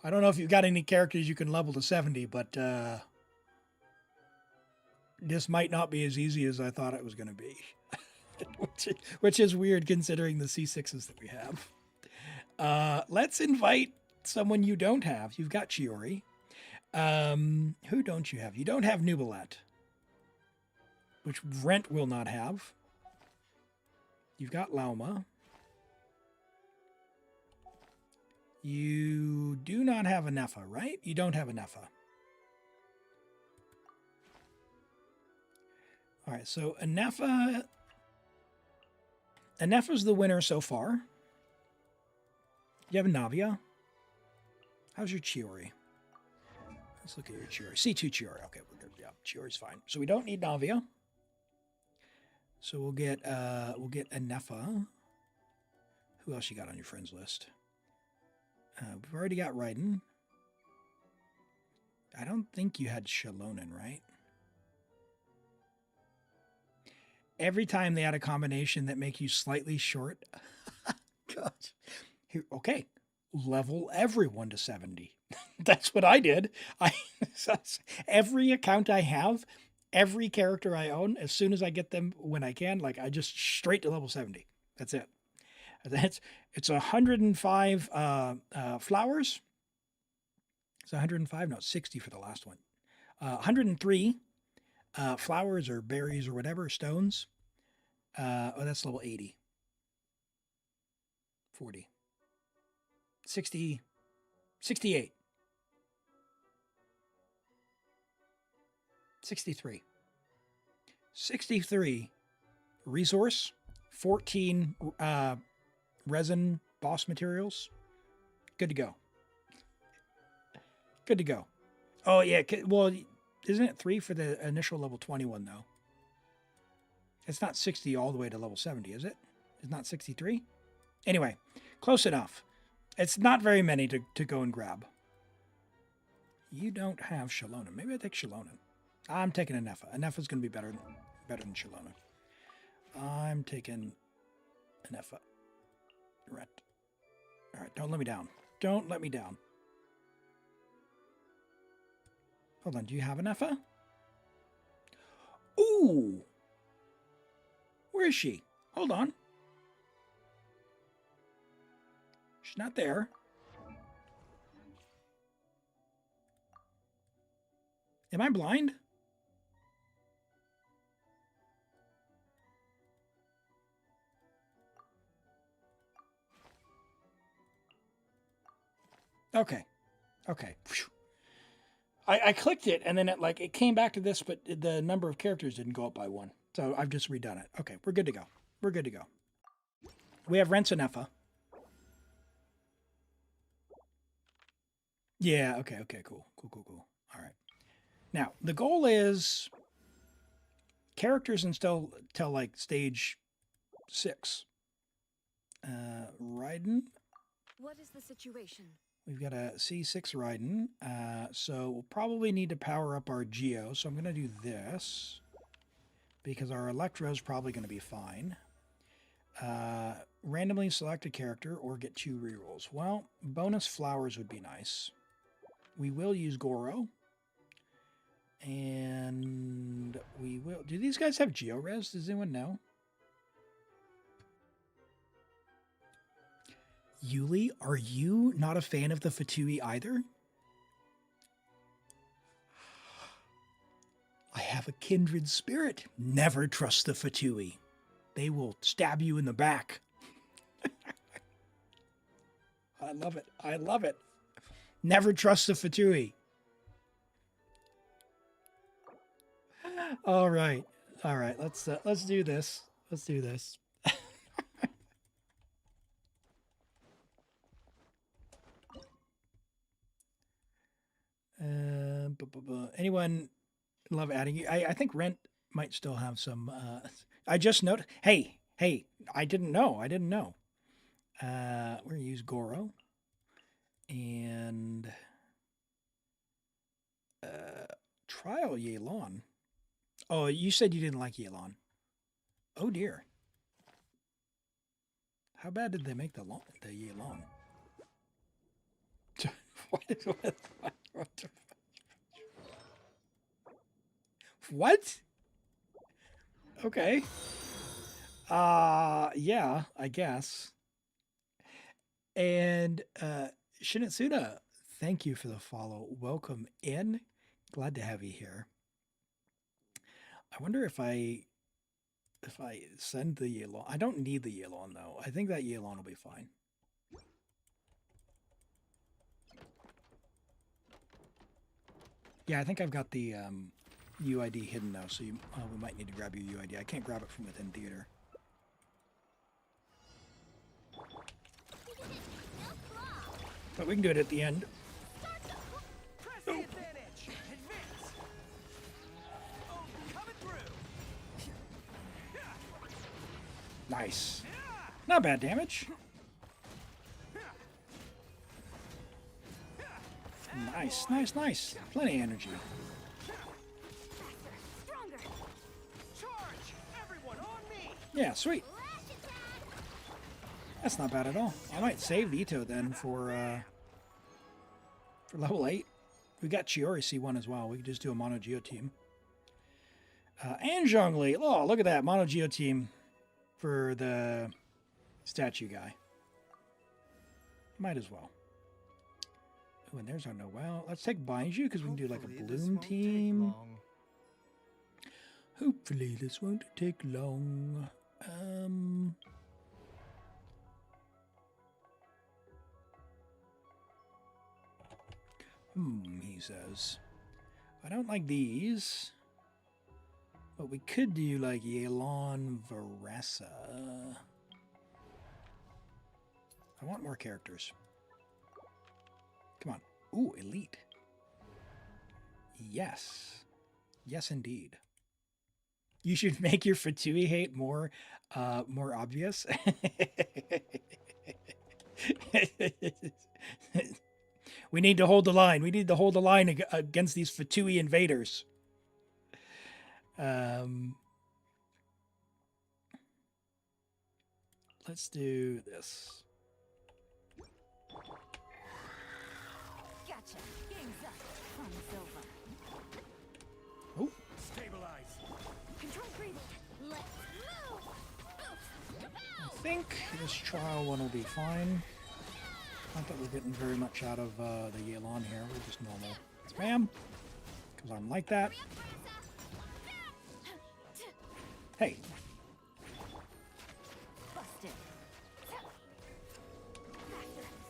I don't know if you've got any characters you can level to 70, but this might not be as easy as I thought it was going to be. which is weird considering the C6s that we have. Let's invite someone you don't have. You've got Chiori. Who don't you have? You don't have Nubilet, which Rent will not have. You've got Lauma. You do not have a Nepha, right? You don't have a Nepha. All right, so Anefa is the winner so far. You have a Navia. How's your Chiori? Let's look at your Chiori. C2 Chiori. Okay, we're good. Yeah, Chiori's fine. So we don't need Navia. So we'll get Anefa. Who else you got on your friends list? We've already got Raiden. I don't think you had Shalonen, right? Every time they had a combination that make you slightly short. God. Here, okay. Level everyone to 70. That's what I did. Every account I have, every character I own, as soon as I get them when I can, like I just straight to level 70. That's it. It's 105 flowers. It's 105, no, 60 for the last one. 103 flowers or berries or whatever, stones. Oh, that's level 80. 40. 60. 68. 63. 63 resource, 14 resin boss materials. Good to go. Good to go. Oh, yeah. Well, isn't it 3 for the initial level 21, though? It's not 60 all the way to level 70, is it? It's not 63? Anyway, close enough. It's not very many to go and grab. You don't have Shalonen. Maybe I take Shalonen. I'm taking Anefa. Anefa's going to be better than Shalonen. I'm taking Anefa. Right. All right, don't let me down. Don't let me down. Hold on, do you have Anefa? Ooh! Where is she? Hold on. She's not there. Am I blind? Okay. Okay. I clicked it and then it came back to this, but the number of characters didn't go up by 1. So I've just redone it. Okay, we're good to go. We're good to go. We have Rents and Nefa. Yeah, okay, cool. All right. Now, the goal is characters until like stage 6. Raiden. What is the situation? We've got a C6 Raiden. So we'll probably need to power up our Geo. So I'm going to do this because our Electro is probably going to be fine. Randomly select a character or get 2 rerolls. Well, bonus flowers would be nice. We will use Goro. And we will... Do these guys have Geo-Res? Does anyone know? Yuli, are you not a fan of the Fatui either? I have a kindred spirit. Never trust the Fatui. They will stab you in the back. I love it. I love it. Never trust the Fatui. All right. All right. Let's do this. Let's do this. Anyone love adding? I think Rent might still have some. I just noticed. Hey, Hey, I didn't know. I didn't know. We're gonna use Goro and trial Yelan. Oh, you said you didn't like Yelan. Oh dear. How bad did they make the Yelan? What? Okay. Yeah, I guess. And Shinatsuda, thank you for the follow. Welcome in. Glad to have you here. I wonder if I send the Yelan. I don't need the Yelan though. I think that Yelan will be fine. Yeah, I think I've got the UID hidden now, so we might need to grab your UID. I can't grab it from within theater. But we can do it at the end. Press the advantage. Advance. Oh, coming through. Nice. Not bad damage. Nice, nice, nice. Plenty of energy. Stronger. Charge! Everyone on me! Yeah, sweet. Lash attack. That's not bad at all. I might save Ito then for level 8. We got Chiori C1 as well. We could just do a Mono Geo team. And Zhongli. Oh, look at that. Mono Geo team for the statue guy. Might as well. Oh, and there's our Noel. Let's take Baiju because we can do like a Bloom team. Hopefully this won't take long. He says. I don't like these. But we could do like Yelan Varesa. I want more characters. Come on. Ooh, elite. Yes. Yes, indeed. You should make your Fatui hate more obvious. We need to hold the line. We need to hold the line against these Fatui invaders. Let's do this. Gotcha. Game's up. Fun's over. Oh, Stabilize. Control breathing. Let's move. I think this trial one will be fine. Not that we're getting very much out of the Yelan here. We're just normal. Spam. Because I'm like that. Hey. Busted. Faster.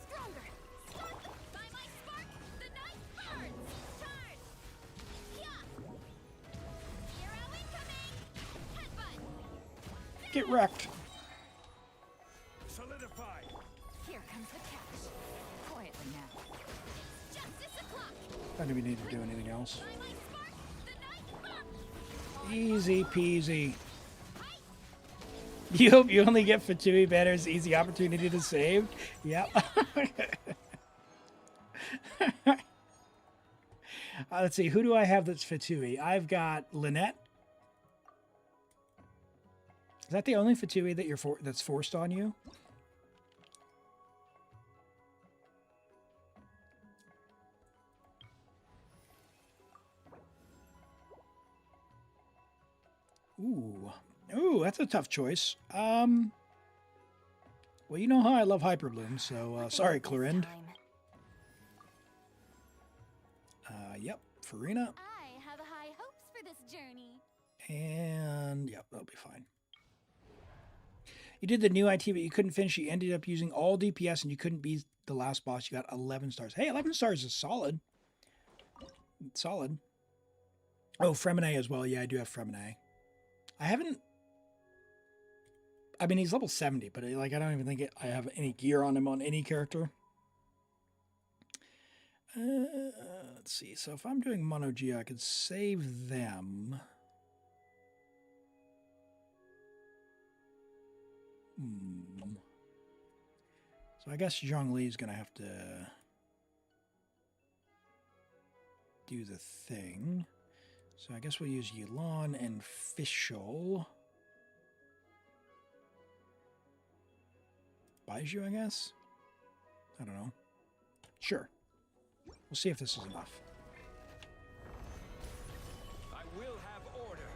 Stronger. Spark. By my spark, the night burns. Charge. Yeah. Hero incoming. Headbutt. Get wrecked. Solidify. Here comes the catch. Quietly now. Justice o'clock. Don't even need to do anything else. By my spark, the night burns. Easy peasy. You hope you only get Fatui banners, easy opportunity to save. Yep. Let's see, who do I have that's Fatui? I've got Lynette. Is that the only Fatui that that's forced on you? Ooh, that's a tough choice. Well, you know how I love Hyperbloom, so sorry, Clorind. Yep, Farina. I have high hopes for this journey. And yep, that'll be fine. You did the new IT, but you couldn't finish. You ended up using all DPS, and you couldn't beat the last boss. You got 11 stars. Hey, 11 stars is solid. It's solid. Oh, Fremine as well. Yeah, I do have Fremine. I haven't... I mean, he's level 70, but like I don't even think I have any gear on him on any character. Let's see. So if I'm doing Mono Geo, I could save them. So I guess Zhongli is going to have to do the thing. So I guess we'll use Yulon and Fischl. Baiju, I guess? I don't know. Sure. We'll see if this is enough. I will have order.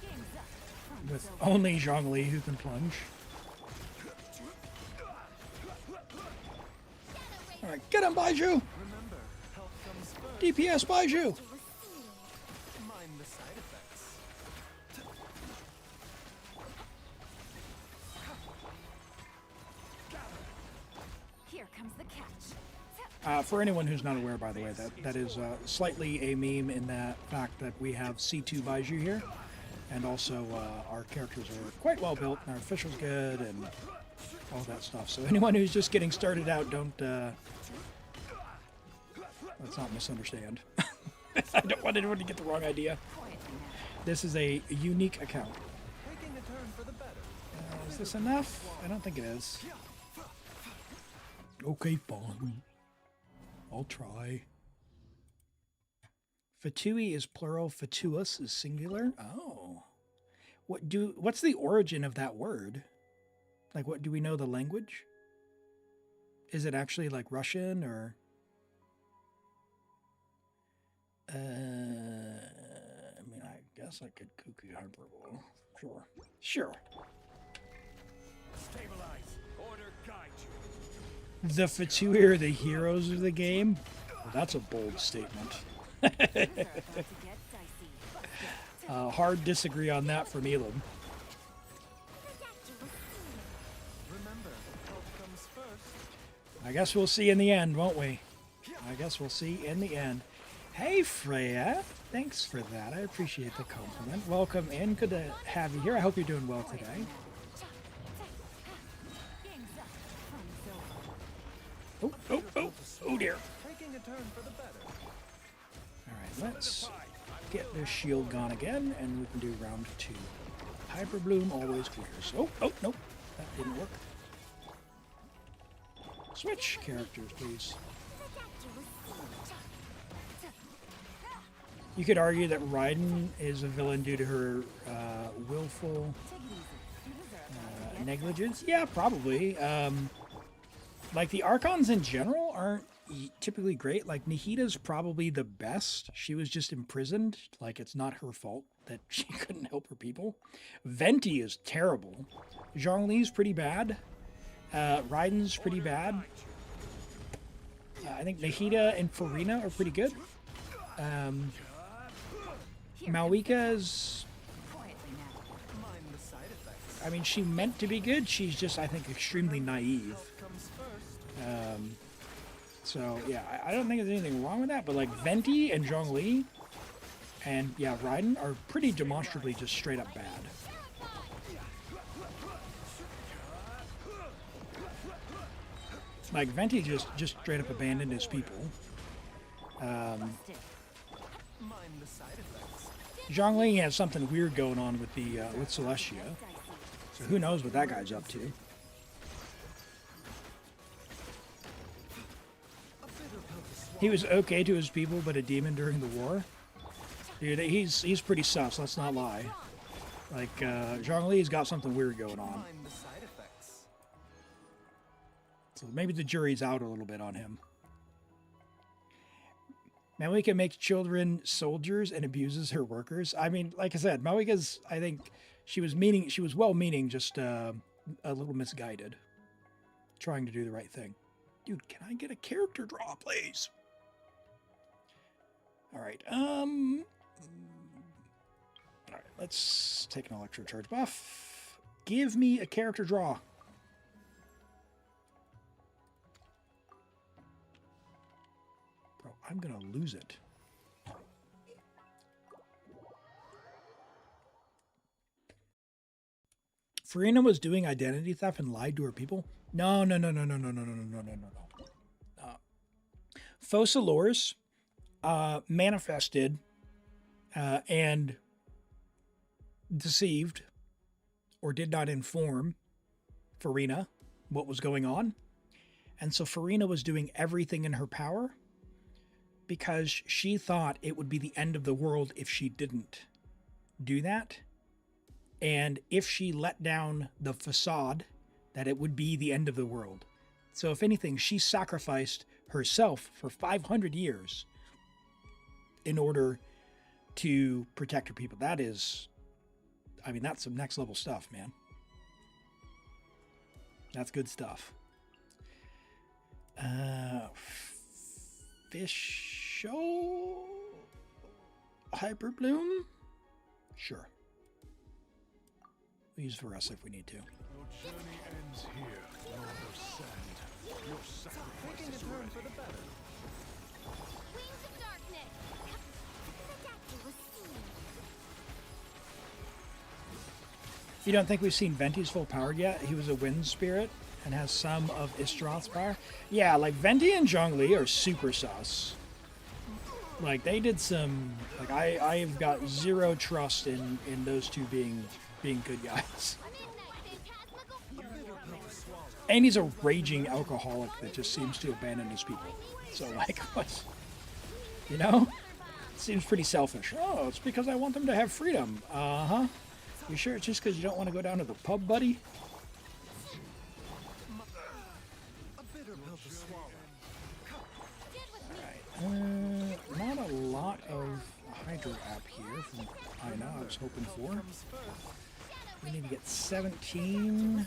Game's up. From With Silver. only Zhongli who can plunge. Alright, get him, Baiju! Remember, health comes first. DPS Baiju! Mind the side effects. Here comes the catch. For anyone who's not aware, by the way, that is slightly a meme in that fact that we have C2 Baiju here, and also our characters are quite well built, and our official's good, and all that stuff. So anyone who's just getting started out, don't let's not misunderstand. I don't want anyone to get the wrong idea. Quietly now. This is a unique account. Taking a turn for the better. Is this enough? I don't think it is. Okay, fine. I'll try. Fatui is plural, fatuus is singular. Oh. What's the origin of that word? Like, what do we know the language? Is it actually like Russian or I mean, I guess I could kooky hyperbole. Sure. Sure. Stabilize. Order guide you. The Fatui are the heroes of the game? Well, that's a bold statement. Things are about to get dicey. Hard disagree on that from Elim. Remember, health comes first. I guess we'll see in the end, won't we? I guess we'll see in the end. Hey, Freya. Thanks for that. I appreciate the compliment. Welcome in. Good to have you here. I hope you're doing well today. Game's up. From Silver. Oh dear. Taking a turn for the better. All right, let's get this shield gone again, and we can do round 2. Hyper Bloom always clears. Oh, nope. That didn't work. Switch characters, please. You could argue that Raiden is a villain due to her willful Take it easy. Things are about to get negligence. Yeah, probably. Like, the Archons in general aren't typically great. Like, Nihita's probably the best. She was just imprisoned. Like, it's not her fault that she couldn't help her people. Venti is terrible. Zhongli's pretty bad. Raiden's pretty bad. I think Nihita and Farina are pretty good. Malika's, quietly now. Mind the side effects. I mean, she meant to be good. She's just, I think, extremely naive. Comes first. So, yeah, I don't think there's anything wrong with that. But, like, Venti and Zhongli and, yeah, Raiden are pretty demonstrably just straight up bad. Like, Venti just straight up abandoned his people. Mind the side effects. Zhongli has something weird going on with the with Celestia. So who knows what that guy's up to. A bit of help to swallow. He was okay to his people, but a demon during the war. Dude, he's pretty sus, let's not lie. Like, Zhongli's got something weird going on. Mind the side effects. So maybe the jury's out a little bit on him. Malika makes children soldiers and abuses her workers. I mean, like I said, Malika's, I think, she was well-meaning, just a little misguided. Trying to do the right thing. Dude, can I get a character draw, please? Alright, alright, let's take an electro charge buff. Give me a character draw. Bro, I'm gonna lose it. Farina was doing identity theft and lied to her people? No. Focalors manifested and deceived or did not inform Farina what was going on. And so Farina was doing everything in her power because she thought it would be the end of the world if she didn't do that. And if she let down the facade, that it would be the end of the world. So if anything, she sacrificed herself for 500 years in order to protect her people. That is, I mean, that's some next level stuff, man. That's good stuff. Fish show Hyper Bloom? Sure. We'll use for us if we need to. Your journey ends here, Lord of Sand. Your sacrifice is ready. For the better. Wings of darkness. The doctor was seen. You don't think we've seen Venti's full power yet? He was a wind spirit and has some of Istroth's power. Yeah, like Venti and Zhongli are super sus. Like they did some, like I've got zero trust in those two being good guys. And he's a raging alcoholic that just seems to abandon his people. So like what? You know? Seems pretty selfish. Oh, it's because I want them to have freedom. Uh-huh. You sure it's just because you don't want to go down to the pub, buddy? A bitter pill to swallow. Alright. Not a lot of Hydra app here from Ina, I was hoping for. We need to get 17.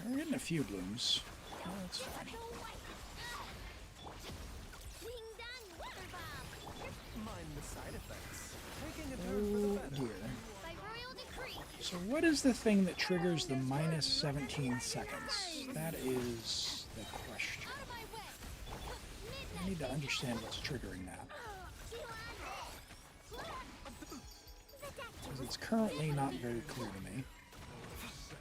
We're getting a few blooms. Oh, that's fine. Mind the side effects. Taking a turn for the Oh better. dear. By royal decree. So what is the thing that triggers the minus 17 seconds? That is the question. Out of my way. I need to understand what's triggering that. Because it's currently not very clear to me.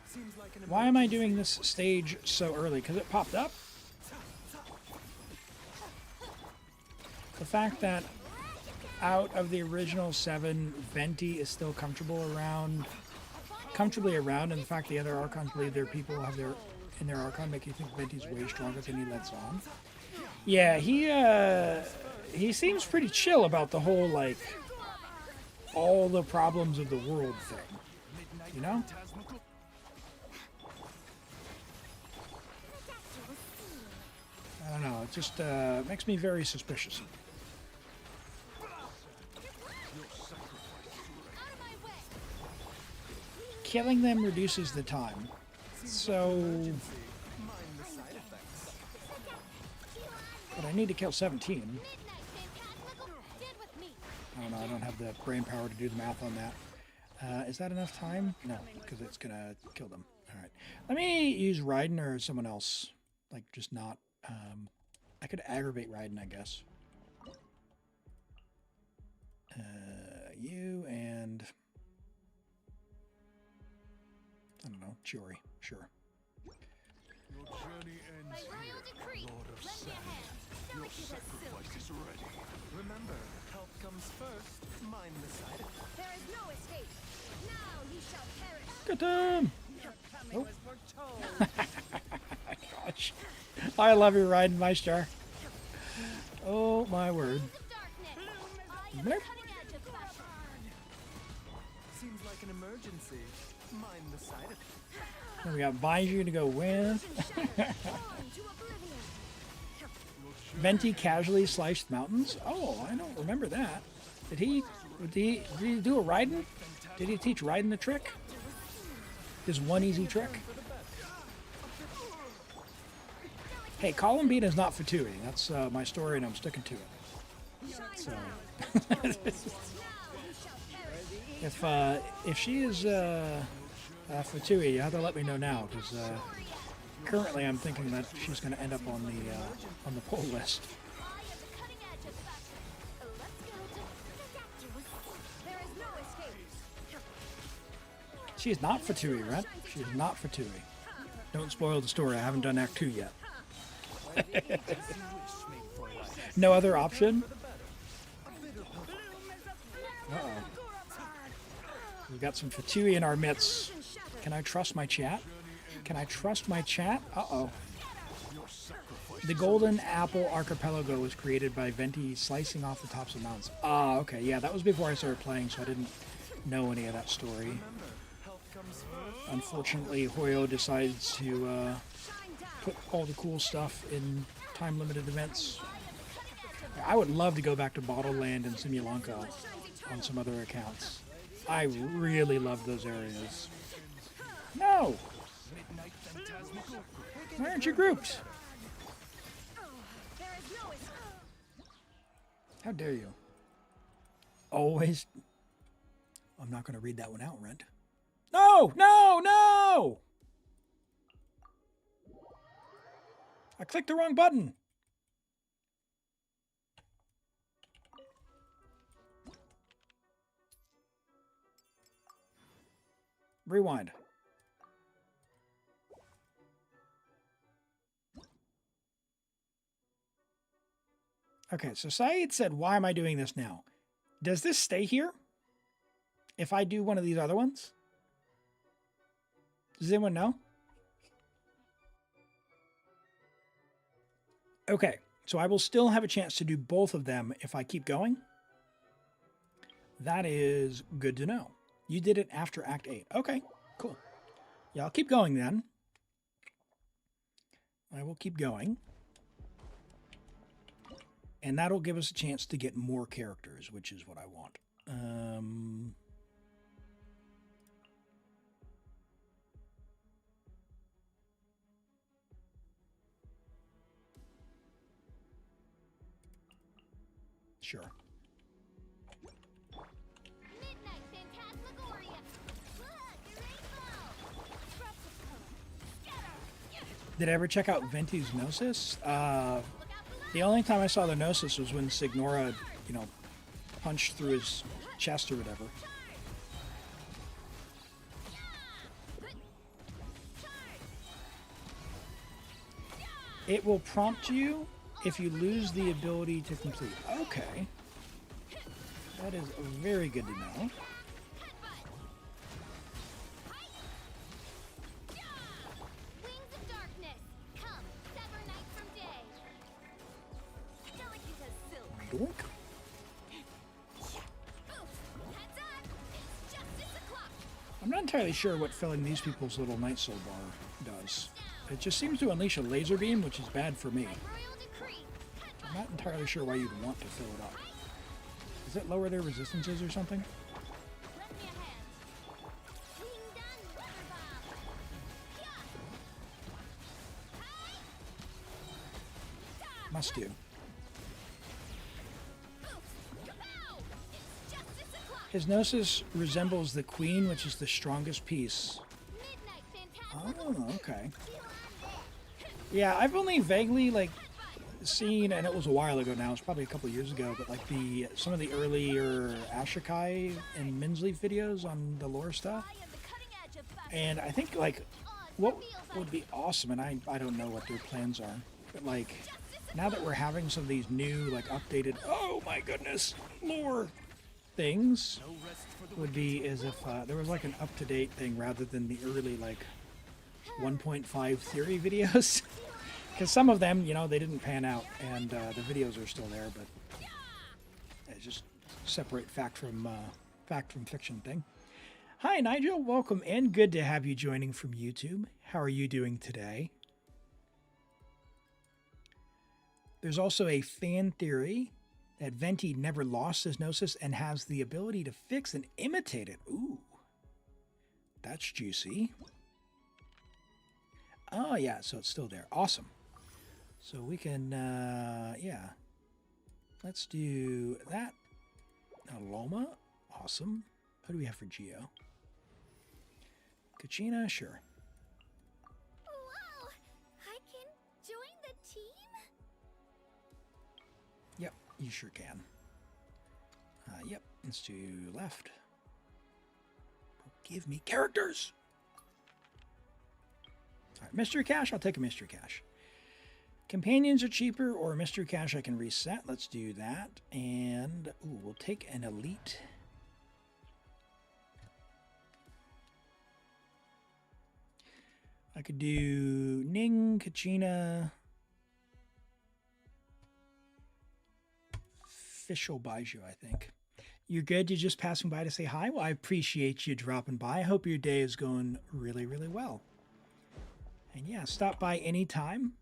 Seems like an Why am I doing this stage so early? Because it popped up? The fact that out of the original 7, Venti is still comfortably around, and the fact the other Archons believe their people have their in their Archon make you think Venti's way stronger than he lets on. Yeah, he seems pretty chill about the whole, like, all the problems of the world thing. You know? I don't know, it just makes me very suspicious. Killing them reduces the time. So... mind the side effects. But I need to kill 17. Midnight phantasmical. Dead with me. I don't know, I don't have the brain power to do the math on that. Is that enough time? No, because it's gonna kill them. Alright. Let me use Raiden or someone else. Like, just not... I could aggravate Raiden, I guess. You and... I don't know, Chiori. Sure. Your journey ends By royal here, decree. Lord of Lend me a Sand. hand. Your Delicate as silk. sacrifice is ready. Remember, health comes first. Mind the side effects. There is no escape. Now he shall perish. Get him! Coming was foretold. Gosh. I love you, Raiden Meister. Oh, my word. Wings of darkness. I am the Blip. cutting edge of fashion. Seems like an emergency. Mind the side effects. And we got Baiju to go with. Shadow, born to oblivion. Venti casually sliced mountains. Oh, I don't remember that. Did he do a Raiden? Did he teach Raiden the trick? His one easy trick? Hey, column beat is not Fatui. That's my story, and I'm sticking to it. So, if she is Fatui, you have to let me know now, because currently I'm thinking that she's going to end up on the poll list. I am the cutting edge of fashion. Let's go to the doctor was seen. There is no escape. She's not Fatui, right? She's not Fatui. Don't spoil the story. I haven't done Act 2 yet. No other option? Uh-oh. We've got some Fatui in our midst. Can I trust my chat? Can I trust my chat? Uh-oh. The Golden Apple Archipelago was created by Venti slicing off the tops of mountains. Ah, okay. Yeah, that was before I started playing, so I didn't know any of that story. Unfortunately, Hoyo decides to put all the cool stuff in time-limited events. I would love to go back to Bottle Land and Simulanka on some other accounts. I really love those areas. No! Why aren't you grouped? How dare you? Always. I'm not going to read that one out, Rent. No! No! No! I clicked the wrong button. Rewind. Okay, so Saeed said, why am I doing this now? Does this stay here if I do one of these other ones? Does anyone know? Okay, so I will still have a chance to do both of them if I keep going. That is good to know. You did it after Act 8. Okay, cool. Yeah, I'll keep going then. I will keep going. And that'll give us a chance to get more characters, which is what I want. Sure. Midnight Phantasmagoria. Look, a rainbow. Scatter. Did I ever check out Venti's Gnosis? The only time I saw the Gnosis was when Signora, you know, punched through his chest or whatever. It will prompt you if you lose the ability to complete. Okay. That is very good to know. Wings of darkness. Come, sever night from day. Delicate as silk. Doink. Heads up. It's justice o'clock. I'm not entirely sure what filling these people's little night soul bar does. It just seems to unleash a laser beam, which is bad for me. Royal decree. I'm not entirely sure why you'd want to fill it up. Does it lower their resistances or something? Lend me a hand. Wing done, weather bomb. Yeah. Must do. Kapow! It's justice o'clock. His Gnosis resembles the Queen, which is the strongest piece. Midnight Oh, Phantasmagoria. okay. Yeah, I've only vaguely, like, seen, and it was a while ago now, it's probably a couple years ago, but like some of the earlier Ashikai and Minsleaf videos on the lore stuff. I am the cutting edge of fashion. And I think, like, what would be awesome, and I don't know what their plans are, but like, now that we're having some of these new, like, updated, oh my goodness, lore things, would be as if there was like an up-to-date thing rather than the early, like, 1.5 theory videos. Because some of them, you know, they didn't pan out, and the videos are still there, but it's just separate fact from fiction thing. Hi, Nigel. Welcome in. Good to have you joining from YouTube. How are you doing today? There's also a fan theory that Venti never lost his Gnosis and has the ability to fix and imitate it. Ooh, that's juicy. Oh, yeah, so it's still there. Awesome. So we can, yeah. Let's do that. Loma. Awesome. Who do we have for Geo? Kachina? Sure. Wow! I can join the team? Yep, you sure can. Yep, let's do left. Give me characters! All right, mystery cache. I'll take a mystery cache. Companions are cheaper, or mystery cache I can reset. Let's do that. And ooh, we'll take an elite I could do Ning, Kachina, Official Baiju, I think. You're good? You're just passing by to say hi? Well, I appreciate you dropping by. I hope your day is going really, really well. And yeah, stop by anytime.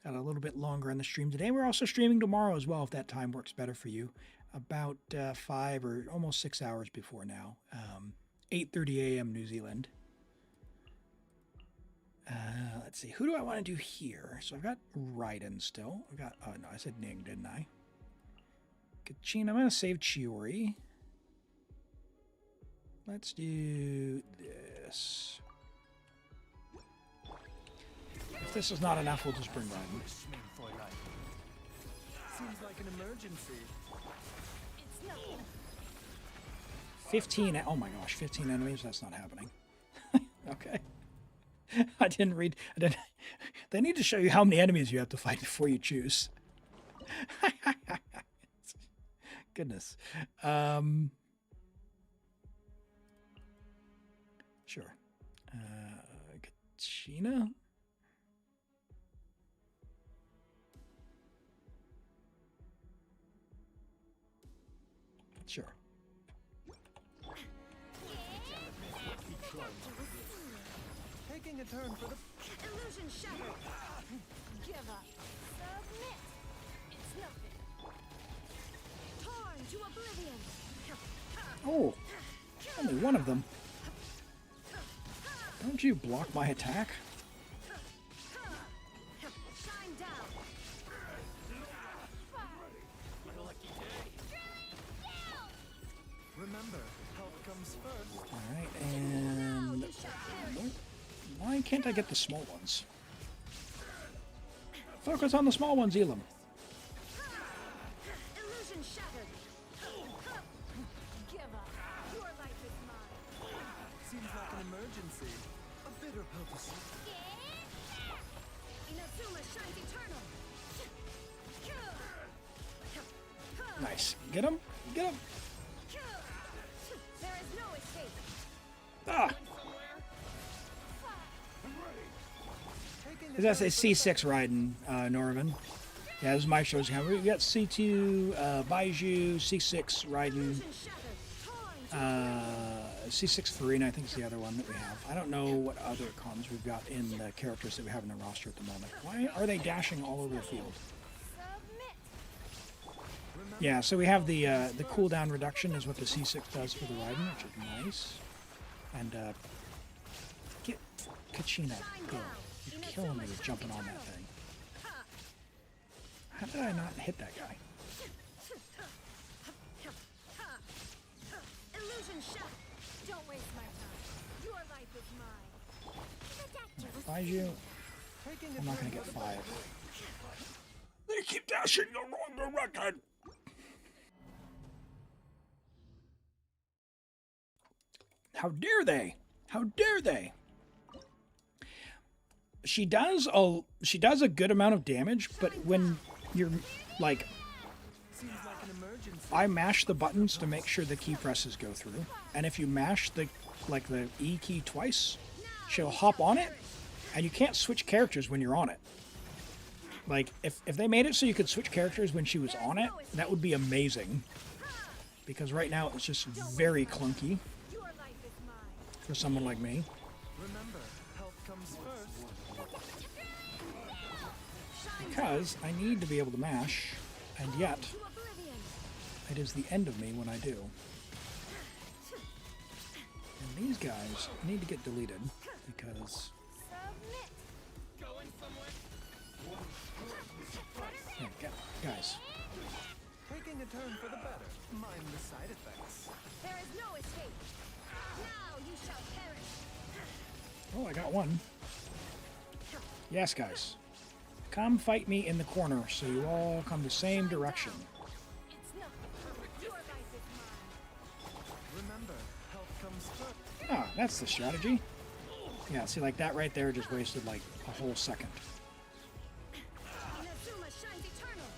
Got a little bit longer on the stream today. We're also streaming tomorrow as well, if that time works better for you. About 5 or almost 6 hours before now. 8:30 a.m. New Zealand. Let's see. Who do I want to do here? So I've got Raiden still. I've got... Oh, no, I said Ning, didn't I? Kachina. I'm going to save Chiori. Let's do this. If this is not enough, we'll just bring Raiden. Seems like an emergency. 15. Oh my gosh, 15 enemies? That's not happening. Okay. I didn't read. They need to show you how many enemies you have to fight before you choose. Goodness. Sure. Kachina? Sure. Taking a turn for the... Illusion shattered. Give up. Submit. It's nothing. Torn to oblivion. Oh, only one of them. Don't you block my attack? Shine down. Remember, health comes first. All right, and why can't I get the small ones? Focus on the small ones, Elim. Illusion shattered. Give up. Your life is mine. Seems like an emergency. A bitter pill to swallow. Inazuma shines eternal. Nice. Get him. Get him. There is no escape. Ah. Taking a That's a turn for the C6 Raiden, Norman. Yeah, this is my show's camera. We got C2, Baiju, C6 Raiden, Illusion shattered. Torn. C6 Farina, I think is the other one that we have. I don't know what other cons we've got in the characters that we have in the roster at the moment. Why are they dashing all over the field? Submit. Yeah, so we have the cooldown reduction is what the C6 does for the Raiden, which is nice. And get Kachina, go. You're killing me with jumping on that thing. How did I not hit that guy? Illusion shot. Don't waste my time. Your life is mine. Baiju, Taking a I'm not turn going to get for the 5. They keep dashing the wrong direction. How dare they? How dare they? She does a good amount of damage, but when you're like, Seems like an emergency. I mash the buttons to make sure the key presses go through, and if you mash the E key twice, she'll hop on it, and you can't switch characters when you're on it. Like, if they made it so you could switch characters when she was on it, that would be amazing. Because right now it's just very clunky Your life is mine. for someone like me. Remember, health comes first. Because I need to be able to mash, and yet To oblivion. it is the end of me when I do. And these guys need to get deleted because... Submit. Yeah, guys, Taking a turn for the better. Mind the side effects. There is no escape. Now you shall perish. oh, I got one. Yes, guys. Come fight me in the corner so you all come the same direction. It's nothing. Your life is mine. Remember, health comes first. Ah, that's the strategy. Yeah, see, like that right there just wasted like a whole second. Inazuma shines eternal.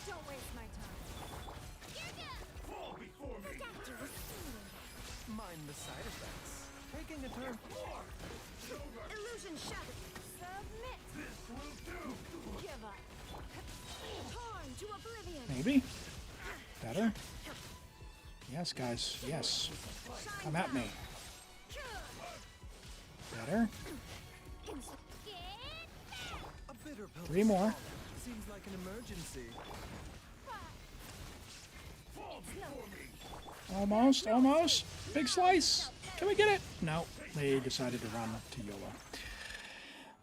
Don't waste my time. Look after the ceiling. Mind mind the side effects. Taking a turn. Illusion shattered. Submit. Give up. Torn to oblivion. Maybe? Better? Yes, guys. Yes. Come at me. Better? A bitter pill. 3 more. Seems like an emergency. Almost, almost. Big slice. Can we get it? No, they decided to run to YOLO.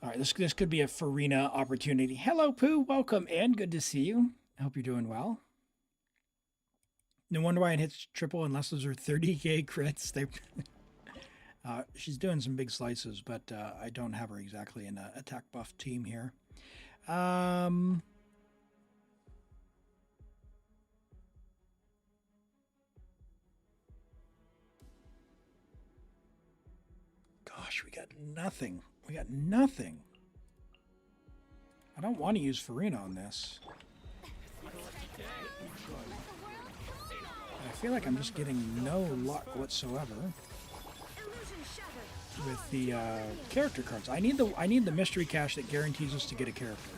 All right, this could be a Farina opportunity. Hello, Pooh. Welcome, and good to see you. I hope you're doing well. No wonder why it hits triple unless those are 30k crits. They, she's doing some big slices, but I don't have her exactly in an attack buff team here. Gosh, we got nothing. We got nothing. I don't want to use Farina on this. I feel like I'm just getting no luck whatsoever with the character cards. I need the mystery cache that guarantees us to get a character.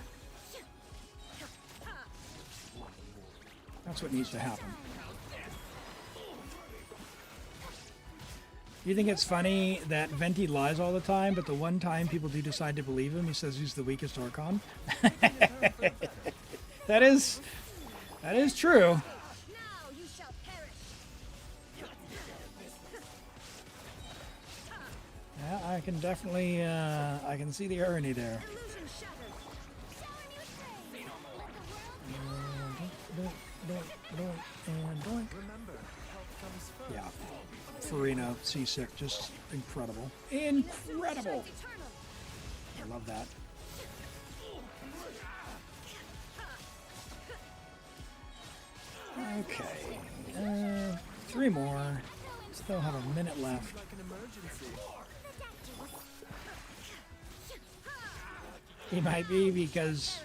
That's what needs to happen. You think it's funny that Venti lies all the time, but the one time people do decide to believe him, he says he's the weakest Archon? That is true. Now you shall perish. Yeah, I can definitely, I can see the irony there. Illusion shattered. Shower new And doink. Remember, health comes first. Yeah. Farina, seasick, just incredible. Incredible! I love that. Okay. 3 more. Still have a minute left. Like an emergency. He might be because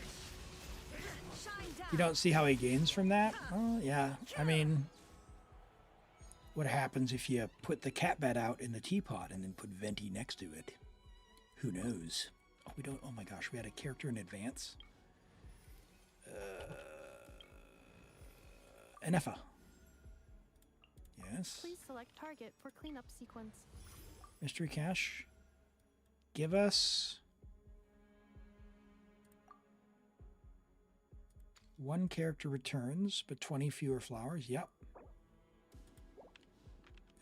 you don't see how he gains from that. Well, yeah. I mean, what happens if you put the cat bed out in the teapot and then put Venti next to it? Who knows? Oh, we don't. Oh my gosh, we had a character in advance. Enefa. Yes. Please select target for cleanup sequence. Mystery cache. Give us 1 character returns, but 20 fewer flowers. Yep.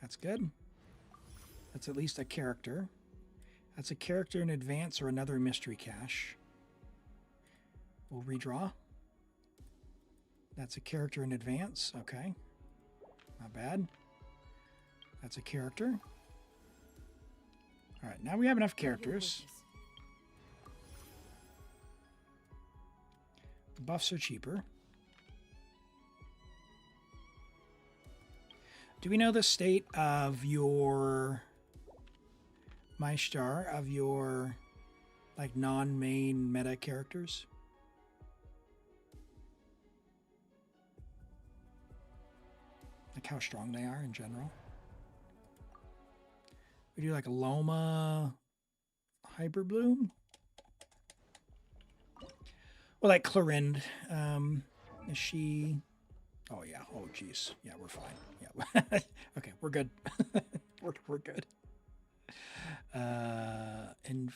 That's good. That's at least a character. That's a character in advance or another mystery cache. We'll redraw. That's a character in advance. Okay. Not bad. That's a character. All right, now we have enough characters. Buffs are cheaper. Do we know the state of your Maestar, of your like non-main meta characters? Like how strong they are in general? We do like a Loma Hyperbloom? Well, like Clorind. Is she... Oh, yeah. Oh, geez. Yeah, we're fine. Yeah. Okay, we're good. we're good. And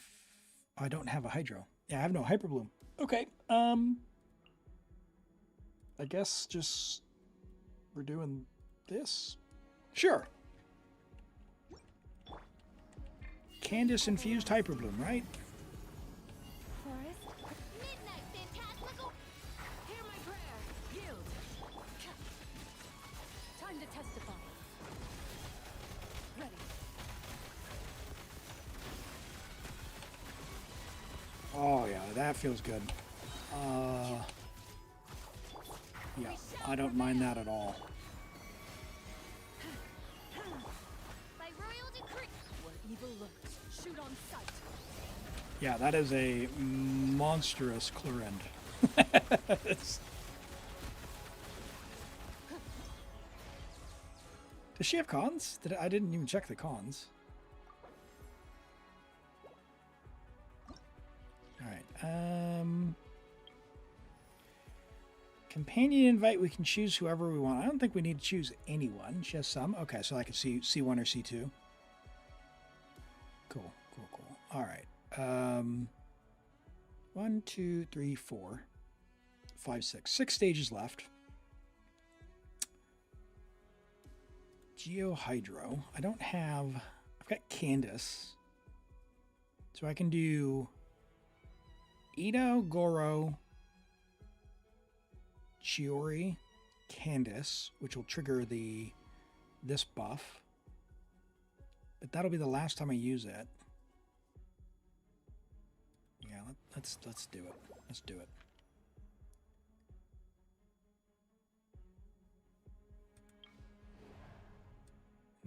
I don't have a Hydro. Yeah, I have no Hyperbloom. Okay. I guess just we're doing this. Sure. Candace infused Hyperbloom, right? midnight phantasmical. Hear my prayer. Yield. Time to testify. Ready. Oh yeah, that feels good. Yeah, I don't mind that at all. By royal decree. Where evil lurks, shoot on sight. Yeah, that is a monstrous Clorind. Does she have cons? I didn't even check the cons. All right. Companion invite. We can choose whoever we want. I don't think we need to choose anyone. She has some. Okay, so I can see C1 or C2. Cool. All right. 1, 2, 3, 4, 5, 6. 6 stages left. Geohydro. I don't have... I've got Candace. So I can do Ito, Goro, Chiori, Candace, which will trigger this buff. But that'll be the last time I use it. Yeah, let's do it. Let's do it.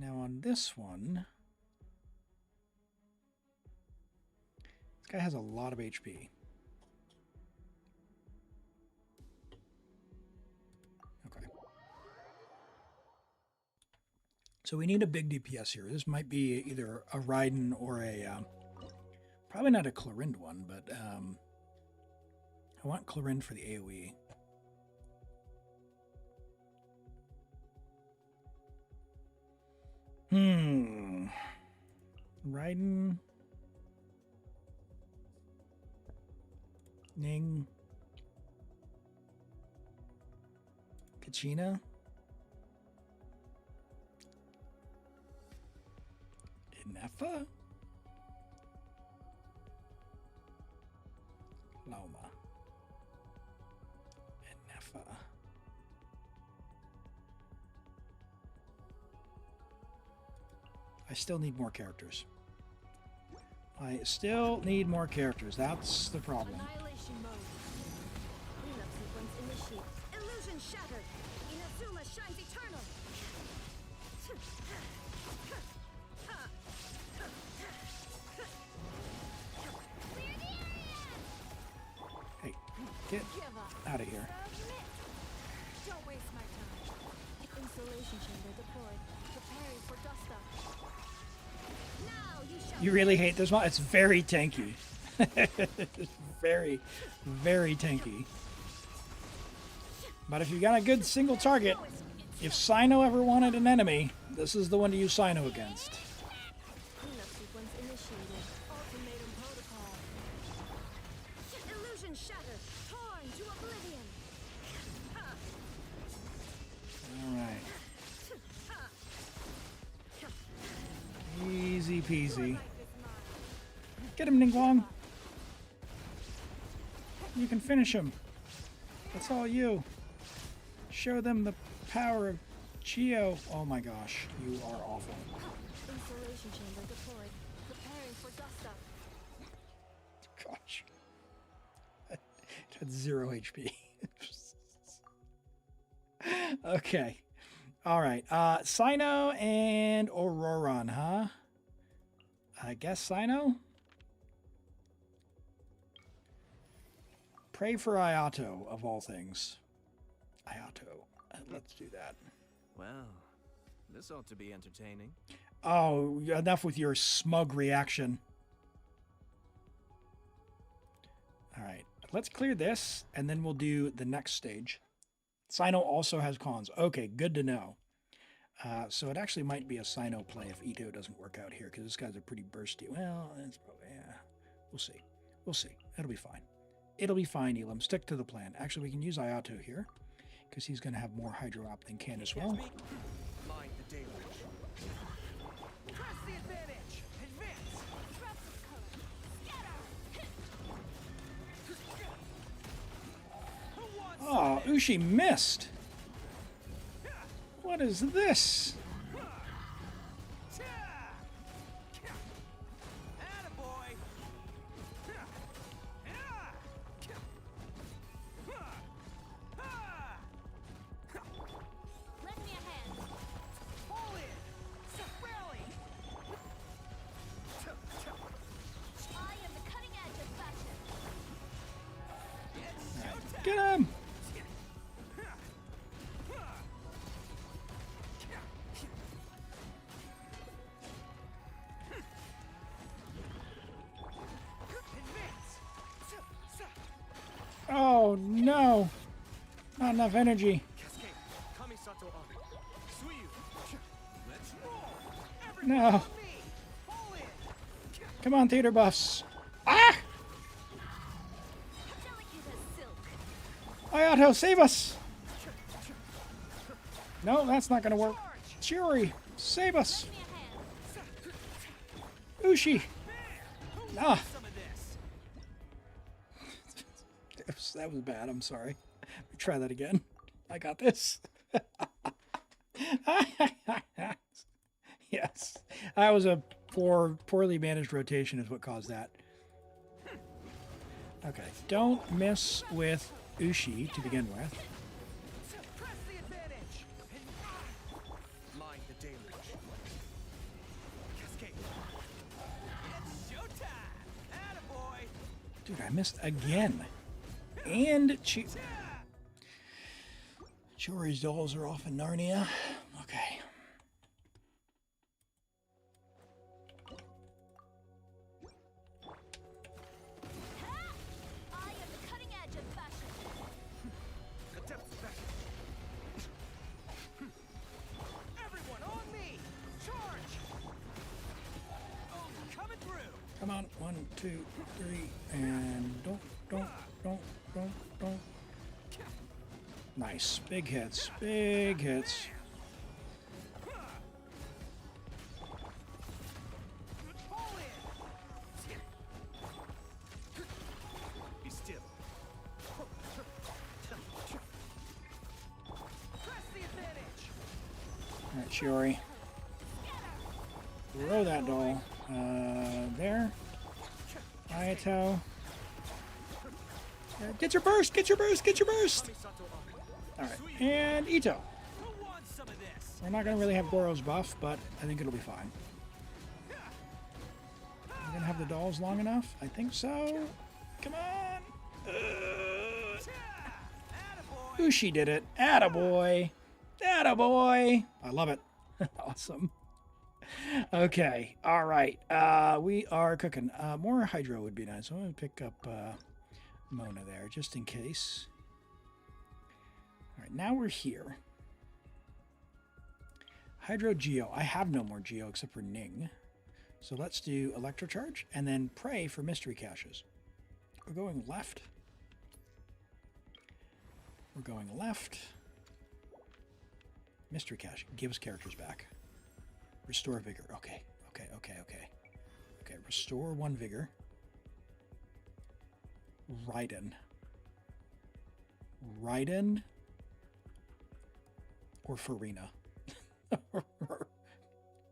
Now on this one, this guy has a lot of HP. Okay. So we need a big DPS here. This might be either a Raiden or a... probably not a Clorind one, but I want Clorind for the AoE. Raiden. Ning. Kachina. Inefa. Loma. Inefa. I still need more characters. I still need more characters. That's the problem. Annihilation mode. Cleanup sequence initiate. Illusion shattered. Inazuma shines eternal. Clear the area! Hey, get out of here. Don't waste my time. Installation chamber deployed. Preparing for dust up. Now you shall. You really hate this one? It's very tanky. It's very, very tanky. But if you've got a good single target, if Sino ever wanted an enemy, this is the one to use Sino against. Cleanup sequence initiated. Ultimatum protocol. Illusion shattered. Torn to oblivion. Alright. Easy peasy. Get him, Ningguang. You can finish him. That's all you. Show them the power of Chio. Oh my gosh, you are awful. Installation chamber deployed. Preparing for dust up. Gosh. It had 0 HP. Okay. Alright. Sino and Auroron, huh? I guess Sino? Pray for Ayato, of all things. Ayato. Let's do that. Well, this ought to be entertaining. Oh, enough with your smug reaction. Alright. Let's clear this, and then we'll do the next stage. Sino also has cons. Okay, good to know. So it actually might be a Sino play if Ito doesn't work out here, because this guy's a pretty bursty. Well, it's probably, yeah. We'll see. We'll see. It'll be fine. It'll be fine, Elim. Stick to the plan. Actually, we can use Ayato here, because he's going to have more Hydro Up than Ken as well. Mind the day witch. Press the advantage. Advance. Disruptive color. Scatter. Oh, Ushi missed. What is this? Attaboy. Lend me a hand. Pull in. Rally. I am the cutting edge of fashion. Get him! Oh no! Not enough energy. Cascade. Kamisato on. Suiyu. Let's roll. No. Me. Pull in. Come on, theater buffs. Ah! Delicate as silk. Ayato, save us! No, that's not gonna work. Chiori, save us! Give me a hand. Ushi! Ah, Some of this. that was bad. I'm sorry. Let me try that again. I got this. Yes, that was a poorly managed rotation is what caused that. Okay, don't mess with Ushi to begin with. Press the advantage. Mind the deluge. Cascade. It's showtime. Attaboy. Dude, I missed again. And Chiori's dolls are off in Narnia. Okay. I am the cutting edge of fashion. Adept's back. Everyone on me. Charge. Oh, coming through. Come on. 1, 2, 3, and don't. Nice. Big hits. Big hits. Pull in. Be still. Press the advantage. Alright, Shiori. Throw that doll. There. Ayato. Get your burst! Get your burst! Get your burst! Kamisato on. Alright, and Ito. Who wants some of this? We're not going to really have Goro's buff, but I think it'll be fine. We're going to have the dolls long enough? I think so. Come on! Attaboy. Ushi did it. Attaboy! Attaboy! I love it. Awesome. Okay, alright. We are cooking. More Hydro would be nice. I'm going to pick up Mona there, just in case. Alright, now we're here. Hydro Geo. I have no more Geo except for Ning. So let's do Electrocharge and then pray for mystery caches. We're going left. We're going left. Mystery cache gives characters back. Restore vigor. Okay. Okay, restore 1 vigor. Raiden. Or Farina.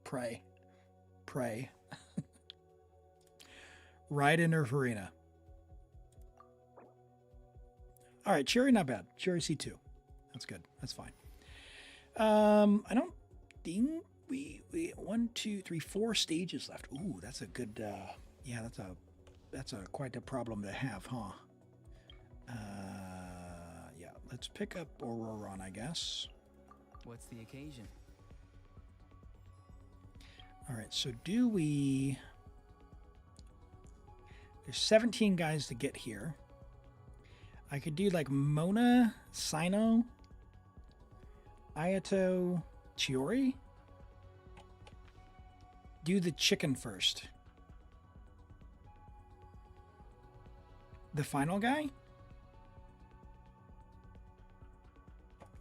Pray. Raiden or Farina. Alright, Cherry not bad. Cherry C2. That's good. That's fine. I don't think we 1, 2, 3, 4 stages left. Ooh, that's a good yeah, that's a quite a problem to have, huh? Yeah, let's pick up Auroron, I guess. What's the occasion? Alright, so do we... There's 17 guys to get here. I could do like Mona, Sino, Ayato, Chiori. Do the chicken first. The final guy?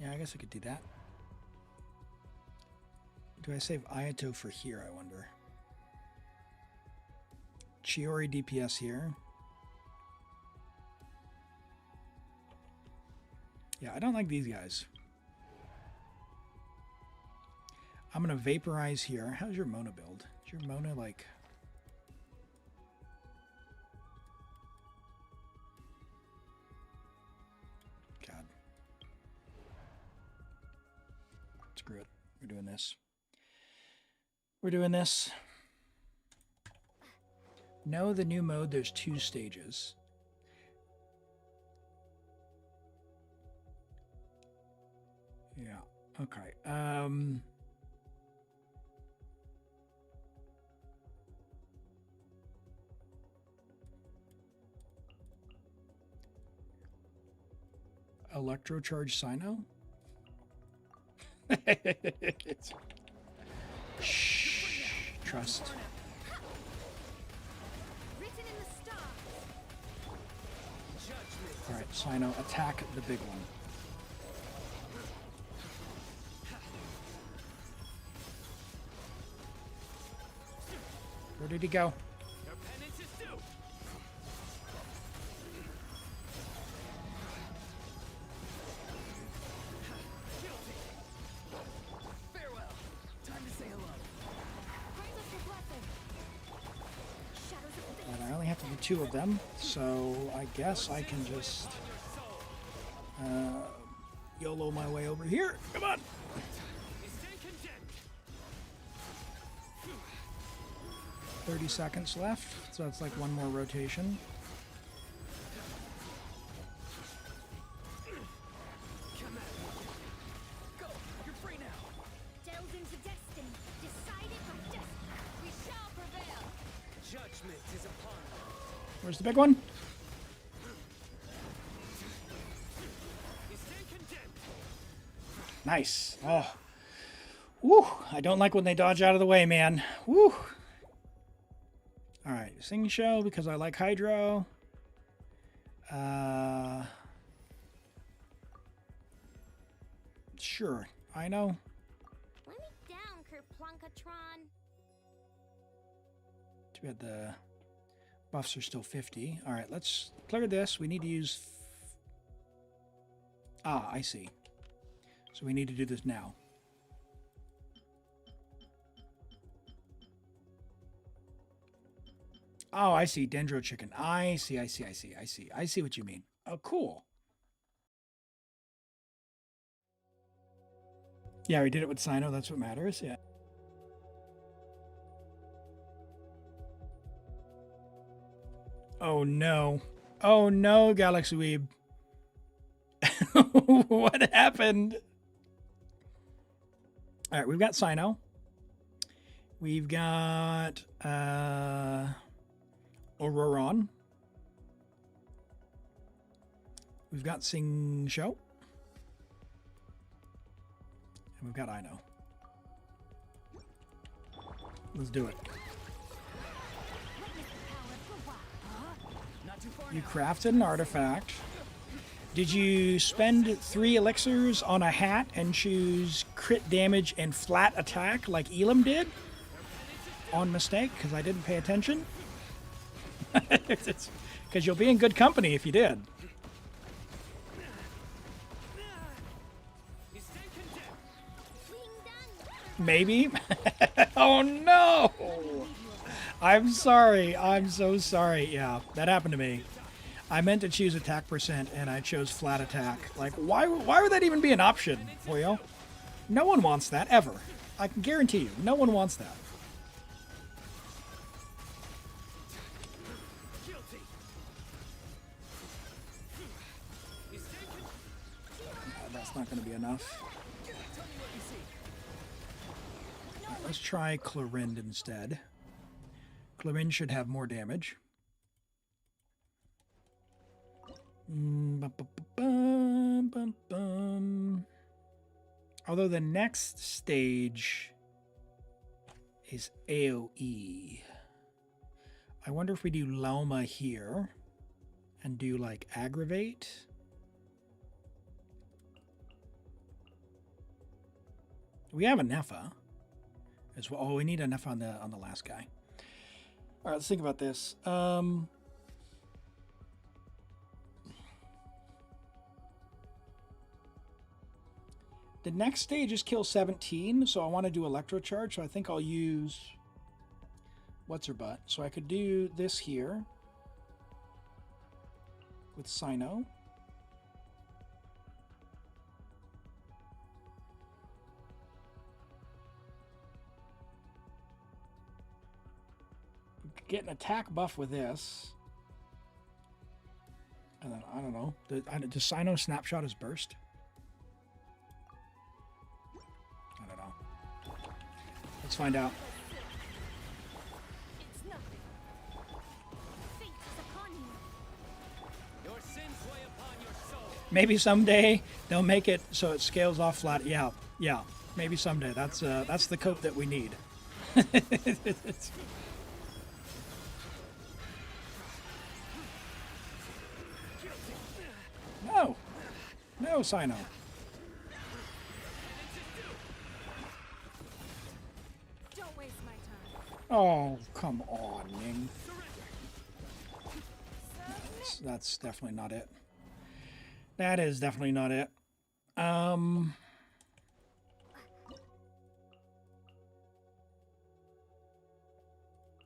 Yeah, I guess I could do that. Do I save Ayato for here, I wonder? Chiori DPS here. Yeah, I don't like these guys. I'm going to vaporize here. How's your Mona build? Is your Mona like... God. Screw it. We're doing this. We're doing this. No, the new mode, there's 2 stages. Yeah, okay. Electrocharge Sino? Shh. Trust. Written in the stars. Alright, Sino, attack the big one. Where did he go? Your penance is due. Guilty. Farewell. Time to say hello. Grant us your blessing. Shadows of fate. And I only have to do 2 of them, so I guess I can just YOLO my way over here. Come on. You stand condemned. 30 seconds left, so that's like 1 more rotation. Come at me. Go. You're free now. Delve into destiny. Decided by destiny. We shall prevail. Judgment is upon us. Where's the big one? You stand condemned. Nice. Oh. Woo. I don't like when they dodge out of the way, man. Woo. Alright, Sing Show because I like Hydro. Sure, I know. Let me down, Kerplunkatron. Too bad the buffs are still 50. Alright, let's clear this. We need to use... Ah, I see. So we need to do this now. Oh, I see. Dendro Chicken. I see. I see what you mean. Oh, cool. Yeah, we did it with Sino. That's what matters. Yeah. Oh, no. Oh, no, Galaxy Weeb. What happened? All right, we've got Sino. We've got Auroron. We've got Sing Show. And we've got Ino. Let's do it. Not too far You now. crafted an artifact. Did you spend 3 elixirs on a hat and choose crit damage and flat attack like Elim did? On mistake, because I didn't pay attention? Because you'll be in good company if you did. You stand condemned. Being done. Maybe? Oh no! I'm sorry. I'm so sorry. Yeah, that happened to me. I meant to choose attack percent and I chose flat attack. Like, why would that even be an option, Poyo? No one wants that, ever. I can guarantee you, no one wants that. Guilty. You stand condemned. That's not going to be enough. Tell me what you see. Alright, let's try Clorind instead. Clorind should have more damage. Bum, bum, bum. Although the next stage is AoE. I wonder if we do Lauma here and do like Aggravate. We have a Nepha as well. Oh, we need a Nepha on the last guy. All right, let's think about this. The next stage is kill 17, so I want to do Electrocharge, so I think I'll use what's her butt. So I could do this here with Sino. We could get an attack buff with this. And then, I don't know. Does Sino snapshot his burst? I don't know. Let's find out. It's nothing. Fate is upon you. Your sins weigh upon your soul. Maybe someday they'll make it so it scales off flat. Yeah, yeah. Maybe someday. That's the cope that we need. No, no, Sino. Don't waste my time. Oh, come on, Ning. That's definitely not it. That is definitely not it.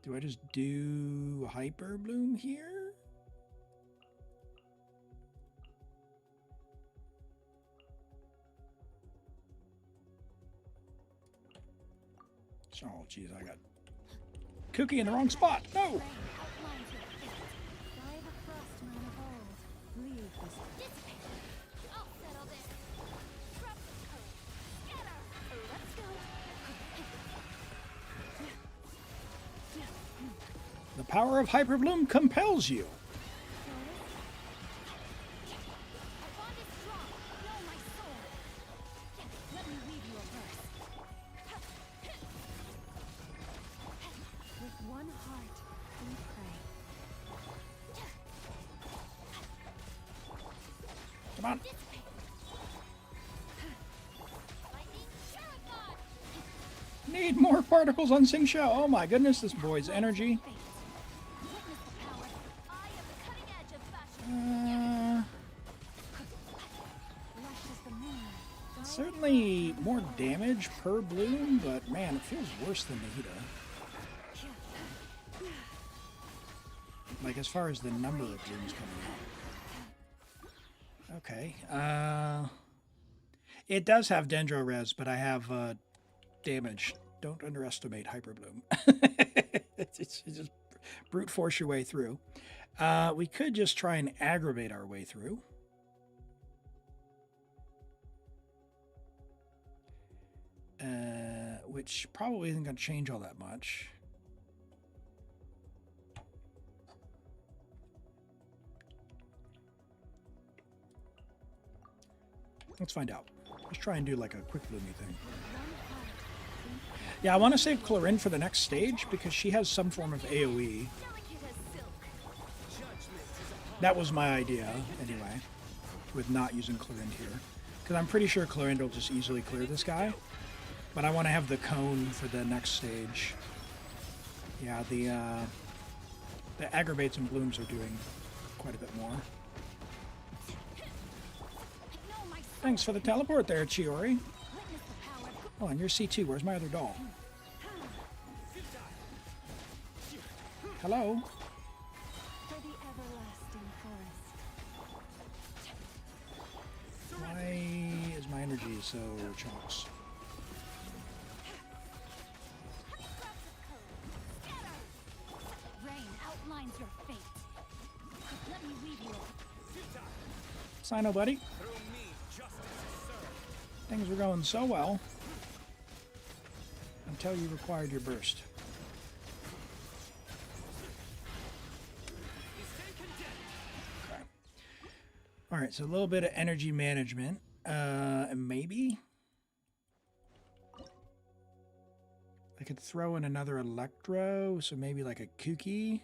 Do I just do Hyper Bloom here? Oh, jeez, I got Cookie in the wrong spot. No! Outlines your fate. By the frost moon of old, leave this dissipate. I'll settle this. Drop the code. Scatter. Let's go. The power of Hyper Bloom compels you. Our bond is strong. Know my soul. Let me weave you a verse. With one heart, we pray. Come on. Dissipate. Lightning Shuriken. Need more particles on Sing Shao. Oh my goodness, this boy's energy. Fate. Witness the power. I am the cutting edge of fashion. Lush as the moon. Certainly more damage per bloom, but man, it feels worse than Nahida. Like as far as the number of blooms coming out. Okay. It does have Dendro Res, but I have damage. Don't underestimate Hyper Bloom. It's just brute force your way through. We could just try and aggravate our way through. Which probably isn't going to change all that much. Let's find out. Let's try and do like a quick bloomy thing. Yeah, I want to save Clorin for the next stage because she has some form of AoE. Delicate as silk. That was my idea, anyway, with not using Clorin here. Because I'm pretty sure Clorin will just easily clear this guy. But I want to have the cone for the next stage. Yeah, the aggravates and blooms are doing quite a bit more. Know my soul. Thanks for the teleport there, Chiori. Witness the power. Oh, and you're C2. Where's my other doll? Hello? For the everlasting forest. Why is my energy so chunks? Rain outlines your fate. Let me weave you a Sino, buddy. Things were going so well until you required your burst. Okay. All right, so a little bit of energy management. Maybe I could throw in another Electro, so maybe like a Kooky.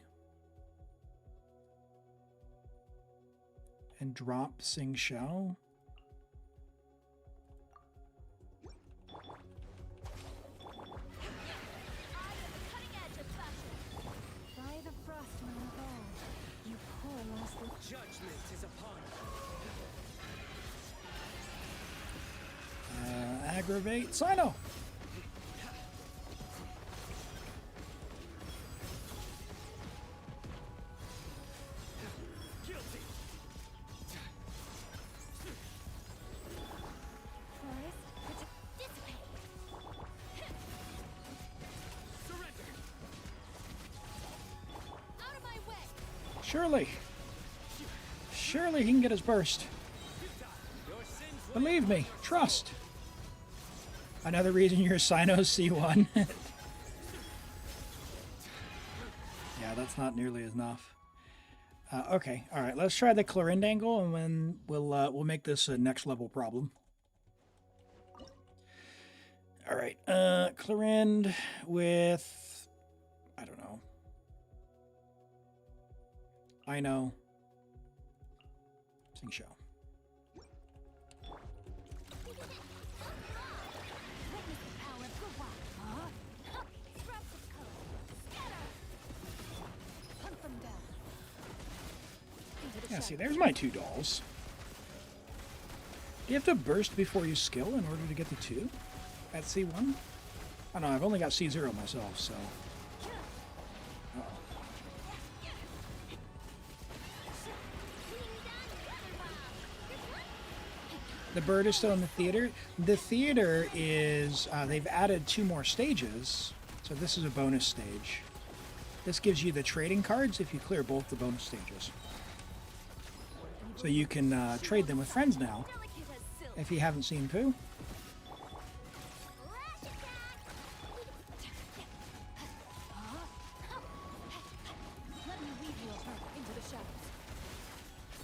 And drop Sing Shao. By the frost moon of old, you pour lost the Judgment is upon Aggravate. Sino! forest. dissipate. Out of my way. Surely. Surely he can get his burst. Believe me. Trust. Another reason you're Sino's C1. Yeah, that's not nearly enough. Okay, all right. Let's try the Clorind angle, and then we'll make this a next level problem. All right, Clorind with, I don't know. I know. Sing show. Yeah, see, there's my 2 dolls. Do you have to burst before you skill in order to get the 2 at C1? I don't know, I've only got C0 myself, so... Uh-oh. The bird is still in the theater. The theater is, they've added 2 more stages, so this is a bonus stage. This gives you the trading cards if you clear both the bonus stages. So you can trade them with friends now, if you haven't seen Pooh.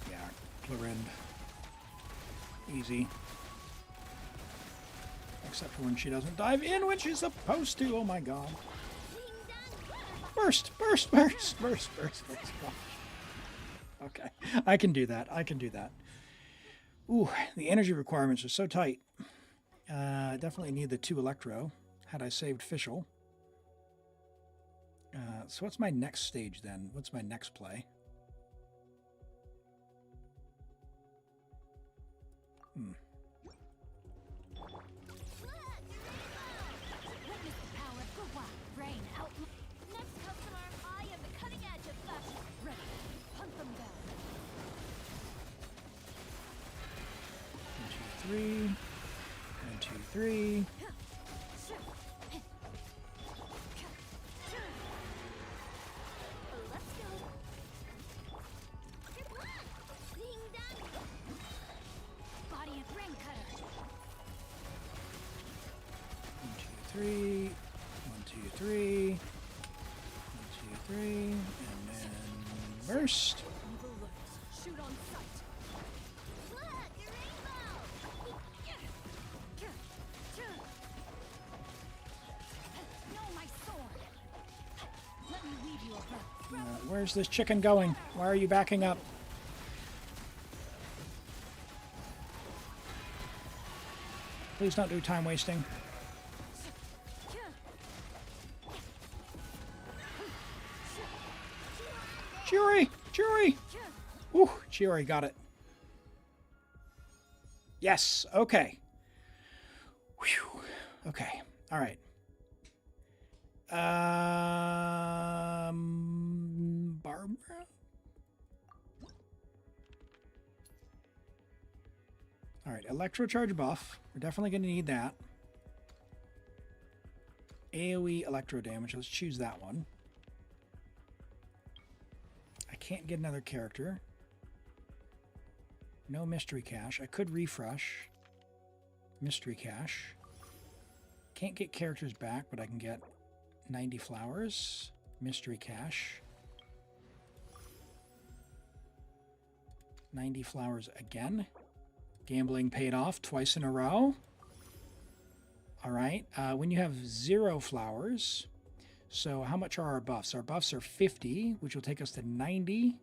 Yeah, Clorind. Easy. Except for when she doesn't dive in when she's supposed to. Oh my god. Burst! Burst! Burst! Burst! Burst! Let's go. Okay, I can do that. I can do that. Ooh, the energy requirements are so tight. Definitely need the 2 Electro, had I saved Fischl. So what's my next stage then? What's my next play? Three, 1, 2, 3. Body and ring cutter. 1, 2, 3. 1, 2, 3. 1, 2, 3. And then burst. Shoot on sight. Where's this chicken going? Why are you backing up? Please don't do time wasting. Chiori! Chiori! Ooh, Chiori got it. Yes, okay. Whew. Okay, all right. Barbara? All right, Electro Charge buff. We're definitely going to need that. AoE Electro damage. Let's choose that one. I can't get another character. No mystery cache. I could refresh. Mystery cache. Can't get characters back, but I can get 90 flowers. Mystery cache. 90 flowers again. Gambling paid off twice in a row. All right. When you have 0 flowers, so how much are our buffs? Our buffs are 50, which will take us to 90.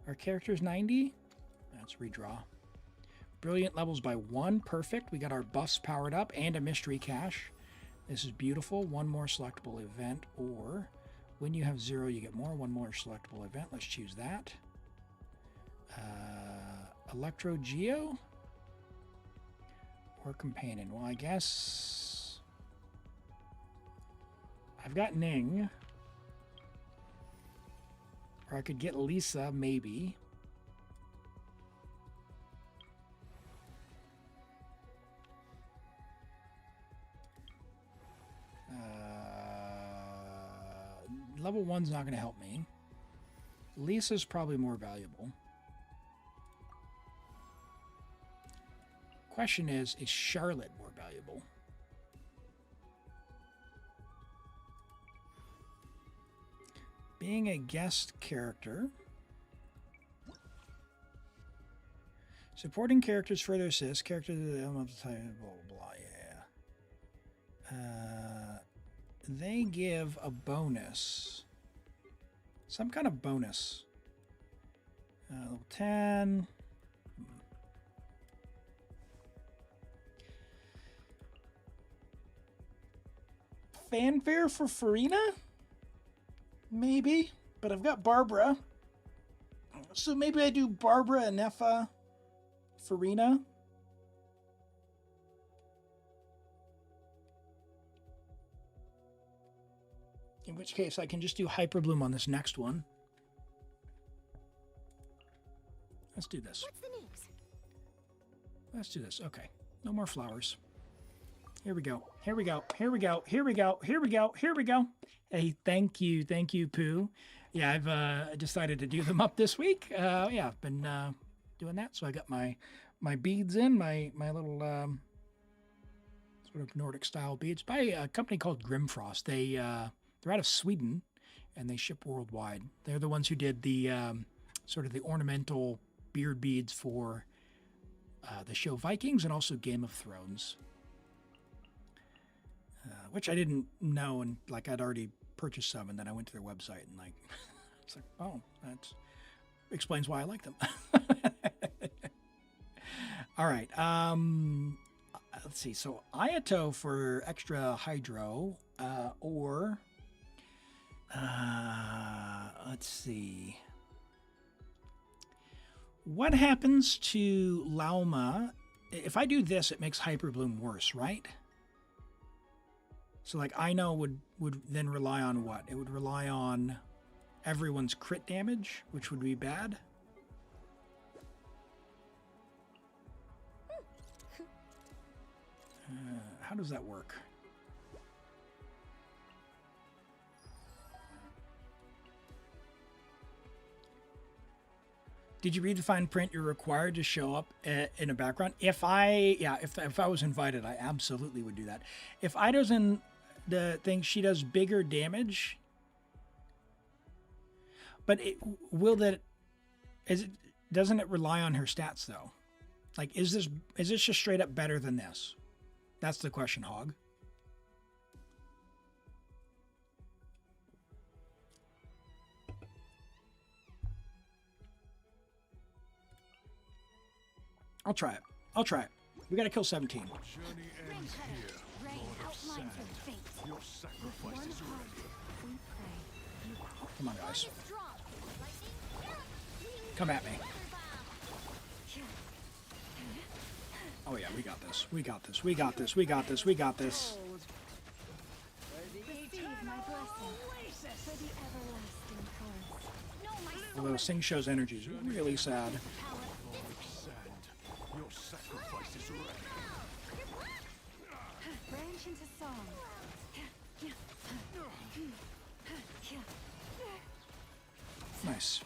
Our character's 90. Let's redraw. Brilliant levels by 1. Perfect. We got our buffs powered up and a mystery cache. This is beautiful. 1 more selectable event, or when you have 0, you get more. 1 more selectable event. Let's choose that. Electro Geo or Companion? Well, I guess I've got Ning, or I could get Lisa, maybe. Level 1's not going to help me. Lisa's probably more valuable. Question is Charlotte more valuable? Being a guest character, Supporting characters further assist. Characters blah blah blah. Yeah. They give a bonus. Some kind of bonus. Level 10. Fanfare for Farina? Maybe. But I've got Barbara. So maybe I do Barbara, Anefa, Farina. In which case I can just do Hyper Bloom on this next one. Let's do this. What's the news? Let's do this. Okay. No more flowers. Here we go. Here we go. Here we go. Here we go. Here we go. Here we go. Hey, thank you. Thank you, Pooh. Yeah, I've decided to do them up this week. Yeah, I've been doing that. So I got my beads in, my little sort of Nordic style beads by a company called Grimfrost. They're out of Sweden and they ship worldwide. They're the ones who did the sort of the ornamental beard beads for the show Vikings and also Game of Thrones. Which I didn't know, and like I'd already purchased some, and then I went to their website and like, it's like, oh, that explains why I like them. All right, let's see. So Ayato for extra hydro, or let's see. What happens to Lauma? If I do this, it makes Hyper Bloom worse, right? So like I know would then rely on what? It would rely on everyone's crit damage, which would be bad. How does that work? Did you read the fine print? You're required to show up in a background. If I was invited, I absolutely would do that. If Ida's in the thing, she does bigger damage. But doesn't it rely on her stats though? Like, is this just straight up better than this? That's the question, Hog. I'll try it. I'll try it. We gotta kill 17. Journey ends here, Lord of Sand. Your sacrifice is ready. Come on, guys. Come at me. Oh yeah, we got this. We got this. We got this. We got this. We got this. Receive my blessing for the everlasting forest. Although Sing Show's energy is really sad. Lord of Sand. Your sacrifice is ready. Branch into song. Nice.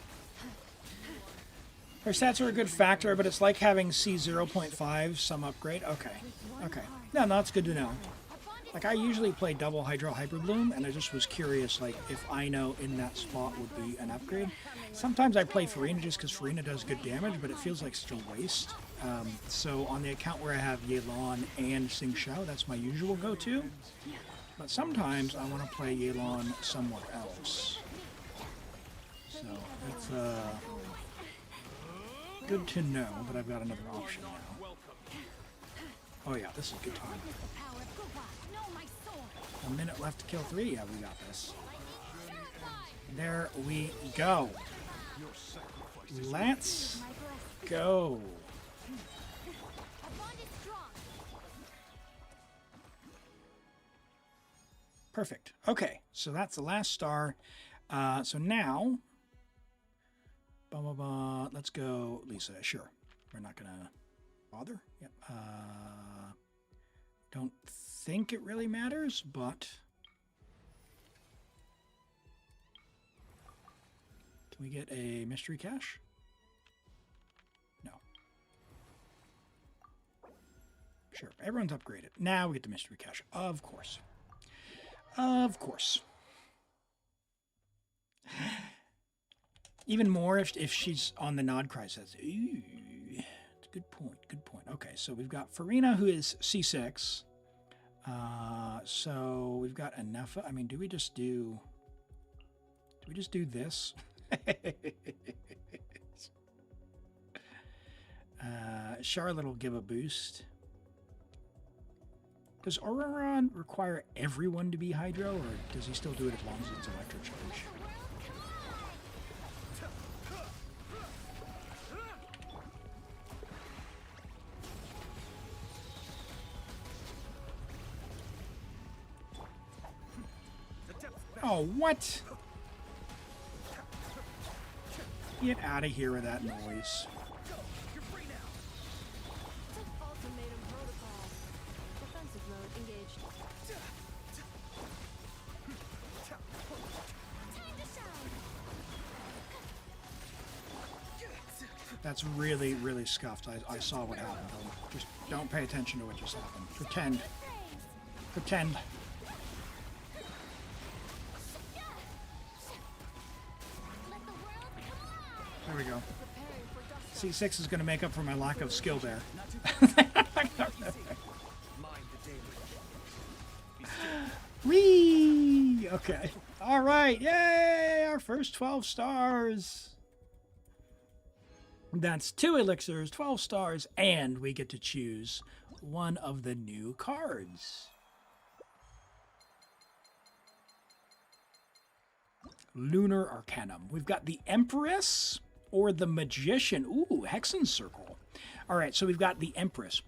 Her stats are a good factor, but it's like having C0.5 some upgrade. Okay. Okay. No, that's good to know. Like, I usually play double Hydro Hyper Bloom, and I just was curious, like, if Ino in that spot would be an upgrade. Sometimes I play Farina just because Farina does good damage, but it feels like such a waste. So on the account where I have Yelan and Sing Shao, that's my usual go-to. But sometimes I want to play Yelan somewhere else. So it's good to know that I've got another option now. Oh yeah, this is a good time. A minute left to kill 3. Yeah, we got this. There we go. Let's go. Perfect. Okay, so that's the last star. So now, let's go, Lisa. Sure, we're not gonna bother. Yep. Don't think it really matters, but can we get a mystery cache? No. Sure, everyone's upgraded. Now we get the mystery cache, of course. Of course. Even more if she's on the nod cry says, ooh, Good point. Good point. Okay, so we've got Farina, who is C6. So we've got enough. I mean, do we just do this? Charlotte will give a boost. Does Auroron require everyone to be Hydro, or does he still do it as long as it's electric charge? Oh, what? Get out of here with that noise. Ultimatum protocol. Defensive mode engaged. That's really, really scuffed. I saw what happened. Just don't pay attention to what just happened. Pretend. Pretend. There we go. C6 is going to make up for my lack of skill there. Whee! Okay. All right. Yay! Our first 12 stars. That's 2 elixirs, 12 stars, and we get to choose one of the new cards. Lunar Arcanum. We've got the Empress or the Magician. Ooh, Hexen Circle. All right, so we've got the Empress.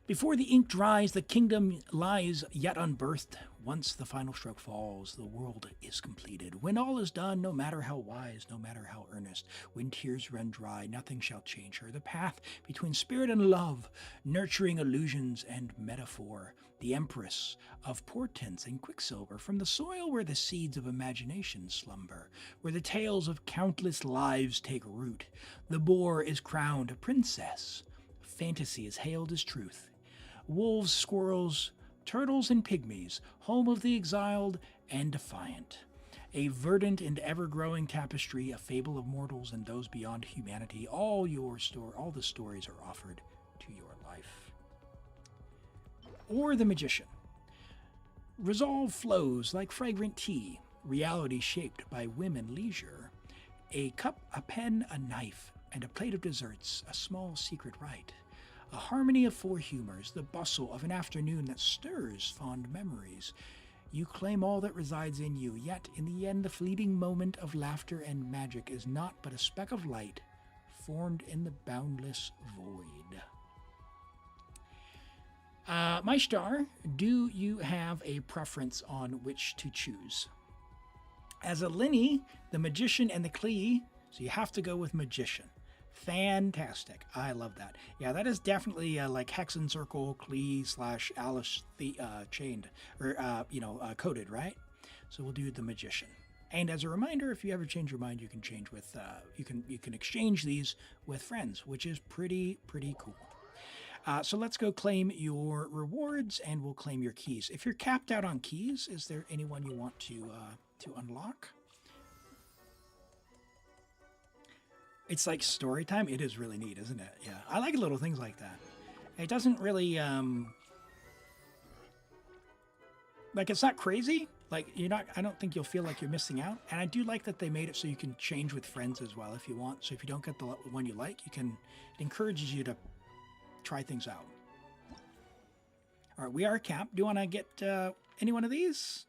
Before the ink dries, the kingdom lies yet unbirthed. Once the final stroke falls, the world is completed. When all is done, no matter how wise, no matter how earnest, when tears run dry, nothing shall change her. The path between spirit and love, nurturing illusions and metaphor. The Empress of portents and quicksilver, from the soil where the seeds of imagination slumber, where the tales of countless lives take root. The boar is crowned a princess. Fantasy is hailed as truth. Wolves, squirrels, turtles, and pygmies, home of the exiled and defiant. A verdant and ever-growing tapestry, a fable of mortals and those beyond humanity. All the stories are offered to your life. Or the Magician. Resolve flows like fragrant tea, reality shaped by whim and leisure. A cup, a pen, a knife, and a plate of desserts, a small secret rite. A harmony of 4 humors, the bustle of an afternoon that stirs fond memories. You claim all that resides in you, yet in the end the fleeting moment of laughter and magic is not but a speck of light formed in the boundless void. My star, do you have a preference on which to choose? As a Linny, the Magician and the Klee, so you have to go with Magician. Fantastic. I love that. Yeah, that is definitely like Hexen Circle, Klee / Alice chained, or, coded, right? So we'll do the Magician. And as a reminder, if you ever change your mind, you can change with, you can exchange these with friends, which is pretty cool. So let's go claim your rewards, and we'll claim your keys. If you're capped out on keys, is there anyone you want to unlock? It's like story time. It is really neat, isn't it? Yeah, I like little things like that. It doesn't really like, it's not crazy. Like, I don't think you'll feel like you're missing out. And I do like that they made it so you can change with friends as well if you want. So if you don't get the one you like, it encourages you to try things out. All right, we are capped. Do you want to get any one of these?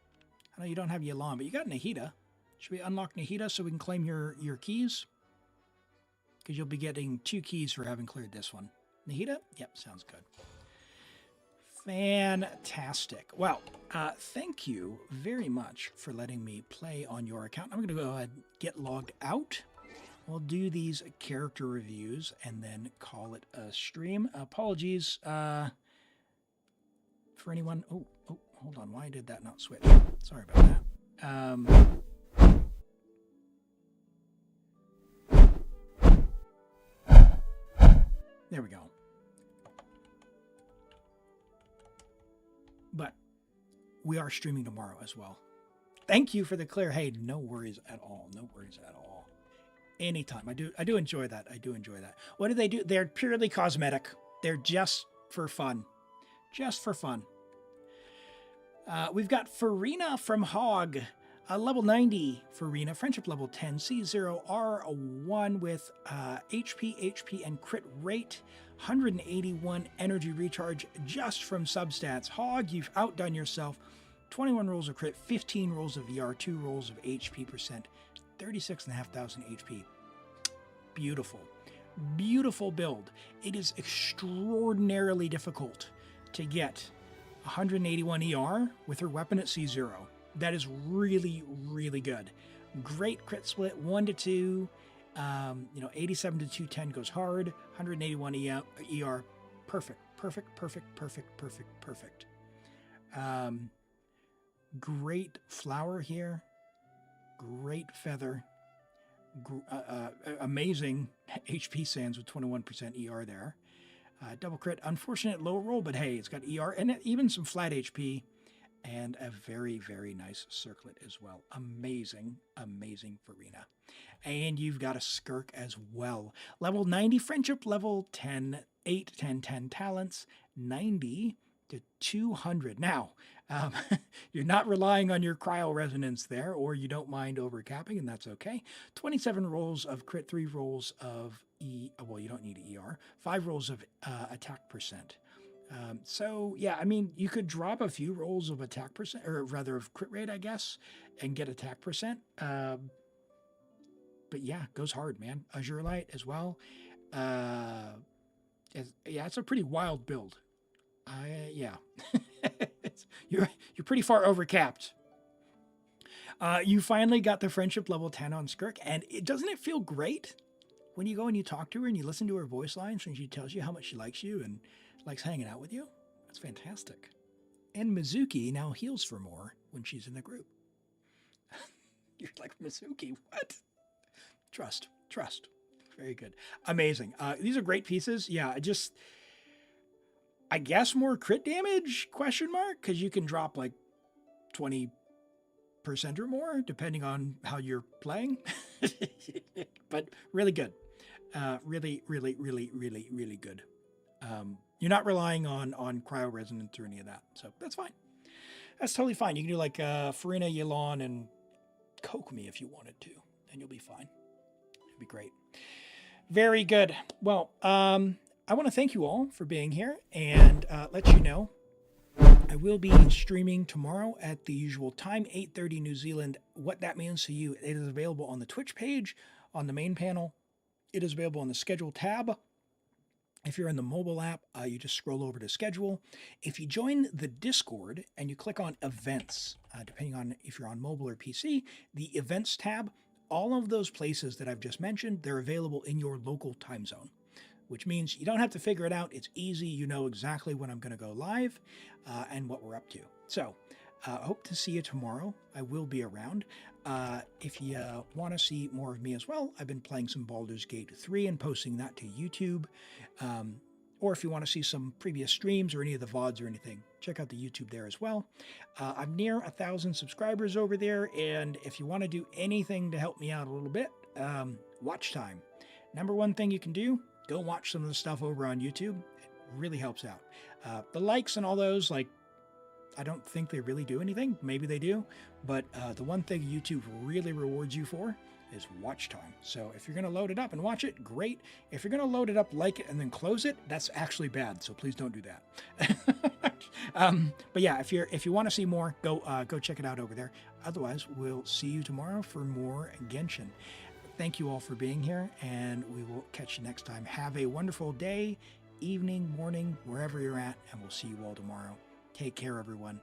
I know you don't have Yelan, but you got Nahida. Should we unlock Nahida so we can claim your keys? Because you'll be getting 2 keys for having cleared this one. Nahida? Yep, sounds good. Fantastic. Well, thank you very much for letting me play on your account. I'm going to go ahead and get logged out. We'll do these character reviews and then call it a stream. Apologies for anyone. Oh, hold on. Why did that not switch? Sorry about that. There we go. But we are streaming tomorrow as well. Thank you for the clear. Hey, no worries at all. No worries at all. Anytime. I do enjoy that. I do enjoy that. What do they do? They're purely cosmetic. They're just for fun. Just for fun. We've got Farina from Hog. Level 90 Farina, friendship level 10, C0R1 with HP, and crit rate, 181 energy recharge just from substats. Hog, you've outdone yourself. 21 rolls of crit, 15 rolls of ER, 2 rolls of HP percent, 36,500 HP. Beautiful. Beautiful build. It is extraordinarily difficult to get 181 ER with her weapon at C0. That is really, really good. Great crit split, 1 to 2. 87 to 210 goes hard. 181 ER. Perfect. Great flower here. Great feather. Amazing HP sands with 21% ER there. Double crit. Unfortunate low roll, but hey, it's got ER and even some flat HP. And a very, very nice circlet as well. Amazing Farina. And you've got a Skirk as well. Level 90 friendship, level 10, 8, 10, 10 talents, 90 to 200. Now, you're not relying on your cryo resonance there, or you don't mind overcapping, and that's okay. 27 rolls of crit, 3 rolls of well, you don't need ER, 5 rolls of attack percent. So yeah, I mean, you could drop a few rolls of attack percent, or rather of crit rate, I guess, and get attack percent. But yeah, goes hard, man. Azure Light as well. Yeah, it's a pretty wild build. Yeah, you're pretty far overcapped. You finally got the friendship level 10 on Skirk, and doesn't it feel great when you go and you talk to her and you listen to her voice lines and she tells you how much she likes you and likes hanging out with you? That's fantastic. And Mizuki now heals for more when she's in the group. You're like, Mizuki, what? Trust. Very good. Amazing. These are great pieces. Yeah, I guess more crit damage, ? Because you can drop like 20% or more, depending on how you're playing. But really good. Really good. You're not relying on cryo resonance or any of that, so that's fine. That's totally fine. You can do like Farina, Yelon, and Kokomi if you wanted to, and you'll be fine. It'd be great. Very good. Well, I want to thank you all for being here and let you know I will be streaming tomorrow at the usual time, 8:30 New Zealand. What that means to you, it is available on the Twitch page, on the main panel. It is available on the schedule tab. If you're in the mobile app, you just scroll over to schedule. If you join the Discord and you click on events, depending on if you're on mobile or PC, the events tab, all of those places that I've just mentioned, they're available in your local time zone, which means you don't have to figure it out. It's easy. You know exactly when I'm going to go live and what we're up to. So I hope to see you tomorrow. I will be around. If you want to see more of me as well, I've been playing some Baldur's Gate 3 and posting that to YouTube. Or if you want to see some previous streams or any of the VODs or anything, check out the YouTube there as well. I'm near 1,000 subscribers over there, and if you want to do anything to help me out a little bit, watch time. Number one thing you can do, go watch some of the stuff over on YouTube. It really helps out. The likes and all those, like, I don't think they really do anything. Maybe they do. But the one thing YouTube really rewards you for is watch time. So if you're going to load it up and watch it, great. If you're going to load it up, like it, and then close it, that's actually bad. So please don't do that. But yeah, if you want to see more, go check it out over there. Otherwise, we'll see you tomorrow for more Genshin. Thank you all for being here, and we will catch you next time. Have a wonderful day, evening, morning, wherever you're at, and we'll see you all tomorrow. Take care, everyone.